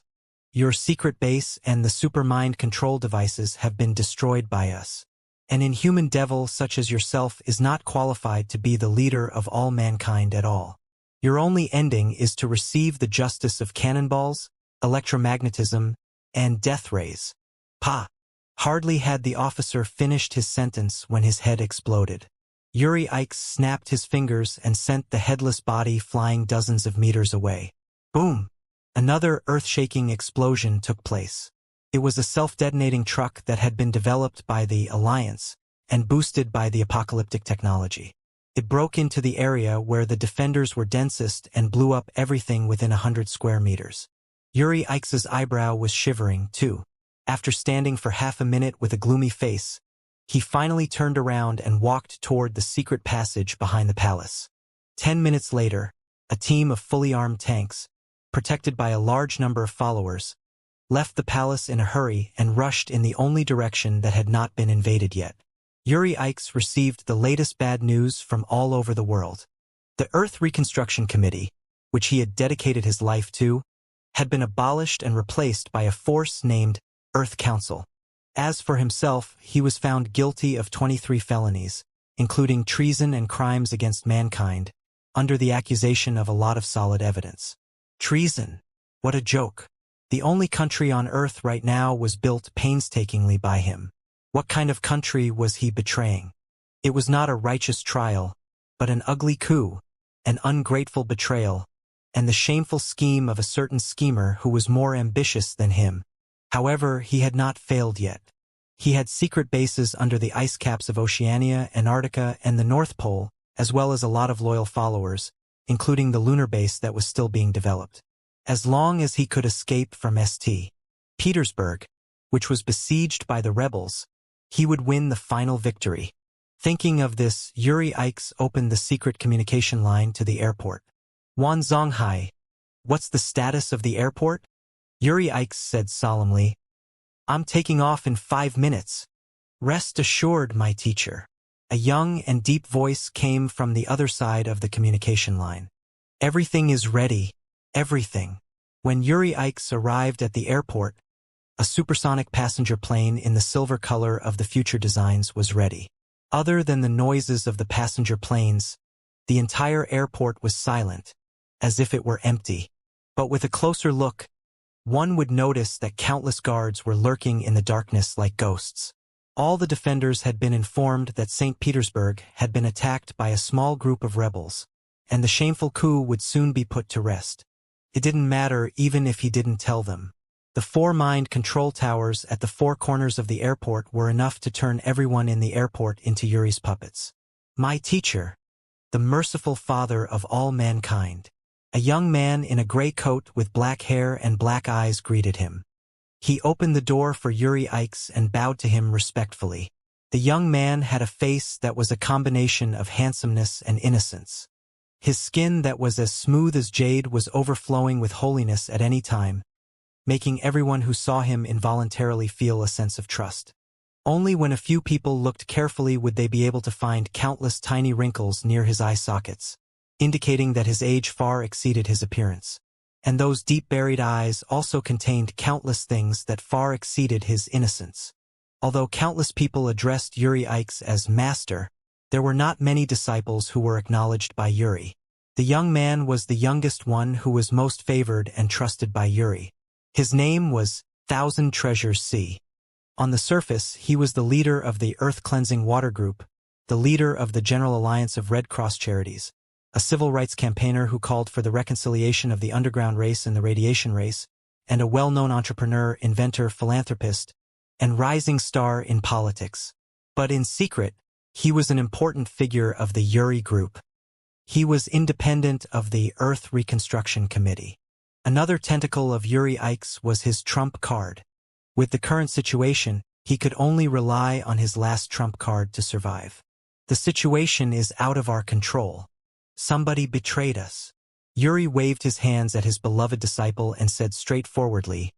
Speaker 1: Your secret base and the supermind control devices have been destroyed by us. An inhuman devil such as yourself is not qualified to be the leader of all mankind at all. Your only ending is to receive the justice of cannonballs, electromagnetism, and death rays. Pa! Hardly had the officer finished his sentence when his head exploded. Yuri Ikes snapped his fingers and sent the headless body flying dozens of meters away. Boom! Another earth-shaking explosion took place. It was a self-detonating truck that had been developed by the Alliance and boosted by the apocalyptic technology. It broke into the area where the defenders were densest and blew up everything within 100 square meters. Yuri Ikes's eyebrow was shivering, too. After standing for half a minute with a gloomy face, he finally turned around and walked toward the secret passage behind the palace. 10 minutes later, a team of fully armed tanks, protected by a large number of followers, left the palace in a hurry and rushed in the only direction that had not been invaded yet. Yuri Ikes received the latest bad news from all over the world. The Earth Reconstruction Committee, which he had dedicated his life to, had been abolished and replaced by a force named Earth Council. As for himself, he was found guilty of 23 felonies, including treason and crimes against mankind, under the accusation of a lot of solid evidence. Treason? What a joke. The only country on Earth right now was built painstakingly by him. What kind of country was he betraying? It was not a righteous trial, but an ugly coup, an ungrateful betrayal, and the shameful scheme of a certain schemer who was more ambitious than him. However, he had not failed yet. He had secret bases under the ice caps of Oceania, Antarctica, and the North Pole, as well as a lot of loyal followers, including the lunar base that was still being developed. As long as he could escape from St. Petersburg, which was besieged by the rebels, he would win the final victory. Thinking of this, Yuri Ikes opened the secret communication line to the airport. Wan Zonghai, what's the status of the airport? Yuri Ikes said solemnly, I'm taking off in 5 minutes. Rest assured, my teacher. A young and deep voice came from the other side of the communication line. Everything is ready. Everything. When Yuri Ikes arrived at the airport, a supersonic passenger plane in the silver color of the future designs was ready. Other than the noises of the passenger planes, the entire airport was silent, as if it were empty. But with a closer look, one would notice that countless guards were lurking in the darkness like ghosts. All the defenders had been informed that St. Petersburg had been attacked by a small group of rebels, and the shameful coup would soon be put to rest. It didn't matter even if he didn't tell them. The 4 mind control towers at the 4 corners of the airport were enough to turn everyone in the airport into Yuri's puppets. My teacher, the merciful father of all mankind. A young man in a gray coat with black hair and black eyes greeted him. He opened the door for Yuri Ikes and bowed to him respectfully. The young man had a face that was a combination of handsomeness and innocence. His skin that was as smooth as jade was overflowing with holiness at any time, making everyone who saw him involuntarily feel a sense of trust. Only when a few people looked carefully would they be able to find countless tiny wrinkles near his eye sockets, indicating that his age far exceeded his appearance. And those deep-buried eyes also contained countless things that far exceeded his innocence. Although countless people addressed Yuri Ikes as master, there were not many disciples who were acknowledged by Yuri. The young man was the youngest one who was most favored and trusted by Yuri. His name was Thousand Treasures C. On the surface, he was the leader of the Earth Cleansing Water Group, the leader of the General Alliance of Red Cross Charities, a civil rights campaigner who called for the reconciliation of the underground race and the radiation race, and a well-known entrepreneur, inventor, philanthropist, and rising star in politics. But in secret, he was an important figure of the Yuri Group. He was independent of the Earth Reconstruction Committee. Another tentacle of Yuri Ikes was his trump card. With the current situation, he could only rely on his last trump card to survive. The situation is out of our control. Somebody betrayed us. Yuri waved his hands at his beloved disciple and said straightforwardly,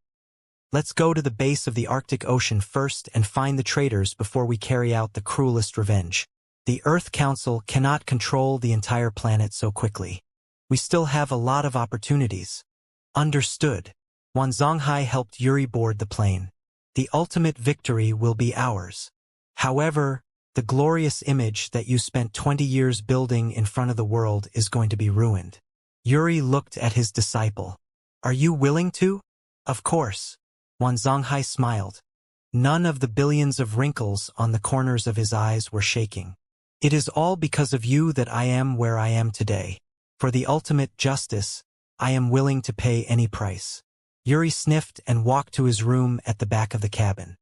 Speaker 1: Let's go to the base of the Arctic Ocean first and find the traitors before we carry out the cruelest revenge. The Earth Council cannot control the entire planet so quickly. We still have a lot of opportunities. Understood. Wan Zonghai helped Yuri board the plane. The ultimate victory will be ours. However, the glorious image that you spent 20 years building in front of the world is going to be ruined. Yuri looked at his disciple. Are you willing to? Of course. Wan Zonghai smiled. None of the billions of wrinkles on the corners of his eyes were shaking. It is all because of you that I am where I am today. For the ultimate justice, I am willing to pay any price. Yuri sniffed and walked to his room at the back of the cabin.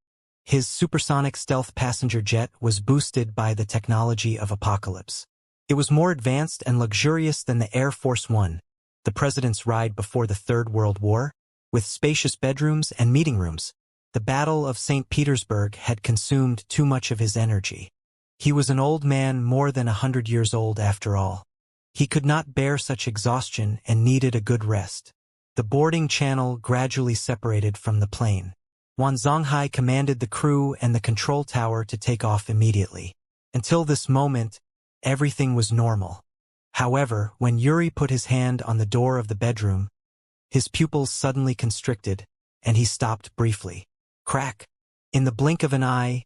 Speaker 1: His supersonic stealth passenger jet was boosted by the technology of Apocalypse. It was more advanced and luxurious than the Air Force One, the president's ride before the Third World War. With spacious bedrooms and meeting rooms, the Battle of St. Petersburg had consumed too much of his energy. He was an old man, more than 100 years old after all. He could not bear such exhaustion and needed a good rest. The boarding channel gradually separated from the plane. Wan Zonghai commanded the crew and the control tower to take off immediately. Until this moment, everything was normal. However, when Yuri put his hand on the door of the bedroom, his pupils suddenly constricted, and he stopped briefly. Crack! In the blink of an eye,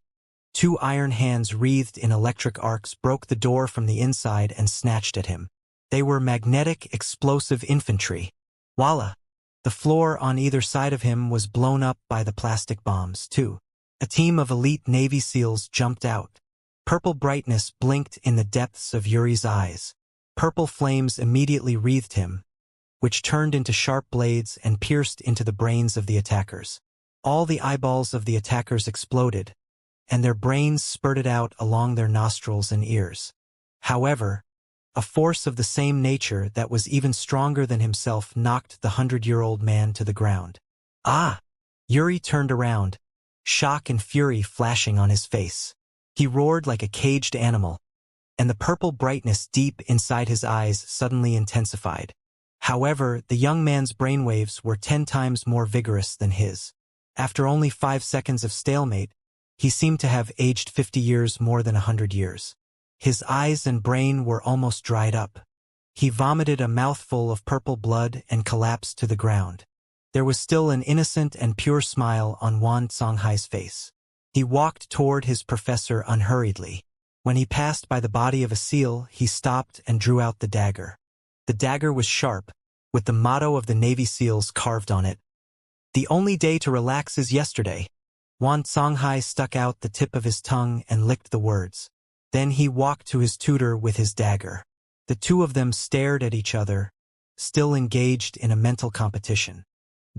Speaker 1: two iron hands wreathed in electric arcs broke the door from the inside and snatched at him. They were magnetic, explosive infantry. Voila! The floor on either side of him was blown up by the plastic bombs, too. A team of elite Navy SEALs jumped out. Purple brightness blinked in the depths of Yuri's eyes. Purple flames immediately wreathed him, which turned into sharp blades and pierced into the brains of the attackers. All the eyeballs of the attackers exploded, and their brains spurted out along their nostrils and ears. However, a force of the same nature that was even stronger than himself knocked the 100-year-old man to the ground. Ah! Yuri turned around, shock and fury flashing on his face. He roared like a caged animal, and the purple brightness deep inside his eyes suddenly intensified. However, the young man's brainwaves were 10 times more vigorous than his. After only 5 seconds of stalemate, he seemed to have aged 50 years more than 100 years. His eyes and brain were almost dried up. He vomited a mouthful of purple blood and collapsed to the ground. There was still an innocent and pure smile on Wan Zonghai's face. He walked toward his professor unhurriedly. When he passed by the body of a SEAL, he stopped and drew out the dagger. The dagger was sharp, with the motto of the Navy SEALs carved on it. The only day to relax is yesterday. Wan Zonghai stuck out the tip of his tongue and licked the words. Then he walked to his tutor with his dagger. The two of them stared at each other, still engaged in a mental competition.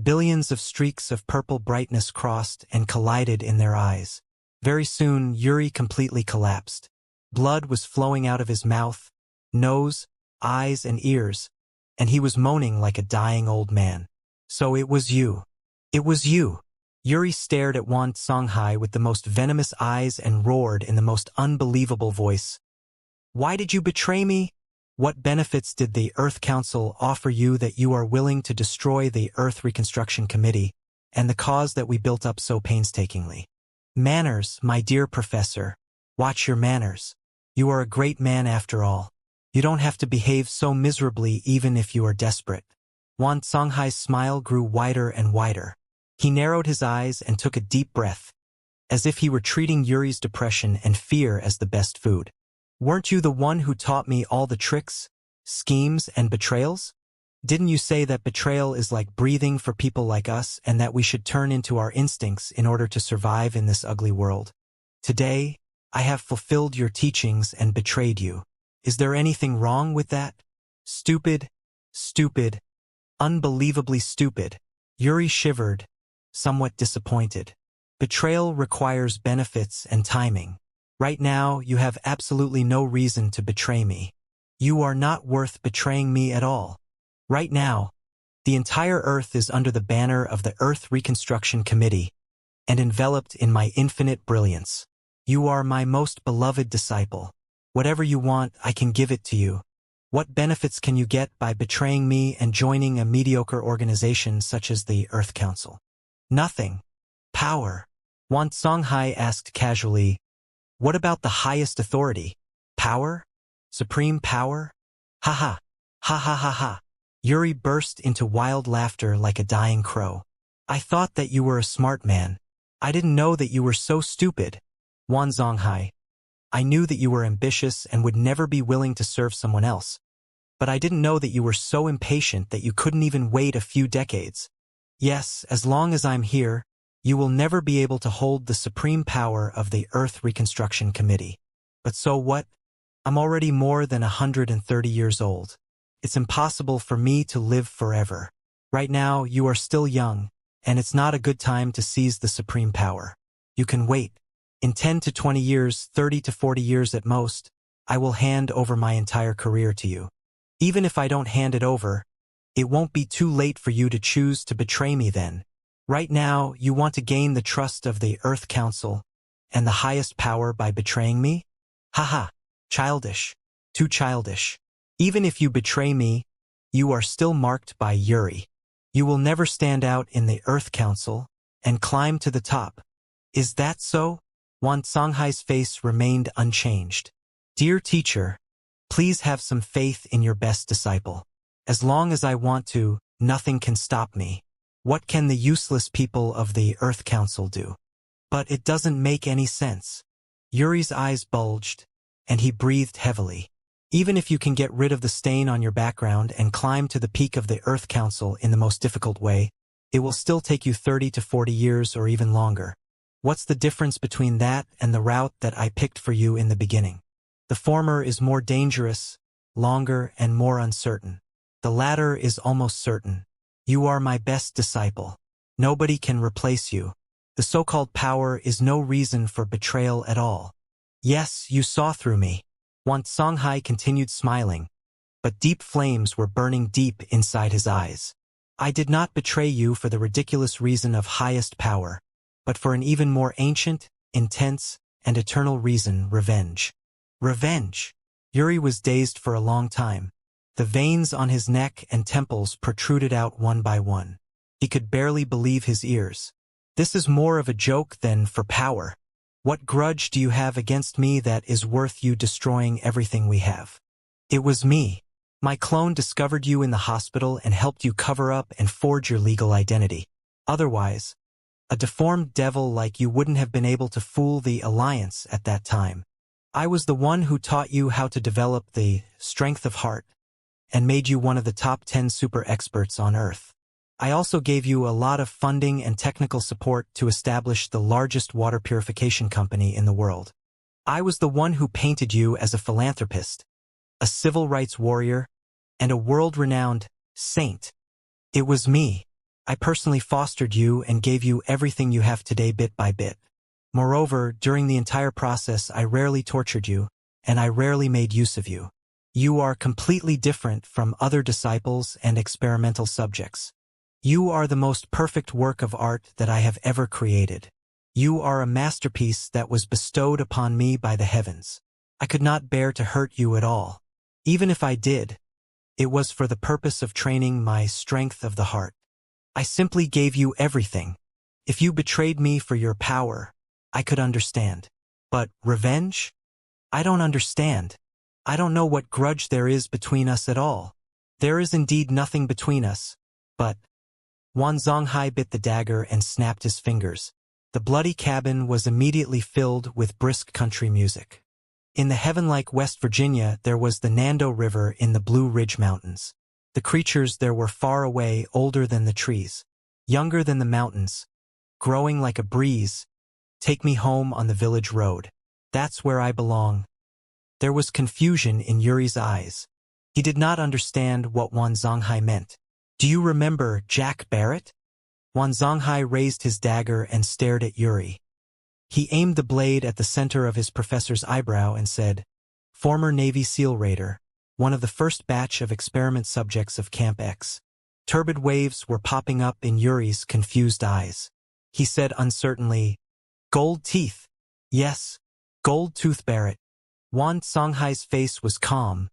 Speaker 1: Billions of streaks of purple brightness crossed and collided in their eyes. Very soon, Yuri completely collapsed. Blood was flowing out of his mouth, nose, eyes and ears, and he was moaning like a dying old man. So it was you. It was you. Yuri stared at Wan Zonghai with the most venomous eyes and roared in the most unbelievable voice. Why did you betray me? What benefits did the Earth Council offer you that you are willing to destroy the Earth Reconstruction Committee and the cause that we built up so painstakingly? Manners, my dear professor. Watch your manners. You are a great man after all. You don't have to behave so miserably even if you are desperate. Wan Zonghai's smile grew wider and wider. He narrowed his eyes and took a deep breath, as if he were treating Yuri's depression and fear as the best food. Weren't you the one who taught me all the tricks, schemes, and betrayals? Didn't you say that betrayal is like breathing for people like us and that we should turn into our instincts in order to survive in this ugly world? Today, I have fulfilled your teachings and betrayed you. Is there anything wrong with that? Stupid, stupid, unbelievably stupid. Yuri shivered, somewhat disappointed. Betrayal requires benefits and timing. Right now, you have absolutely no reason to betray me. You are not worth betraying me at all. Right now, the entire Earth is under the banner of the Earth Reconstruction Committee and enveloped in my infinite brilliance. You are my most beloved disciple. Whatever you want, I can give it to you. What benefits can you get by betraying me and joining a mediocre organization such as the Earth Council? Nothing. Power. Wan Songhai asked casually, what about the highest authority? Power? Supreme power? Ha ha. Ha ha ha ha. Yuri burst into wild laughter like a dying crow. I thought that you were a smart man. I didn't know that you were so stupid. Wan Zonghai. I knew that you were ambitious and would never be willing to serve someone else. But I didn't know that you were so impatient that you couldn't even wait a few decades. Yes, as long as I'm here, you will never be able to hold the supreme power of the Earth Reconstruction Committee. But so what? I'm already more than 130 years old. It's impossible for me to live forever. Right now, you are still young, and it's not a good time to seize the supreme power. You can wait. In 10 to 20 years, 30 to 40 years at most, I will hand over my entire career to you. Even if I don't hand it over, it won't be too late for you to choose to betray me then. Right now, you want to gain the trust of the Earth Council and the highest power by betraying me? Haha, childish. Too childish. Even if you betray me, you are still marked by Yuri. You will never stand out in the Earth Council and climb to the top. Is that so? Wan Songhai's face remained unchanged. Dear teacher, please have some faith in your best disciple. As long as I want to, nothing can stop me. What can the useless people of the Earth Council do? But it doesn't make any sense. Yuri's eyes bulged, and he breathed heavily. Even if you can get rid of the stain on your background and climb to the peak of the Earth Council in the most difficult way, it will still take you 30 to 40 years or even longer. What's the difference between that and the route that I picked for you in the beginning? The former is more dangerous, longer, and more uncertain. The latter is almost certain. You are my best disciple. Nobody can replace you. The so-called power is no reason for betrayal at all. Yes, you saw through me. Wan Songhai continued smiling, but deep flames were burning deep inside his eyes. I did not betray you for the ridiculous reason of highest power, but for an even more ancient, intense, and eternal reason, revenge. Revenge! Yuri was dazed for a long time. The veins on his neck and temples protruded out one by one. He could barely believe his ears. This is more of a joke than for power. What grudge do you have against me that is worth you destroying everything we have? It was me. My clone discovered you in the hospital and helped you cover up and forge your legal identity. Otherwise, a deformed devil like you wouldn't have been able to fool the Alliance at that time. I was the one who taught you how to develop the strength of heart and made you one of the top 10 super experts on Earth. I also gave you a lot of funding and technical support to establish the largest water purification company in the world. I was the one who painted you as a philanthropist, a civil rights warrior, and a world-renowned saint. It was me. I personally fostered you and gave you everything you have today bit by bit. Moreover, during the entire process, I rarely tortured you, and I rarely made use of you. You are completely different from other disciples and experimental subjects. You are the most perfect work of art that I have ever created. You are a masterpiece that was bestowed upon me by the heavens. I could not bear to hurt you at all. Even if I did, it was for the purpose of training my strength of the heart. I simply gave you everything. If you betrayed me for your power, I could understand. But revenge? I don't understand. I don't know what grudge there is between us at all. There is indeed nothing between us, but... Wan Zonghai bit the dagger and snapped his fingers. The bloody cabin was immediately filled with brisk country music. In the heaven-like West Virginia, there was the Nando River in the Blue Ridge Mountains. The creatures there were far away, older than the trees, younger than the mountains, growing like a breeze. Take me home on the village road. That's where I belong. There was confusion in Yuri's eyes. He did not understand what Wan Zonghai meant. Do you remember Jack Barrett? Wan Zonghai raised his dagger and stared at Yuri. He aimed the blade at the center of his professor's eyebrow and said, former Navy SEAL raider, one of the first batch of experiment subjects of Camp X. Turbid waves were popping up in Yuri's confused eyes. He said uncertainly, gold teeth. Yes, gold tooth Barrett. Wan Songhai's face was calm,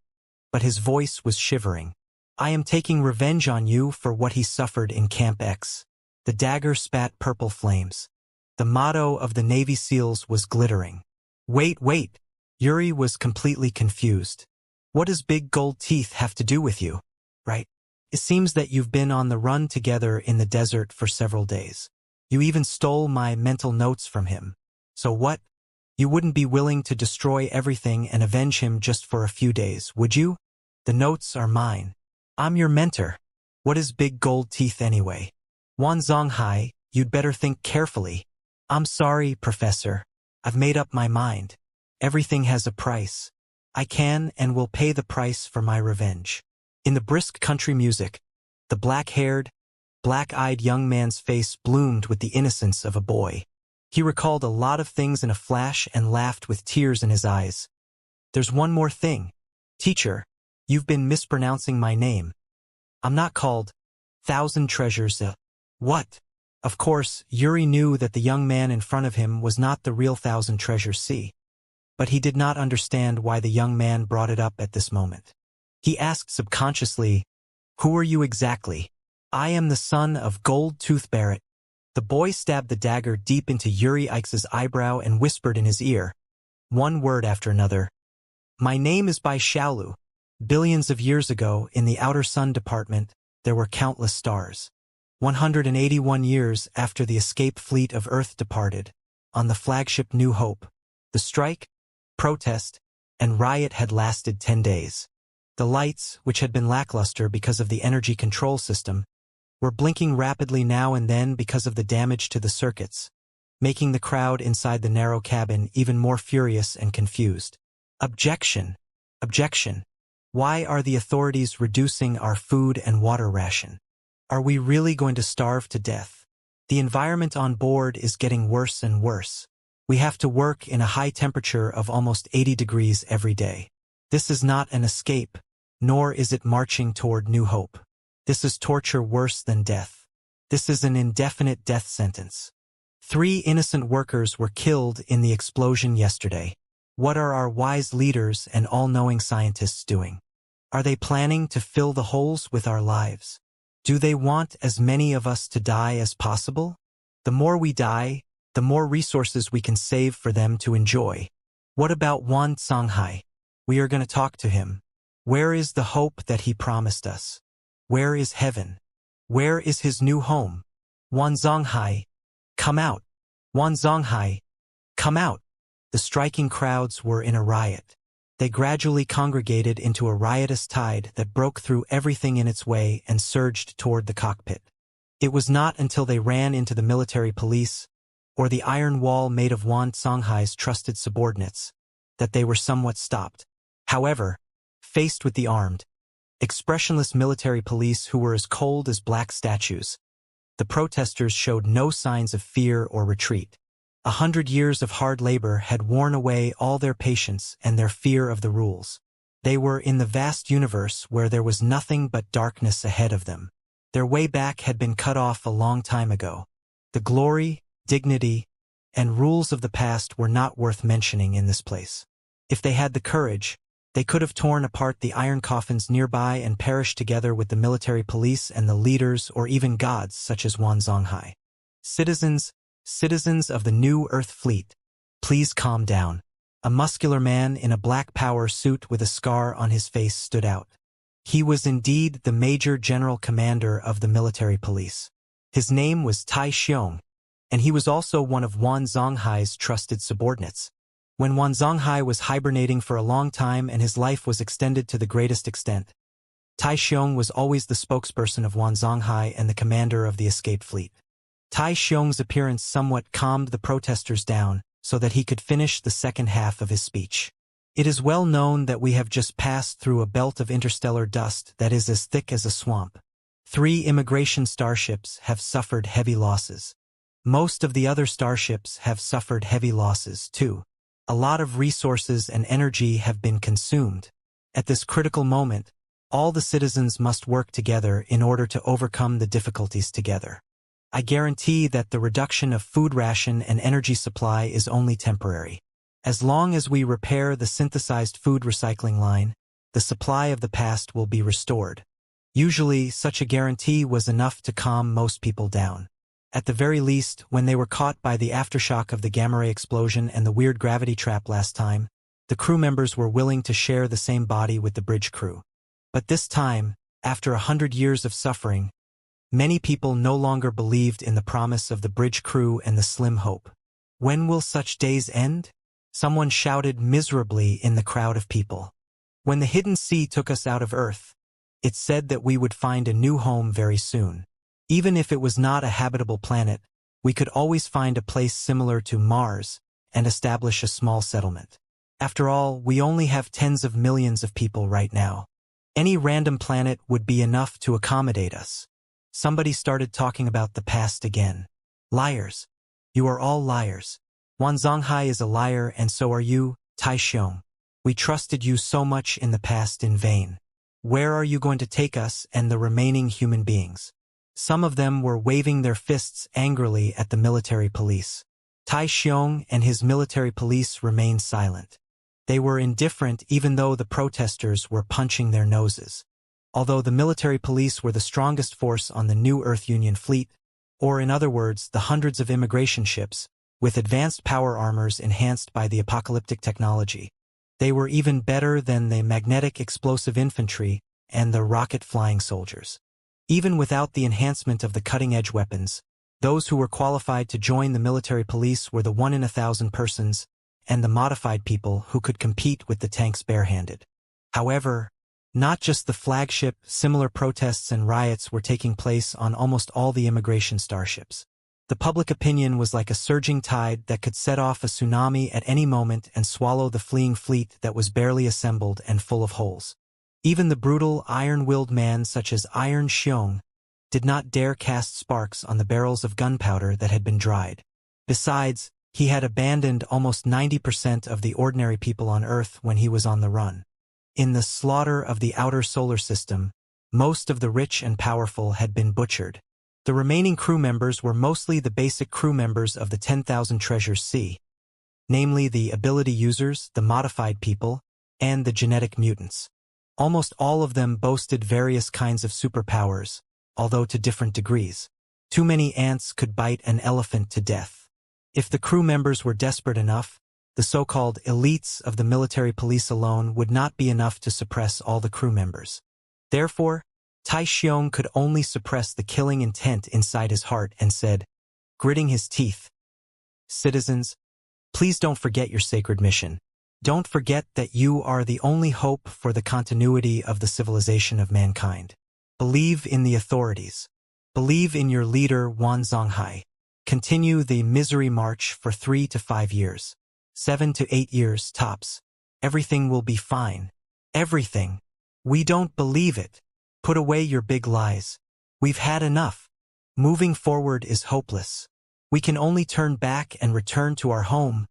Speaker 1: but his voice was shivering. I am taking revenge on you for what he suffered in Camp X. The dagger spat purple flames. The motto of the Navy SEALs was glittering. Wait. Yuri was completely confused. What does big gold teeth have to do with you? Right? It seems that you've been on the run together in the desert for several days. You even stole my mental notes from him. So what? You wouldn't be willing to destroy everything and avenge him just for a few days, would you? The notes are mine. I'm your mentor. What is big gold teeth anyway? Wan Zonghai, you'd better think carefully. I'm sorry, Professor. I've made up my mind. Everything has a price. I can and will pay the price for my revenge. In the brisk country music, the black-haired, black-eyed young man's face bloomed with the innocence of a boy. He recalled a lot of things in a flash and laughed with tears in his eyes. There's one more thing. Teacher, you've been mispronouncing my name. I'm not called Thousand Treasures. What? Of course, Yuri knew that the young man in front of him was not the real Thousand Treasures C. But he did not understand why the young man brought it up at this moment. He asked subconsciously, "Who are you exactly?" "I am the son of Gold Tooth Barrett." The boy stabbed the dagger deep into Yuri Ix's eyebrow and whispered in his ear, one word after another. "My name is Bai Xiaolu. Billions of years ago, in the outer sun department, there were countless stars. 181 years after the escape fleet of Earth departed, on the flagship New Hope, the strike, protest, and riot had lasted 10 days. The lights, which had been lackluster because of the energy control system, were blinking rapidly now and then because of the damage to the circuits, making the crowd inside the narrow cabin even more furious and confused. Objection! Objection! Why are the authorities reducing our food and water ration? Are we really going to starve to death? The environment on board is getting worse and worse. We have to work in a high temperature of almost 80 degrees every day. This is not an escape, nor is it marching toward New Hope. This is torture worse than death. This is an indefinite death sentence. 3 innocent workers were killed in the explosion yesterday. What are our wise leaders and all-knowing scientists doing? Are they planning to fill the holes with our lives? Do they want as many of us to die as possible? The more we die, the more resources we can save for them to enjoy. What about Wan Zonghai? We are going to talk to him. Where is the hope that he promised us? Where is heaven? Where is his new home? Wan Zonghai, come out! Wan Zonghai, come out! The striking crowds were in a riot. They gradually congregated into a riotous tide that broke through everything in its way and surged toward the cockpit. It was not until they ran into the military police, or the iron wall made of Wan Zonghai's trusted subordinates, that they were somewhat stopped. However, faced with the armed, expressionless military police who were as cold as black statues, the protesters showed no signs of fear or retreat. 100 years of hard labor had worn away all their patience and their fear of the rules. They were in the vast universe where there was nothing but darkness ahead of them. Their way back had been cut off a long time ago. The glory, dignity, and rules of the past were not worth mentioning in this place. If they had the courage, they could have torn apart the iron coffins nearby and perished together with the military police and the leaders or even gods such as Wan Zonghai. Citizens of the new Earth fleet, please calm down. A muscular man in a black power suit with a scar on his face stood out. He was indeed the Major General Commander of the military police. His name was Tai Xiong, and he was also one of Wan Zonghai's trusted subordinates. When Wan Zonghai was hibernating for a long time and his life was extended to the greatest extent, Tai Xiong was always the spokesperson of Wan Zonghai and the commander of the escaped fleet. Tai Xiong's appearance somewhat calmed the protesters down so that he could finish the second half of his speech. It is well known that we have just passed through a belt of interstellar dust that is as thick as a swamp. 3 immigration starships have suffered heavy losses. Most of the other starships have suffered heavy losses, too. A lot of resources and energy have been consumed. At this critical moment, all the citizens must work together in order to overcome the difficulties together. I guarantee that the reduction of food ration and energy supply is only temporary. As long as we repair the synthesized food recycling line, the supply of the past will be restored. Usually, such a guarantee was enough to calm most people down. At the very least, when they were caught by the aftershock of the gamma ray explosion and the weird gravity trap last time, the crew members were willing to share the same body with the bridge crew. But this time, after 100 years of suffering, many people no longer believed in the promise of the bridge crew and the slim hope. When will such days end? Someone shouted miserably in the crowd of people. When the hidden sea took us out of Earth, it said that we would find a new home very soon. Even if it was not a habitable planet, we could always find a place similar to Mars and establish a small settlement. After all, we only have tens of millions of people right now. Any random planet would be enough to accommodate us. Somebody started talking about the past again. Liars. You are all liars. Wan Zonghai is a liar and so are you, Tai Xiong. We trusted you so much in the past in vain. Where are you going to take us and the remaining human beings? Some of them were waving their fists angrily at the military police. Tai Xiong and his military police remained silent. They were indifferent even though the protesters were punching their noses. Although the military police were the strongest force on the new Earth Union fleet, or in other words, the hundreds of immigration ships, with advanced power armors enhanced by the apocalyptic technology, they were even better than the magnetic explosive infantry and the rocket-flying soldiers. Even without the enhancement of the cutting-edge weapons, those who were qualified to join the military police were the 1 in 1,000 persons and the modified people who could compete with the tanks barehanded. However, not just the flagship, similar protests and riots were taking place on almost all the immigration starships. The public opinion was like a surging tide that could set off a tsunami at any moment and swallow the fleeing fleet that was barely assembled and full of holes. Even the brutal, iron-willed man such as Iron Xiong did not dare cast sparks on the barrels of gunpowder that had been dried. Besides, he had abandoned almost 90% of the ordinary people on Earth when he was on the run. In the slaughter of the outer solar system, most of the rich and powerful had been butchered. The remaining crew members were mostly the basic crew members of the 10,000 Treasures C, namely the ability users, the modified people, and the genetic mutants. Almost all of them boasted various kinds of superpowers, although to different degrees. Too many ants could bite an elephant to death. If the crew members were desperate enough, the so-called elites of the military police alone would not be enough to suppress all the crew members. Therefore, Tai Xiong could only suppress the killing intent inside his heart and said, gritting his teeth, "Citizens, please don't forget your sacred mission. Don't forget that you are the only hope for the continuity of the civilization of mankind. Believe in the authorities. Believe in your leader Wan Zonghai. Continue the misery march for 3 to 5 years. 7 to 8 years tops. Everything will be fine. Everything. We don't believe it. Put away your big lies. We've had enough. Moving forward is hopeless. We can only turn back and return to our home,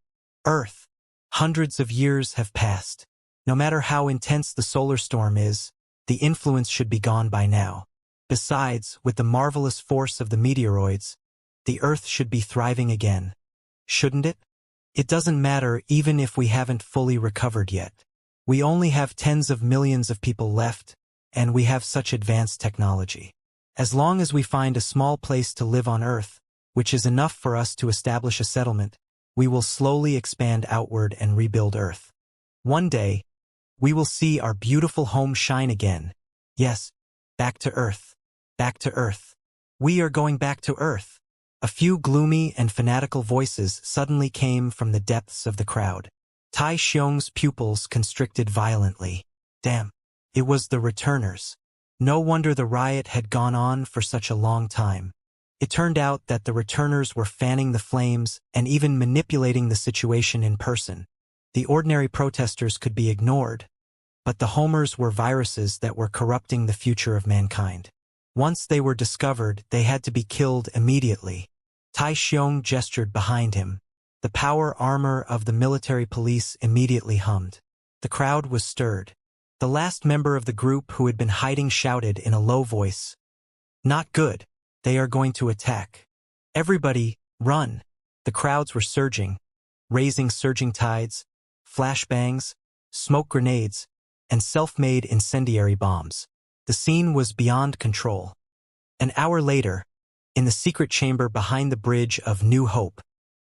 Speaker 1: Earth. Hundreds of years have passed. No matter how intense the solar storm is, the influence should be gone by now. Besides, with the marvelous force of the meteoroids, the Earth should be thriving again. Shouldn't it? It doesn't matter even if we haven't fully recovered yet. We only have tens of millions of people left, and we have such advanced technology. As long as we find a small place to live on Earth, which is enough for us to establish a settlement, we will slowly expand outward and rebuild Earth. One day, we will see our beautiful home shine again. Yes, back to Earth. Back to Earth. We are going back to Earth. A few gloomy and fanatical voices suddenly came from the depths of the crowd. Tai Xiong's pupils constricted violently. Damn, it was the returners. No wonder the riot had gone on for such a long time. It turned out that the returners were fanning the flames and even manipulating the situation in person. The ordinary protesters could be ignored, but the homers were viruses that were corrupting the future of mankind. Once they were discovered, they had to be killed immediately. Tai Xiong gestured behind him. The power armor of the military police immediately hummed. The crowd was stirred. The last member of the group who had been hiding shouted in a low voice, "Not good. They are going to attack. Everybody, run." The crowds were surging, raising surging tides, flashbangs, smoke grenades, and self-made incendiary bombs. The scene was beyond control. An hour later, in the secret chamber behind the Bridge of New Hope.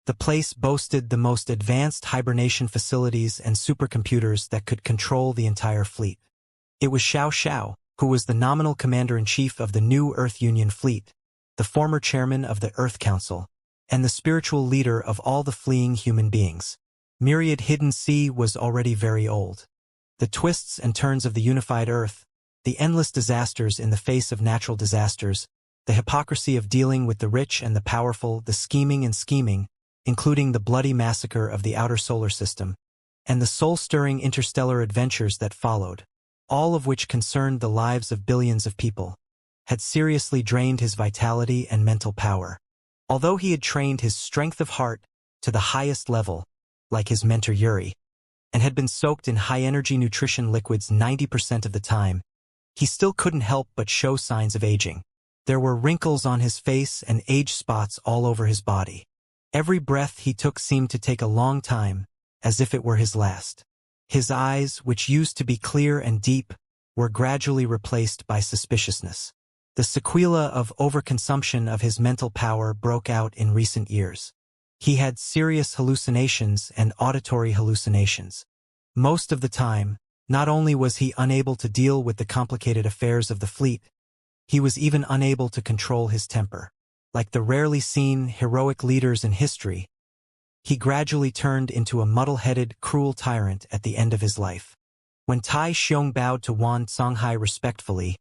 Speaker 1: The place boasted the most advanced hibernation facilities and supercomputers that could control the entire fleet. It was Xiao, who was the nominal commander-in-chief of the new Earth Union fleet, the former chairman of the Earth Council, and the spiritual leader of all the fleeing human beings. Myriad Hidden Sea was already very old. The twists and turns of the unified Earth, the endless disasters in the face of natural disasters, the hypocrisy of dealing with the rich and the powerful, the scheming and scheming, including the bloody massacre of the outer solar system, and the soul-stirring interstellar adventures that followed, all of which concerned the lives of billions of people, had seriously drained his vitality and mental power. Although he had trained his strength of heart to the highest level, like his mentor Yuri, and had been soaked in high-energy nutrition liquids 90% of the time, he still couldn't help but show signs of aging. There were wrinkles on his face and age spots all over his body. Every breath he took seemed to take a long time, as if it were his last. His eyes, which used to be clear and deep, were gradually replaced by suspiciousness. The sequela of overconsumption of his mental power broke out in recent years. He had serious hallucinations and auditory hallucinations. Most of the time, not only was he unable to deal with the complicated affairs of the fleet, he was even unable to control his temper. Like the rarely seen heroic leaders in history, he gradually turned into a muddle-headed, cruel tyrant at the end of his life. When Tai Xiong bowed to Wan Songhai respectfully,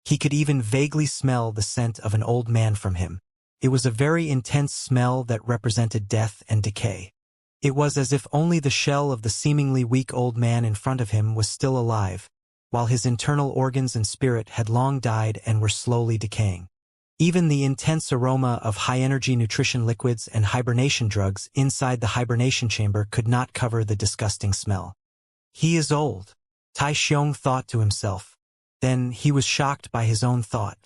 Speaker 1: he could even vaguely smell the scent of an old man from him. It was a very intense smell that represented death and decay. It was as if only the shell of the seemingly weak old man in front of him was still alive, while his internal organs and spirit had long died and were slowly decaying. Even the intense aroma of high-energy nutrition liquids and hibernation drugs inside the hibernation chamber could not cover the disgusting smell. He is old, Tai Xiong thought to himself. Then he was shocked by his own thought.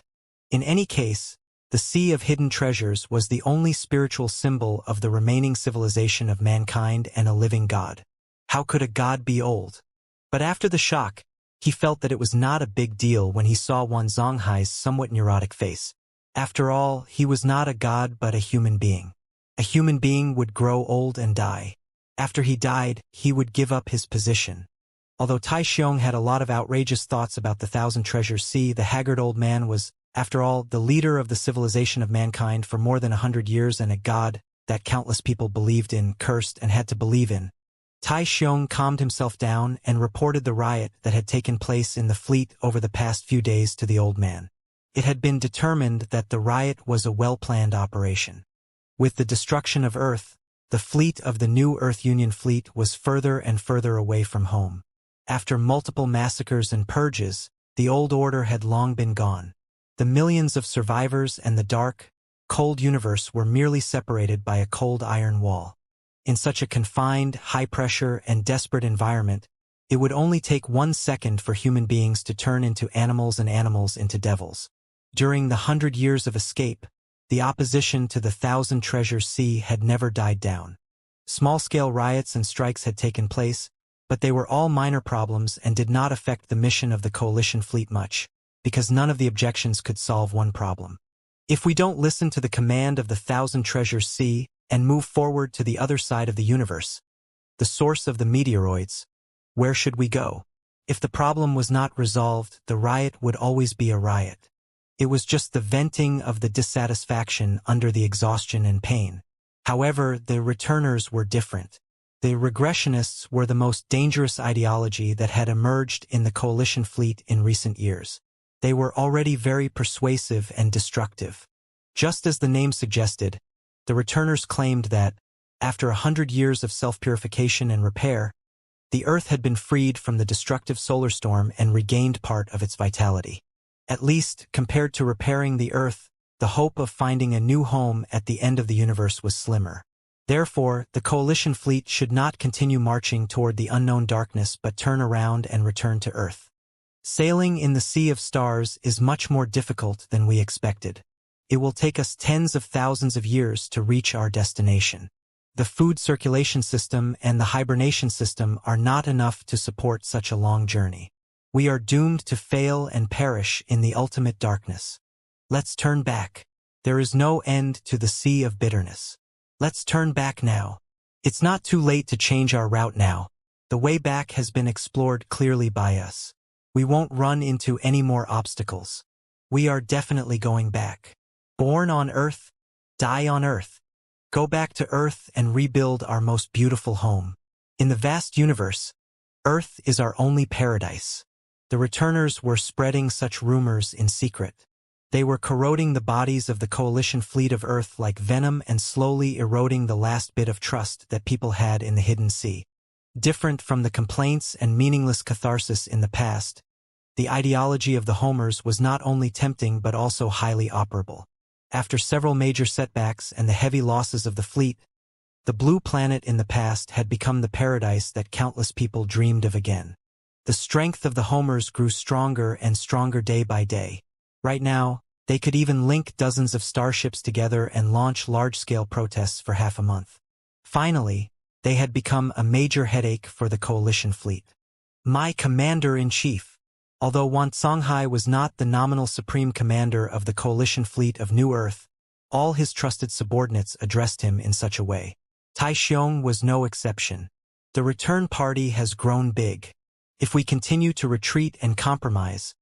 Speaker 1: In any case, the Sea of Hidden Treasures was the only spiritual symbol of the remaining civilization of mankind and a living god. How could a god be old? But after the shock, he felt that it was not a big deal when he saw Wan Zonghai's somewhat neurotic face. After all, he was not a god but a human being. A human being would grow old and die. After he died, he would give up his position. Although Tai Xiong had a lot of outrageous thoughts about the Thousand Treasures Sea, the haggard old man was, after all, the leader of the civilization of mankind for more than 100 years and a god that countless people believed in, cursed, and had to believe in. Tai Xiong calmed himself down and reported the riot that had taken place in the fleet over the past few days to the old man. It had been determined that the riot was a well-planned operation. With the destruction of Earth, the fleet of the new Earth Union fleet was further and further away from home. After multiple massacres and purges, the old order had long been gone. The millions of survivors and the dark, cold universe were merely separated by a cold iron wall. In such a confined, high-pressure, and desperate environment, it would only take 1 second for human beings to turn into animals and animals into devils. During the 100 years of escape, the opposition to the Thousand Treasures Sea had never died down. Small-scale riots and strikes had taken place, but they were all minor problems and did not affect the mission of the coalition fleet much, because none of the objections could solve one problem. If we don't listen to the command of the Thousand Treasures Sea and move forward to the other side of the universe, the source of the meteoroids, where should we go? If the problem was not resolved, the riot would always be a riot. It was just the venting of the dissatisfaction under the exhaustion and pain. However, the returners were different. The regressionists were the most dangerous ideology that had emerged in the coalition fleet in recent years. They were already very persuasive and destructive. Just as the name suggested, the returners claimed that, after 100 years of self-purification and repair, the Earth had been freed from the destructive solar storm and regained part of its vitality. At least, compared to repairing the Earth, the hope of finding a new home at the end of the universe was slimmer. Therefore, the coalition fleet should not continue marching toward the unknown darkness but turn around and return to Earth. Sailing in the Sea of Stars is much more difficult than we expected. It will take us tens of thousands of years to reach our destination. The food circulation system and the hibernation system are not enough to support such a long journey. We are doomed to fail and perish in the ultimate darkness. Let's turn back. There is no end to the sea of bitterness. Let's turn back now. It's not too late to change our route now. The way back has been explored clearly by us. We won't run into any more obstacles. We are definitely going back. Born on Earth, die on Earth. Go back to Earth and rebuild our most beautiful home. In the vast universe, Earth is our only paradise. The returners were spreading such rumors in secret. They were corroding the bodies of the coalition fleet of Earth like venom and slowly eroding the last bit of trust that people had in the hidden sea. Different from the complaints and meaningless catharsis in the past, the ideology of the Homers was not only tempting but also highly operable. After several major setbacks and the heavy losses of the fleet, the blue planet in the past had become the paradise that countless people dreamed of again. The strength of the Homers grew stronger and stronger day by day. Right now, they could even link dozens of starships together and launch large-scale protests for half a month. Finally, they had become a major headache for the coalition fleet. My commander-in-chief. Although Xianxia was not the nominal supreme commander of the coalition fleet of New Earth, all his trusted subordinates addressed him in such a way. Tai Xiong was no exception. The return party has grown big. If we continue to retreat and compromise,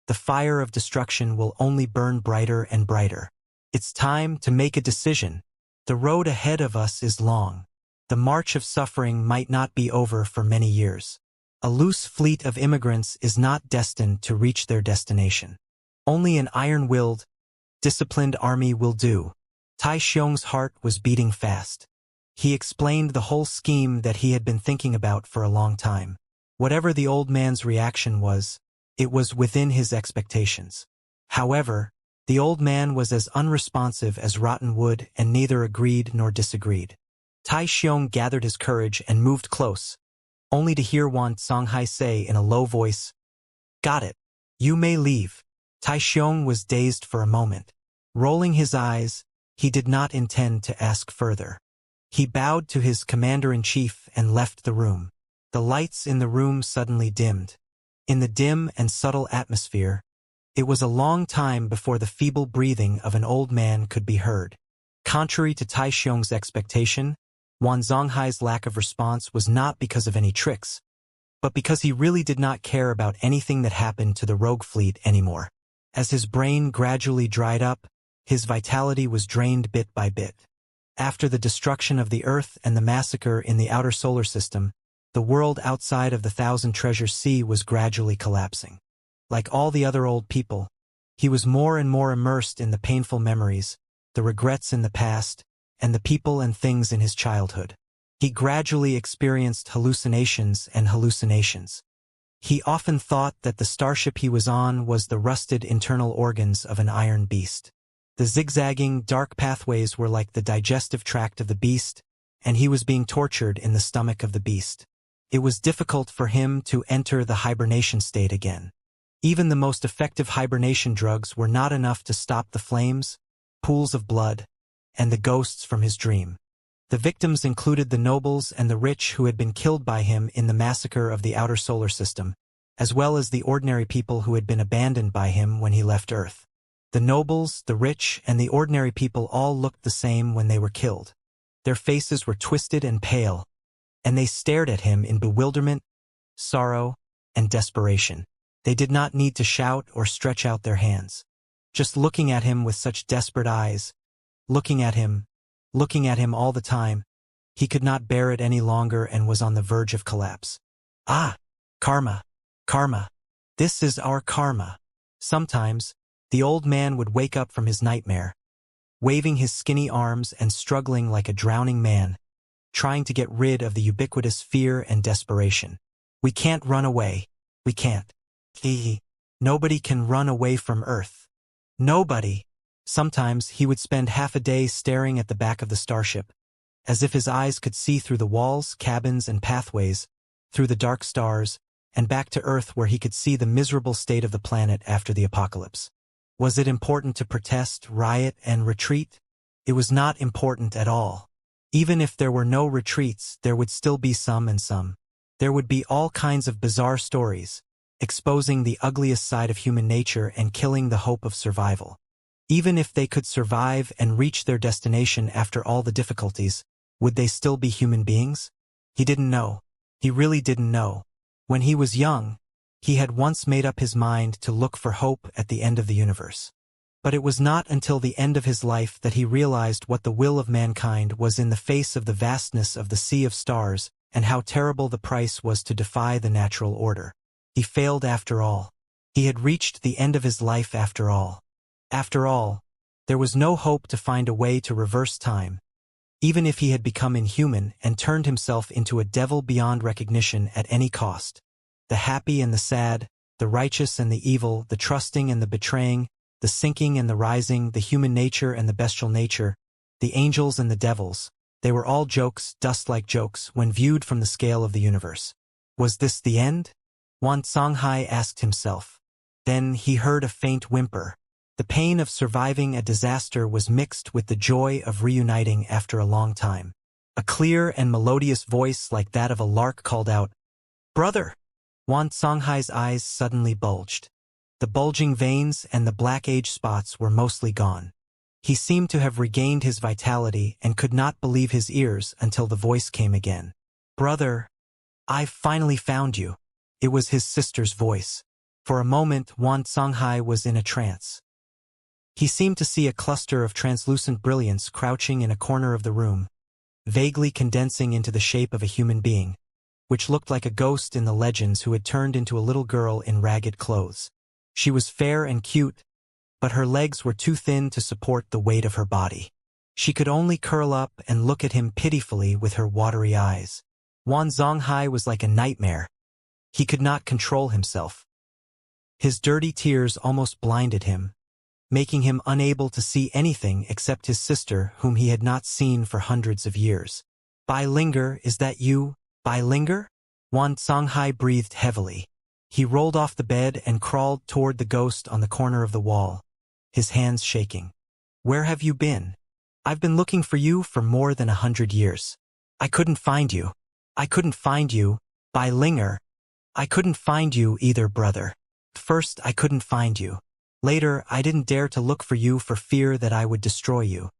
Speaker 1: the fire of destruction will only burn brighter and brighter. It's time to make a decision. The road ahead of us is long. The march of suffering might not be over for many years. A loose fleet of immigrants is not destined to reach their destination. Only an iron-willed, disciplined army will do. Tai Xiong's heart was beating fast. He explained the whole scheme that he had been thinking about for a long time. Whatever the old man's reaction was, it was within his expectations. However, the old man was as unresponsive as rotten wood and neither agreed nor disagreed. Tai Xiong gathered his courage and moved close, only to hear Xianxia say in a low voice, "Got it. You may leave." Tai Xiong was dazed for a moment. Rolling his eyes, he did not intend to ask further. He bowed to his commander-in-chief and left the room. The lights in the room suddenly dimmed. In the dim and subtle atmosphere, it was a long time before the feeble breathing of an old man could be heard. Contrary to Tai Xiong's expectation, Xianxia's lack of response was not because of any tricks, but because he really did not care about anything that happened to the rogue fleet anymore. As his brain gradually dried up, his vitality was drained bit by bit. After the destruction of the Earth and the massacre in the outer solar system, the world outside of the Thousand Treasures Sea was gradually collapsing. Like all the other old people, he was more and more immersed in the painful memories, the regrets in the past, and the people and things in his childhood. He gradually experienced hallucinations and hallucinations. He often thought that the starship he was on was the rusted internal organs of an iron beast. The zigzagging, dark pathways were like the digestive tract of the beast, and he was being tortured in the stomach of the beast. It was difficult for him to enter the hibernation state again. Even the most effective hibernation drugs were not enough to stop the flames, pools of blood, and the ghosts from his dream. The victims included the nobles and the rich who had been killed by him in the massacre of the outer solar system, as well as the ordinary people who had been abandoned by him when he left Earth. The nobles, the rich, and the ordinary people all looked the same when they were killed. Their faces were twisted and pale, and they stared at him in bewilderment, sorrow, and desperation. They did not need to shout or stretch out their hands. Just looking at him with such desperate eyes, looking at him all the time, he could not bear it any longer and was on the verge of collapse. Ah, karma, karma. This is our karma. Sometimes, the old man would wake up from his nightmare, waving his skinny arms and struggling like a drowning man, trying to get rid of the ubiquitous fear and desperation. We can't run away. We can't. Nobody can run away from Earth. Nobody. Sometimes he would spend half a day staring at the back of the starship, as if his eyes could see through the walls, cabins, and pathways, through the dark stars, and back to Earth where he could see the miserable state of the planet after the apocalypse. Was it important to protest, riot, and retreat? It was not important at all. Even if there were no retreats, there would still be some and some. There would be all kinds of bizarre stories, exposing the ugliest side of human nature and killing the hope of survival. Even if they could survive and reach their destination after all the difficulties, would they still be human beings? He didn't know. He really didn't know. When he was young, he had once made up his mind to look for hope at the end of the universe. But it was not until the end of his life that he realized what the will of mankind was in the face of the vastness of the sea of stars and how terrible the price was to defy the natural order. He failed after all. He had reached the end of his life after all. After all, there was no hope to find a way to reverse time, even if he had become inhuman and turned himself into a devil beyond recognition at any cost. The happy and the sad, the righteous and the evil, the trusting and the betraying, the sinking and the rising, the human nature and the bestial nature, the angels and the devils, they were all jokes, dust-like jokes, when viewed from the scale of the universe. Was this the end? Xianxia asked himself. Then he heard a faint whimper. The pain of surviving a disaster was mixed with the joy of reuniting after a long time. A clear and melodious voice like that of a lark called out, "Brother!" Xianxia's eyes suddenly bulged. The bulging veins and the black age spots were mostly gone. He seemed to have regained his vitality and could not believe his ears until the voice came again. "Brother, I've finally found you." It was his sister's voice. For a moment, Xianxia was in a trance. He seemed to see a cluster of translucent brilliance crouching in a corner of the room, vaguely condensing into the shape of a human being, which looked like a ghost in the legends who had turned into a little girl in ragged clothes. She was fair and cute, but her legs were too thin to support the weight of her body. She could only curl up and look at him pitifully with her watery eyes. Xianxia was like a nightmare. He could not control himself. His dirty tears almost blinded him, making him unable to see anything except his sister, whom he had not seen for hundreds of years. "Linger, is that you? Linger?" Xianxia breathed heavily. He rolled off the bed and crawled toward the ghost on the corner of the wall, his hands shaking. "Where have you been? I've been looking for you for more than 100 years. I couldn't find you. I couldn't find you. Linger. I couldn't find you either, brother. First, I couldn't find you. Later, I didn't dare to look for you for fear that I would destroy you."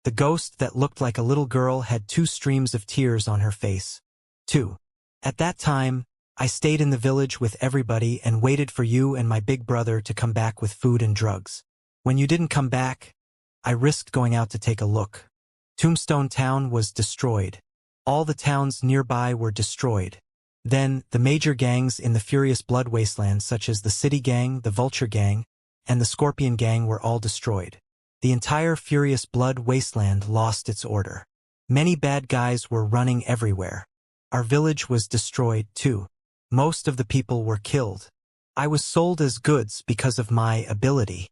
Speaker 1: The ghost that looked like a little girl had 2 streams of tears on her face. 2. "At that time, I stayed in the village with everybody and waited for you and my big brother to come back with food and drugs. When you didn't come back, I risked going out to take a look. Tombstone Town was destroyed. All the towns nearby were destroyed. Then, the major gangs in the Furious Blood Wasteland, such as the City Gang, the Vulture Gang, and the Scorpion Gang, were all destroyed. The entire Furious Blood Wasteland lost its order. Many bad guys were running everywhere. Our village was destroyed, too. Most of the people were killed. I was sold as goods because of my ability.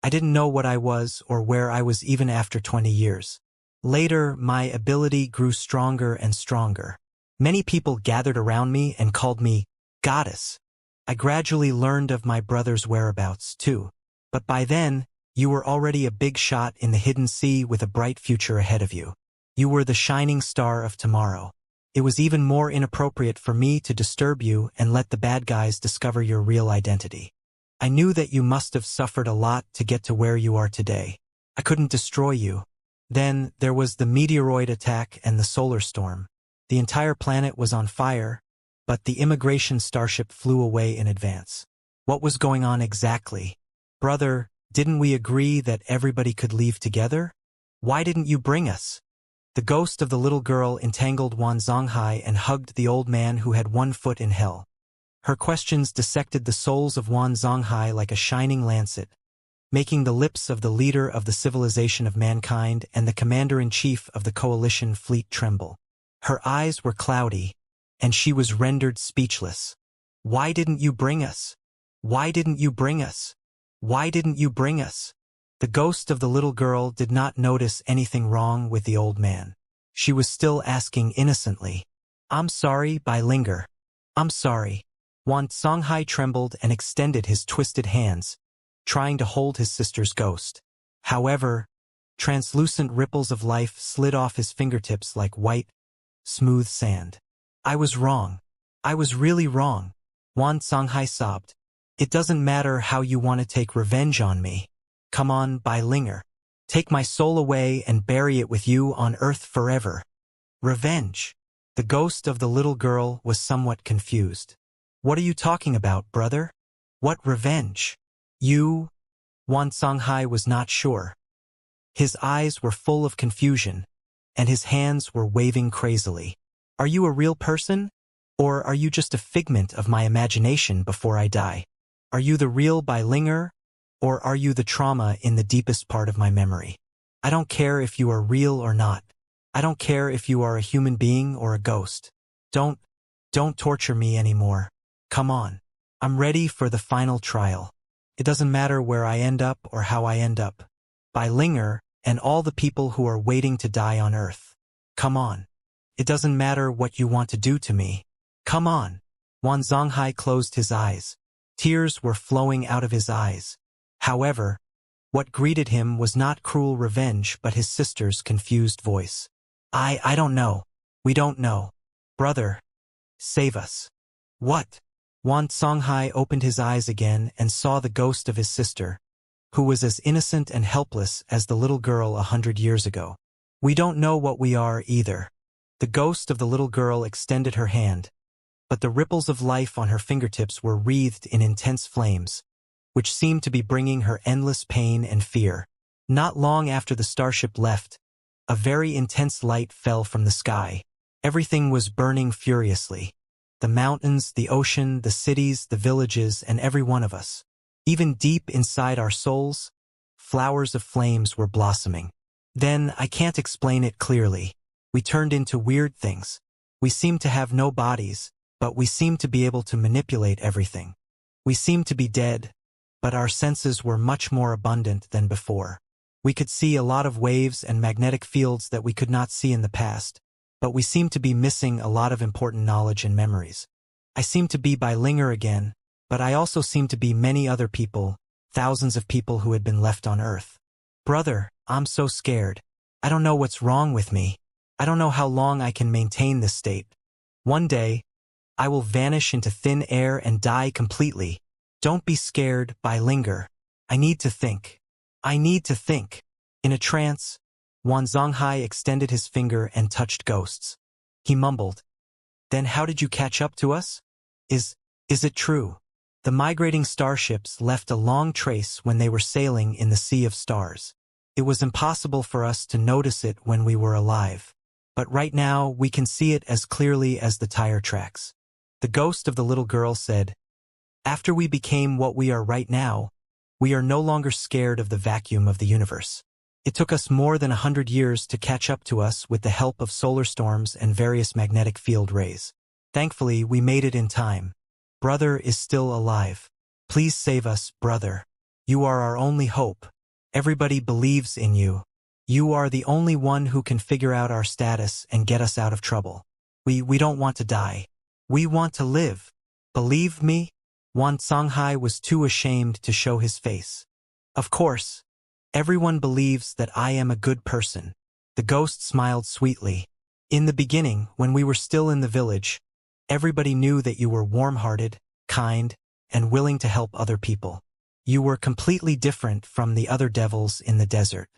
Speaker 1: I didn't know what I was or where I was even after 20 years. Later, my ability grew stronger and stronger. Many people gathered around me and called me Goddess. I gradually learned of my brother's whereabouts, too. But by then, you were already a big shot in the hidden sea with a bright future ahead of you. You were the shining star of tomorrow. It was even more inappropriate for me to disturb you and let the bad guys discover your real identity. I knew that you must have suffered a lot to get to where you are today. I couldn't destroy you. Then, there was the meteoroid attack and the solar storm. The entire planet was on fire, but the immigration starship flew away in advance. What was going on exactly? Brother, didn't we agree that everybody could leave together? Why didn't you bring us? The ghost of the little girl entangled Xianxia and hugged the old man who had 1 foot in hell. Her questions dissected the souls of Xianxia like a shining lancet, making the lips of the leader of the civilization of mankind and the commander-in-chief of the coalition fleet tremble. Her eyes were cloudy, and she was rendered speechless. "Why didn't you bring us? Why didn't you bring us? Why didn't you bring us?" The ghost of the little girl did not notice anything wrong with the old man. She was still asking innocently, "I'm sorry, Linger. I'm sorry." Xianxia trembled and extended his twisted hands, trying to hold his sister's ghost. However, translucent ripples of life slid off his fingertips like white, smooth sand. "I was wrong. I was really wrong." Xianxia sobbed. "It doesn't matter how you want to take revenge on me. Come on, Linger. Take my soul away and bury it with you on earth forever. Revenge. The ghost of the little girl was somewhat confused. What are you talking about, brother? What revenge? You? Wan Songhai was not sure. His eyes were full of confusion, and his hands were waving crazily. Are you a real person? Or are you just a figment of my imagination before I die? Are you the real Linger? Or are you the trauma in the deepest part of my memory? I don't care if you are real or not. I don't care if you are a human being or a ghost. Don't torture me anymore. Come on. I'm ready for the final trial. It doesn't matter where I end up or how I end up. Linger and all the people who are waiting to die on Earth. Come on. It doesn't matter what you want to do to me. Come on. Wan Zonghai closed his eyes. Tears were flowing out of his eyes. However, what greeted him was not cruel revenge but his sister's confused voice. I don't know. We don't know. Brother, save us. What? Wan Songhai opened his eyes again and saw the ghost of his sister, who was as innocent and helpless as the little girl 100 years ago. We don't know what we are either. The ghost of the little girl extended her hand, but the ripples of life on her fingertips were wreathed in intense flames, which seemed to be bringing her endless pain and fear. Not long after the starship left, a very intense light fell from the sky. Everything was burning furiously. The mountains, the ocean, the cities, the villages, and every one of us. Even deep inside our souls, flowers of flames were blossoming. Then, I can't explain it clearly, we turned into weird things. We seemed to have no bodies, but we seemed to be able to manipulate everything. We seemed to be dead, but our senses were much more abundant than before. We could see a lot of waves and magnetic fields that we could not see in the past, but we seemed to be missing a lot of important knowledge and memories. I seemed to be Linger again, but I also seemed to be many other people, thousands of people who had been left on Earth. Brother, I'm so scared. I don't know what's wrong with me. I don't know how long I can maintain this state. One day, I will vanish into thin air and die completely. Don't be scared, Linger. I need to think. I need to think. In a trance, Wan Zonghai extended his finger and touched ghosts. He mumbled, "Then how did you catch up to us? Is it true?" The migrating starships left a long trace when they were sailing in the Sea of Stars. It was impossible for us to notice it when we were alive. But right now, we can see it as clearly as the tire tracks. The ghost of the little girl said, "After we became what we are right now, we are no longer scared of the vacuum of the universe. It took us more than 100 years to catch up to us with the help of solar storms and various magnetic field rays. Thankfully, we made it in time. Brother is still alive. Please save us, brother. You are our only hope. Everybody believes in you. You are the only one who can figure out our status and get us out of trouble. We don't want to die. We want to live. Believe me?" Wan Songhai was too ashamed to show his face. "Of course. Everyone believes that I am a good person." The ghost smiled sweetly. "In the beginning, when we were still in the village, everybody knew that you were warm-hearted, kind, and willing to help other people. You were completely different from the other devils in the desert.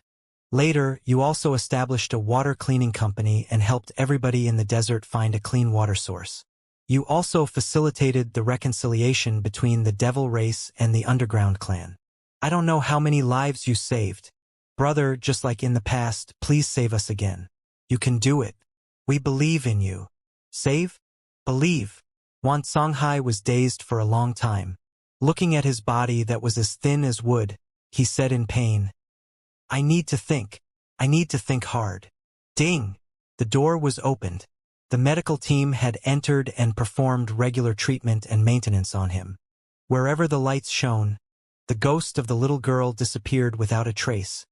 Speaker 1: Later, you also established a water cleaning company and helped everybody in the desert find a clean water source. You also facilitated the reconciliation between the devil race and the underground clan. I don't know how many lives you saved. Brother, just like in the past, please save us again. You can do it. We believe in you." Save? Believe. Wan Songhai was dazed for a long time. Looking at his body that was as thin as wood, he said in pain, "I need to think. I need to think hard." Ding! The door was opened. The medical team had entered and performed regular treatment and maintenance on him. Wherever the lights shone, the ghost of the little girl disappeared without a trace,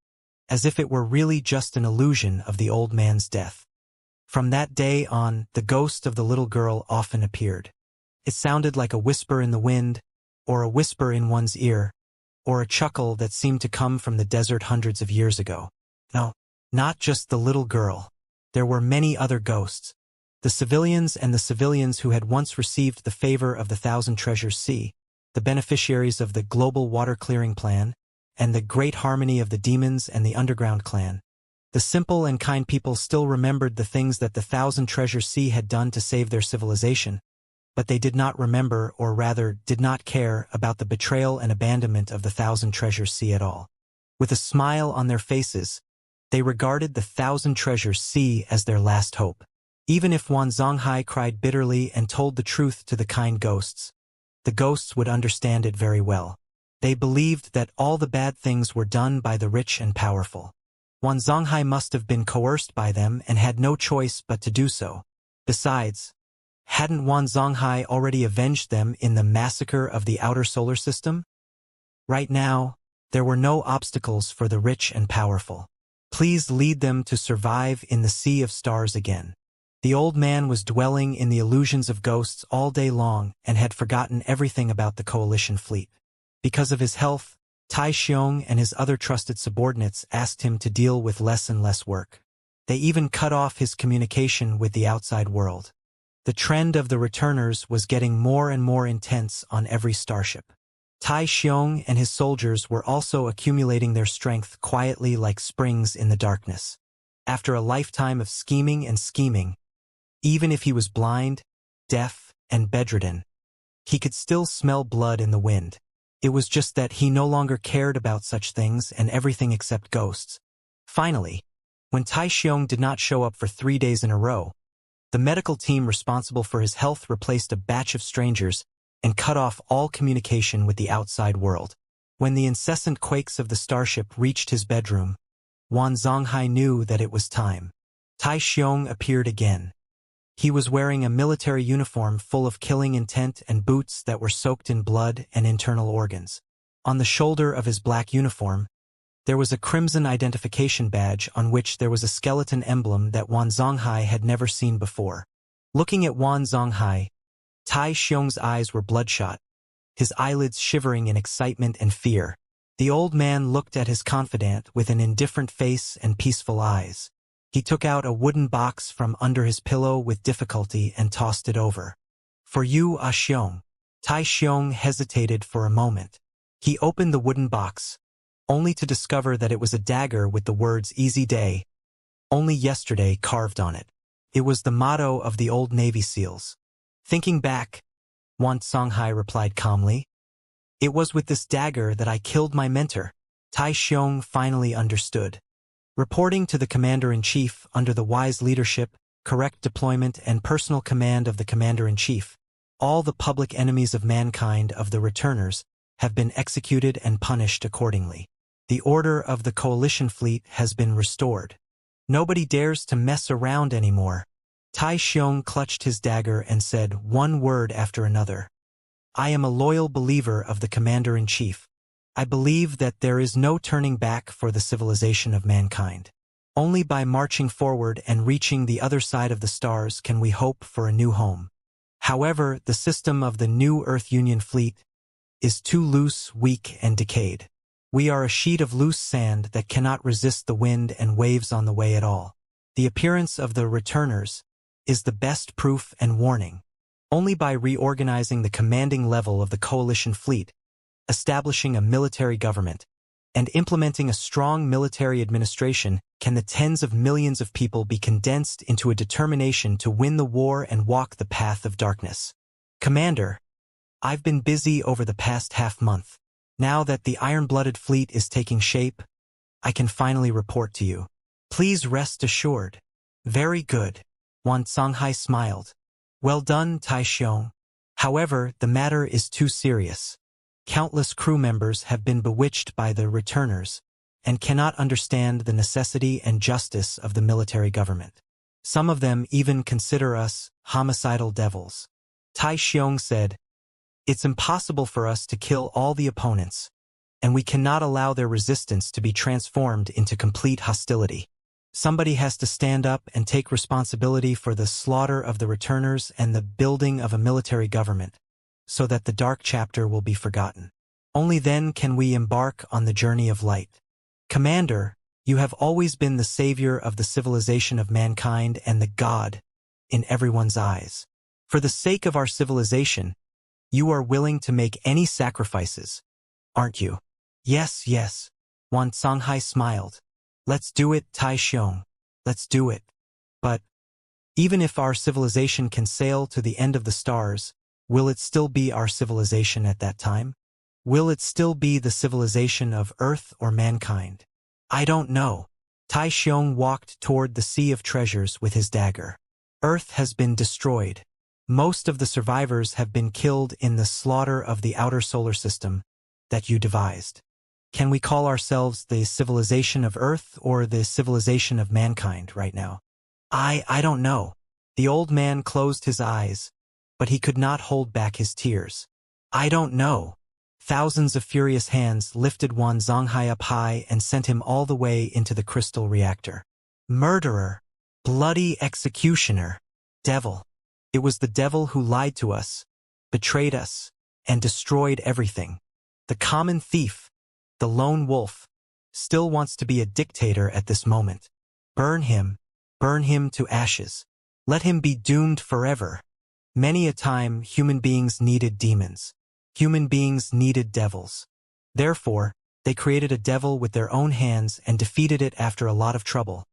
Speaker 1: as if it were really just an illusion of the old man's death. From that day on, the ghost of the little girl often appeared. It sounded like a whisper in the wind, or a whisper in one's ear, or a chuckle that seemed to come from the desert hundreds of years ago. No, not just the little girl. There were many other ghosts. The civilians and the civilians who had once received the favor of the Thousand Treasures Sea, the beneficiaries of the Global Water Clearing Plan, and the great harmony of the demons and the underground clan. The simple and kind people still remembered the things that the Thousand Treasures Sea had done to save their civilization, but they did not remember, or rather, did not care about the betrayal and abandonment of the Thousand Treasures Sea at all. With a smile on their faces, they regarded the Thousand Treasures Sea as their last hope. Even if Wan Zonghai cried bitterly and told the truth to the kind ghosts, the ghosts would understand it very well. They believed that all the bad things were done by the rich and powerful. Wan Zonghai must have been coerced by them and had no choice but to do so. Besides, hadn't Wan Zonghai already avenged them in the massacre of the outer solar system? Right now, there were no obstacles for the rich and powerful. Please lead them to survive in the sea of stars again. The old man was dwelling in the illusions of ghosts all day long and had forgotten everything about the coalition fleet. Because of his health, Tai Xiong and his other trusted subordinates asked him to deal with less and less work. They even cut off his communication with the outside world. The trend of the returners was getting more and more intense on every starship. Tai Xiong and his soldiers were also accumulating their strength quietly like springs in the darkness. After a lifetime of scheming and scheming, even if he was blind, deaf, and bedridden, he could still smell blood in the wind. It was just that he no longer cared about such things and everything except ghosts. Finally, when Tai Xiong did not show up for 3 days in a row, the medical team responsible for his health replaced a batch of strangers and cut off all communication with the outside world. When the incessant quakes of the starship reached his bedroom, Wan Zonghai knew that it was time. Tai Xiong appeared again. He was wearing a military uniform full of killing intent and boots that were soaked in blood and internal organs. On the shoulder of his black uniform, there was a crimson identification badge on which there was a skeleton emblem that Wan Zonghai had never seen before. Looking at Wan Zonghai, Tai Xiong's eyes were bloodshot, his eyelids shivering in excitement and fear. The old man looked at his confidant with an indifferent face and peaceful eyes. He took out a wooden box from under his pillow with difficulty and tossed it over. "For you, Ah Xiong." Tai Xiong hesitated for a moment. He opened the wooden box, only to discover that it was a dagger with the words "Easy Day" only yesterday carved on it. It was the motto of the old Navy SEALs. Thinking back, Wan Zonghai replied calmly, "It was with this dagger that I killed my mentor." Tai Xiong finally understood. Reporting to the Commander-in-Chief under the wise leadership, correct deployment, and personal command of the Commander-in-Chief, all the public enemies of mankind of the returners have been executed and punished accordingly. The order of the coalition fleet has been restored. Nobody dares to mess around anymore. Tai Xiong clutched his dagger and said one word after another. "I am a loyal believer of the Commander-in-Chief. I believe that there is no turning back for the civilization of mankind. Only by marching forward and reaching the other side of the stars can we hope for a new home. However, the system of the new Earth Union fleet is too loose, weak, and decayed. We are a sheet of loose sand that cannot resist the wind and waves on the way at all. The appearance of the returners is the best proof and warning. Only by reorganizing the commanding level of the coalition fleet, establishing a military government, and implementing a strong military administration can the tens of millions of people be condensed into a determination to win the war and walk the path of darkness. Commander, I've been busy over the past half-month. Now that the iron-blooded fleet is taking shape, I can finally report to you. Please rest assured." "Very good." Wan Zonghai smiled. "Well done, Tai Xiong. However, the matter is too serious. Countless crew members have been bewitched by the returners and cannot understand the necessity and justice of the military government. Some of them even consider us homicidal devils." Tai Xiong said, "It's impossible for us to kill all the opponents, and we cannot allow their resistance to be transformed into complete hostility. Somebody has to stand up and take responsibility for the slaughter of the returners and the building of a military government, so that the dark chapter will be forgotten. Only then can we embark on the journey of light. Commander, you have always been the savior of the civilization of mankind and the God in everyone's eyes. For the sake of our civilization, you are willing to make any sacrifices, aren't you?" Yes, yes. Wan Songhai smiled. Let's do it, Tai Xiong. Let's do it. But even if our civilization can sail to the end of the stars, will it still be our civilization at that time? Will it still be the civilization of Earth or mankind? I don't know. Tai Xiong walked toward the sea of treasures with his dagger. Earth has been destroyed. Most of the survivors have been killed in the slaughter of the outer solar system that you devised. Can we call ourselves the civilization of Earth or the civilization of mankind right now? I don't know. The old man closed his eyes, but he could not hold back his tears. I don't know. Thousands of furious hands lifted Wan Zonghai up high and sent him all the way into the crystal reactor. Murderer! Bloody executioner! Devil! It was the devil who lied to us, betrayed us, and destroyed everything. The common thief, the lone wolf, still wants to be a dictator at this moment. Burn him to ashes. Let him be doomed forever. Many a time human beings needed demons. Human beings needed devils. Therefore, they created a devil with their own hands and defeated it after a lot of trouble,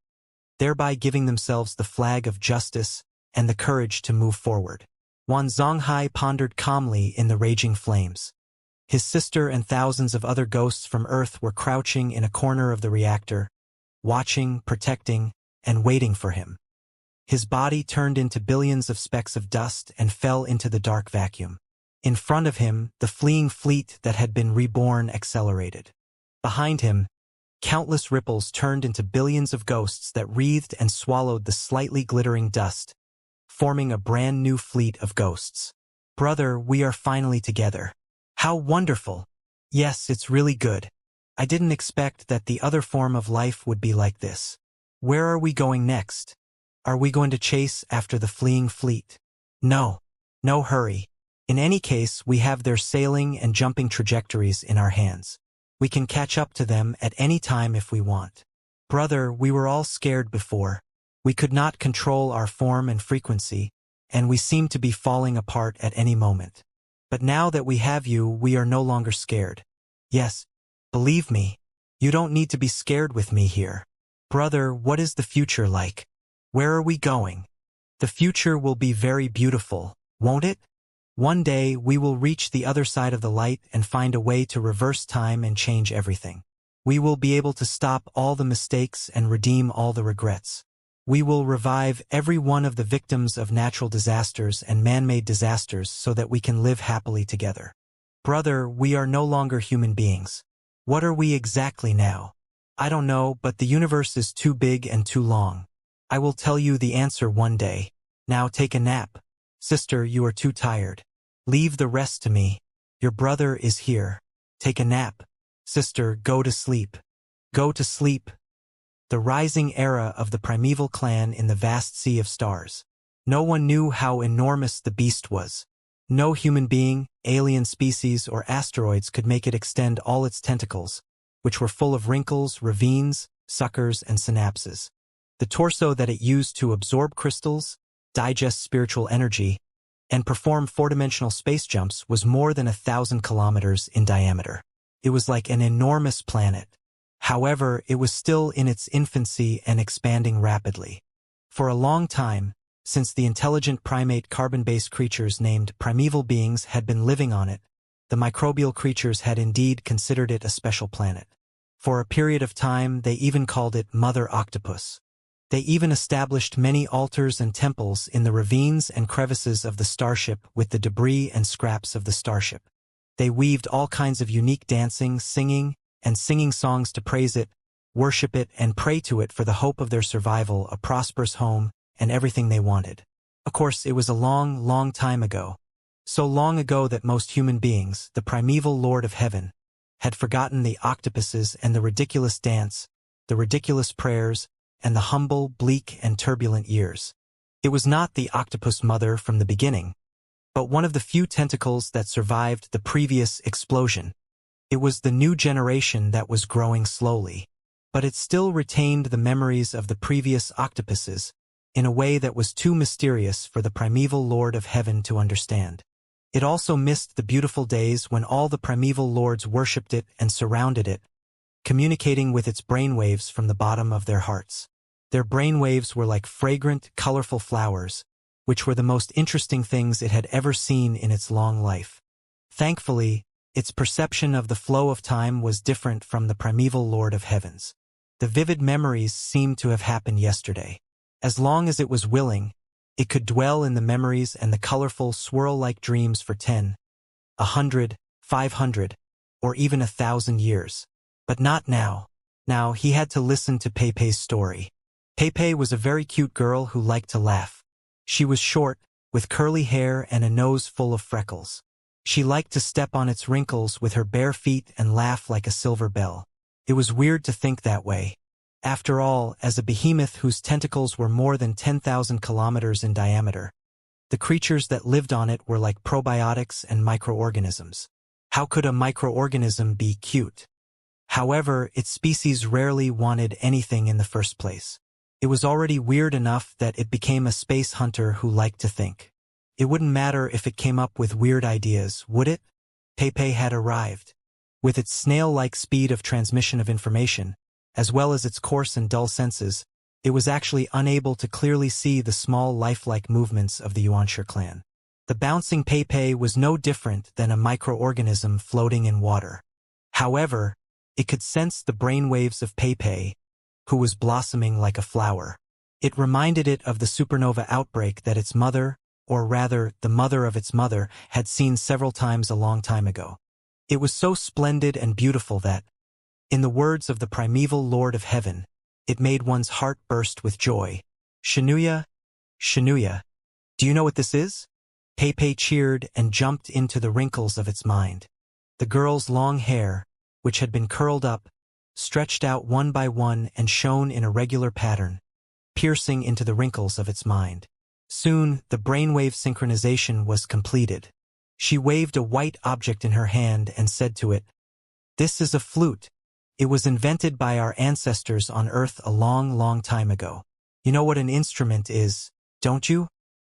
Speaker 1: thereby giving themselves the flag of justice and the courage to move forward. Wan Zonghai pondered calmly in the raging flames. His sister and thousands of other ghosts from Earth were crouching in a corner of the reactor, watching, protecting, and waiting for him. His body turned into billions of specks of dust and fell into the dark vacuum. In front of him, the fleeing fleet that had been reborn accelerated. Behind him, countless ripples turned into billions of ghosts that wreathed and swallowed the slightly glittering dust, forming a brand new fleet of ghosts. Brother, we are finally together. How wonderful! Yes, it's really good. I didn't expect that the other form of life would be like this. Where are we going next? Are we going to chase after the fleeing fleet? No. No hurry. In any case, we have their sailing and jumping trajectories in our hands. We can catch up to them at any time if we want. Brother, we were all scared before. We could not control our form and frequency, and we seemed to be falling apart at any moment. But now that we have you, we are no longer scared. Yes, believe me, you don't need to be scared with me here. Brother, what is the future like? Where are we going? The future will be very beautiful, won't it? One day, we will reach the other side of the light and find a way to reverse time and change everything. We will be able to stop all the mistakes and redeem all the regrets. We will revive every one of the victims of natural disasters and man-made disasters so that we can live happily together. Brother, we are no longer human beings. What are we exactly now? I don't know, but the universe is too big and too long. I will tell you the answer one day. Now take a nap. Sister, you are too tired. Leave the rest to me. Your brother is here. Take a nap. Sister, go to sleep. Go to sleep. The rising era of the primeval clan in the vast sea of stars. No one knew how enormous the beast was. No human being, alien species, or asteroids could make it extend all its tentacles, which were full of wrinkles, ravines, suckers, and synapses. The torso that it used to absorb crystals, digest spiritual energy, and perform four-dimensional space jumps was more than 1,000 kilometers in diameter. It was like an enormous planet. However, it was still in its infancy and expanding rapidly. For a long time, since the intelligent primate carbon-based creatures named primeval beings had been living on it, the microbial creatures had indeed considered it a special planet. For a period of time, they even called it Mother Octopus. They even established many altars and temples in the ravines and crevices of the starship with the debris and scraps of the starship. They weaved all kinds of unique dancing, singing songs to praise it, worship it, and pray to it for the hope of their survival, a prosperous home, and everything they wanted. Of course, it was a long, long time ago. So long ago that most human beings, the primeval Lord of Heaven, had forgotten the octopuses and the ridiculous dance, the ridiculous prayers, and the humble, bleak, and turbulent years. It was not the octopus mother from the beginning, but one of the few tentacles that survived the previous explosion. It was the new generation that was growing slowly, but it still retained the memories of the previous octopuses in a way that was too mysterious for the primeval Lord of Heaven to understand. It also missed the beautiful days when all the primeval lords worshipped it and surrounded it, communicating with its brainwaves from the bottom of their hearts. Their brainwaves were like fragrant, colorful flowers, which were the most interesting things it had ever seen in its long life. Thankfully, its perception of the flow of time was different from the primeval Lord of Heavens. The vivid memories seemed to have happened yesterday. As long as it was willing, it could dwell in the memories and the colorful, swirl-like dreams for 10, 100, 500, or even 1,000 years. But not now. Now he had to listen to Pepe's story. Pepe was a very cute girl who liked to laugh. She was short, with curly hair and a nose full of freckles. She liked to step on its wrinkles with her bare feet and laugh like a silver bell. It was weird to think that way. After all, as a behemoth whose tentacles were more than 10,000 kilometers in diameter, the creatures that lived on it were like probiotics and microorganisms. How could a microorganism be cute? However, its species rarely wanted anything in the first place. It was already weird enough that it became a space hunter who liked to think. It wouldn't matter if it came up with weird ideas, would it? Pepe had arrived. With its snail-like speed of transmission of information, as well as its coarse and dull senses, it was actually unable to clearly see the small lifelike movements of the Xianxia clan. The bouncing Pepe was no different than a microorganism floating in water. However, it could sense the brainwaves of Pepe, who was blossoming like a flower. It reminded it of the supernova outbreak that its mother, or rather, the mother of its mother, had seen several times a long time ago. It was so splendid and beautiful that, in the words of the primeval Lord of Heaven, it made one's heart burst with joy. Xianxia, Xianxia, do you know what this is? Pepe cheered and jumped into the wrinkles of its mind. The girl's long hair, which had been curled up, stretched out one by one and shone in a regular pattern, piercing into the wrinkles of its mind. Soon, the brainwave synchronization was completed. She waved a white object in her hand and said to it, "This is a flute. It was invented by our ancestors on Earth a long, long time ago. You know what an instrument is, don't you?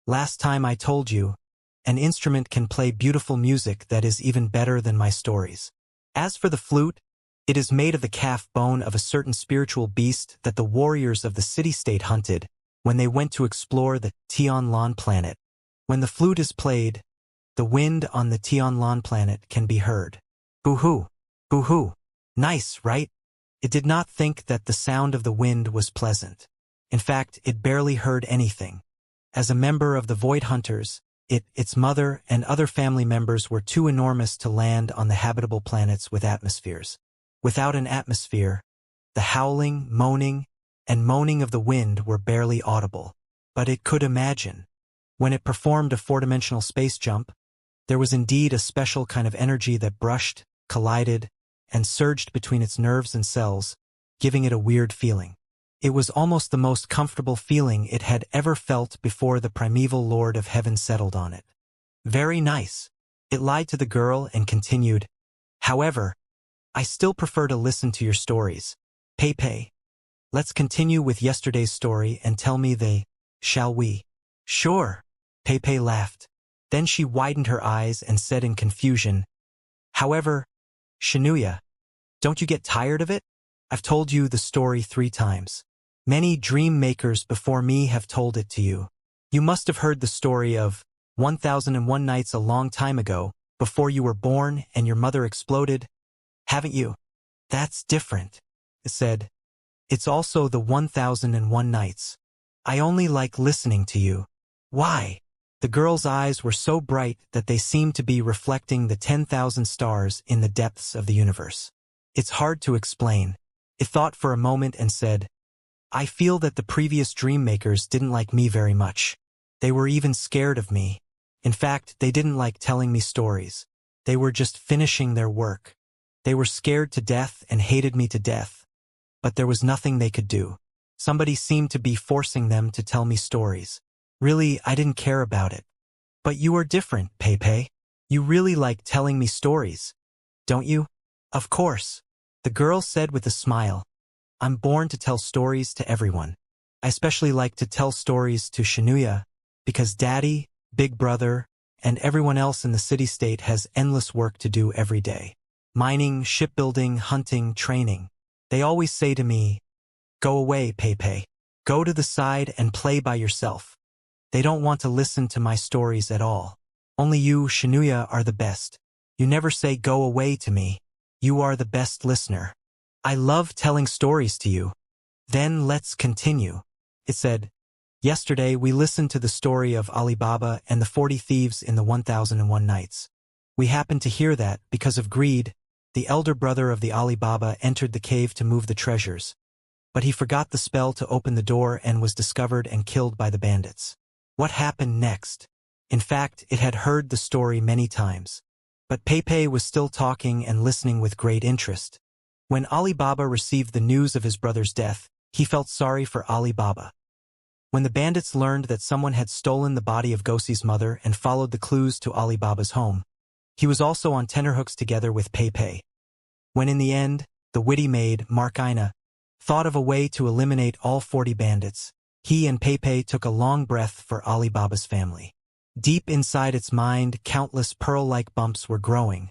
Speaker 1: Last time I told you, an instrument can play beautiful music that is even better than my stories. As for the flute, it is made of the calf bone of a certain spiritual beast that the warriors of the city-state hunted when they went to explore the Tianlan planet. When the flute is played, the wind on the Tianlan planet can be heard. Boo-hoo, boo-hoo. Nice, right? It did not think that the sound of the wind was pleasant. In fact, it barely heard anything. As a member of the Void Hunters, its mother, and other family members were too enormous to land on the habitable planets with atmospheres. Without an atmosphere, the howling, moaning, and moaning of the wind were barely audible. But it could imagine. When it performed a four-dimensional space jump, there was indeed a special kind of energy that brushed, collided, and surged between its nerves and cells, giving it a weird feeling. It was almost the most comfortable feeling it had ever felt before the primeval Lord of Heaven settled on it. Very nice. It lied to the girl and continued, "However, I still prefer to listen to your stories. Pepe, let's continue with yesterday's story and tell me shall we?" "Sure." Pepe laughed. Then she widened her eyes and said in confusion, "However, Xianxia, don't you get tired of it? I've told you the story 3 times. Many dream makers before me have told it to you. You must have heard the story of 1001 Nights a long time ago, before you were born and your mother exploded, haven't you?" "That's different," it said. "It's also the 1001 Nights. I only like listening to you." "Why?" The girl's eyes were so bright that they seemed to be reflecting the 10,000 stars in the depths of the universe. "It's hard to explain." It thought for a moment and said, "I feel that the previous dream makers didn't like me very much. They were even scared of me. In fact, they didn't like telling me stories. They were just finishing their work. They were scared to death and hated me to death. But there was nothing they could do. Somebody seemed to be forcing them to tell me stories. Really, I didn't care about it. But you are different, Pepe. You really like telling me stories, don't you?" "Of course," the girl said with a smile. "I'm born to tell stories to everyone. I especially like to tell stories to Xianxia, because Daddy, Big Brother, and everyone else in the city-state has endless work to do every day. Mining, shipbuilding, hunting, training. They always say to me, "Go away, Pepe. Go to the side and play by yourself." They don't want to listen to my stories at all. Only you, Xianxia, are the best. You never say go away to me. You are the best listener. I love telling stories to you. Then let's continue. It said, yesterday we listened to the story of Alibaba and the 40 thieves in the 1001 Nights. We happened to hear that, because of greed, the elder brother of the Alibaba entered the cave to move the treasures. But he forgot the spell to open the door and was discovered and killed by the bandits. What happened next? In fact, it had heard the story many times. But Pepe was still talking and listening with great interest. When Alibaba received the news of his brother's death, he felt sorry for Alibaba. When the bandits learned that someone had stolen the body of Gosi's mother and followed the clues to Alibaba's home, he was also on tenterhooks together with Pepe. When in the end, the witty maid, Markina, thought of a way to eliminate all 40 bandits, he and Pepe took a long breath for Alibaba's family. Deep inside its mind, countless pearl-like bumps were growing,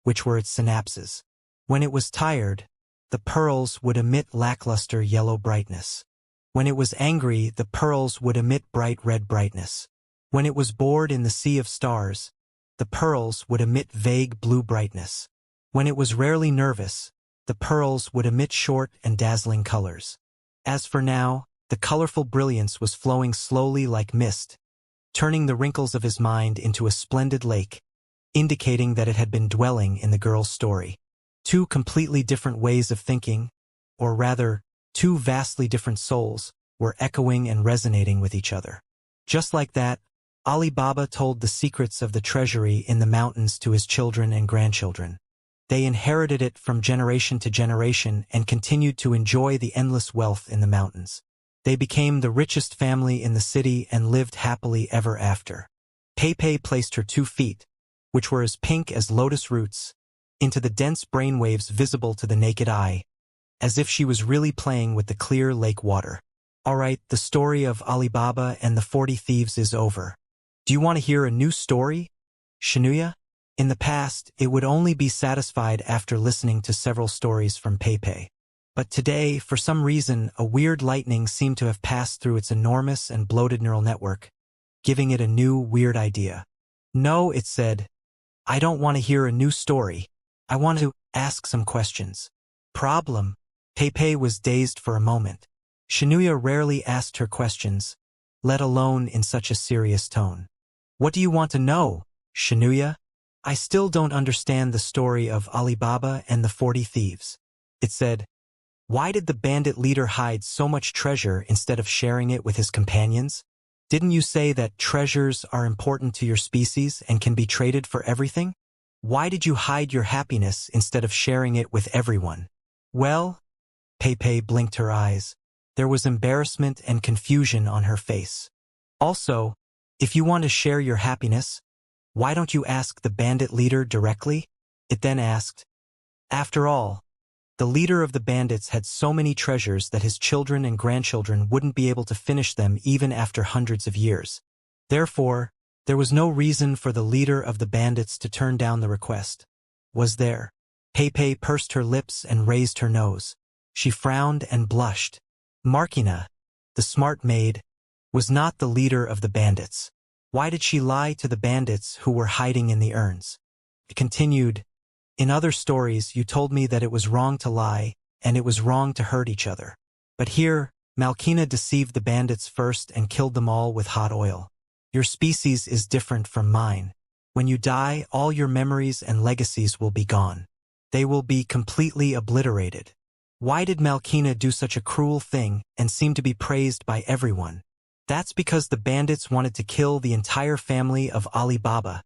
Speaker 1: which were its synapses. When it was tired, the pearls would emit lackluster yellow brightness. When it was angry, the pearls would emit bright red brightness. When it was bored in the sea of stars, the pearls would emit vague blue brightness. When it was rarely nervous, the pearls would emit short and dazzling colors. As for now, the colorful brilliance was flowing slowly like mist, turning the wrinkles of his mind into a splendid lake, indicating that it had been dwelling in the girl's story. Two completely different ways of thinking, or rather, two vastly different souls, were echoing and resonating with each other. Just like that, Alibaba told the secrets of the treasury in the mountains to his children and grandchildren. They inherited it from generation to generation and continued to enjoy the endless wealth in the mountains. They became the richest family in the city and lived happily ever after. Pepe placed her 2 feet, which were as pink as lotus roots, into the dense brainwaves visible to the naked eye, as if she was really playing with the clear lake water. All right, the story of Alibaba and the 40 thieves is over. Do you want to hear a new story, Xianxia? In the past, it would only be satisfied after listening to several stories from Pepe. But today, for some reason, a weird lightning seemed to have passed through its enormous and bloated neural network, giving it a new, weird idea. No, it said, I don't want to hear a new story. I want to ask some questions. Problem? Pepe was dazed for a moment. Xianxia rarely asked her questions, let alone in such a serious tone. What do you want to know, Xianxia? I still don't understand the story of Alibaba and the 40 thieves. It said, why did the bandit leader hide so much treasure instead of sharing it with his companions? Didn't you say that treasures are important to your species and can be traded for everything? Why did you hide your happiness instead of sharing it with everyone? Well, Pepe blinked her eyes. There was embarrassment and confusion on her face. Also, if you want to share your happiness, why don't you ask the bandit leader directly? It then asked. After all, the leader of the bandits had so many treasures that his children and grandchildren wouldn't be able to finish them even after hundreds of years. Therefore, there was no reason for the leader of the bandits to turn down the request. Was there? Pepe pursed her lips and raised her nose. She frowned and blushed. Markina, the smart maid, was not the leader of the bandits. Why did she lie to the bandits who were hiding in the urns? It continued, in other stories you told me that it was wrong to lie, and it was wrong to hurt each other. But here, Markina deceived the bandits first and killed them all with hot oil. Your species is different from mine. When you die, all your memories and legacies will be gone. They will be completely obliterated. Why did Markina do such a cruel thing and seem to be praised by everyone? That's because the bandits wanted to kill the entire family of Alibaba,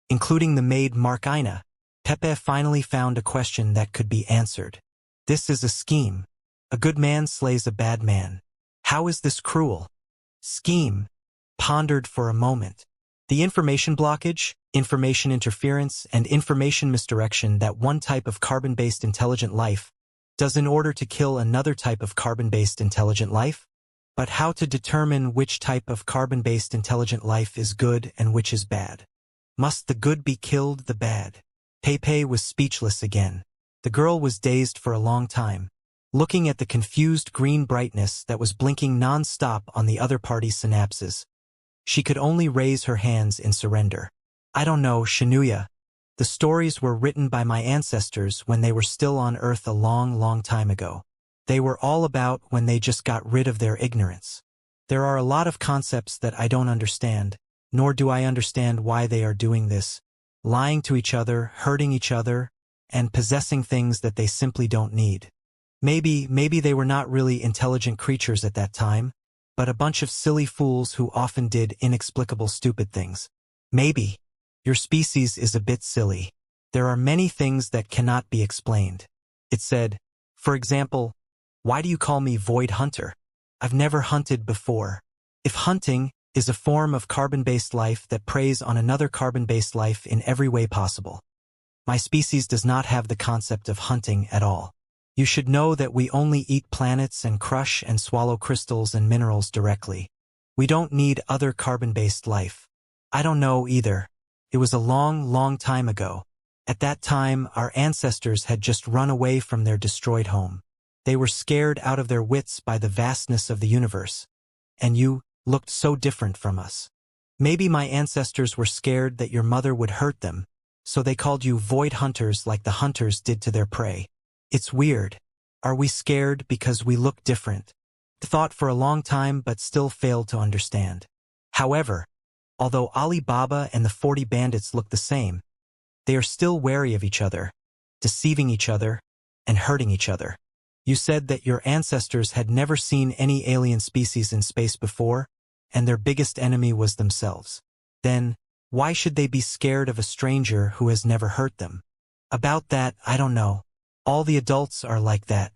Speaker 1: including the maid Markina. Pepe finally found a question that could be answered. This is a scheme. A good man slays a bad man. How is this cruel? Scheme. Pondered for a moment. The information blockage, information interference, and information misdirection that one type of carbon-based intelligent life does in order to kill another type of carbon-based intelligent life? But how to determine which type of carbon-based intelligent life is good and which is bad? Must the good be killed the bad? Pepe was speechless again. The girl was dazed for a long time, looking at the confused green brightness that was blinking non-stop on the other party's synapses. She could only raise her hands in surrender. I don't know, Xianxia. The stories were written by my ancestors when they were still on Earth a long, long time ago. They were all about when they just got rid of their ignorance. There are a lot of concepts that I don't understand, nor do I understand why they are doing this, lying to each other, hurting each other, and possessing things that they simply don't need. Maybe they were not really intelligent creatures at that time, but a bunch of silly fools who often did inexplicable stupid things. Maybe. Your species is a bit silly. There are many things that cannot be explained. It said, for example, why do you call me Void Hunter? I've never hunted before. If hunting is a form of carbon-based life that preys on another carbon-based life in every way possible. My species does not have the concept of hunting at all. You should know that we only eat planets and crush and swallow crystals and minerals directly. We don't need other carbon-based life. I don't know either. It was a long, long time ago. At that time, our ancestors had just run away from their destroyed home. They were scared out of their wits by the vastness of the universe. And you looked so different from us. Maybe my ancestors were scared that your mother would hurt them, so they called you void hunters like the hunters did to their prey. It's weird. Are we scared because we look different? Thought for a long time but still failed to understand. However, although Ali Baba and the 40 bandits look the same, they are still wary of each other, deceiving each other, and hurting each other. You said that your ancestors had never seen any alien species in space before, and their biggest enemy was themselves. Then, why should they be scared of a stranger who has never hurt them? About that, I don't know. All the adults are like that.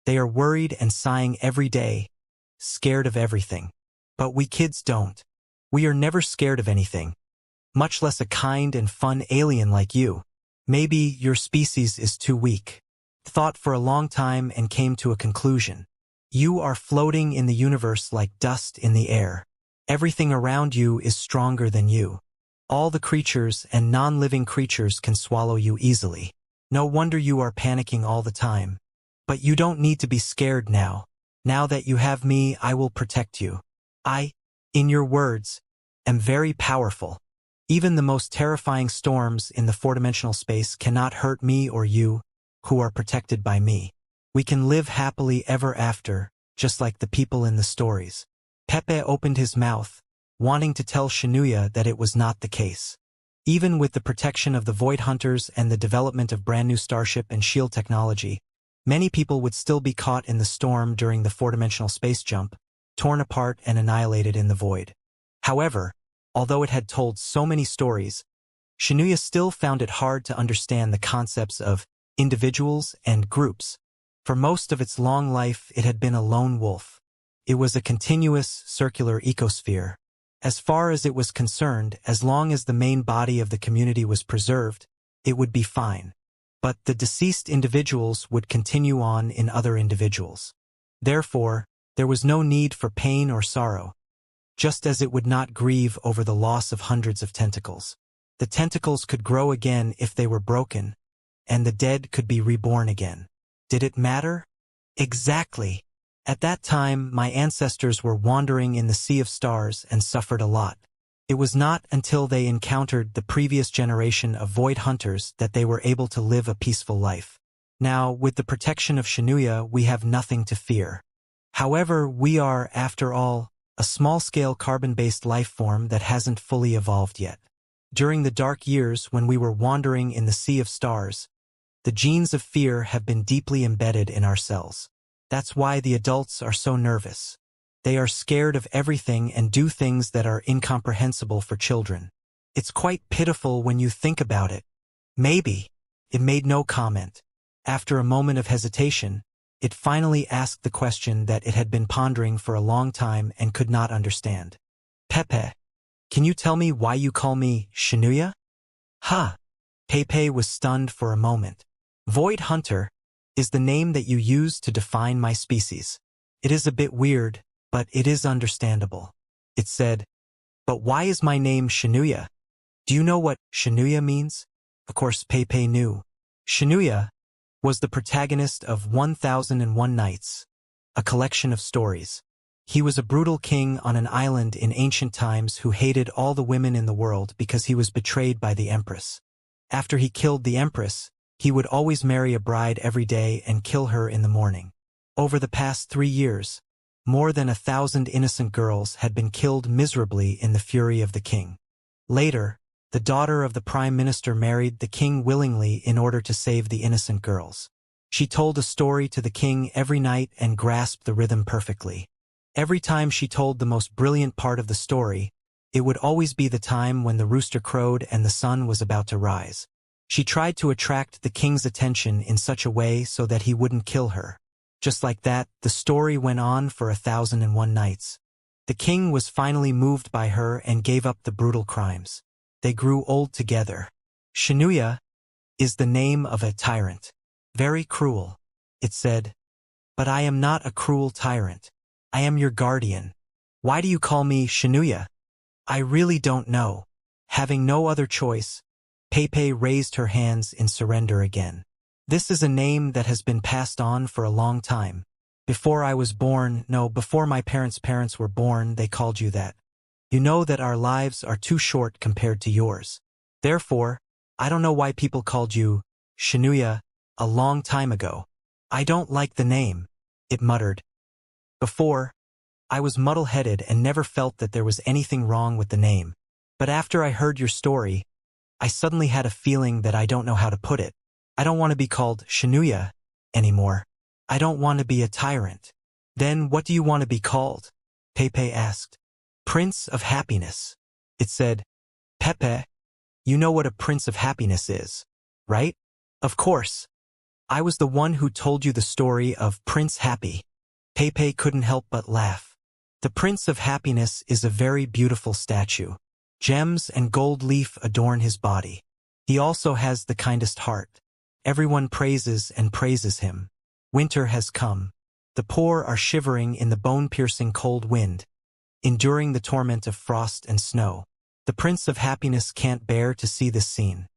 Speaker 1: They are worried and sighing every day, scared of everything. But we kids don't. We are never scared of anything, much less a kind and fun alien like you. Maybe your species is too weak. Thought for a long time and came to a conclusion. You are floating in the universe like dust in the air. Everything around you is stronger than you. All the creatures and non-living creatures can swallow you easily. No wonder you are panicking all the time. But you don't need to be scared now. Now that you have me, I will protect you. I, in your words, am very powerful. Even the most terrifying storms in the four-dimensional space cannot hurt me or you, who are protected by me. We can live happily ever after, just like the people in the stories. Pepe opened his mouth, wanting to tell Xianxia that it was not the case. Even with the protection of the Void Hunters and the development of brand new Starship and shield technology, many people would still be caught in the storm during the four-dimensional space jump, torn apart and annihilated in the void. However, although it had told so many stories, Xianxia still found it hard to understand the concepts of individuals and groups. For most of its long life, it had been a lone wolf. It was a continuous, circular ecosphere. As far as it was concerned, as long as the main body of the community was preserved, it would be fine. But the deceased individuals would continue on in other individuals. Therefore, there was no need for pain or sorrow, just as it would not grieve over the loss of hundreds of tentacles. The tentacles could grow again if they were broken, and the dead could be reborn again. Did it matter? Exactly. At that time, my ancestors were wandering in the sea of stars and suffered a lot. It was not until they encountered the previous generation of void hunters that they were able to live a peaceful life. Now, with the protection of Xianxia, we have nothing to fear. However, we are, after all, a small-scale carbon-based life form that hasn't fully evolved yet. During the dark years when we were wandering in the sea of stars, the genes of fear have been deeply embedded in our cells. That's why the adults are so nervous. They are scared of everything and do things that are incomprehensible for children. It's quite pitiful when you think about it. Maybe. It made no comment. After a moment of hesitation, it finally asked the question that it had been pondering for a long time and could not understand. Pepe, can you tell me why you call me Xianxia? Ha! Pepe was stunned for a moment. Void Hunter is the name that you use to define my species. It is a bit weird, but it is understandable. It said, but why is my name Xianxia? Do you know what Xianxia means? Of course, Pei knew. Xianxia was the protagonist of 1001 Nights, a collection of stories. He was a brutal king on an island in ancient times who hated all the women in the world because he was betrayed by the empress. After he killed the empress, he would always marry a bride every day and kill her in the morning. Over the past 3 years, more than 1,000 innocent girls had been killed miserably in the fury of the king. Later, the daughter of the prime minister married the king willingly in order to save the innocent girls. She told a story to the king every night and grasped the rhythm perfectly. Every time she told the most brilliant part of the story, it would always be the time when the rooster crowed and the sun was about to rise. She tried to attract the king's attention in such a way so that he wouldn't kill her. Just like that, the story went on for 1001 nights. The king was finally moved by her and gave up the brutal crimes. They grew old together. Xianxia is the name of a tyrant. Very cruel, it said. But I am not a cruel tyrant. I am your guardian. Why do you call me Xianxia? I really don't know. Having no other choice, Pei raised her hands in surrender again. This is a name that has been passed on for a long time. Before I was born, no, before my parents' were born, they called you that. You know that our lives are too short compared to yours. Therefore, I don't know why people called you Xianxia a long time ago. I don't like the name, it muttered. Before, I was muddle-headed and never felt that there was anything wrong with the name. But after I heard your story, I suddenly had a feeling that I don't know how to put it. I don't want to be called Xianxia anymore. I don't want to be a tyrant. Then what do you want to be called? Pei asked. Prince of Happiness. It said, Pepe, you know what a Prince of Happiness is, right? Of course. I was the one who told you the story of Prince Happy. Pei couldn't help but laugh. The Prince of Happiness is a very beautiful statue. Gems and gold leaf adorn his body. He also has the kindest heart. Everyone praises and praises him. Winter has come. The poor are shivering in the bone-piercing cold wind, enduring the torment of frost and snow. The Prince of Happiness can't bear to see this scene.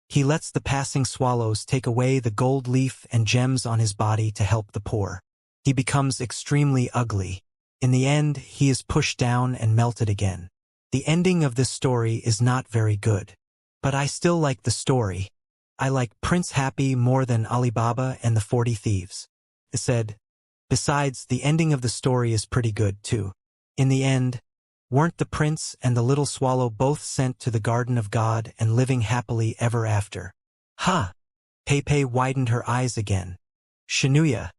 Speaker 1: He lets the passing swallows take away the gold leaf and gems on his body to help the poor. He becomes extremely ugly. In the end, he is pushed down and melted again. The ending of this story is not very good. But I still like the story. I like Prince Happy more than Alibaba and the 40 Thieves. It said. Besides, the ending of the story is pretty good, too. In the end, weren't the prince and the little swallow both sent to the garden of God and living happily ever after? Ha! Pei widened her eyes again. Xianxia,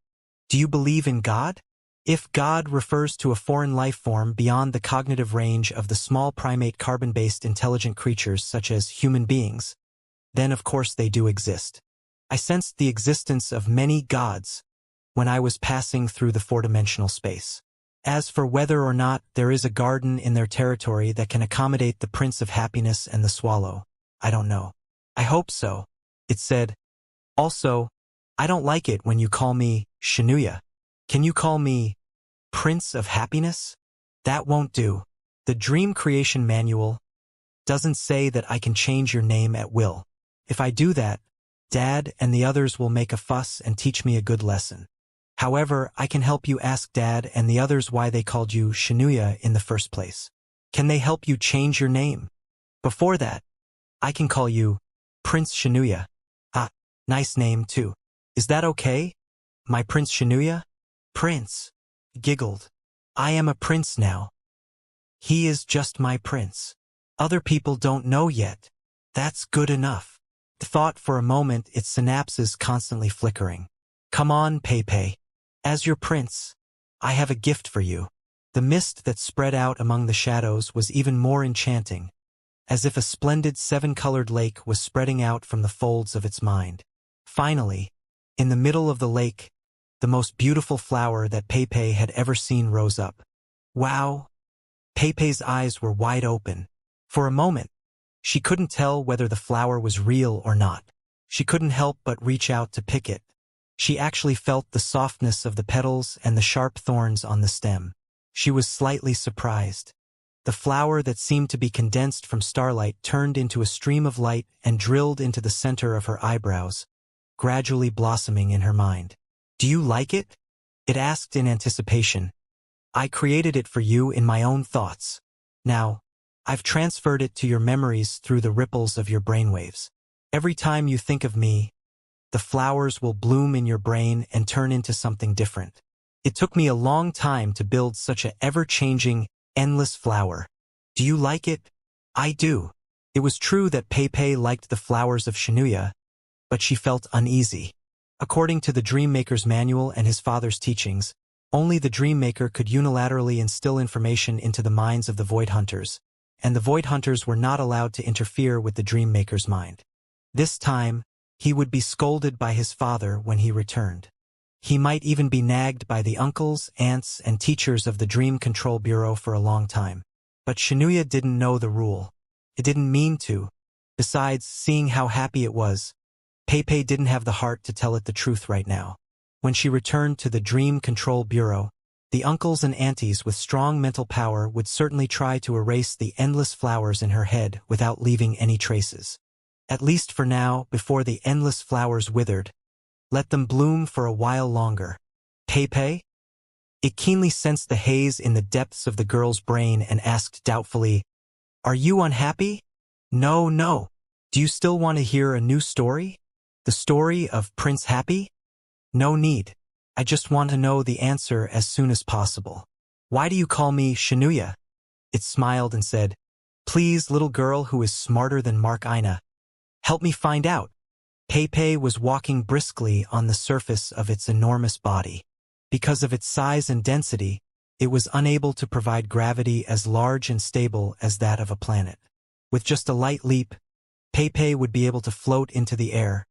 Speaker 1: do you believe in God? If God refers to a foreign life form beyond the cognitive range of the small primate carbon-based intelligent creatures such as human beings, then of course they do exist. I sensed the existence of many gods when I was passing through the four-dimensional space. As for whether or not there is a garden in their territory that can accommodate the Prince of Happiness and the swallow, I don't know. I hope so, it said. Also, I don't like it when you call me Xianxia. Can you call me Prince of Happiness? That won't do. The Dream Creation Manual doesn't say that I can change your name at will. If I do that, Dad and the others will make a fuss and teach me a good lesson. However, I can help you ask Dad and the others why they called you Xianxia in the first place. Can they help you change your name? Before that, I can call you Prince Xianxia. Ah, nice name too. Is that okay? My Prince Xianxia? Prince giggled. I am a prince now. He is just my prince. Other people don't know yet. That's good enough. Thought for a moment, its synapses constantly flickering. Come on, Pei. As your prince, I have a gift for you. The mist that spread out among the shadows was even more enchanting, as if a splendid 7-colored lake was spreading out from the folds of its mind. Finally, in the middle of the lake, the most beautiful flower that Pei had ever seen rose up. Wow! Pei's eyes were wide open. For a moment, she couldn't tell whether the flower was real or not. She couldn't help but reach out to pick it. She actually felt the softness of the petals and the sharp thorns on the stem. She was slightly surprised. The flower that seemed to be condensed from starlight turned into a stream of light and drilled into the center of her eyebrows, gradually blossoming in her mind. "Do you like it?" it asked in anticipation. "I created it for you in my own thoughts. Now, I've transferred it to your memories through the ripples of your brainwaves. Every time you think of me, the flowers will bloom in your brain and turn into something different. It took me a long time to build such a ever-changing, endless flower. Do you like it?" "I do." It was true that Pei liked the flowers of Xianxia, but she felt uneasy. According to the Dreammaker's manual and his father's teachings, only the Dreammaker could unilaterally instill information into the minds of the Void Hunters, and the Void Hunters were not allowed to interfere with the Dreammaker's mind. This time, he would be scolded by his father when he returned. He might even be nagged by the uncles, aunts, and teachers of the Dream Control Bureau for a long time. But Xianxia didn't know the rule. It didn't mean to. Besides, seeing how happy it was, Pei didn't have the heart to tell it the truth right now. When she returned to the Dream Control Bureau, the uncles and aunties with strong mental power would certainly try to erase the endless flowers in her head without leaving any traces. At least for now, before the endless flowers withered, let them bloom for a while longer. Pei? It keenly sensed the haze in the depths of the girl's brain and asked doubtfully, "Are you unhappy?" No. Do you still want to hear a new story? The story of Prince Happy? No need. I just want to know the answer as soon as possible. Why do you call me Xianxia? It smiled and said, "Please, little girl who is smarter than Mark Ina, help me find out." Pei was walking briskly on the surface of its enormous body. Because of its size and density, it was unable to provide gravity as large and stable as that of a planet. With just a light leap, Pei would be able to float into the air,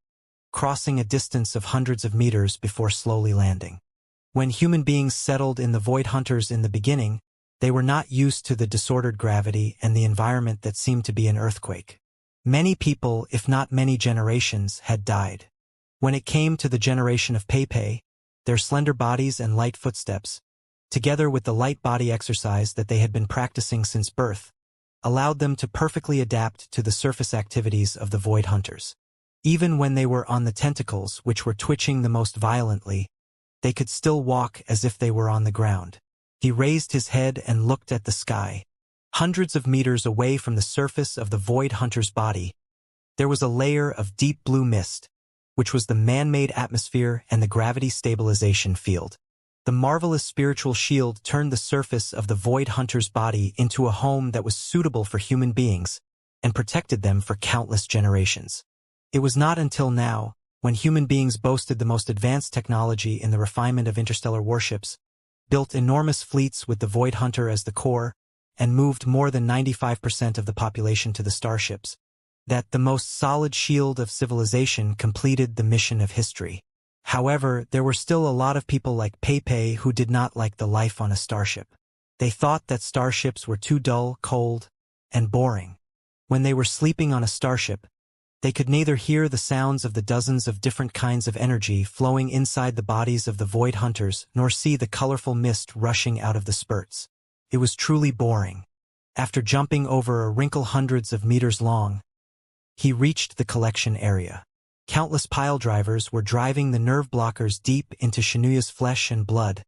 Speaker 1: crossing a distance of hundreds of meters before slowly landing. When human beings settled in the Void Hunters in the beginning, they were not used to the disordered gravity and the environment that seemed to be an earthquake. Many people, if not many generations, had died. When it came to the generation of Pei, their slender bodies and light footsteps, together with the light body exercise that they had been practicing since birth, allowed them to perfectly adapt to the surface activities of the Void Hunters. Even when they were on the tentacles, which were twitching the most violently, they could still walk as if they were on the ground. He raised his head and looked at the sky. Hundreds of meters away from the surface of the Void Hunter's body, there was a layer of deep blue mist, which was the man-made atmosphere and the gravity stabilization field. The marvelous spiritual shield turned the surface of the Void Hunter's body into a home that was suitable for human beings and protected them for countless generations. It was not until now, when human beings boasted the most advanced technology in the refinement of interstellar warships, built enormous fleets with the Void Hunter as the core, and moved more than 95% of the population to the Starships, that the most solid shield of civilization completed the mission of history. However, there were still a lot of people like Pei who did not like the life on a starship. They thought that starships were too dull, cold, and boring. When they were sleeping on a starship, they could neither hear the sounds of the dozens of different kinds of energy flowing inside the bodies of the Void Hunters nor see the colorful mist rushing out of the spurts. It was truly boring. After jumping over a wrinkle hundreds of meters long, he reached the collection area. Countless pile drivers were driving the nerve blockers deep into Xianxia's flesh and blood,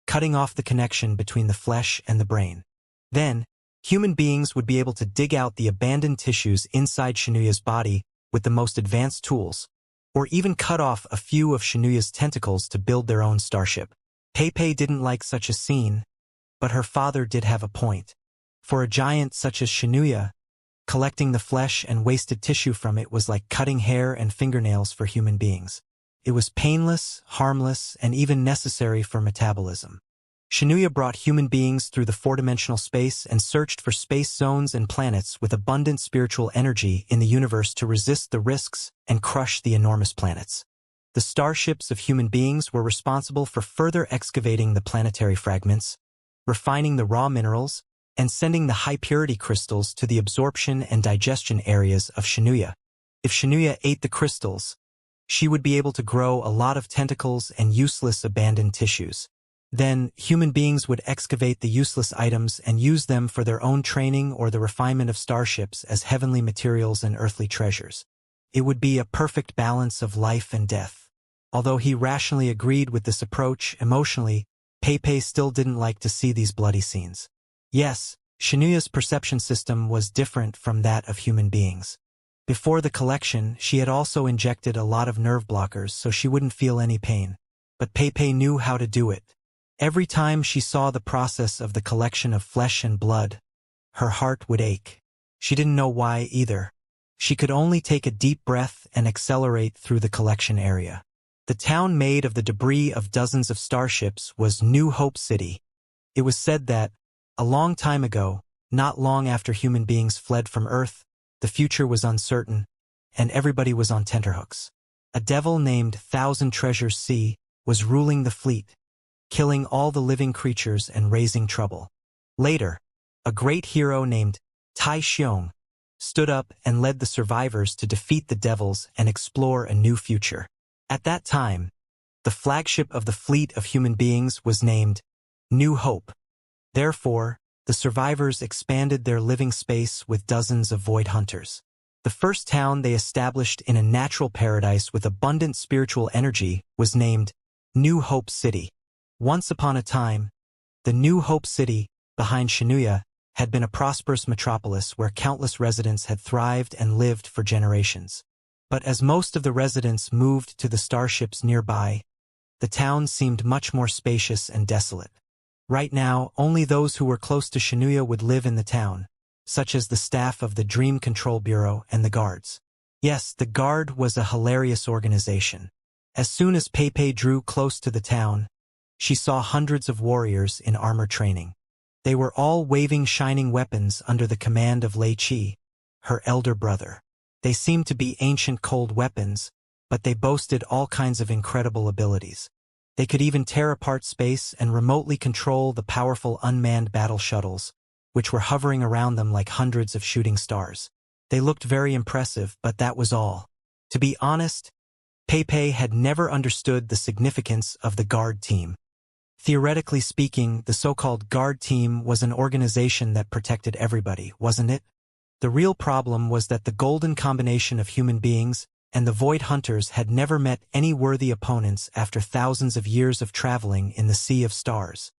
Speaker 1: cutting off the connection between the flesh and the brain. Then, human beings would be able to dig out the abandoned tissues inside Xianxia's body with the most advanced tools, or even cut off a few of Xianxia's tentacles to build their own starship. Pei didn't like such a scene, but her father did have a point. For a giant such as Xianxia, collecting the flesh and wasted tissue from it was like cutting hair and fingernails for human beings. It was painless, harmless, and even necessary for metabolism. Xianxia brought human beings through the four-dimensional space and searched for space zones and planets with abundant spiritual energy in the universe to resist the risks and crush the enormous planets. The starships of human beings were responsible for further excavating the planetary fragments, refining the raw minerals, and sending the high-purity crystals to the absorption and digestion areas of Xianxia. If Xianxia ate the crystals, she would be able to grow a lot of tentacles and useless abandoned tissues. Then, human beings would excavate the useless items and use them for their own training or the refinement of starships as heavenly materials and earthly treasures. It would be a perfect balance of life and death. Although he rationally agreed with this approach, emotionally, Pepe still didn't like to see these bloody scenes. Yes, Xianxia's perception system was different from that of human beings. Before the collection, she had also injected a lot of nerve blockers so she wouldn't feel any pain. But Pepe knew how to do it. Every time she saw the process of the collection of flesh and blood, her heart would ache. She didn't know why either. She could only take a deep breath and accelerate through the collection area. The town made of the debris of dozens of starships was New Hope City. It was said that, a long time ago, not long after human beings fled from Earth, the future was uncertain, and everybody was on tenterhooks. A devil named Thousand Treasures Sea was ruling the fleet, killing all the living creatures and raising trouble. Later, a great hero named Tai Xiong stood up and led the survivors to defeat the devils and explore a new future. At that time, the flagship of the fleet of human beings was named New Hope. Therefore, the survivors expanded their living space with dozens of void hunters. The first town they established in a natural paradise with abundant spiritual energy was named New Hope City. Once upon a time, the New Hope City, behind Xianxia, had been a prosperous metropolis where countless residents had thrived and lived for generations. But as most of the residents moved to the starships nearby, the town seemed much more spacious and desolate. Right now, only those who were close to Xianxia would live in the town, such as the staff of the Dream Control Bureau and the guards. Yes, the guard was a hilarious organization. As soon as Pepe drew close to the town, she saw hundreds of warriors in armor training. They were all waving shining weapons under the command of Lei Qi, her elder brother. They seemed to be ancient cold weapons, but they boasted all kinds of incredible abilities. They could even tear apart space and remotely control the powerful unmanned battle shuttles, which were hovering around them like hundreds of shooting stars. They looked very impressive, but that was all. To be honest, Pepe had never understood the significance of the guard team. Theoretically speaking, the so-called guard team was an organization that protected everybody, wasn't it? The real problem was that the golden combination of human beings and the void hunters had never met any worthy opponents after thousands of years of traveling in the sea of stars.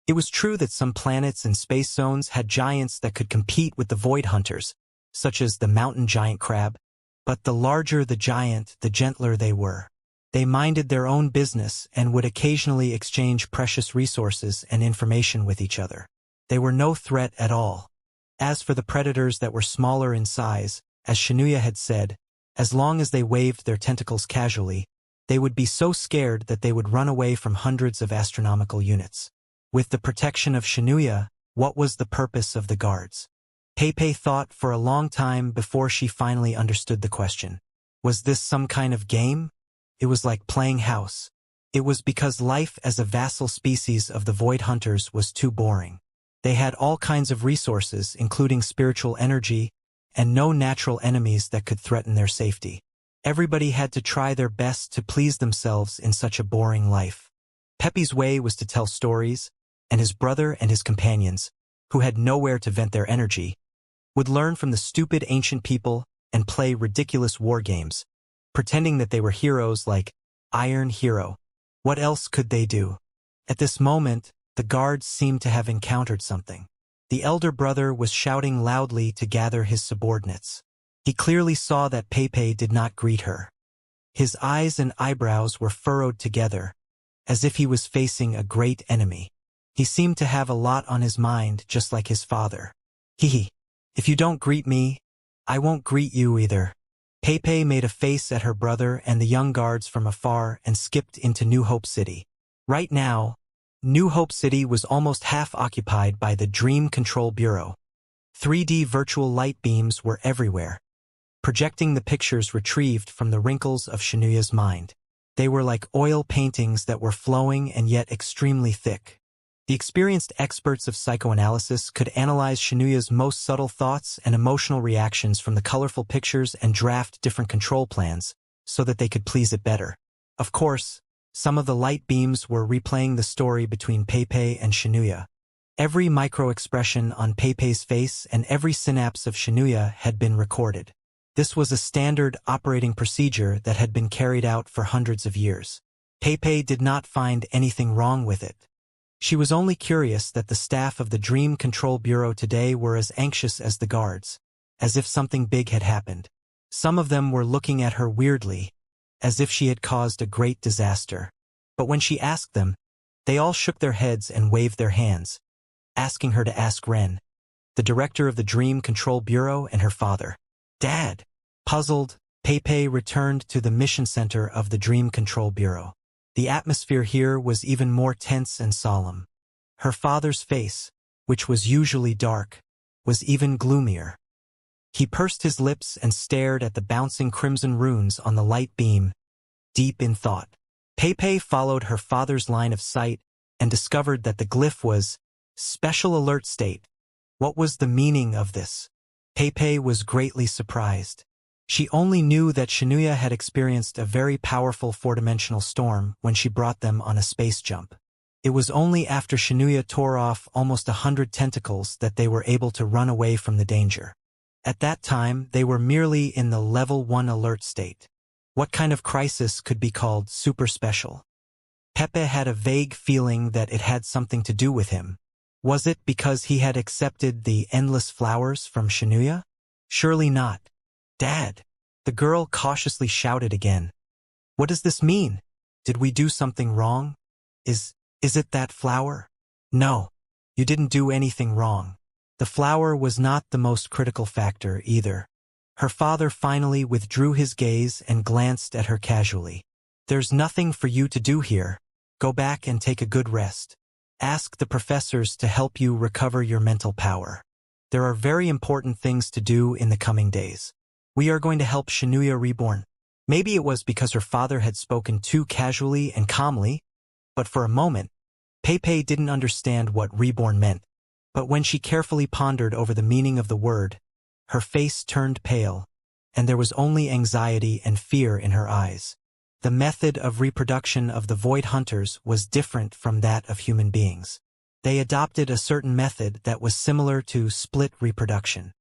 Speaker 1: It was true that some planets and space zones had giants that could compete with the void hunters, such as the mountain giant crab, but the larger the giant, the gentler they were. They minded their own business and would occasionally exchange precious resources and information with each other. They were no threat at all. As for the predators that were smaller in size, as Xianxia had said, as long as they waved their tentacles casually, they would be so scared that they would run away from hundreds of astronomical units. With the protection of Xianxia, what was the purpose of the guards? Pepe thought for a long time before she finally understood the question. Was this some kind of game? It was like playing house. It was because life as a vassal species of the void hunters was too boring. They had all kinds of resources, including spiritual energy, and no natural enemies that could threaten their safety. Everybody had to try their best to please themselves in such a boring life. Pepe's way was to tell stories, and his brother and his companions, who had nowhere to vent their energy, would learn from the stupid ancient people and play ridiculous war games, pretending that they were heroes like Iron Hero. What else could they do? At this moment, the guards seemed to have encountered something. The elder brother was shouting loudly to gather his subordinates. He clearly saw that Pepe did not greet her. His eyes and eyebrows were furrowed together, as if he was facing a great enemy. He seemed to have a lot on his mind, just like his father. Hee. If you don't greet me, I won't greet you either. Pepe made a face at her brother and the young guards from afar and skipped into New Hope City. Right now, New Hope City was almost half occupied by the Dream Control Bureau. 3D virtual light beams were everywhere, projecting the pictures retrieved from the wrinkles of Xianxia's mind. They were like oil paintings that were flowing and yet extremely thick. The experienced experts of psychoanalysis could analyze Xianxia's most subtle thoughts and emotional reactions from the colorful pictures and draft different control plans so that they could please it better. Of course, Some of the light beams were replaying the story between Peipei and Xianxia. Every micro-expression on Peipei's face and every synapse of Xianxia had been recorded. This was a standard operating procedure that had been carried out for hundreds of years. Peipei did not find anything wrong with it. She was only curious that the staff of the Dream Control Bureau today were as anxious as the guards, as if something big had happened. Some of them were looking at her weirdly, as if she had caused a great disaster. But when she asked them, they all shook their heads and waved their hands, asking her to ask Ren, the director of the Dream Control Bureau, and her father. Dad. Puzzled, Peipei returned to the mission center of the Dream Control Bureau. The atmosphere here was even more tense and solemn. Her father's face, which was usually dark, was even gloomier. He pursed his lips and stared at the bouncing crimson runes on the light beam, deep in thought. Peipei followed her father's line of sight and discovered that the glyph was Special Alert State. What was the meaning of this? Peipei was greatly surprised. She only knew that Xianxia had experienced a very powerful four-dimensional storm when she brought them on a space jump. It was only after Xianxia tore off almost 100 tentacles that they were able to run away from the danger. At that time, they were merely in the Level 1 alert state. What kind of crisis could be called super special? Pepe had a vague feeling that it had something to do with him. Was it because he had accepted the endless flowers from Xianxia? Surely not. Dad, the girl cautiously shouted again. What does this mean? Did we do something wrong? Is it that flower? No, you didn't do anything wrong. The flower was not the most critical factor either. Her father finally withdrew his gaze and glanced at her casually. There's nothing for you to do here. Go back and take a good rest. Ask the professors to help you recover your mental power. There are very important things to do in the coming days. We are going to help Xianxia reborn. Maybe it was because her father had spoken too casually and calmly, but for a moment, Peipei didn't understand what reborn meant. But when she carefully pondered over the meaning of the word, her face turned pale, and there was only anxiety and fear in her eyes. The method of reproduction of the Void Hunters was different from that of human beings. They adopted a certain method that was similar to split reproduction.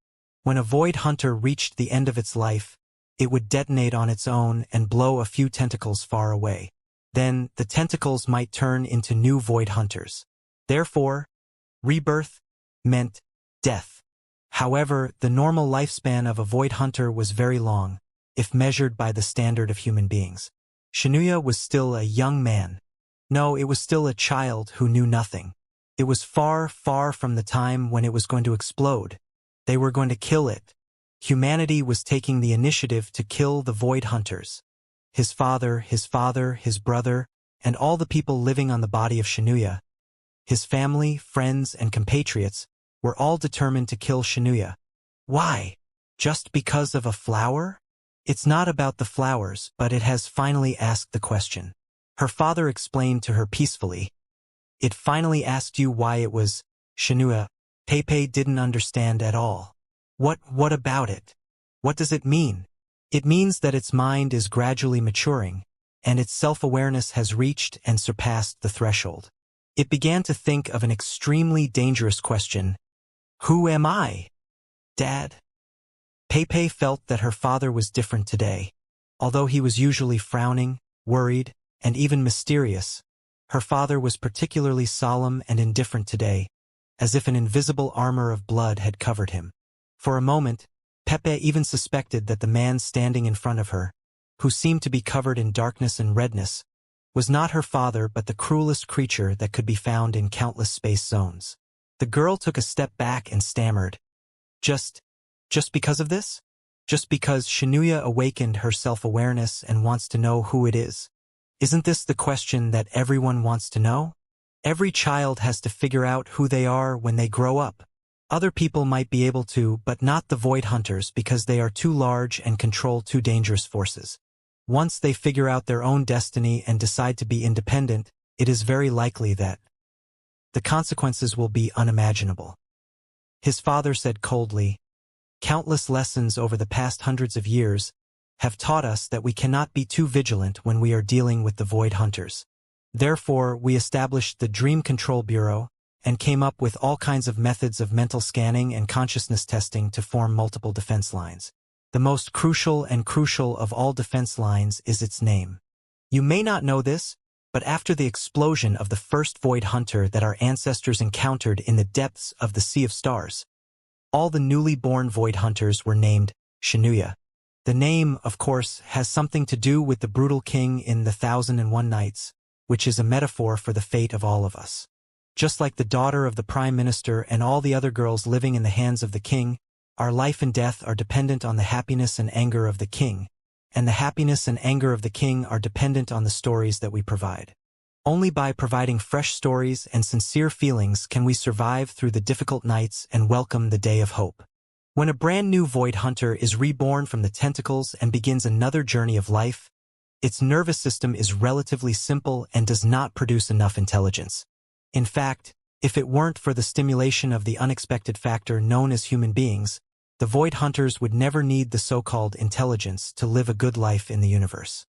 Speaker 1: When a Void Hunter reached the end of its life, it would detonate on its own and blow a few tentacles far away. Then, the tentacles might turn into new Void Hunters. Therefore, rebirth meant death. However, the normal lifespan of a Void Hunter was very long, if measured by the standard of human beings. Xianxia was still a young man. No, it was still a child who knew nothing. It was far, far from the time when it was going to explode. They were going to kill it. Humanity was taking the initiative to kill the Void Hunters. His father, his brother, and all the people living on the body of Xianxia, his family, friends, and compatriots, were all determined to kill Xianxia. Why? Just because of a flower? It's not about the flowers, but it has finally asked the question. Her father explained to her peacefully. It finally asked you why it was Xianxia. Peipei didn't understand at all. What about it? What does it mean? It means that its mind is gradually maturing, and its self-awareness has reached and surpassed the threshold. It began to think of an extremely dangerous question. Who am I? Dad? Peipei felt that her father was different today. Although he was usually frowning, worried, and even mysterious, her father was particularly solemn and indifferent today, as if an invisible armor of blood had covered him. For a moment, Pepe even suspected that the man standing in front of her, who seemed to be covered in darkness and redness, was not her father but the cruelest creature that could be found in countless space zones. The girl took a step back and stammered. Just because of this? Just because Xianxia awakened her self-awareness and wants to know who it is? Isn't this the question that everyone wants to know? Every child has to figure out who they are when they grow up. Other people might be able to, but not the Void Hunters because they are too large and control too dangerous forces. Once they figure out their own destiny and decide to be independent, it is very likely that the consequences will be unimaginable. His father said coldly, countless lessons over the past hundreds of years have taught us that we cannot be too vigilant when we are dealing with the void hunters. Therefore, we established the Dream Control Bureau and came up with all kinds of methods of mental scanning and consciousness testing to form multiple defense lines. The most crucial of all defense lines is its name. You may not know this, but after the explosion of the first void hunter that our ancestors encountered in the depths of the Sea of Stars, all the newly born void hunters were named Xianxia. The name, of course, has something to do with the brutal king in the 1001 Nights, which is a metaphor for the fate of all of us. Just like the daughter of the prime minister and all the other girls living in the hands of the king, our life and death are dependent on the happiness and anger of the king, and the happiness and anger of the king are dependent on the stories that we provide. Only by providing fresh stories and sincere feelings can we survive through the difficult nights and welcome the day of hope. When a brand new void hunter is reborn from the tentacles and begins another journey of life, its nervous system is relatively simple and does not produce enough intelligence. In fact, if it weren't for the stimulation of the unexpected factor known as human beings, the void hunters would never need the so-called intelligence to live a good life in the universe.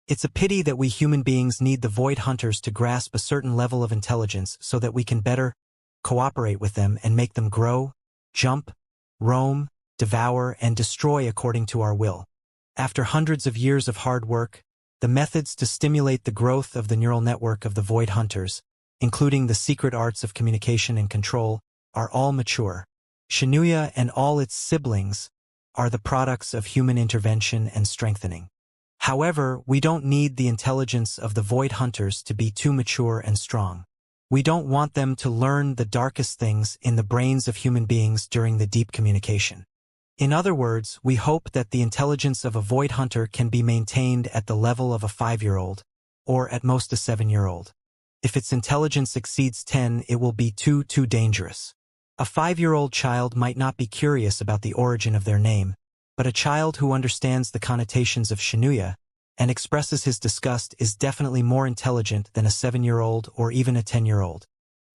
Speaker 1: It's a pity that we human beings need the void hunters to grasp a certain level of intelligence so that we can better cooperate with them and make them grow, jump, roam, devour, and destroy according to our will. After hundreds of years of hard work, the methods to stimulate the growth of the neural network of the void hunters, including the secret arts of communication and control, are all mature. Xianxia and all its siblings are the products of human intervention and strengthening. However, we don't need the intelligence of the void hunters to be too mature and strong. We don't want them to learn the darkest things in the brains of human beings during the deep communication. In other words, we hope that the intelligence of a void hunter can be maintained at the level of a 5-year-old, or at most a 7-year-old. If its intelligence exceeds 10, it will be too dangerous. A 5-year-old child might not be curious about the origin of their name, but a child who understands the connotations of Xianxia and expresses his disgust is definitely more intelligent than a 7-year-old or even a 10-year-old.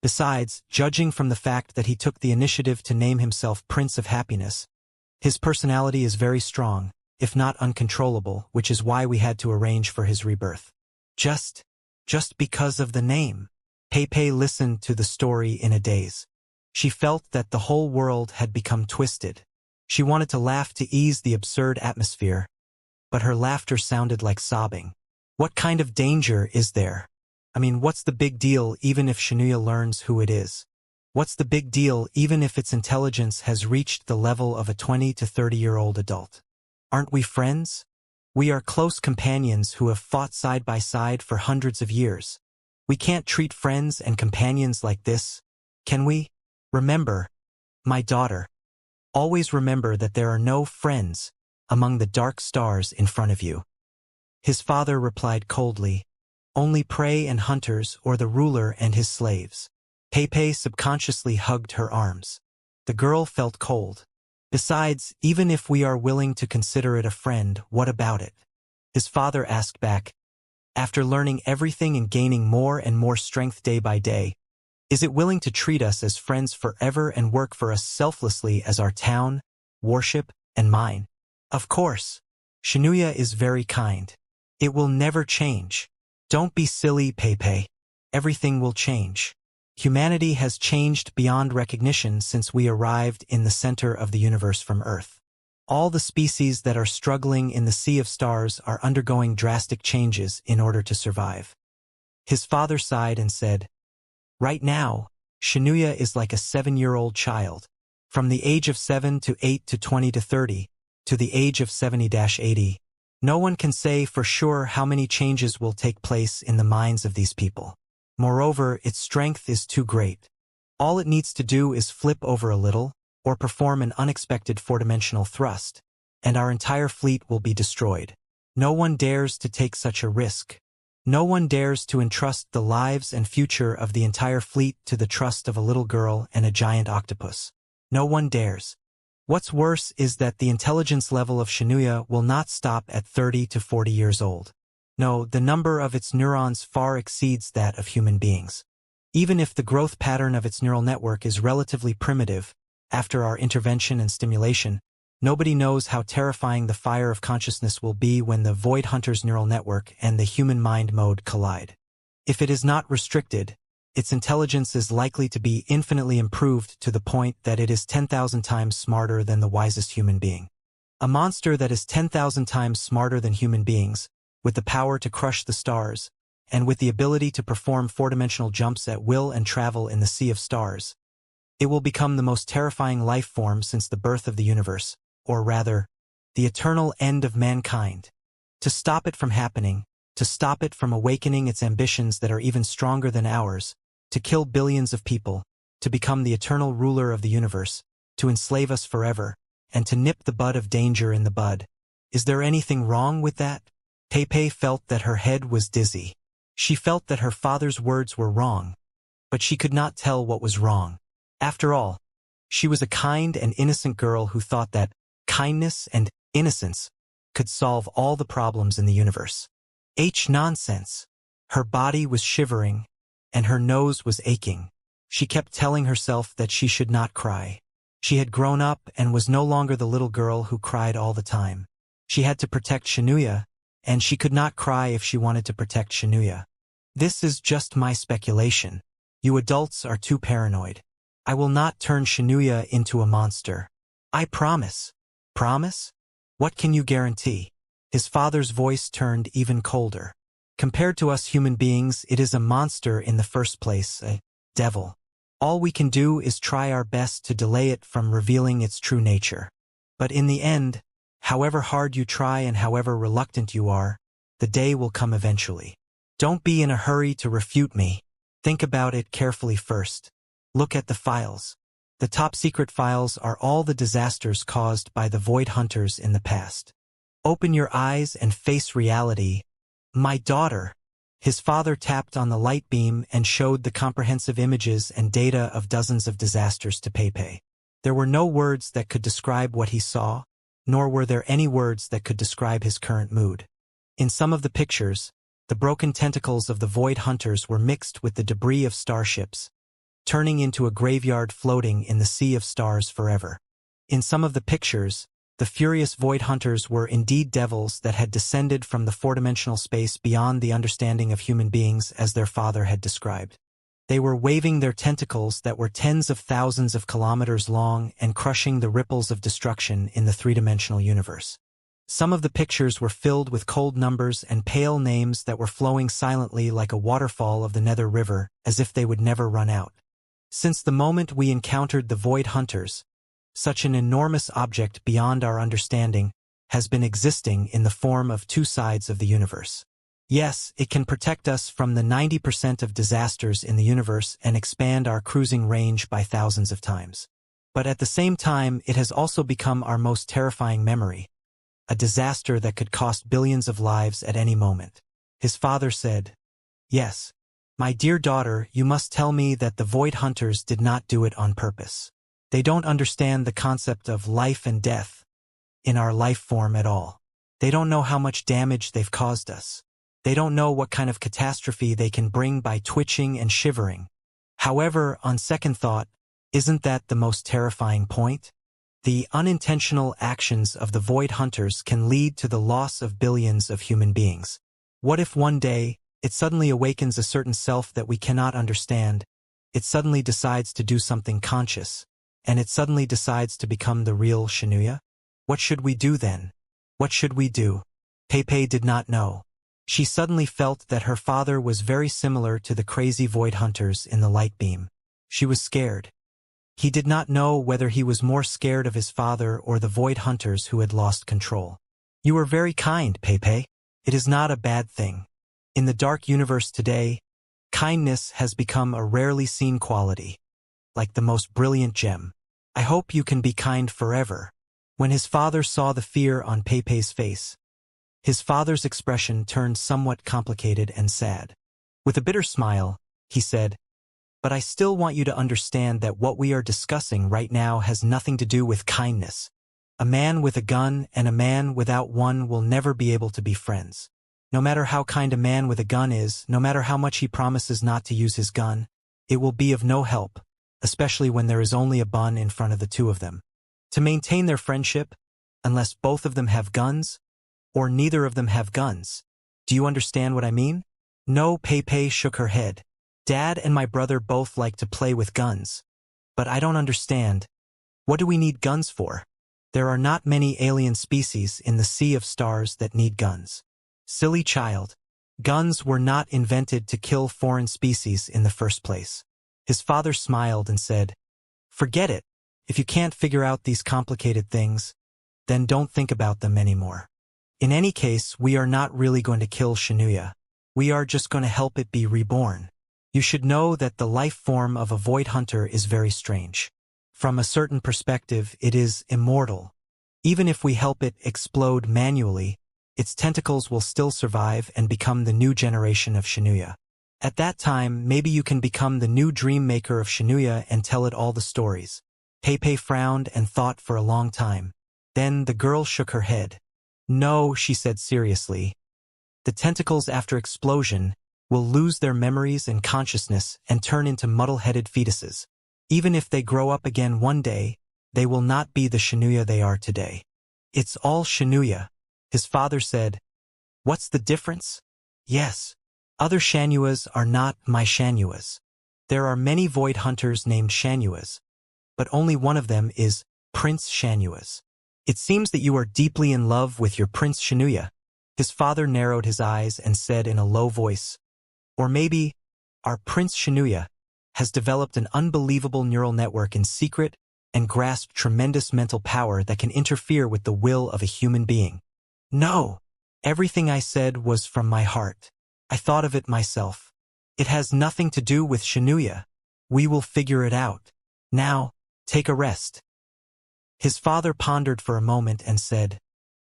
Speaker 1: Besides, judging from the fact that he took the initiative to name himself Prince of Happiness, his personality is very strong, if not uncontrollable, which is why we had to arrange for his rebirth. Just because of the name. Pepe listened to the story in a daze. She felt that the whole world had become twisted. She wanted to laugh to ease the absurd atmosphere, but her laughter sounded like sobbing. What kind of danger is there? I mean, what's the big deal even if Xianxia learns who it is? What's the big deal even if its intelligence has reached the level of a 20 to 30-year-old adult? Aren't we friends? We are close companions who have fought side by side for hundreds of years. We can't treat friends and companions like this, can we? Remember, my daughter, always remember that there are no friends among the dark stars in front of you. His father replied coldly, only prey and hunters or the ruler and his slaves. Pepe subconsciously hugged her arms. The girl felt cold. Besides, even if we are willing to consider it a friend, what about it? His father asked back, after learning everything and gaining more and more strength day by day, is it willing to treat us as friends forever and work for us selflessly as our town, worship, and mine? Of course. Xianxia is very kind. It will never change. Don't be silly, Pepe. Everything will change. Humanity has changed beyond recognition since we arrived in the center of the universe from Earth. All the species that are struggling in the Sea of Stars are undergoing drastic changes in order to survive. His father sighed and said, right now, Xianxia is like a 7-year-old child. From the age of 7 to 8 to 20 to 30, to the age of 70-80, no one can say for sure how many changes will take place in the minds of these people. Moreover, its strength is too great. All it needs to do is flip over a little, or perform an unexpected 4-dimensional thrust, and our entire fleet will be destroyed. No one dares to take such a risk. No one dares to entrust the lives and future of the entire fleet to the trust of a little girl and a giant octopus. No one dares. What's worse is that the intelligence level of Xianxia will not stop at 30 to 40 years old. No, the number of its neurons far exceeds that of human beings. Even if the growth pattern of its neural network is relatively primitive, after our intervention and stimulation, Nobody knows how terrifying the fire of consciousness will be when the Void Hunter's neural network and the human mind mode collide. If it is not restricted, its intelligence is likely to be infinitely improved to the point that it is 10,000 times smarter than the wisest human being. A monster that is 10,000 times smarter than human beings, with the power to crush the stars, and with the ability to perform four-dimensional jumps at will and travel in the sea of stars. It will become the most terrifying life form since the birth of the universe, or rather, the eternal end of mankind. To stop it from happening, to stop it from awakening its ambitions that are even stronger than ours, to kill billions of people, to become the eternal ruler of the universe, to enslave us forever, and to nip the bud of danger in the bud. Is there anything wrong with that? Pepe felt that her head was dizzy. She felt that her father's words were wrong, but she could not tell what was wrong. After all, she was a kind and innocent girl who thought that kindness and innocence could solve all the problems in the universe. Nonsense. Her body was shivering, and her nose was aching. She kept telling herself that she should not cry. She had grown up and was no longer the little girl who cried all the time. She had to protect Xianxia, and she could not cry if she wanted to protect Xianxia. This is just my speculation. You adults are too paranoid. I will not turn Xianxia into a monster. I promise. Promise? What can you guarantee? His father's voice turned even colder. Compared to us human beings, it is a monster in the first place, a devil. All we can do is try our best to delay it from revealing its true nature. But in the end, however hard you try and however reluctant you are, the day will come eventually. Don't be in a hurry to refute me. Think about it carefully first. Look at the files. The top-secret files are all the disasters caused by the Void Hunters in the past. Open your eyes and face reality. My daughter. His father tapped on the light beam and showed the comprehensive images and data of dozens of disasters to Pepe. There were no words that could describe what he saw, nor were there any words that could describe his current mood. In some of the pictures, the broken tentacles of the Void Hunters were mixed with the debris of starships, turning into a graveyard floating in the sea of stars forever. In some of the pictures, the furious Void Hunters were indeed devils that had descended from the four-dimensional space beyond the understanding of human beings as their father had described. They were waving their tentacles that were tens of thousands of kilometers long and crushing the ripples of destruction in the three-dimensional universe. Some of the pictures were filled with cold numbers and pale names that were flowing silently like a waterfall of the Nether River, as if they would never run out. Since the moment we encountered the Void Hunters, such an enormous object beyond our understanding has been existing in the form of two sides of the universe. Yes, it can protect us from the 90% of disasters in the universe and expand our cruising range by thousands of times. But at the same time, it has also become our most terrifying memory, a disaster that could cost billions of lives at any moment. His father said, "Yes, my dear daughter, you must tell me that the Void Hunters did not do it on purpose. They don't understand the concept of life and death in our life form at all. They don't know how much damage they've caused us. They don't know what kind of catastrophe they can bring by twitching and shivering. However, on second thought, isn't that the most terrifying point? The unintentional actions of the Void Hunters can lead to the loss of billions of human beings. What if one day, it suddenly awakens a certain self that we cannot understand, it suddenly decides to do something conscious, and it suddenly decides to become the real Xianxia? What should we do then? What should we do? Pepe did not know. She suddenly felt that her father was very similar to the crazy Void Hunters in the light beam. She was scared. He did not know whether he was more scared of his father or the Void Hunters who had lost control. You are very kind, Pepe. It is not a bad thing. In the dark universe today, kindness has become a rarely seen quality, like the most brilliant gem. I hope you can be kind forever." When his father saw the fear on Pepe's face, his father's expression turned somewhat complicated and sad. With a bitter smile, he said, "But I still want you to understand that what we are discussing right now has nothing to do with kindness. A man with a gun and a man without one will never be able to be friends. No matter how kind a man with a gun is, no matter how much he promises not to use his gun, it will be of no help, especially when there is only a bun in front of the two of them. To maintain their friendship, unless both of them have guns, or neither of them have guns. Do you understand what I mean? No, Pei shook her head. Dad and my brother both like to play with guns. But I don't understand. What do we need guns for? There are not many alien species in the sea of stars that need guns. Silly child. Guns were not invented to kill foreign species in the first place. His father smiled and said, "Forget it. If you can't figure out these complicated things, then don't think about them anymore. In any case, we are not really going to kill Xianxia. We are just going to help it be reborn. You should know that the life form of a void hunter is very strange. From a certain perspective, it is immortal. Even if we help it explode manually, its tentacles will still survive and become the new generation of Xianxia. At that time, maybe you can become the new dream maker of Xianxia and tell it all the stories." Pei frowned and thought for a long time. Then the girl shook her head. "No," she said seriously. "The tentacles after explosion will lose their memories and consciousness and turn into muddle-headed fetuses. Even if they grow up again one day, they will not be the Xianxia they are today." "It's all Xianxia," his father said. "What's the difference?" "Yes. Other Xianxias are not my Xianxias. There are many void hunters named Xianxias, but only one of them is Prince Xianxias. It seems that you are deeply in love with your Prince Xianxia." His father narrowed his eyes and said in a low voice, "Or maybe our Prince Xianxia has developed an unbelievable neural network in secret and grasped tremendous mental power that can interfere with the will of a human being." "No. Everything I said was from my heart. I thought of it myself. It has nothing to do with Xianxia. We will figure it out. Now, take a rest." His father pondered for a moment and said,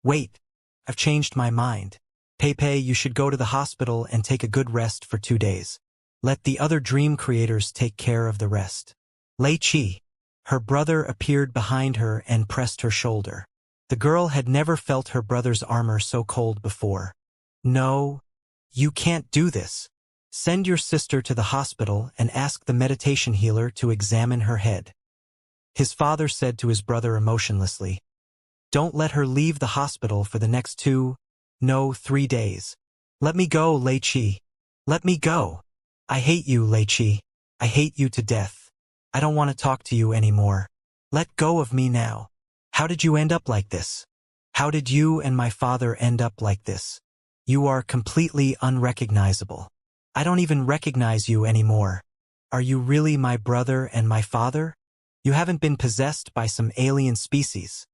Speaker 1: "Wait, I've changed my mind. Pei, you should go to the hospital and take a good rest for 2 days. Let the other dream creators take care of the rest." Lei Qi. Her brother appeared behind her and pressed her shoulder. The girl had never felt her brother's armor so cold before. "No, you can't do this. Send your sister to the hospital and ask the meditation healer to examine her head." His father said to his brother emotionlessly, "Don't let her leave the hospital for the next 3 days. Let me go, Lei Qi. Let me go. I hate you, Lei Qi. I hate you to death. I don't want to talk to you anymore. Let go of me now. How did you end up like this? How did you and my father end up like this? You are completely unrecognizable. I don't even recognize you anymore. Are you really my brother and my father? You haven't been possessed by some alien species,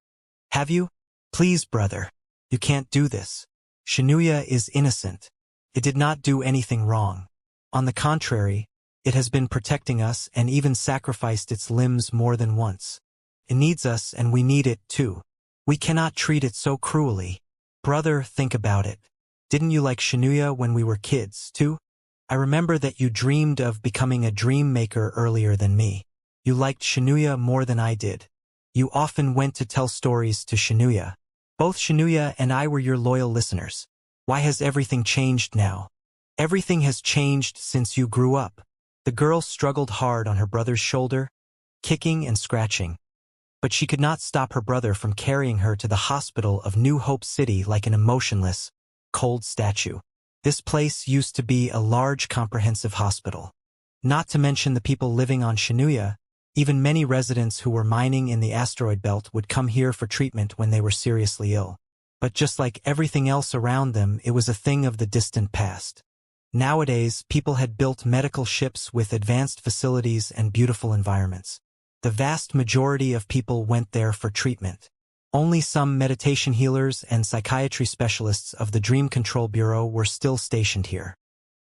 Speaker 1: have you? Please, brother. You can't do this. Xianxia is innocent. It did not do anything wrong. On the contrary, it has been protecting us and even sacrificed its limbs more than once. It needs us and we need it too. We cannot treat it so cruelly. Brother, think about it. Didn't you like Xianxia when we were kids too? I remember that you dreamed of becoming a dream maker earlier than me. You liked Xianxia more than I did. You often went to tell stories to Xianxia. Both Xianxia and I were your loyal listeners. Why has everything changed now? Everything has changed since you grew up. The girl struggled hard on her brother's shoulder, kicking and scratching. But she could not stop her brother from carrying her to the hospital of New Hope City like an emotionless, cold statue. This place used to be a large comprehensive hospital. Not to mention the people living on Xianxia, even many residents who were mining in the asteroid belt would come here for treatment when they were seriously ill. But just like everything else around them, it was a thing of the distant past. Nowadays, people had built medical ships with advanced facilities and beautiful environments. The vast majority of people went there for treatment. Only some meditation healers and psychiatry specialists of the Dream Control Bureau were still stationed here.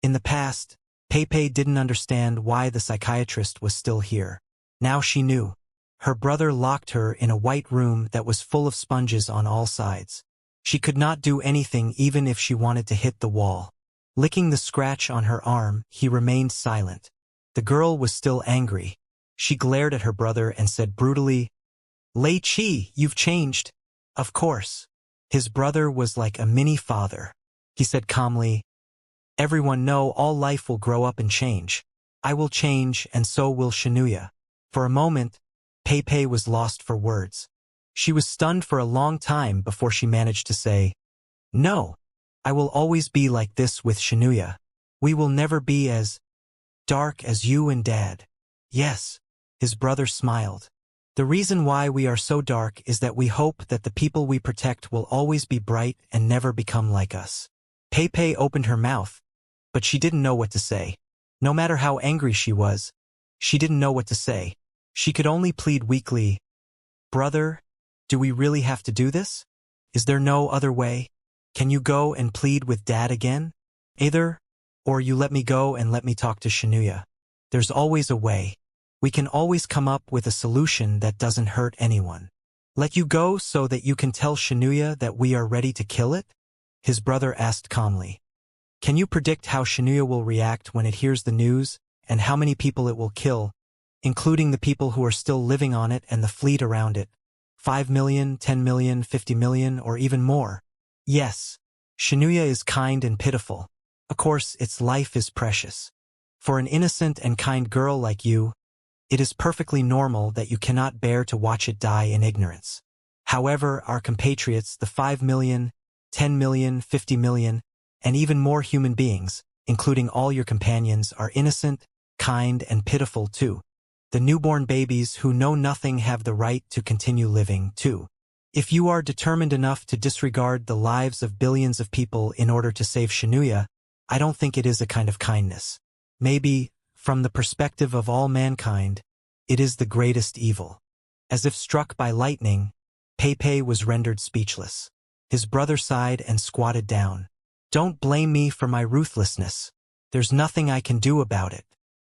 Speaker 1: In the past, Pei didn't understand why the psychiatrist was still here. Now she knew. Her brother locked her in a white room that was full of sponges on all sides. She could not do anything even if she wanted to hit the wall. Licking the scratch on her arm, he remained silent. The girl was still angry. She glared at her brother and said brutally, "Lei Qi, you've changed." Of course. His brother was like a mini-father. He said calmly, "Everyone know all life will grow up and change. I will change and so will Xianxia." For a moment, Pei was lost for words. She was stunned for a long time before she managed to say, "No, I will always be like this with Xianxia. We will never be as dark as you and Dad." "Yes," his brother smiled. "The reason why we are so dark is that we hope that the people we protect will always be bright and never become like us." Pei opened her mouth, but she didn't know what to say. No matter how angry she was, she didn't know what to say. She could only plead weakly, "Brother, do we really have to do this? Is there no other way? Can you go and plead with Dad again? Either, or you let me go and let me talk to Xianxia. There's always a way. We can always come up with a solution that doesn't hurt anyone. Let you go so that you can tell Xianxia that we are ready to kill it?" His brother asked calmly. "Can you predict how Xianxia will react when it hears the news, and how many people it will kill, including the people who are still living on it and the fleet around it? 5 million, 10 million, 50 million, or even more?" "Yes. Xianxia is kind and pitiful. Of course, its life is precious. For an innocent and kind girl like you, it is perfectly normal that you cannot bear to watch it die in ignorance. However, our compatriots, the 5 million, 10 million, 50 million, and even more human beings, including all your companions, are innocent, kind, and pitiful too. The newborn babies who know nothing have the right to continue living too. If you are determined enough to disregard the lives of billions of people in order to save Xianxia, I don't think it is a kind of kindness. Maybe, from the perspective of all mankind, it is the greatest evil." As if struck by lightning, Pei was rendered speechless. His brother sighed and squatted down. "Don't blame me for my ruthlessness. There's nothing I can do about it.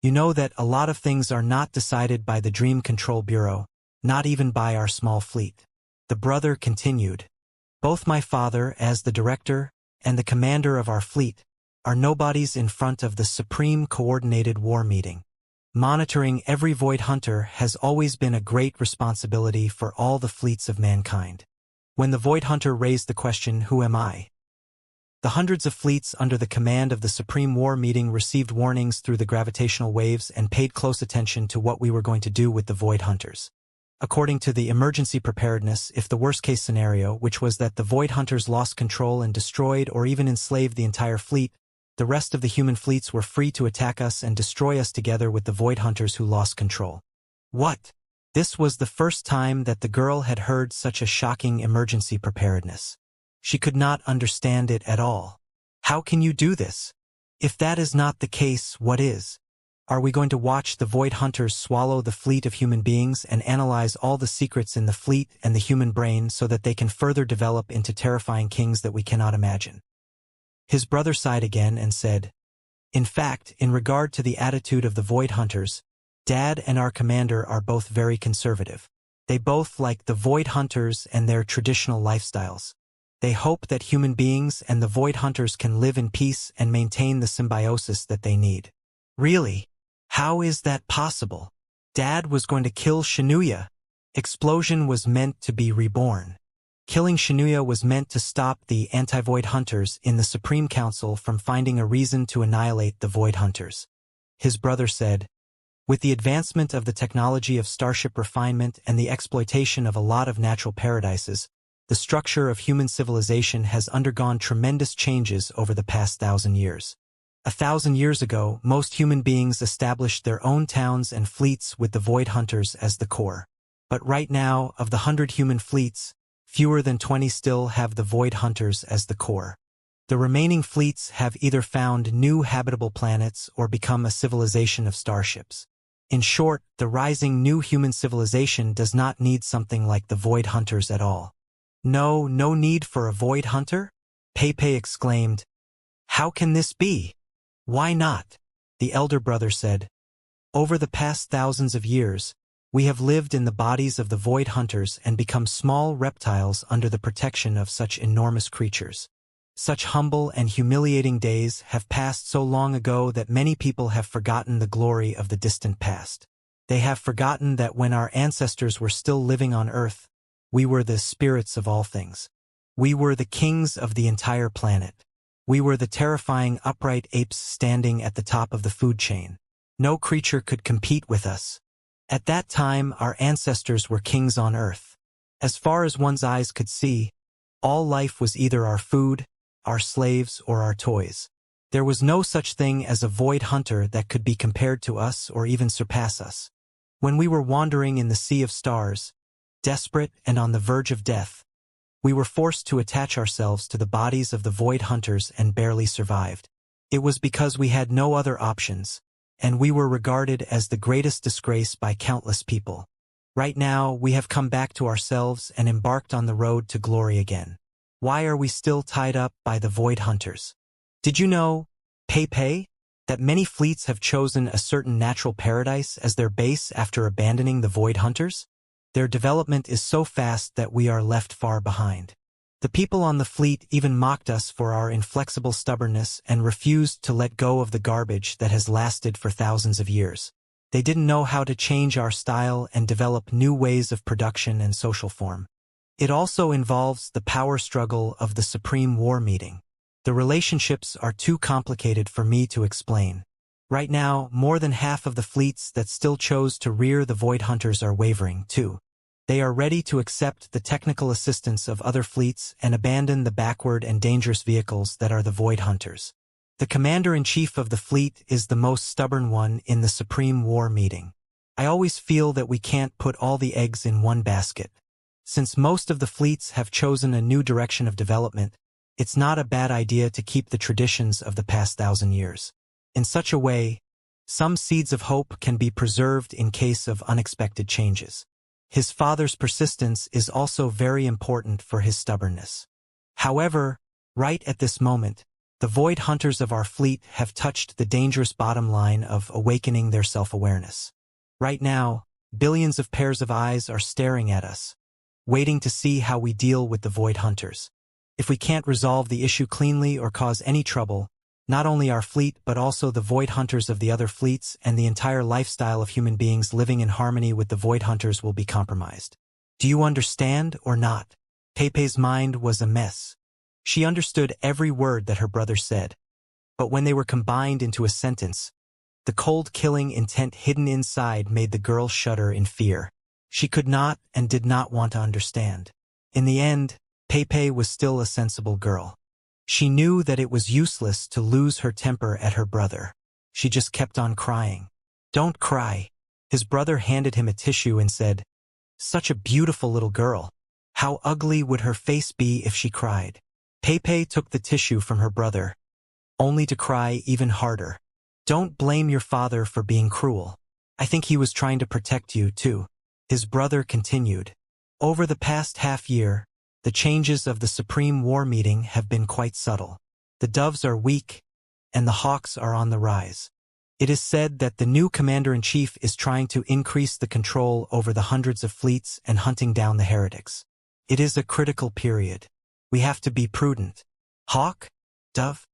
Speaker 1: You know that a lot of things are not decided by the Dream Control Bureau, not even by our small fleet." The brother continued, "Both my father, as the director, and the commander of our fleet, are nobodies in front of the Supreme Coordinated War Meeting. Monitoring every Void Hunter has always been a great responsibility for all the fleets of mankind. When the Void Hunter raised the question, 'Who am I?' the hundreds of fleets under the command of the Supreme War Meeting received warnings through the gravitational waves and paid close attention to what we were going to do with the Void Hunters. According to the emergency preparedness, if the worst-case scenario, which was that the Void Hunters lost control and destroyed or even enslaved the entire fleet, the rest of the human fleets were free to attack us and destroy us together with the Void Hunters who lost control." What? This was the first time that the girl had heard such a shocking emergency preparedness. She could not understand it at all. "How can you do this? If that is not the case, what is? Are we going to watch the Void Hunters swallow the fleet of human beings and analyze all the secrets in the fleet and the human brain so that they can further develop into terrifying kings that we cannot imagine?" His brother sighed again and said, "In fact, in regard to the attitude of the Void Hunters, Dad and our commander are both very conservative. They both like the Void Hunters and their traditional lifestyles. They hope that human beings and the Void Hunters can live in peace and maintain the symbiosis that they need." "Really? How is that possible? Dad was going to kill Xianxia. Explosion was meant to be reborn. Killing Xianxia was meant to stop the anti-Void Hunters in the Supreme Council from finding a reason to annihilate the Void Hunters." His brother said, "With the advancement of the technology of starship refinement and the exploitation of a lot of natural paradises, the structure of human civilization has undergone tremendous changes over the past 1,000 years. 1,000 years ago, most human beings established their own towns and fleets with the Void Hunters as the core. But right now, of the 100 human fleets, fewer than 20 still have the Void Hunters as the core. The remaining fleets have either found new habitable planets or become a civilization of starships. In short, the rising new human civilization does not need something like the Void Hunters at all." No need for a Void Hunter?" Pei exclaimed. "How can this be? Why not?" The elder brother said, "Over the past thousands of years, we have lived in the bodies of the Void Hunters and become small reptiles under the protection of such enormous creatures. Such humble and humiliating days have passed so long ago that many people have forgotten the glory of the distant past. They have forgotten that when our ancestors were still living on Earth, we were the spirits of all things. We were the kings of the entire planet. We were the terrifying upright apes standing at the top of the food chain. No creature could compete with us. At that time, our ancestors were kings on Earth. As far as one's eyes could see, all life was either our food, our slaves, or our toys. There was no such thing as a void hunter that could be compared to us or even surpass us. When we were wandering in the sea of stars, desperate and on the verge of death, we were forced to attach ourselves to the bodies of the void hunters and barely survived. It was because we had no other options, and we were regarded as the greatest disgrace by countless people. Right now, we have come back to ourselves and embarked on the road to glory again. Why are we still tied up by the void hunters? Did you know, Pei, that many fleets have chosen a certain natural paradise as their base after abandoning the void hunters? Their development is so fast that we are left far behind. The people on the fleet even mocked us for our inflexible stubbornness and refused to let go of the garbage that has lasted for thousands of years. They didn't know how to change our style and develop new ways of production and social form. It also involves the power struggle of the Supreme War meeting. The relationships are too complicated for me to explain. Right now, more than half of the fleets that still chose to rear the void hunters are wavering, too. They are ready to accept the technical assistance of other fleets and abandon the backward and dangerous vehicles that are the void hunters. The commander-in-chief of the fleet is the most stubborn one in the Supreme War meeting. I always feel that we can't put all the eggs in one basket. Since most of the fleets have chosen a new direction of development, it's not a bad idea to keep the traditions of the past 1,000 years. In such a way, some seeds of hope can be preserved in case of unexpected changes. His father's persistence is also very important for his stubbornness. However, right at this moment, the void hunters of our fleet have touched the dangerous bottom line of awakening their self-awareness. Right now, billions of pairs of eyes are staring at us, waiting to see how we deal with the void hunters. If we can't resolve the issue cleanly or cause any trouble, not only our fleet but also the void hunters of the other fleets and the entire lifestyle of human beings living in harmony with the void hunters will be compromised. Do you understand or not? Pei's mind was a mess. She understood every word that her brother said, but when they were combined into a sentence, the cold killing intent hidden inside made the girl shudder in fear. She could not and did not want to understand. In the end, Pei was still a sensible girl. She knew that it was useless to lose her temper at her brother. She just kept on crying. "Don't cry." His brother handed him a tissue and said, "Such a beautiful little girl. How ugly would her face be if she cried?" Pei took the tissue from her brother, only to cry even harder. "Don't blame your father for being cruel. I think he was trying to protect you, too." His brother continued. Over the past half-year, the changes of the Supreme War meeting have been quite subtle. The doves are weak, and the hawks are on the rise. It is said that the new commander-in-chief is trying to increase the control over the hundreds of fleets and hunting down the heretics. It is a critical period. We have to be prudent. Hawk? Dove?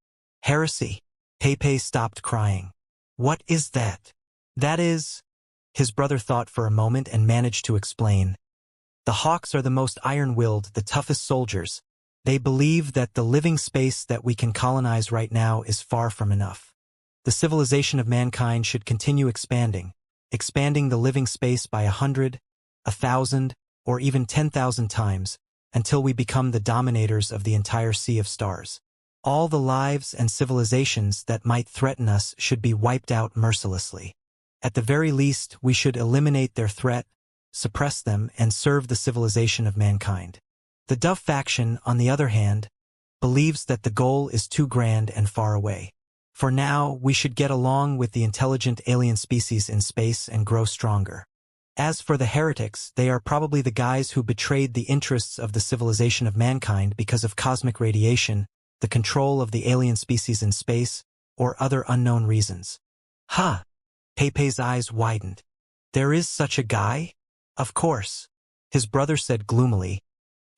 Speaker 1: Heresy? Pei stopped crying. "What is that?" "That is..." His brother thought for a moment and managed to explain. "The hawks are the most iron-willed, the toughest soldiers. They believe that the living space that we can colonize right now is far from enough. The civilization of mankind should continue expanding the living space by 100, 1,000, or even 10,000 times, until we become the dominators of the entire sea of stars. All the lives and civilizations that might threaten us should be wiped out mercilessly. At the very least, we should eliminate their threat, suppress them, and serve the civilization of mankind." The Dove faction, on the other hand, believes that the goal is too grand and far away. For now, we should get along with the intelligent alien species in space and grow stronger. As for the heretics, they are probably the guys who betrayed the interests of the civilization of mankind because of cosmic radiation, the control of the alien species in space, or other unknown reasons. "Huh." Pei's eyes widened. "There is such a guy?" "Of course," his brother said gloomily.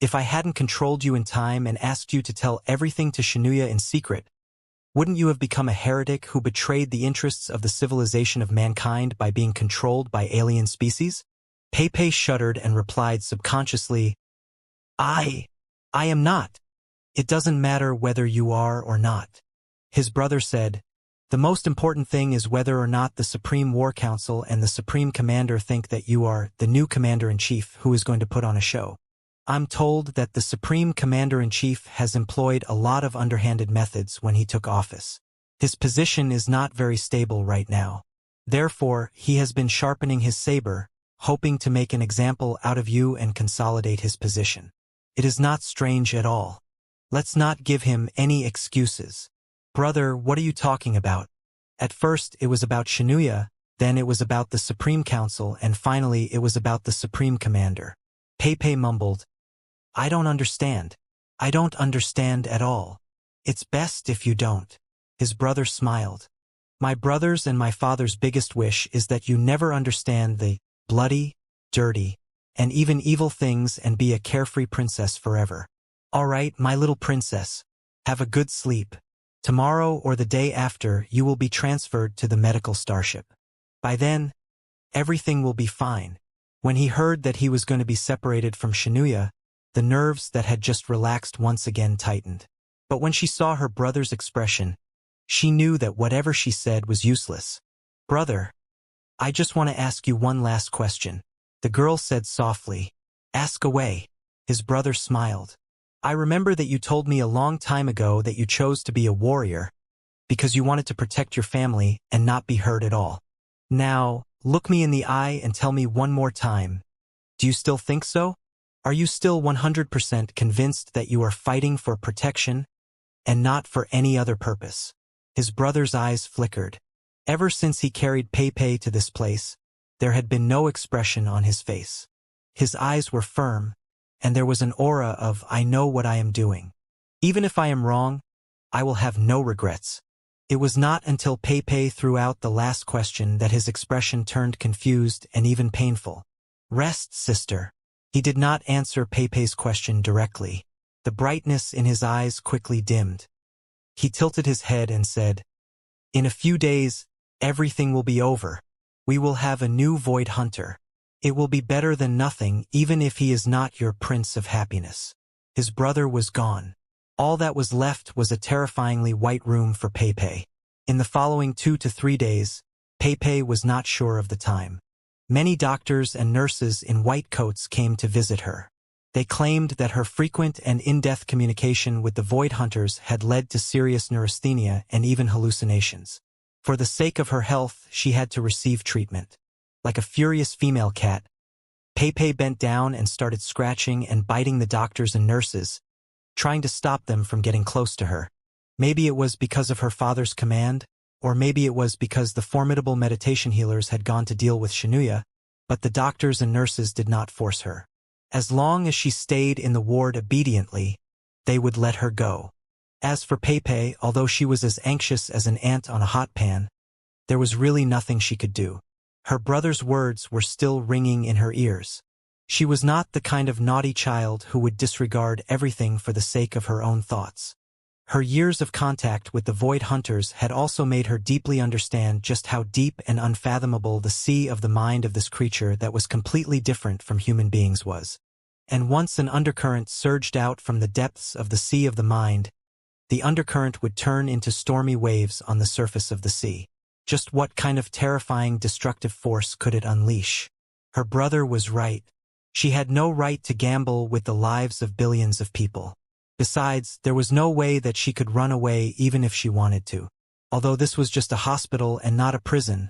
Speaker 1: "If I hadn't controlled you in time and asked you to tell everything to Xianxia in secret, wouldn't you have become a heretic who betrayed the interests of the civilization of mankind by being controlled by alien species?" Pei shuddered and replied subconsciously, I am not. It doesn't matter whether you are or not." His brother said, "The most important thing is whether or not the Supreme War Council and the Supreme Commander think that you are the new Commander-in-Chief who is going to put on a show. I'm told that the Supreme Commander-in-Chief has employed a lot of underhanded methods when he took office. His position is not very stable right now. Therefore, he has been sharpening his saber, hoping to make an example out of you and consolidate his position. It is not strange at all. Let's not give him any excuses. Brother, what are you talking about? At first, it was about Xianxia, then it was about the Supreme Council, and finally it was about the Supreme Commander. Pei mumbled, I don't understand. I don't understand at all. It's best if you don't. His brother smiled. My brother's and my father's biggest wish is that you never understand the bloody, dirty, and even evil things and be a carefree princess forever. All right, my little princess. Have a good sleep. Tomorrow or the day after, you will be transferred to the medical starship. By then, everything will be fine. When he heard that he was going to be separated from Xianxia, the nerves that had just relaxed once again tightened. But when she saw her brother's expression, she knew that whatever she said was useless. Brother, I just want to ask you one last question. The girl said softly. Ask away. His brother smiled. I remember that you told me a long time ago that you chose to be a warrior because you wanted to protect your family and not be hurt at all. Now, look me in the eye and tell me one more time. Do you still think so? Are you still 100% convinced that you are fighting for protection and not for any other purpose? His brother's eyes flickered. Ever since he carried Pei to this place, there had been no expression on his face. His eyes were firm, and there was an aura of, I know what I am doing. Even if I am wrong, I will have no regrets. It was not until Pei threw out the last question that his expression turned confused and even painful. Rest, sister. He did not answer Pei's question directly. The brightness in his eyes quickly dimmed. He tilted his head and said, In a few days, everything will be over. We will have a new Void Hunter. It will be better than nothing, even if he is not your Prince of Happiness. His brother was gone. All that was left was a terrifyingly white room for Pei. In the following 2 to 3 days, Pei was not sure of the time. Many doctors and nurses in white coats came to visit her. They claimed that her frequent and in-depth communication with the Void Hunters had led to serious neurasthenia and even hallucinations. For the sake of her health, she had to receive treatment. Like a furious female cat, Pei bent down and started scratching and biting the doctors and nurses, trying to stop them from getting close to her. Maybe it was because of her father's command, or maybe it was because the formidable meditation healers had gone to deal with Xianxia, but the doctors and nurses did not force her. As long as she stayed in the ward obediently, they would let her go. As for Pei, although she was as anxious as an ant on a hot pan, there was really nothing she could do. Her brother's words were still ringing in her ears. She was not the kind of naughty child who would disregard everything for the sake of her own thoughts. Her years of contact with the Void Hunters had also made her deeply understand just how deep and unfathomable the sea of the mind of this creature that was completely different from human beings was. And once an undercurrent surged out from the depths of the sea of the mind, the undercurrent would turn into stormy waves on the surface of the sea. Just what kind of terrifying destructive force could it unleash? Her brother was right. She had no right to gamble with the lives of billions of people. Besides, there was no way that she could run away even if she wanted to. Although this was just a hospital and not a prison,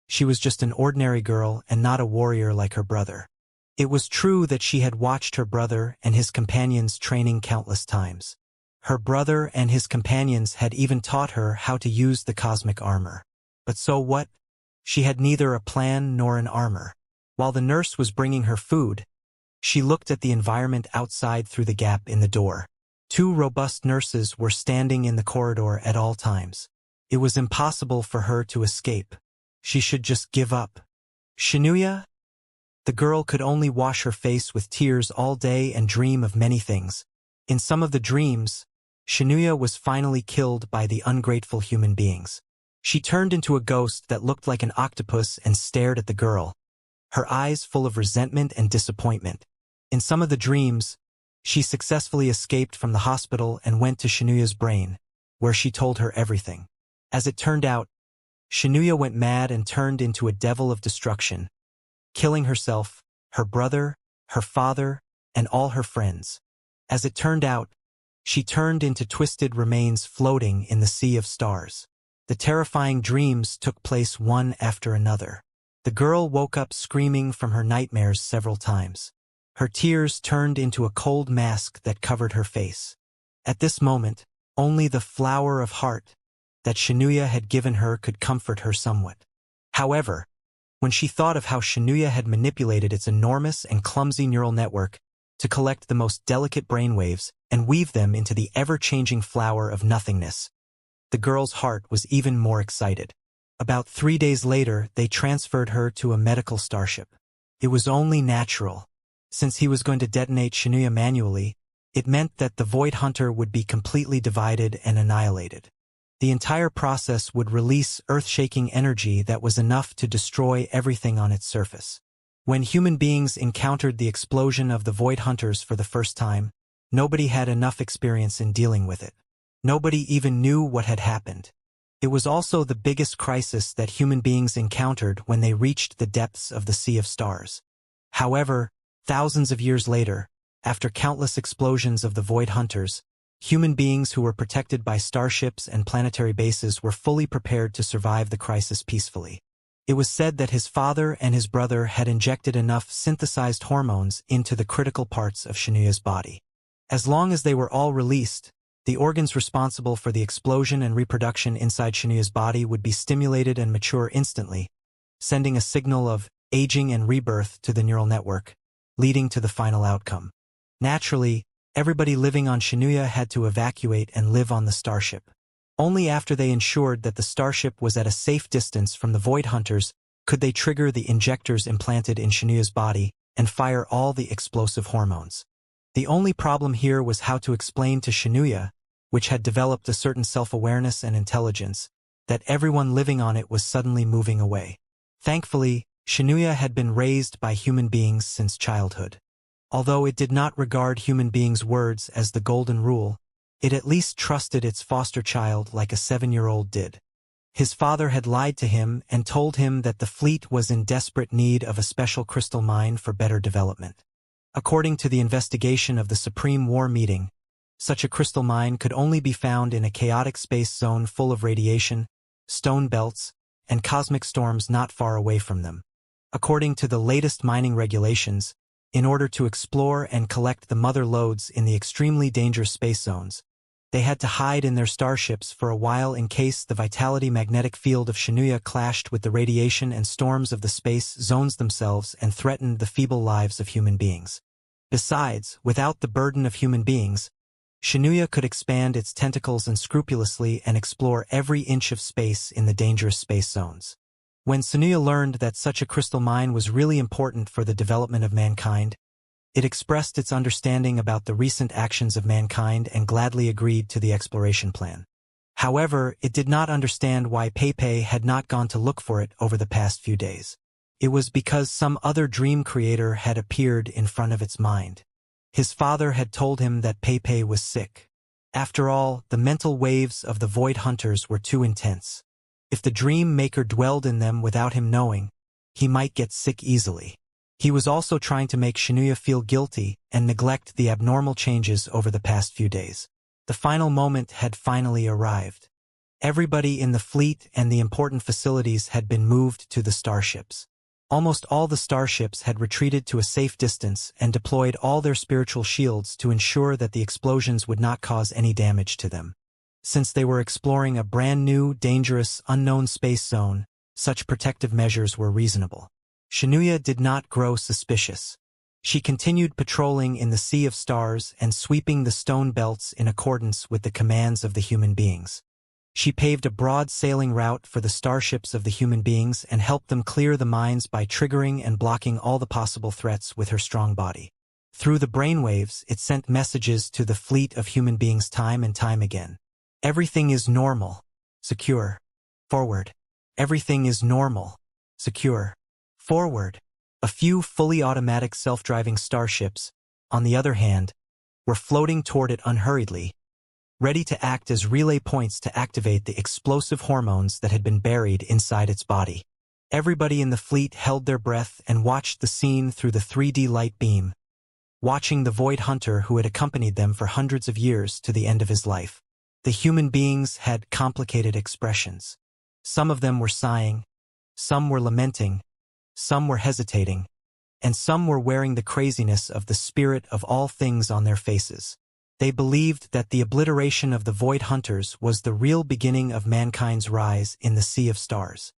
Speaker 1: she was just an ordinary girl and not a warrior like her brother. It was true that she had watched her brother and his companions training countless times. Her brother and his companions had even taught her how to use the cosmic armor. But so what? She had neither a plan nor an armor. While the nurse was bringing her food, she looked at the environment outside through the gap in the door. 2 robust nurses were standing in the corridor at all times. It was impossible for her to escape. She should just give up. Xianxia? The girl could only wash her face with tears all day and dream of many things. In some of the dreams, Xianxia was finally killed by the ungrateful human beings. She turned into a ghost that looked like an octopus and stared at the girl, her eyes full of resentment and disappointment. In some of the dreams, she successfully escaped from the hospital and went to Xianxia's brain, where she told her everything. As it turned out, Xianxia went mad and turned into a devil of destruction, killing herself, her brother, her father, and all her friends. As it turned out, she turned into twisted remains floating in the sea of stars. The terrifying dreams took place one after another. The girl woke up screaming from her nightmares several times. Her tears turned into a cold mask that covered her face. At this moment, only the flower of heart that Xianxia had given her could comfort her somewhat. However, when she thought of how Xianxia had manipulated its enormous and clumsy neural network to collect the most delicate brainwaves and weave them into the ever-changing flower of nothingness, the girl's heart was even more excited. About 3 days later, they transferred her to a medical starship. It was only natural. Since he was going to detonate Xianxia manually, it meant that the Void Hunter would be completely divided and annihilated. The entire process would release earth-shaking energy that was enough to destroy everything on its surface. When human beings encountered the explosion of the Void Hunters for the first time, nobody had enough experience in dealing with it. Nobody even knew what had happened. It was also the biggest crisis that human beings encountered when they reached the depths of the Sea of Stars. However, thousands of years later, after countless explosions of the Void Hunters, human beings who were protected by starships and planetary bases were fully prepared to survive the crisis peacefully. It was said that his father and his brother had injected enough synthesized hormones into the critical parts of Xianxia's body. As long as they were all released, the organs responsible for the explosion and reproduction inside Xianxia's body would be stimulated and mature instantly, sending a signal of aging and rebirth to the neural network, leading to the final outcome. Naturally, everybody living on Xianxia had to evacuate and live on the starship. Only after they ensured that the starship was at a safe distance from the Void Hunters could they trigger the injectors implanted in Xianxia's body and fire all the explosive hormones. The only problem here was how to explain to Xianxia, which had developed a certain self-awareness and intelligence, that everyone living on it was suddenly moving away. Thankfully, Xianxia had been raised by human beings since childhood. Although it did not regard human beings' words as the golden rule, it at least trusted its foster child like a 7-year-old did. His father had lied to him and told him that the fleet was in desperate need of a special crystal mine for better development. According to the investigation of the Supreme War meeting, such a crystal mine could only be found in a chaotic space zone full of radiation, stone belts, and cosmic storms not far away from them. According to the latest mining regulations, in order to explore and collect the mother lodes in the extremely dangerous space zones, they had to hide in their starships for a while in case the vitality magnetic field of Xianxia clashed with the radiation and storms of the space zones themselves and threatened the feeble lives of human beings. Besides, without the burden of human beings, Xianxia could expand its tentacles unscrupulously and explore every inch of space in the dangerous space zones. When Xianxia learned that such a crystal mine was really important for the development of mankind, it expressed its understanding about the recent actions of mankind and gladly agreed to the exploration plan. However, it did not understand why Pei had not gone to look for it over the past few days. It was because some other dream creator had appeared in front of its mind. His father had told him that Pei was sick. After all, the mental waves of the Void Hunters were too intense. If the dream maker dwelled in them without him knowing, he might get sick easily. He was also trying to make Xianxia feel guilty and neglect the abnormal changes over the past few days. The final moment had finally arrived. Everybody in the fleet and the important facilities had been moved to the starships. Almost all the starships had retreated to a safe distance and deployed all their spiritual shields to ensure that the explosions would not cause any damage to them. Since they were exploring a brand new, dangerous, unknown space zone, such protective measures were reasonable. Xianxia did not grow suspicious. She continued patrolling in the Sea of Stars and sweeping the stone belts in accordance with the commands of the human beings. She paved a broad sailing route for the starships of the human beings and helped them clear the mines by triggering and blocking all the possible threats with her strong body. Through the brainwaves, it sent messages to the fleet of human beings time and time again. Everything is normal. Secure. Forward. Everything is normal. Secure. Forward. A few fully automatic self-driving starships, on the other hand, were floating toward it unhurriedly, ready to act as relay points to activate the explosive hormones that had been buried inside its body. Everybody in the fleet held their breath and watched the scene through the 3D light beam, watching the Void Hunter who had accompanied them for hundreds of years to the end of his life. The human beings had complicated expressions. Some of them were sighing, some were lamenting, some were hesitating, and some were wearing the craziness of the spirit of all things on their faces. They believed that the obliteration of the Void Hunters was the real beginning of mankind's rise in the sea of stars.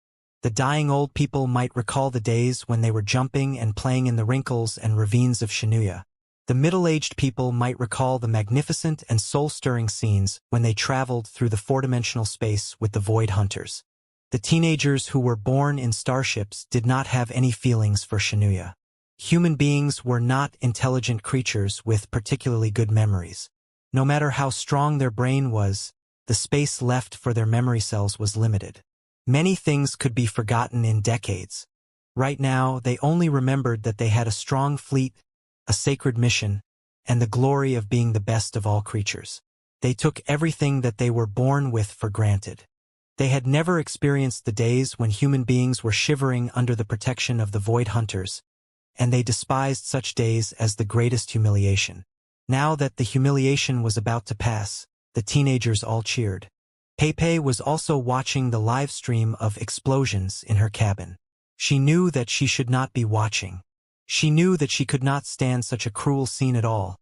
Speaker 1: The dying old people might recall the days when they were jumping and playing in the wrinkles and ravines of Xianxia. The middle-aged people might recall the magnificent and soul-stirring scenes when they traveled through the four-dimensional space with the Void Hunters. The teenagers who were born in starships did not have any feelings for Xianxia. Human beings were not intelligent creatures with particularly good memories. No matter how strong their brain was, the space left for their memory cells was limited. Many things could be forgotten in decades. Right now, they only remembered that they had a strong fleet, a sacred mission, and the glory of being the best of all creatures. They took everything that they were born with for granted. They had never experienced the days when human beings were shivering under the protection of the Void Hunters, and they despised such days as the greatest humiliation. Now that the humiliation was about to pass, the teenagers all cheered. Pepe was also watching the live stream of explosions in her cabin. She knew that she should not be watching. She knew that she could not stand such a cruel scene at all,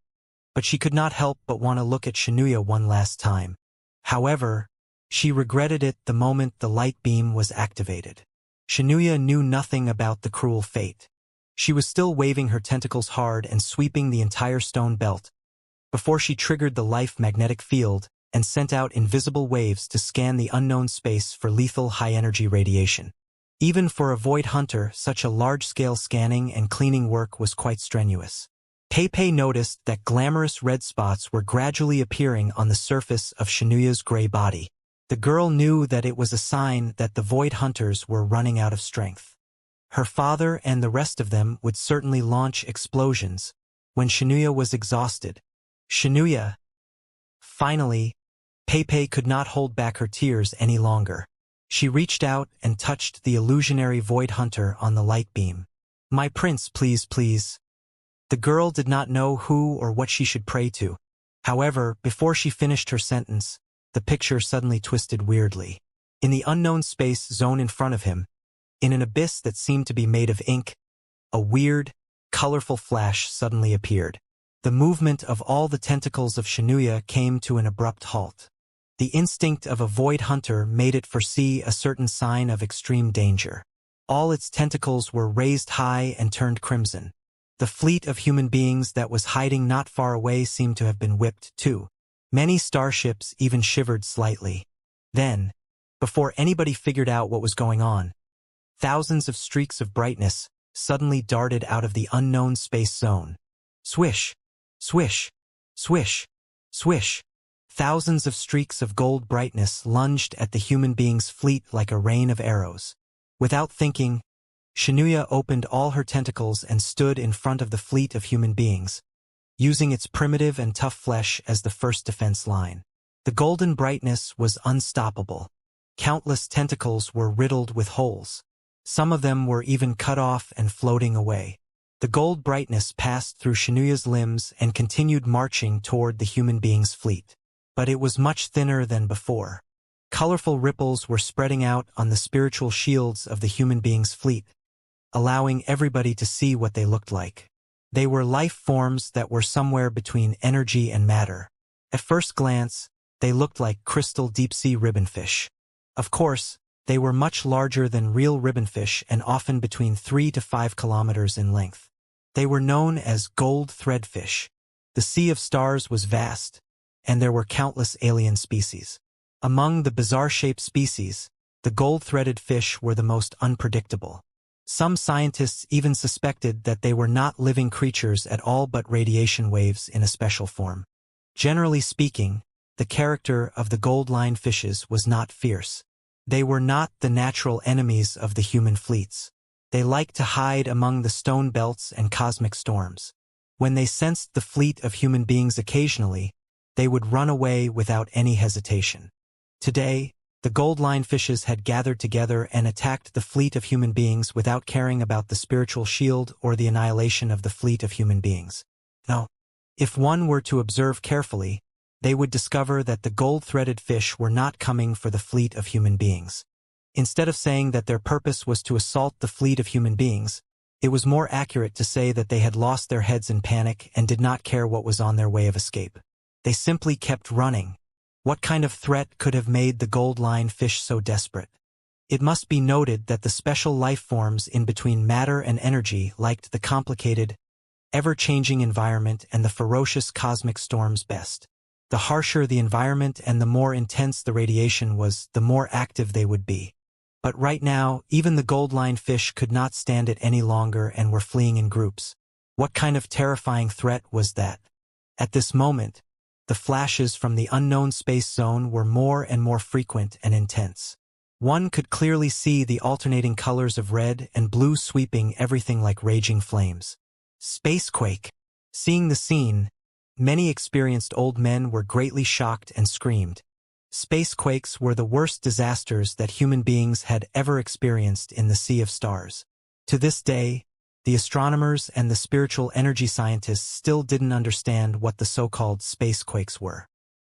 Speaker 1: but she could not help but want to look at Xianxia one last time. However, she regretted it the moment the light beam was activated. Xianxia knew nothing about the cruel fate. She was still waving her tentacles hard and sweeping the entire stone belt before she triggered the life magnetic field and sent out invisible waves to scan the unknown space for lethal high-energy radiation. Even for a Void Hunter, such a large-scale scanning and cleaning work was quite strenuous. Pepe noticed that glamorous red spots were gradually appearing on the surface of Xianxia's gray body. The girl knew that it was a sign that the Void Hunters were running out of strength. Her father and the rest of them would certainly launch explosions when Xianxia was exhausted. Xianxia. Finally, Pepe could not hold back her tears any longer. She reached out and touched the illusionary Void Hunter on the light beam. "My prince, please, please." The girl did not know who or what she should pray to. However, before she finished her sentence, the picture suddenly twisted weirdly. In the unknown space zone in front of him, in an abyss that seemed to be made of ink, a weird, colorful flash suddenly appeared. The movement of all the tentacles of Xianxia came to an abrupt halt. The instinct of a Void Hunter made it foresee a certain sign of extreme danger. All its tentacles were raised high and turned crimson. The fleet of human beings that was hiding not far away seemed to have been whipped too. Many starships even shivered slightly. Then, before anybody figured out what was going on, thousands of streaks of brightness suddenly darted out of the unknown space zone. Swish! Swish! Swish! Swish! Thousands of streaks of gold brightness lunged at the human being's fleet like a rain of arrows. Without thinking, Xianxia opened all her tentacles and stood in front of the fleet of human beings, using its primitive and tough flesh as the first defense line. The golden brightness was unstoppable. Countless tentacles were riddled with holes. Some of them were even cut off and floating away. The gold brightness passed through Xianxia's limbs and continued marching toward the human being's fleet. But it was much thinner than before. Colorful ripples were spreading out on the spiritual shields of the human being's fleet, allowing everybody to see what they looked like. They were life forms that were somewhere between energy and matter. At first glance, they looked like crystal deep-sea ribbonfish. Of course, they were much larger than real ribbonfish and often between 3 to 5 kilometers in length. They were known as gold threadfish. The sea of stars was vast, and there were countless alien species. Among the bizarre-shaped species, the gold-threaded fish were the most unpredictable. Some scientists even suspected that they were not living creatures at all but radiation waves in a special form. Generally speaking, the character of the gold-lined fishes was not fierce. They were not the natural enemies of the human fleets. They liked to hide among the stone belts and cosmic storms. When they sensed the fleet of human beings occasionally, they would run away without any hesitation. Today, the gold-lined fishes had gathered together and attacked the fleet of human beings without caring about the spiritual shield or the annihilation of the fleet of human beings. No. If one were to observe carefully, they would discover that the gold-threaded fish were not coming for the fleet of human beings. Instead of saying that their purpose was to assault the fleet of human beings, it was more accurate to say that they had lost their heads in panic and did not care what was on their way of escape. They simply kept running. What kind of threat could have made the gold-line fish so desperate? It must be noted that the special life forms in between matter and energy liked the complicated, ever-changing environment and the ferocious cosmic storms best. The harsher the environment and the more intense the radiation was, the more active they would be. But right now, even the gold-line fish could not stand it any longer and were fleeing in groups. What kind of terrifying threat was that? At this moment, the flashes from the unknown space zone were more and more frequent and intense. One could clearly see the alternating colors of red and blue sweeping everything like raging flames. Spacequake. Seeing the scene, many experienced old men were greatly shocked and screamed. Spacequakes were the worst disasters that human beings had ever experienced in the sea of stars. To this day, the astronomers and the spiritual energy scientists still didn't understand what the so-called spacequakes were.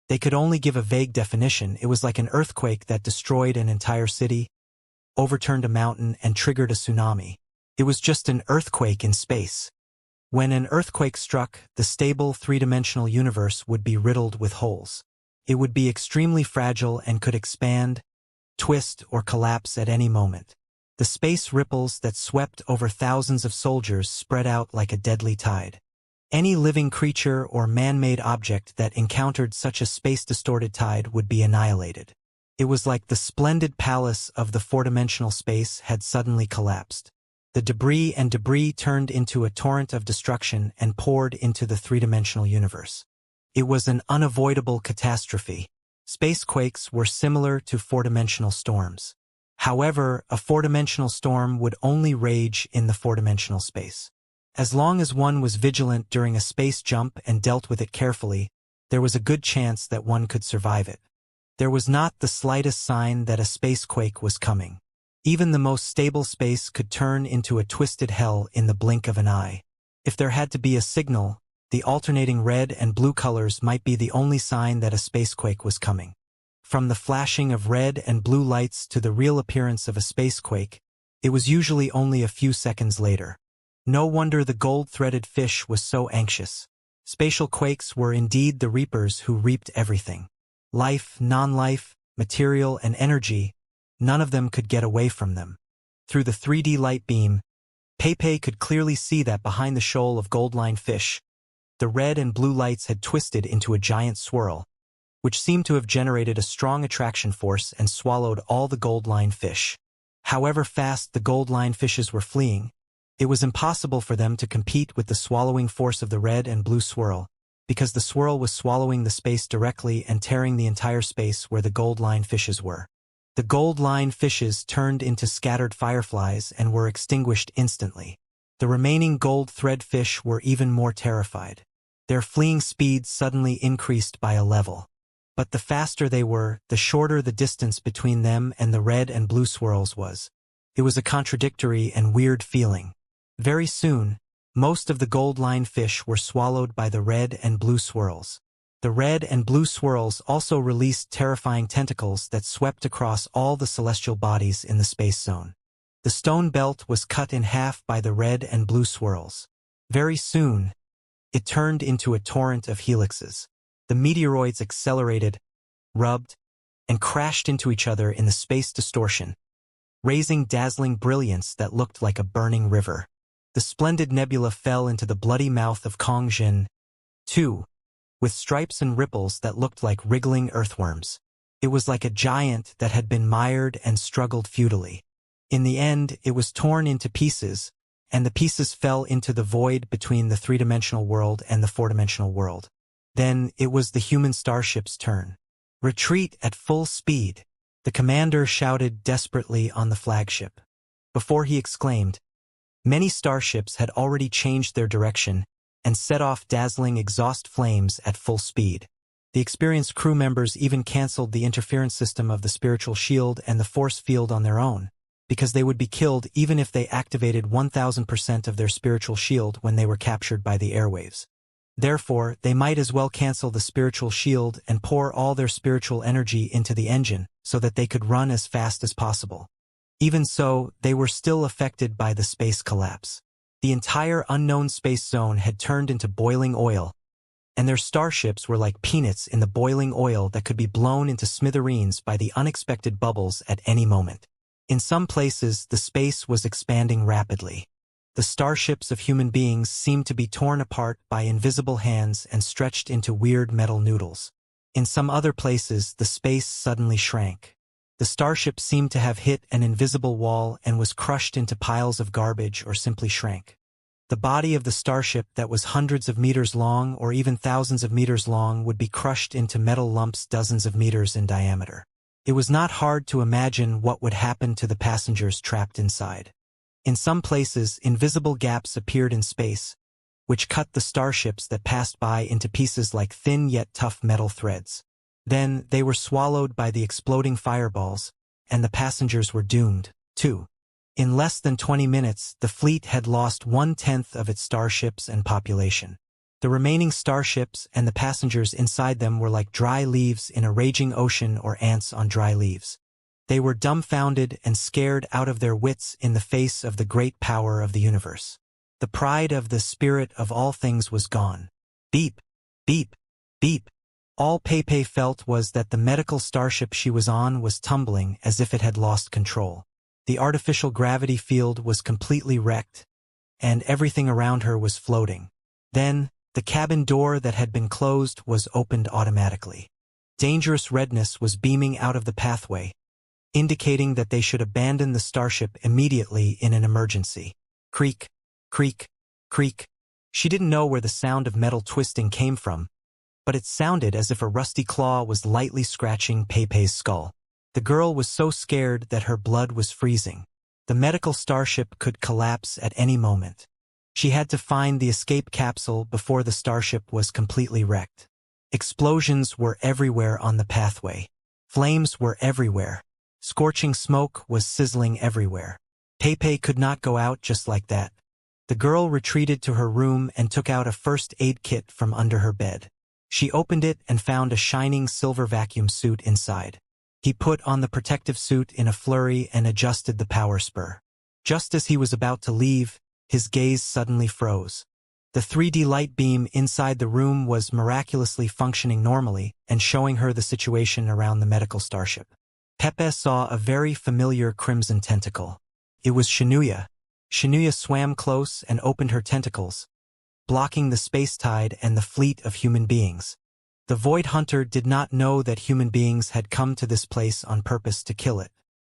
Speaker 1: They could only give a vague definition. It was like an earthquake that destroyed an entire city, overturned a mountain, and triggered a tsunami. It was just an earthquake in space. When an earthquake struck, the stable three-dimensional universe would be riddled with holes. It would be extremely fragile and could expand, twist, or collapse at any moment. The space ripples that swept over thousands of soldiers spread out like a deadly tide. Any living creature or man-made object that encountered such a space-distorted tide would be annihilated. It was like the splendid palace of the four-dimensional space had suddenly collapsed. The debris turned into a torrent of destruction and poured into the three-dimensional universe. It was an unavoidable catastrophe. Spacequakes were similar to four-dimensional storms. However, a four-dimensional storm would only rage in the four-dimensional space. As long as one was vigilant during a space jump and dealt with it carefully, there was a good chance that one could survive it. There was not the slightest sign that a spacequake was coming. Even the most stable space could turn into a twisted hell in the blink of an eye. If there had to be a signal, the alternating red and blue colors might be the only sign that a spacequake was coming. From the flashing of red and blue lights to the real appearance of a spacequake, it was usually only a few seconds later. No wonder the gold-threaded fish was so anxious. Spatial quakes were indeed the reapers who reaped everything. Life, non-life, material, and energy, none of them could get away from them. Through the 3D light beam, Pepe could clearly see that behind the shoal of gold-lined fish, the red and blue lights had twisted into a giant swirl, which seemed to have generated a strong attraction force and swallowed all the gold-lined fish. However fast the gold-lined fishes were fleeing, it was impossible for them to compete with the swallowing force of the red and blue swirl, because the swirl was swallowing the space directly and tearing the entire space where the gold-lined fishes were. The gold-lined fishes turned into scattered fireflies and were extinguished instantly. The remaining gold thread fish were even more terrified. Their fleeing speed suddenly increased by a level. But the faster they were, the shorter the distance between them and the red and blue swirls was. It was a contradictory and weird feeling. Very soon, most of the gold-lined fish were swallowed by the red and blue swirls. The red and blue swirls also released terrifying tentacles that swept across all the celestial bodies in the space zone. The stone belt was cut in half by the red and blue swirls. Very soon, it turned into a torrent of helixes. The meteoroids accelerated, rubbed, and crashed into each other in the space distortion, raising dazzling brilliance that looked like a burning river. The splendid nebula fell into the bloody mouth of Kongjin, too, with stripes and ripples that looked like wriggling earthworms. It was like a giant that had been mired and struggled futilely. In the end, it was torn into pieces, and the pieces fell into the void between the three-dimensional world and the four-dimensional world. Then it was the human starship's turn. Retreat at full speed, the commander shouted desperately on the flagship. Before he exclaimed, many starships had already changed their direction and set off dazzling exhaust flames at full speed. The experienced crew members even canceled the interference system of the spiritual shield and the force field on their own, because they would be killed even if they activated 1000% of their spiritual shield when they were captured by the airwaves. Therefore, they might as well cancel the spiritual shield and pour all their spiritual energy into the engine so that they could run as fast as possible. Even so, they were still affected by the space collapse. The entire unknown space zone had turned into boiling oil, and their starships were like peanuts in the boiling oil that could be blown into smithereens by the unexpected bubbles at any moment. In some places, the space was expanding rapidly. The starships of human beings seemed to be torn apart by invisible hands and stretched into weird metal noodles. In some other places, the space suddenly shrank. The starship seemed to have hit an invisible wall and was crushed into piles of garbage or simply shrank. The body of the starship that was hundreds of meters long or even thousands of meters long would be crushed into metal lumps dozens of meters in diameter. It was not hard to imagine what would happen to the passengers trapped inside. In some places, invisible gaps appeared in space, which cut the starships that passed by into pieces like thin yet tough metal threads. Then, they were swallowed by the exploding fireballs, and the passengers were doomed, too. In less than 20 minutes, the fleet had lost 1/10 of its starships and population. The remaining starships and the passengers inside them were like dry leaves in a raging ocean or ants on dry leaves. They were dumbfounded and scared out of their wits in the face of the great power of the universe. The pride of the spirit of all things was gone. Beep, beep, beep. All Pepe felt was that the medical starship she was on was tumbling as if it had lost control. The artificial gravity field was completely wrecked, and everything around her was floating. Then, the cabin door that had been closed was opened automatically. Dangerous redness was beaming out of the pathway, indicating that they should abandon the starship immediately in an emergency. Creak, creak, creak. She didn't know where the sound of metal twisting came from, but it sounded as if a rusty claw was lightly scratching Pepe's skull. The girl was so scared that her blood was freezing. The medical starship could collapse at any moment. She had to find the escape capsule before the starship was completely wrecked. Explosions were everywhere on the pathway. Flames were everywhere. Scorching smoke was sizzling everywhere. Pepe could not go out just like that. The girl retreated to her room and took out a first aid kit from under her bed. She opened it and found a shining silver vacuum suit inside. He put on the protective suit in a flurry and adjusted the power spur. Just as he was about to leave, his gaze suddenly froze. The 3D light beam inside the room was miraculously functioning normally and showing her the situation around the medical starship. Pepe saw a very familiar crimson tentacle. It was Xianxia. Xianxia swam close and opened her tentacles, blocking the space tide and the fleet of human beings. The Void Hunter did not know that human beings had come to this place on purpose to kill it.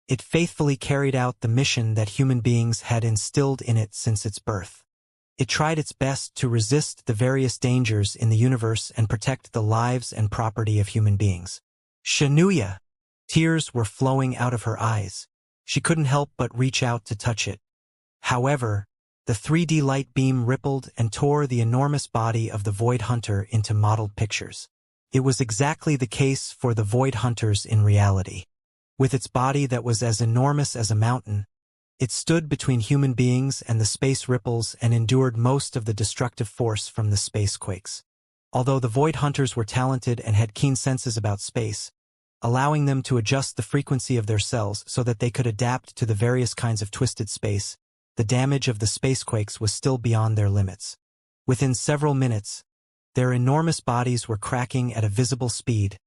Speaker 1: It faithfully carried out the mission that human beings had instilled in it since its birth. It tried its best to resist the various dangers in the universe and protect the lives and property of human beings. Xianxia! Tears were flowing out of her eyes. She couldn't help but reach out to touch it. However, the 3D light beam rippled and tore the enormous body of the Void Hunter into modeled pictures. It was exactly the case for the Void Hunters in reality. With its body that was as enormous as a mountain, it stood between human beings and the space ripples and endured most of the destructive force from the space quakes. Although the Void Hunters were talented and had keen senses about space, allowing them to adjust the frequency of their cells so that they could adapt to the various kinds of twisted space, the damage of the spacequakes was still beyond their limits. Within several minutes, their enormous bodies were cracking at a visible speed,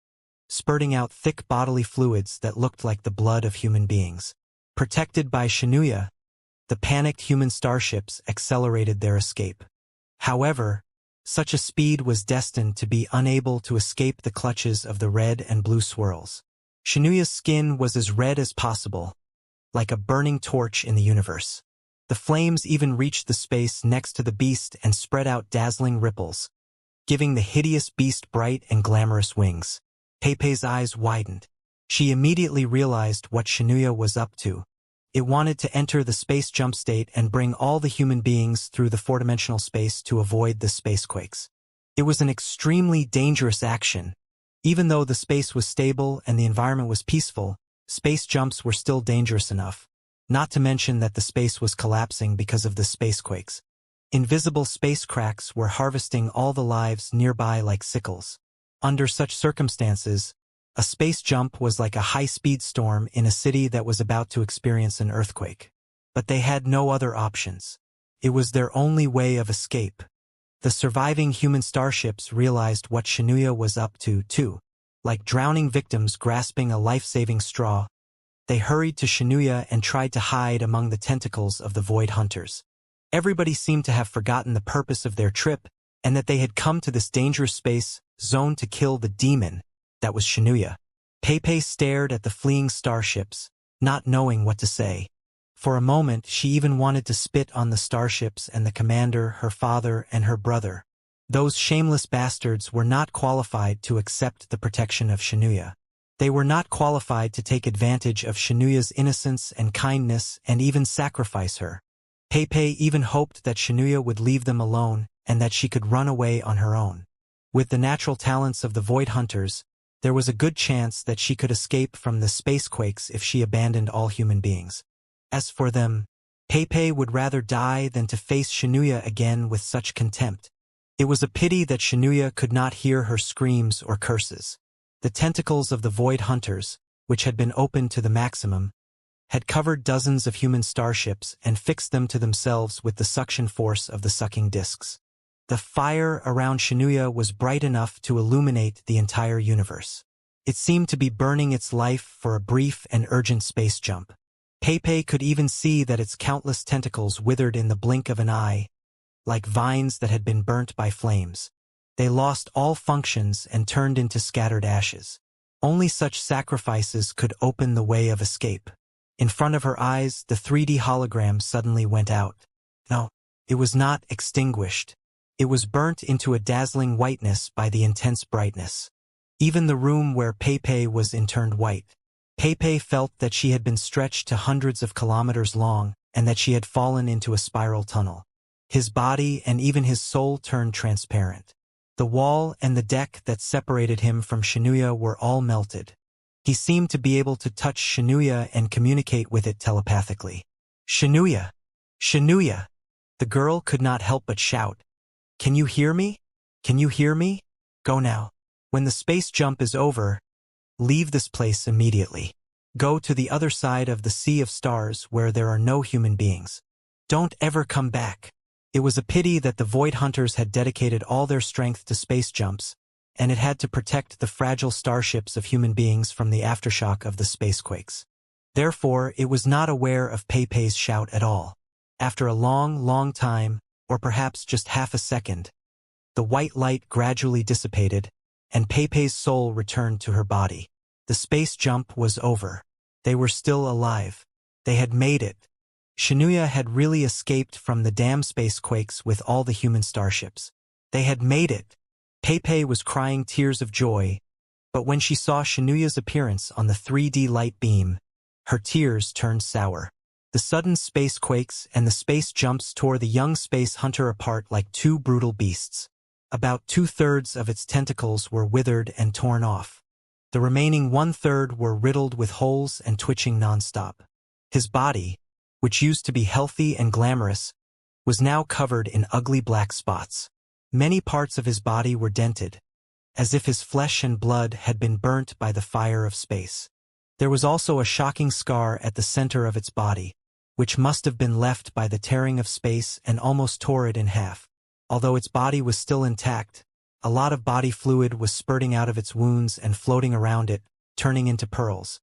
Speaker 1: spurting out thick bodily fluids that looked like the blood of human beings. Protected by Xianxia, the panicked human starships accelerated their escape. However, such a speed was destined to be unable to escape the clutches of the red and blue swirls. Xianxia's skin was as red as possible, like a burning torch in the universe. The flames even reached the space next to the beast and spread out dazzling ripples, giving the hideous beast bright and glamorous wings. Pepe's eyes widened. She immediately realized what Xianxia was up to. It wanted to enter the space jump state and bring all the human beings through the four-dimensional space to avoid the spacequakes. It was an extremely dangerous action. Even though the space was stable and the environment was peaceful, space jumps were still dangerous enough. Not to mention that the space was collapsing because of the spacequakes. Invisible space cracks were harvesting all the lives nearby like sickles. Under such circumstances, a space jump was like a high-speed storm in a city that was about to experience an earthquake. But they had no other options. It was their only way of escape. The surviving human starships realized what Xianxia was up to, too. Like drowning victims grasping a life-saving straw, they hurried to Xianxia and tried to hide among the tentacles of the Void Hunters. Everybody seemed to have forgotten the purpose of their trip and that they had come to this dangerous space zone to kill the demon that was Xianxia. Peipei stared at the fleeing starships, not knowing what to say. For a moment, she even wanted to spit on the starships and the commander, her father, and her brother. Those shameless bastards were not qualified to accept the protection of Xianxia. They were not qualified to take advantage of Xianxia's innocence and kindness and even sacrifice her. Peipei even hoped that Xianxia would leave them alone and that she could run away on her own. With the natural talents of the Void Hunters, there was a good chance that she could escape from the spacequakes if she abandoned all human beings. As for them, Peipei would rather die than to face Xianxia again with such contempt. It was a pity that Xianxia could not hear her screams or curses. The tentacles of the Void Hunters, which had been opened to the maximum, had covered dozens of human starships and fixed them to themselves with the suction force of the sucking discs. The fire around Xianxia was bright enough to illuminate the entire universe. It seemed to be burning its life for a brief and urgent space jump. Peipei could even see that its countless tentacles withered in the blink of an eye, like vines that had been burnt by flames. They lost all functions and turned into scattered ashes. Only such sacrifices could open the way of escape. In front of her eyes, the 3D hologram suddenly went out. No, it was not extinguished. It was burnt into a dazzling whiteness by the intense brightness. Even the room where Peipei was in turned white. Peipei felt that she had been stretched to hundreds of kilometers long and that she had fallen into a spiral tunnel. His body and even his soul turned transparent. The wall and the deck that separated him from Xianxia were all melted. He seemed to be able to touch Xianxia and communicate with it telepathically. "Xianxia! Xianxia!" The girl could not help but shout. "Can you hear me? Can you hear me? Go now. When the space jump is over, leave this place immediately. Go to the other side of the sea of stars where there are no human beings. Don't ever come back." It was a pity that the Void Hunters had dedicated all their strength to space jumps, and it had to protect the fragile starships of human beings from the aftershock of the spacequakes. Therefore, it was not aware of Peipei's shout at all. After a long, long time, or perhaps just half a second, the white light gradually dissipated, and Peipei's soul returned to her body. The space jump was over. They were still alive. They had made it. Xianxia had really escaped from the damn spacequakes with all the human starships. They had made it. Peipei was crying tears of joy, but when she saw Xianxia's appearance on the 3D light beam, her tears turned sour. The sudden spacequakes and the space jumps tore the young space hunter apart like two brutal beasts. About 2/3 of its tentacles were withered and torn off. The remaining 1/3 were riddled with holes and twitching nonstop. His body, which used to be healthy and glamorous, was now covered in ugly black spots. Many parts of his body were dented, as if his flesh and blood had been burnt by the fire of space. There was also a shocking scar at the center of its body, which must have been left by the tearing of space and almost tore it in half. Although its body was still intact, a lot of body fluid was spurting out of its wounds and floating around it, turning into pearls.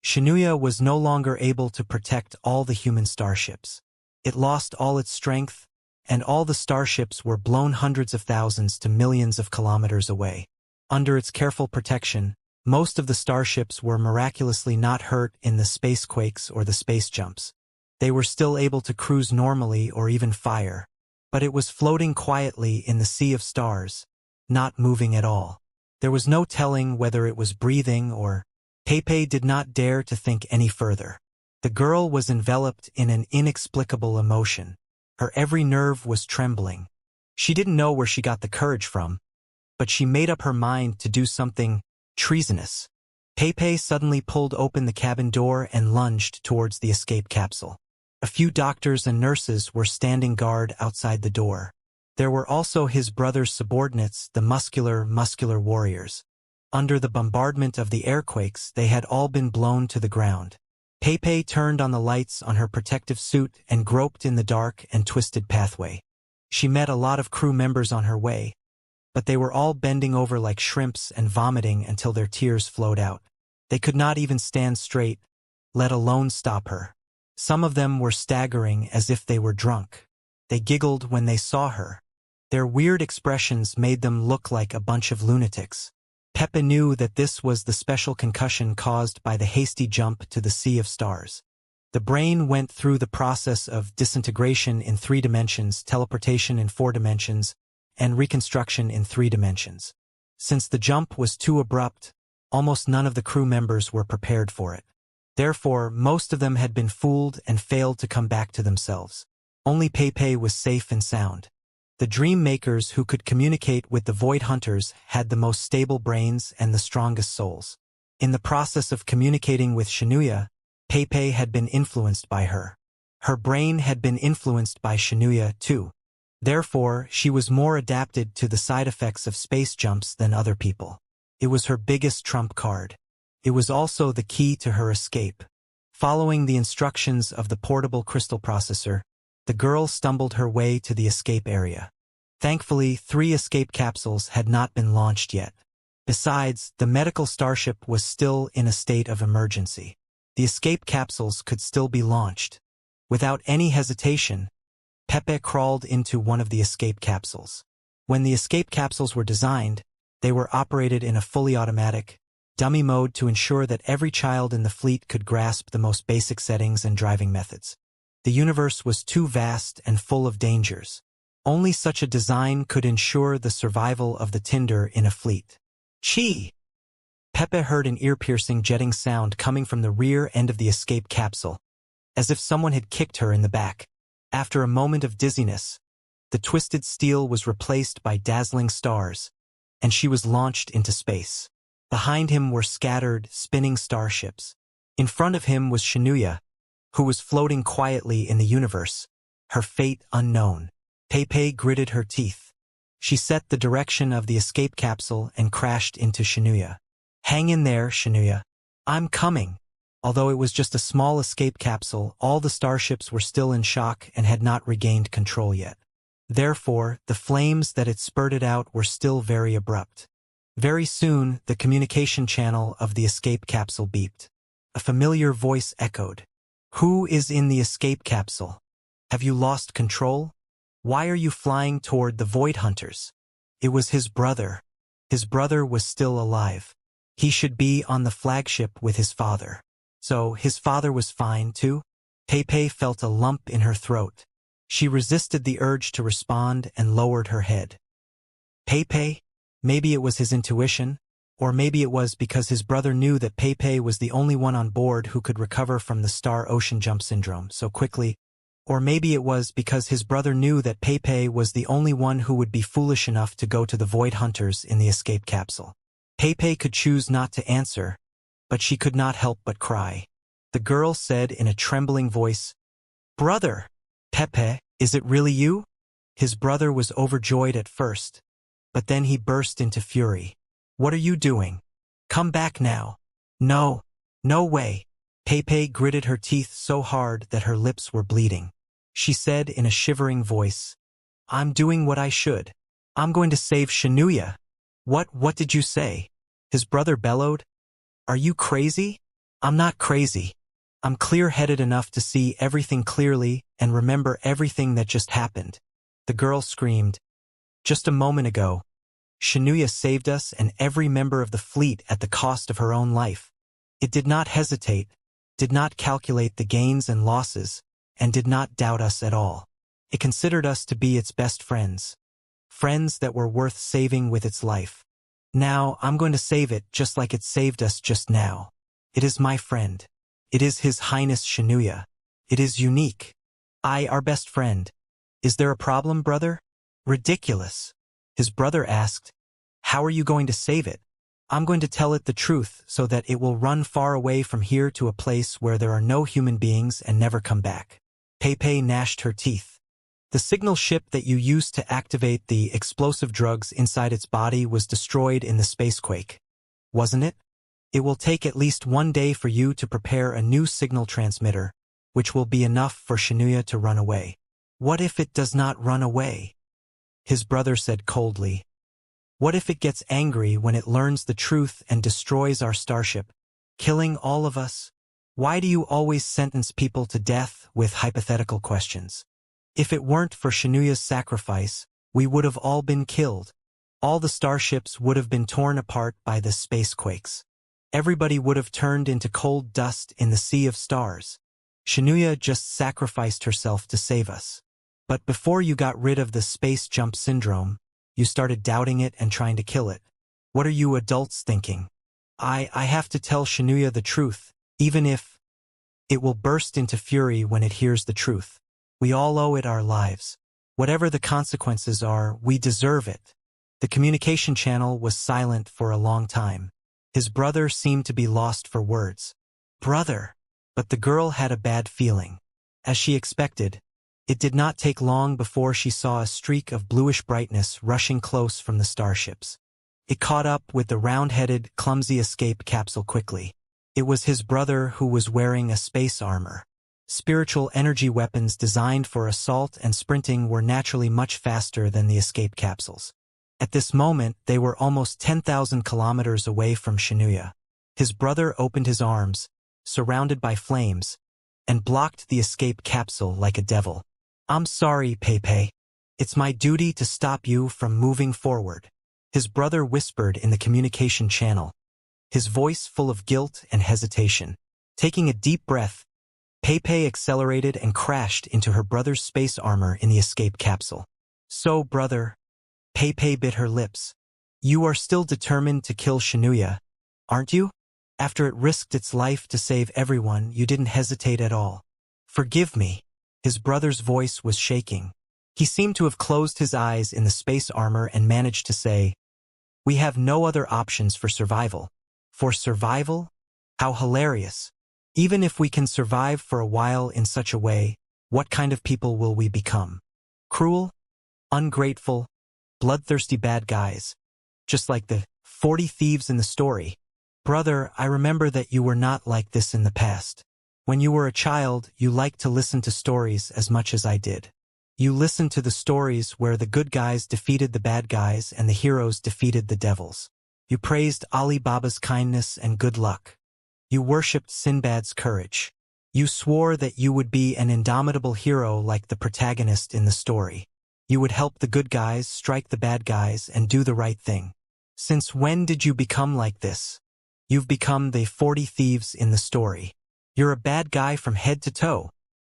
Speaker 1: Xianxia was no longer able to protect all the human starships. It lost all its strength, and all the starships were blown hundreds of thousands to millions of kilometers away. Under its careful protection, most of the starships were miraculously not hurt in the spacequakes or the space jumps. They were still able to cruise normally or even fire, but it was floating quietly in the sea of stars, not moving at all. There was no telling whether it was breathing or... Peipei did not dare to think any further. The girl was enveloped in an inexplicable emotion. Her every nerve was trembling. She didn't know where she got the courage from, but she made up her mind to do something treasonous. Peipei suddenly pulled open the cabin door and lunged towards the escape capsule. A few doctors and nurses were standing guard outside the door. There were also his brother's subordinates, the muscular warriors. Under the bombardment of the airquakes, they had all been blown to the ground. Pepe turned on the lights on her protective suit and groped in the dark and twisted pathway. She met a lot of crew members on her way, but they were all bending over like shrimps and vomiting until their tears flowed out. They could not even stand straight, let alone stop her. Some of them were staggering as if they were drunk. They giggled when they saw her. Their weird expressions made them look like a bunch of lunatics. Pepe knew that this was the special concussion caused by the hasty jump to the sea of stars. The brain went through the process of disintegration in 3 dimensions, teleportation in 4 dimensions, and reconstruction in 3 dimensions. Since the jump was too abrupt, almost none of the crew members were prepared for it. Therefore, most of them had been fooled and failed to come back to themselves. Only Pepe was safe and sound. The dream makers who could communicate with the void hunters had the most stable brains and the strongest souls. In the process of communicating with Xianxia, Pepe had been influenced by her. Her brain had been influenced by Xianxia too. Therefore, she was more adapted to the side effects of space jumps than other people. It was her biggest trump card. It was also the key to her escape. Following the instructions of the portable crystal processor, the girl stumbled her way to the escape area. Thankfully, 3 escape capsules had not been launched yet. Besides, the medical starship was still in a state of emergency. The escape capsules could still be launched. Without any hesitation, Pepe crawled into one of the escape capsules. When the escape capsules were designed, they were operated in a fully automatic, dummy mode to ensure that every child in the fleet could grasp the most basic settings and driving methods. The universe was too vast and full of dangers. Only such a design could ensure the survival of the Tinder in a fleet. Chi! Pepe heard an ear-piercing jetting sound coming from the rear end of the escape capsule, as if someone had kicked her in the back. After a moment of dizziness, the twisted steel was replaced by dazzling stars, and she was launched into space. Behind him were scattered, spinning starships. In front of him was Xianxia, who was floating quietly in the universe, her fate unknown. Pepe gritted her teeth. She set the direction of the escape capsule and crashed into Xianxia. "Hang in there, Xianxia. I'm coming." Although it was just a small escape capsule, all the starships were still in shock and had not regained control yet. Therefore, the flames that it spurted out were still very abrupt. Very soon, the communication channel of the escape capsule beeped. A familiar voice echoed. "Who is in the escape capsule? Have you lost control? Why are you flying toward the Void Hunters?" It was his brother. His brother was still alive. He should be on the flagship with his father. So, his father was fine too? Pepe felt a lump in her throat. She resisted the urge to respond and lowered her head. Pepe? Maybe it was his intuition, or maybe it was because his brother knew that Pepe was the only one on board who could recover from the star ocean jump syndrome so quickly, or maybe it was because his brother knew that Pepe was the only one who would be foolish enough to go to the Void Hunters in the escape capsule. Pepe could choose not to answer, but she could not help but cry. The girl said in a trembling voice, "Brother!" "Pepe, is it really you?" His brother was overjoyed at first, but then he burst into fury. "What are you doing? Come back now." "No, no way." Pepe gritted her teeth so hard that her lips were bleeding. She said in a shivering voice, "I'm doing what I should. I'm going to save Xianxia." What did you say?" His brother bellowed. "Are you crazy?" "I'm not crazy. I'm clear-headed enough to see everything clearly and remember everything that just happened." The girl screamed. "Just a moment ago, Xianxia saved us and every member of the fleet at the cost of her own life. It did not hesitate, did not calculate the gains and losses, and did not doubt us at all. It considered us to be its best friends. Friends that were worth saving with its life. Now, I'm going to save it just like it saved us just now. It is my friend. It is His Highness Xianxia. It is unique. Our best friend. Is there a problem, brother?" "Ridiculous." His brother asked, "How are you going to save it?" "I'm going to tell it the truth so that it will run far away from here to a place where there are no human beings and never come back." Pei gnashed her teeth. The signal ship that you used to activate the explosive drugs inside its body was destroyed in the spacequake, wasn't it? It will take at least 1 day for you to prepare a new signal transmitter, which will be enough for Xianxia to run away. What if it does not run away? His brother said coldly. What if it gets angry when it learns the truth and destroys our starship, killing all of us? Why do you always sentence people to death with hypothetical questions? If it weren't for Xianxia's sacrifice, we would have all been killed. All the starships would have been torn apart by the spacequakes. Everybody would have turned into cold dust in the sea of stars. Xianxia just sacrificed herself to save us. But before you got rid of the space jump syndrome, you started doubting it and trying to kill it. What are you adults thinking? I have to tell Xianxia the truth, even if it will burst into fury when it hears the truth. We all owe it our lives. Whatever the consequences are, we deserve it. The communication channel was silent for a long time. His brother seemed to be lost for words. Brother! But the girl had a bad feeling. As she expected, it did not take long before she saw a streak of bluish brightness rushing close from the starships. It caught up with the round-headed, clumsy escape capsule quickly. It was his brother who was wearing a space armor. Spiritual energy weapons designed for assault and sprinting were naturally much faster than the escape capsules. At this moment, they were almost 10,000 kilometers away from Xianxia. His brother opened his arms, surrounded by flames, and blocked the escape capsule like a devil. I'm sorry, Pei. It's my duty to stop you from moving forward. His brother whispered in the communication channel, his voice full of guilt and hesitation. Taking a deep breath, Pei accelerated and crashed into her brother's space armor in the escape capsule. So, brother, Pei bit her lips. You are still determined to kill Xianxia, aren't you? After it risked its life to save everyone, you didn't hesitate at all. Forgive me. His brother's voice was shaking. He seemed to have closed his eyes in the space armor and managed to say, We have no other options for survival. For survival? How hilarious. Even if we can survive for a while in such a way, what kind of people will we become? Cruel? Ungrateful? Bloodthirsty bad guys? Just like the 40 thieves in the story. Brother, I remember that you were not like this in the past. When you were a child, you liked to listen to stories as much as I did. You listened to the stories where the good guys defeated the bad guys and the heroes defeated the devils. You praised Ali Baba's kindness and good luck. You worshipped Sinbad's courage. You swore that you would be an indomitable hero like the protagonist in the story. You would help the good guys strike the bad guys and do the right thing. Since when did you become like this? You've become the 40 thieves in the story. You're a bad guy from head to toe.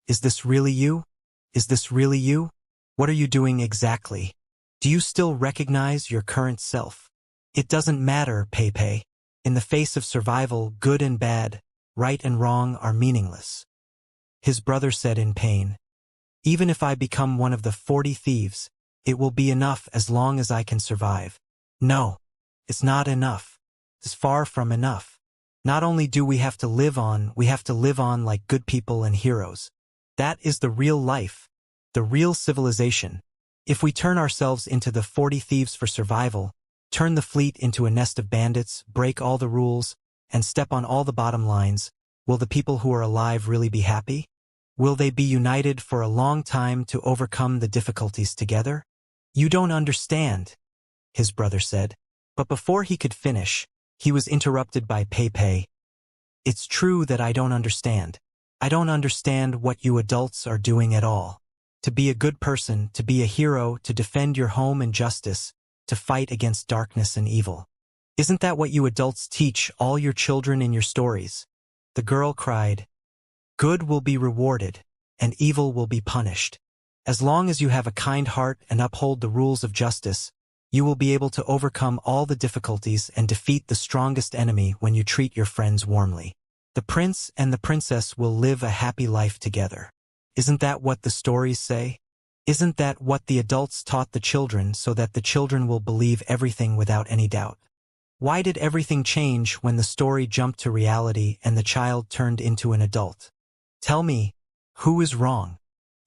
Speaker 1: Is this really you? Is this really you? What are you doing exactly? Do you still recognize your current self? It doesn't matter, Pei. In the face of survival, good and bad, right and wrong are meaningless. His brother said in pain. Even if I become one of the 40 thieves, it will be enough as long as I can survive. No, it's not enough. It's far from enough. Not only do we have to live on, we have to live on like good people and heroes. That is the real life, the real civilization. If we turn ourselves into the 40 thieves for survival, turn the fleet into a nest of bandits, break all the rules, and step on all the bottom lines, will the people who are alive really be happy? Will they be united for a long time to overcome the difficulties together? You don't understand, his brother said. But before he could finish, he was interrupted by Pei. It's true that I don't understand. I don't understand what you adults are doing at all. To be a good person, to be a hero, to defend your home and justice, to fight against darkness and evil. Isn't that what you adults teach all your children in your stories? The girl cried. Good will be rewarded, and evil will be punished. As long as you have a kind heart and uphold the rules of justice, you will be able to overcome all the difficulties and defeat the strongest enemy when you treat your friends warmly. The prince and the princess will live a happy life together. Isn't that what the stories say? Isn't that what the adults taught the children so that the children will believe everything without any doubt? Why did everything change when the story jumped to reality and the child turned into an adult? Tell me, who is wrong?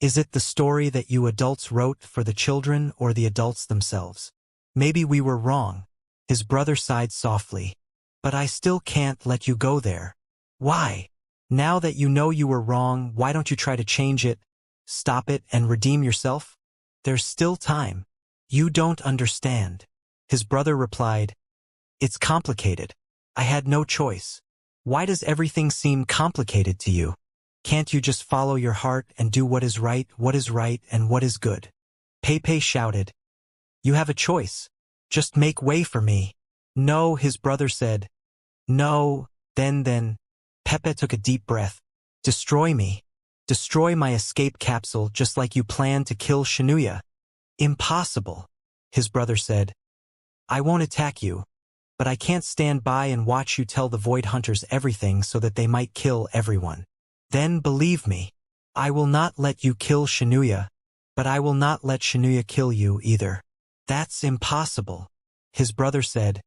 Speaker 1: Is it the story that you adults wrote for the children or the adults themselves? Maybe we were wrong. His brother sighed softly. But I still can't let you go there. Why? Now that you know you were wrong, why don't you try to change it, stop it, and redeem yourself? There's still time. You don't understand. His brother replied, It's complicated. I had no choice. Why does everything seem complicated to you? Can't you just follow your heart and do what is right and what is good? Pepe shouted. You have a choice. Just make way for me. No, his brother said. No, then. Pepe took a deep breath. Destroy me. Destroy my escape capsule just like you planned to kill Xianxia. Impossible, his brother said. I won't attack you, but I can't stand by and watch you tell the Void Hunters everything so that they might kill everyone. Then believe me, I will not let you kill Xianxia, but I will not let Xianxia kill you either. That's impossible, his brother said.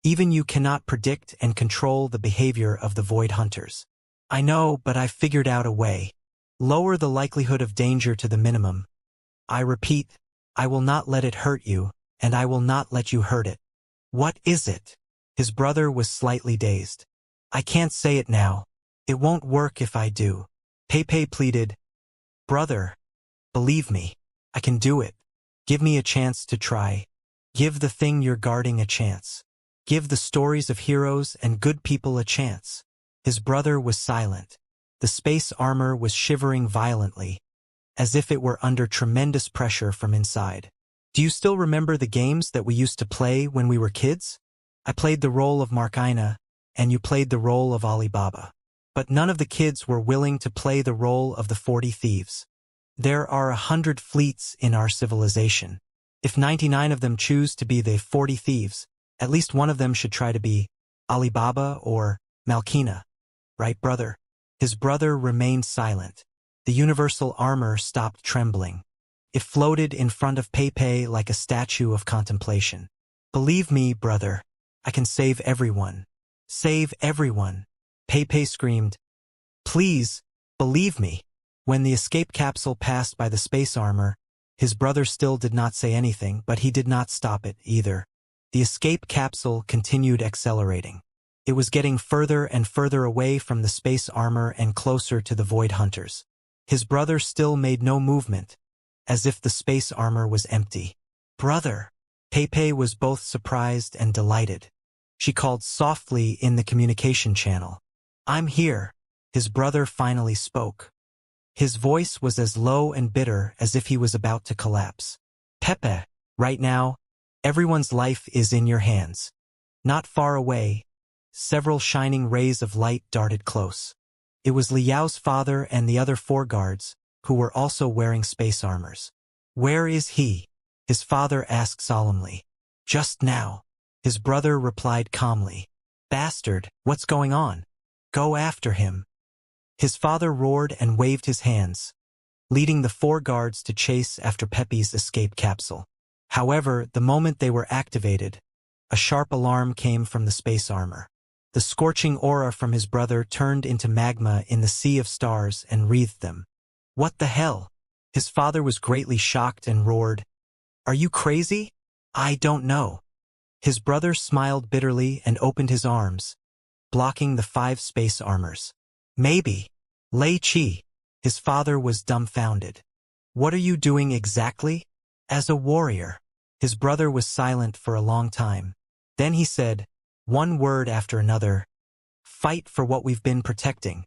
Speaker 1: Even you cannot predict and control the behavior of the Void Hunters. I know, but I've figured out a way. Lower the likelihood of danger to the minimum. I repeat, I will not let it hurt you, and I will not let you hurt it. What is it? His brother was slightly dazed. I can't say it now. It won't work if I do. Pepe pleaded. Brother, believe me, I can do it. Give me a chance to try. Give the thing you're guarding a chance. Give the stories of heroes and good people a chance. His brother was silent. The space armor was shivering violently, as if it were under tremendous pressure from inside. Do you still remember the games that we used to play when we were kids? I played the role of Markina, and you played the role of Alibaba. But none of the kids were willing to play the role of the 40 thieves. There are 100 fleets in our civilization. If 99 of them choose to be the 40 thieves, at least one of them should try to be Alibaba or Malkina. Right, brother? His brother remained silent. The universal armor stopped trembling. It floated in front of Pepe like a statue of contemplation. Believe me, brother, I can save everyone. Save everyone. Pepe screamed. Please, believe me. When the escape capsule passed by the space armor, his brother still did not say anything, but he did not stop it either. The escape capsule continued accelerating. It was getting further and further away from the space armor and closer to the Void Hunters. His brother still made no movement, as if the space armor was empty. Brother! Pepe was both surprised and delighted. She called softly in the communication channel. I'm here. His brother finally spoke. His voice was as low and bitter as if he was about to collapse. Pepe, right now, everyone's life is in your hands. Not far away, several shining rays of light darted close. It was Liao's father and the other 4 guards, who were also wearing space armors. Where is he? His father asked solemnly. Just now. His brother replied calmly. Bastard, what's going on? Go after him. His father roared and waved his hands, leading the 4 guards to chase after Pepe's escape capsule. However, the moment they were activated, a sharp alarm came from the space armor. The scorching aura from his brother turned into magma in the sea of stars and wreathed them. What the hell? His father was greatly shocked and roared. Are you crazy? I don't know. His brother smiled bitterly and opened his arms, blocking the 5 space armors. Maybe. Lei Qi. His father was dumbfounded. What are you doing exactly? As a warrior. His brother was silent for a long time. Then he said, one word after another. Fight for what we've been protecting.